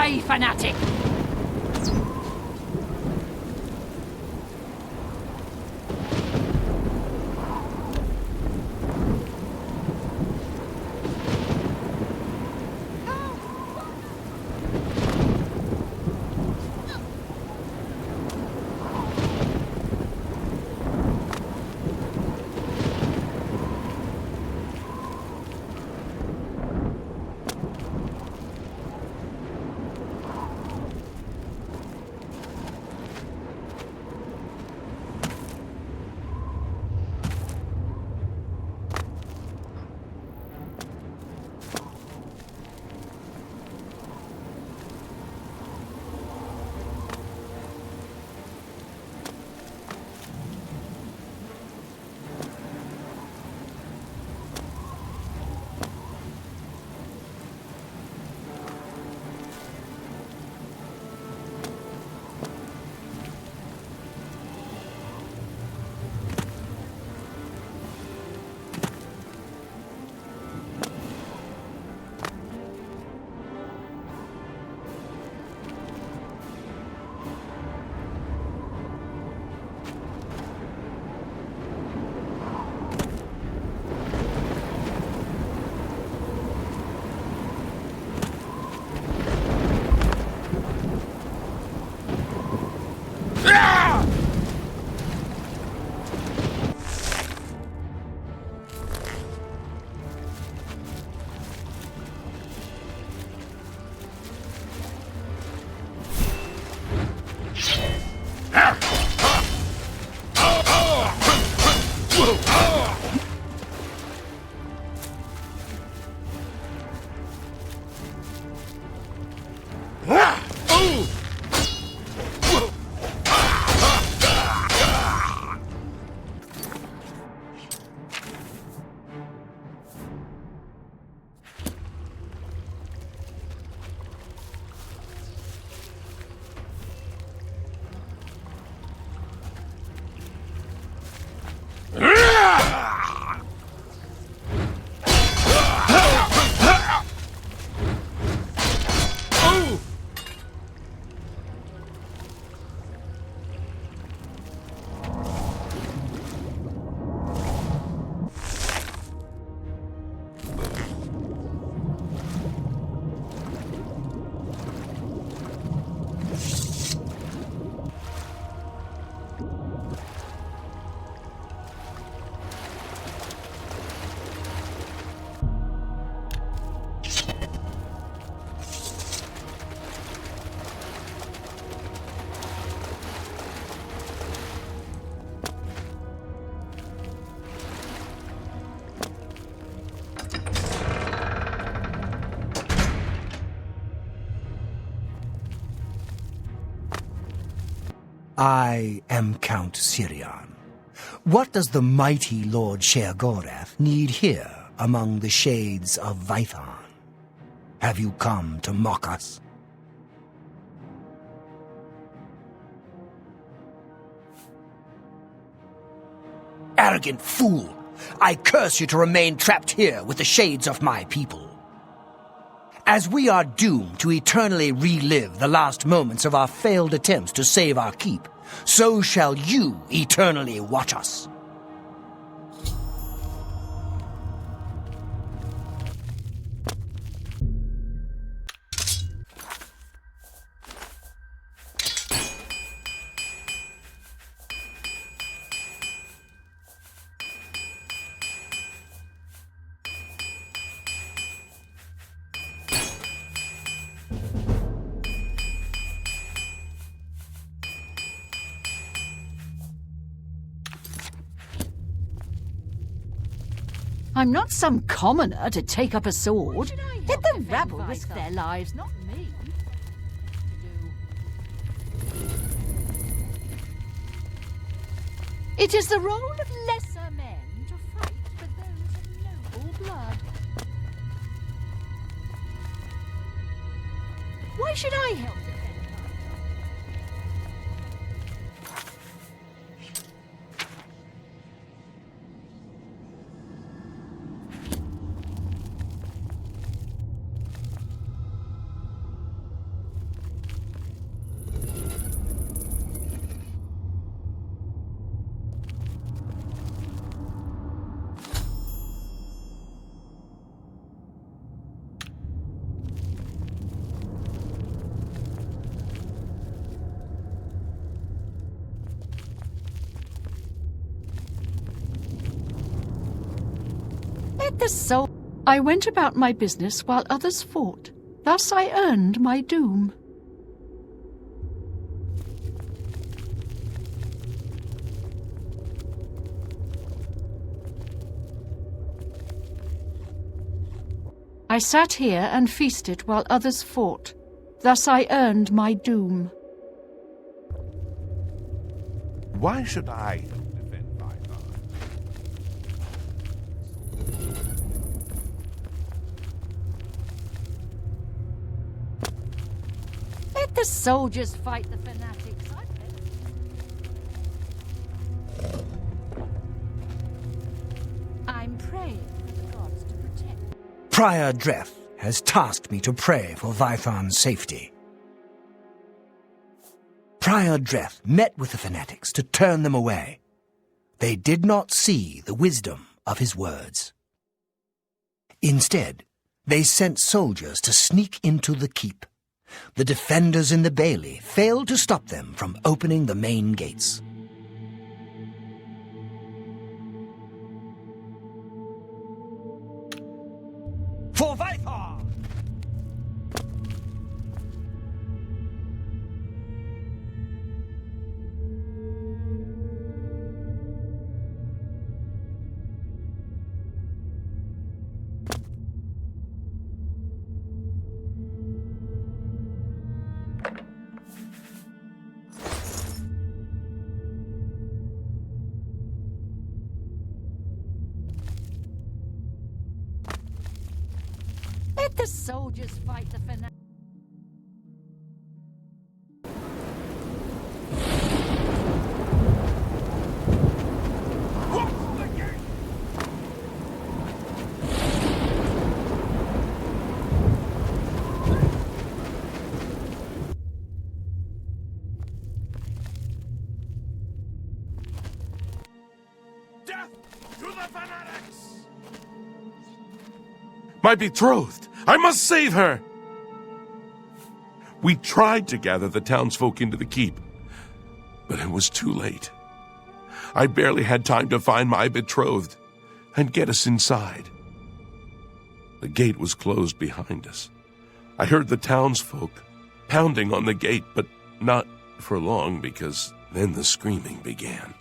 G: Die, fanatic!
B: I am Count Cyrodiil. What does the mighty Lord Sheogorath need here among the shades of Vython? Have you come to mock us?
I: Arrogant fool! I curse you to remain trapped here with the shades of my people. As we are doomed to eternally relive the last moments of our failed attempts to save our keep, so shall you eternally watch us.
F: I'm not some commoner to take up a sword. Let the rabble risk their lives, not me. It is the role of lesser men to fight for those of noble blood. Why should I help defend Let the soul... I went about my business while others fought. Thus I earned my doom. I sat here and feasted while others fought. Thus I earned my doom.
P: Why should I defend Vythar?
F: Let the soldiers fight the fanatics. I'm praying for the gods to protect.
B: Prior Dreth has tasked me to pray for Vythar's safety. Prior Dreth met with the fanatics to turn them away. They did not see the wisdom of his words. Instead, they sent soldiers to sneak into the keep. The defenders in the bailey failed to stop them from opening the main gates. For Vythar!
F: Let the soldiers fight the fanatics.
J: Death to the fanatics! My betrothed! I must save her! We tried to gather the townsfolk into the keep, but it was too late. I barely had time to find my betrothed and get us inside. The gate was closed behind us. I heard the townsfolk pounding on the gate, but not for long, because then the screaming began.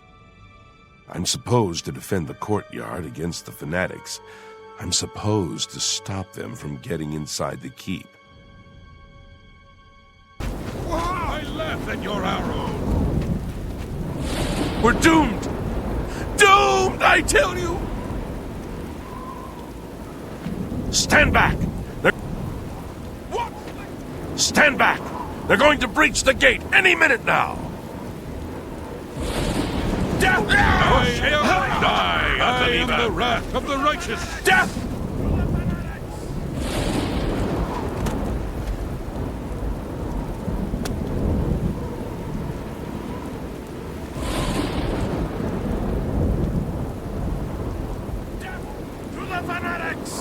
J: I'm supposed to defend the courtyard against the fanatics. I'm supposed to stop them from getting inside the keep.
K: I laugh at your arrow.
J: We're doomed! Doomed, I tell you! Stand back! What? Stand back! They're going to breach the gate any minute now! Death!
K: I am the wrath of the righteous!
J: Death! To the fanatics!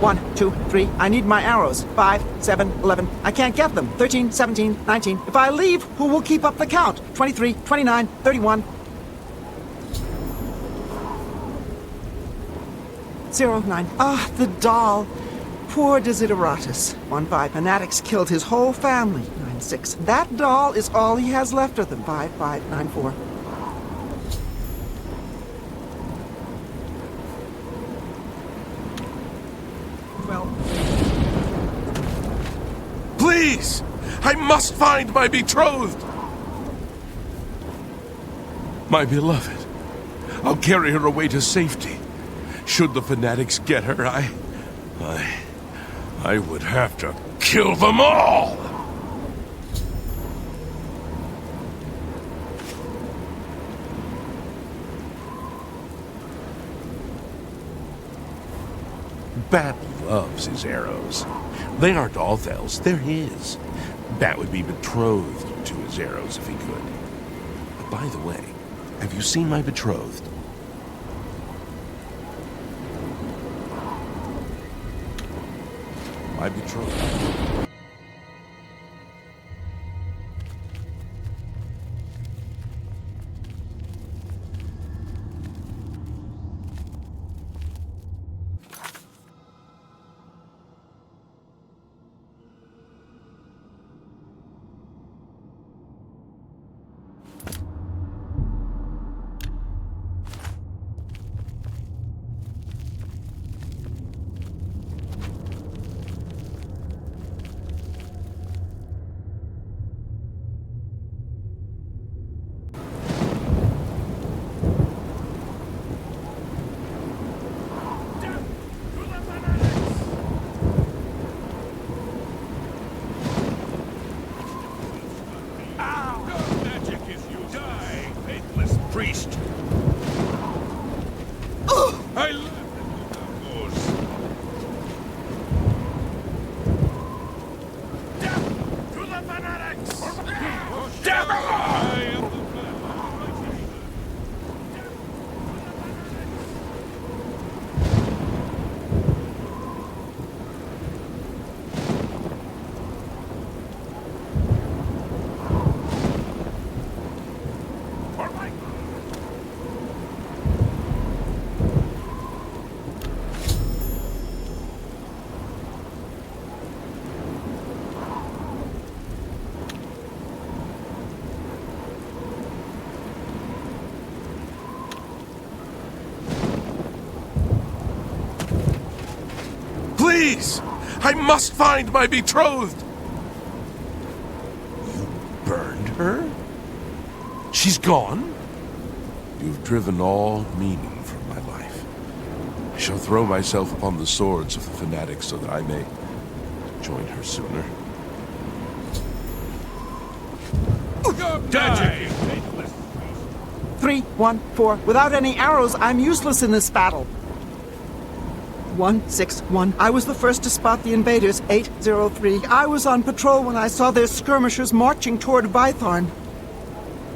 M: 1, 2, 3. I need my arrows. 5, 7, 11. I can't get them. 13, 17, 19. If I leave, who will keep up the count? 23, 29, 31. 0, 9. Ah, the doll. Poor Desideratus. 1, 5. Fanatics killed his whole family. 9, 6. That doll is all he has left of them. 5, 5, 9, 4.
J: Please! I must find my betrothed! My beloved. I'll carry her away to safety. Should the fanatics get her, I would have to kill them all! Bat loves his arrows. They aren't Althel's, they're his. Bat would be betrothed to his arrows if he could. But by the way, have you seen my betrothed? My betrothed. Please! I must find my betrothed! You burned her? She's gone? You've driven all meaning from my life. I shall throw myself upon the swords of the fanatics so that I may join her sooner.
K: Die!
M: 3, 1, 4. Without any arrows, I'm useless in this battle. 1, 6, 1. I was the first to spot the invaders. 8, 0, 3. I was on patrol when I saw their skirmishers marching toward Bythorn.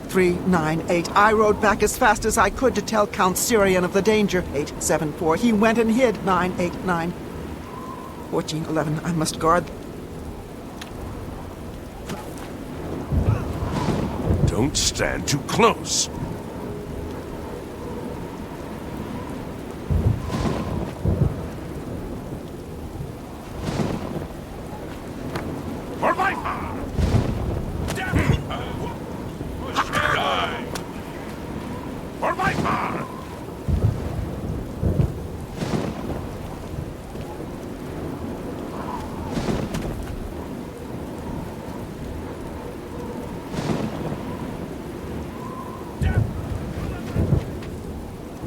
M: 3, 9, 8. I rode back as fast as I could to tell Count Cyrodiil of the danger. 8, 7, 4. He went and hid. 9, 8, 9. 14, 11. I must guard.
J: Don't stand too close.
K: For my father! Damn it! Die! For my father!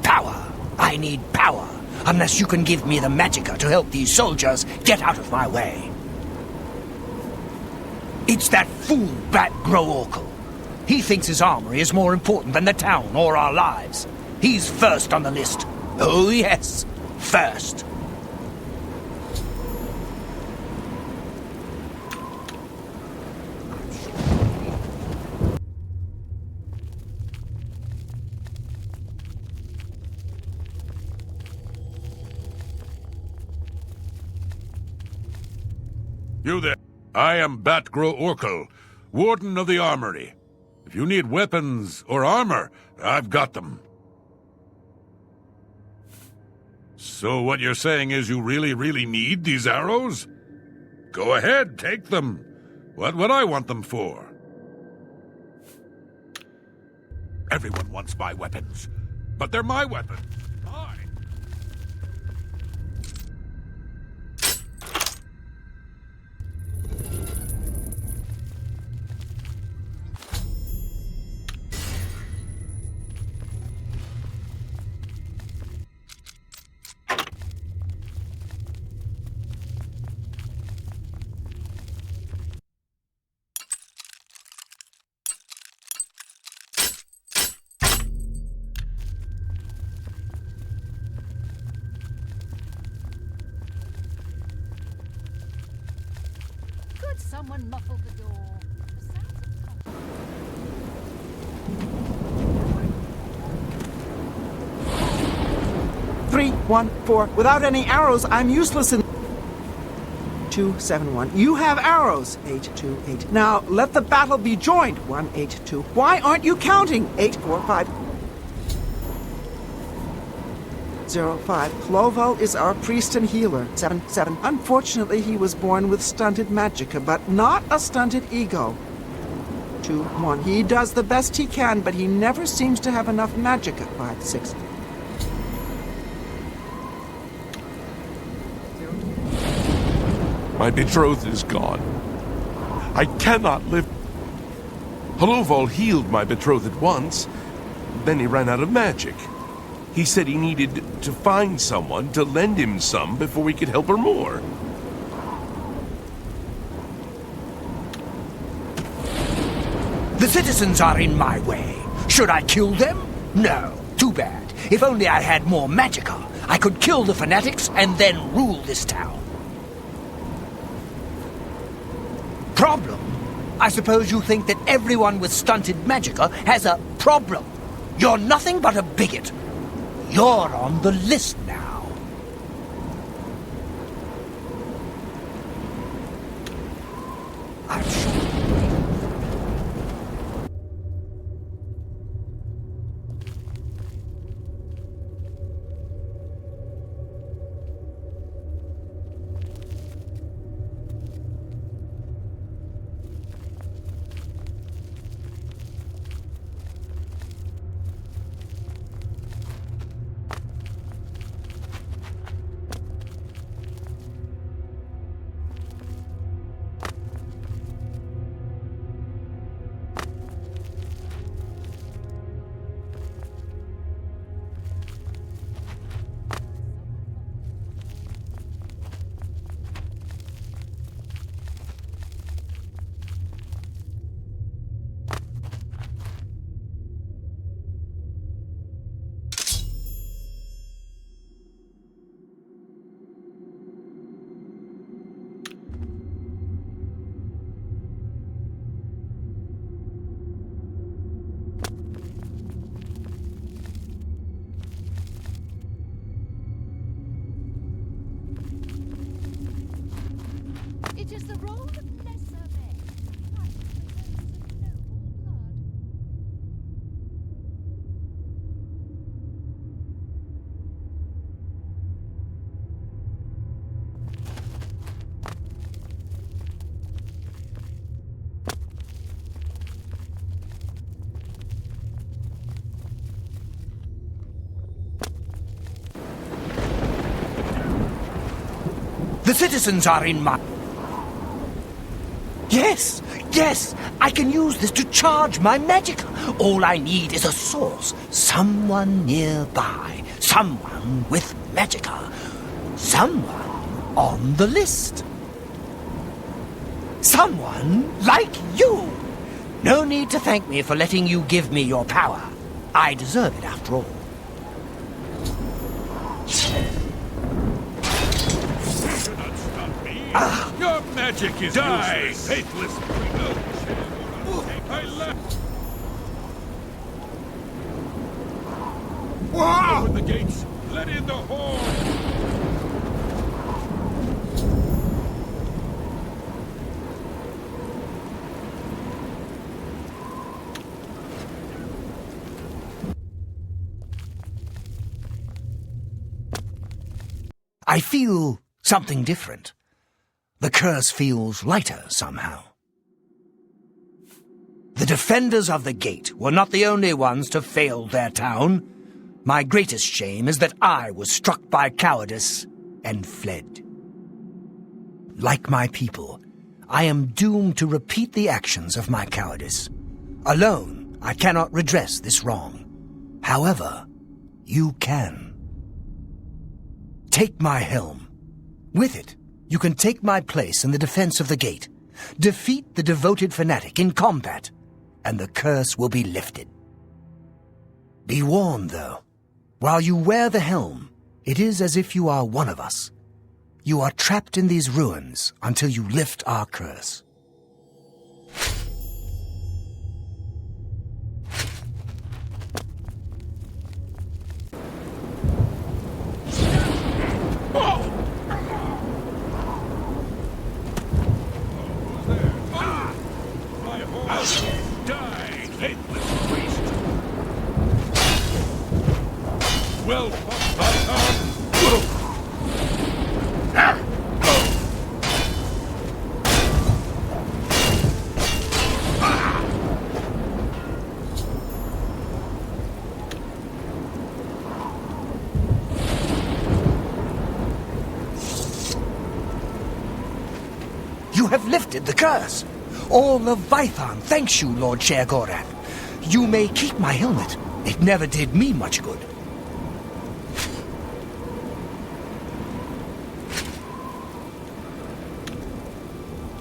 I: Power! I need power, unless you can give me the magicka to help these soldiers get out of my way. It's that fool Bat Groorkle. He thinks his armory is more important than the town or our lives. He's first on the list. Oh yes, first.
K: You there. I am Bat Groorkle, Warden of the Armory. If you need weapons or armor, I've got them. So what you're saying is you really need these arrows? Go ahead, take them. What would I want them for? Everyone wants my weapons, but they're my weapons.
F: Someone muffled the door.
M: 3, 1, 4. Without any arrows, I'm useless in... 2, 7, 1. You have arrows. 8, 2, 8. Now, let the battle be joined. 1, 8, 2. Why aren't you counting? 8, 4, 5. 0, 5. Clovel is our priest and healer. 7, 7. Unfortunately, he was born with stunted magicka, but not a stunted ego. 2, 1. He does the best he can, but he never seems to have enough magicka. 5, 6.
J: My betrothed is gone. I cannot live. Haloval healed my betrothed once. Then he ran out of magic. He said he needed to find someone to lend him some before we could help her more.
I: The citizens are in my way. Should I kill them? No. Too bad. If only I had more magicka, I could kill the fanatics and then rule this town. Problem? I suppose you think that everyone with stunted magicka has a problem. You're nothing but a bigot. You're on the list now. I'm sure.
F: It is the role of lesser men to fight for those of noble blood.
I: The citizens are in my... Yes, I can use this to charge my magic. All I need is a source. Someone nearby. Someone with magicka. Someone on the list. Someone like you. No need to thank me for letting you give me your power. I deserve it after all.
K: Your magic is useless. Faithless. I left. Open the gates. Let in the horde.
I: I feel something different. The curse feels lighter somehow. The defenders of the gate were not the only ones to fail their town. My greatest shame is that I was struck by cowardice and fled. Like my people, I am doomed to repeat the actions of my cowardice. Alone, I cannot redress this wrong. However, you can. Take my helm. With it, you can take my place in the defense of the gate, defeat the devoted fanatic in combat, and the curse will be lifted. Be warned, though. While you wear the helm, it is as if you are one of us. You are trapped in these ruins until you lift our curse.
K: Die, faithless priest! Well fought, Valhalla!
I: You have lifted the curse. All Leviathan thanks you, Lord Shergorath. You may keep my helmet. It never did me much good.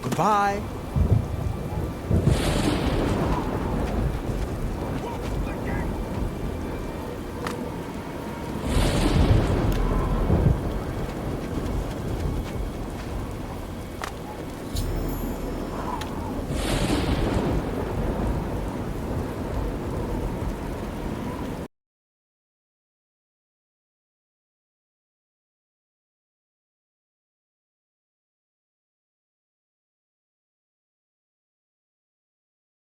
I: Goodbye.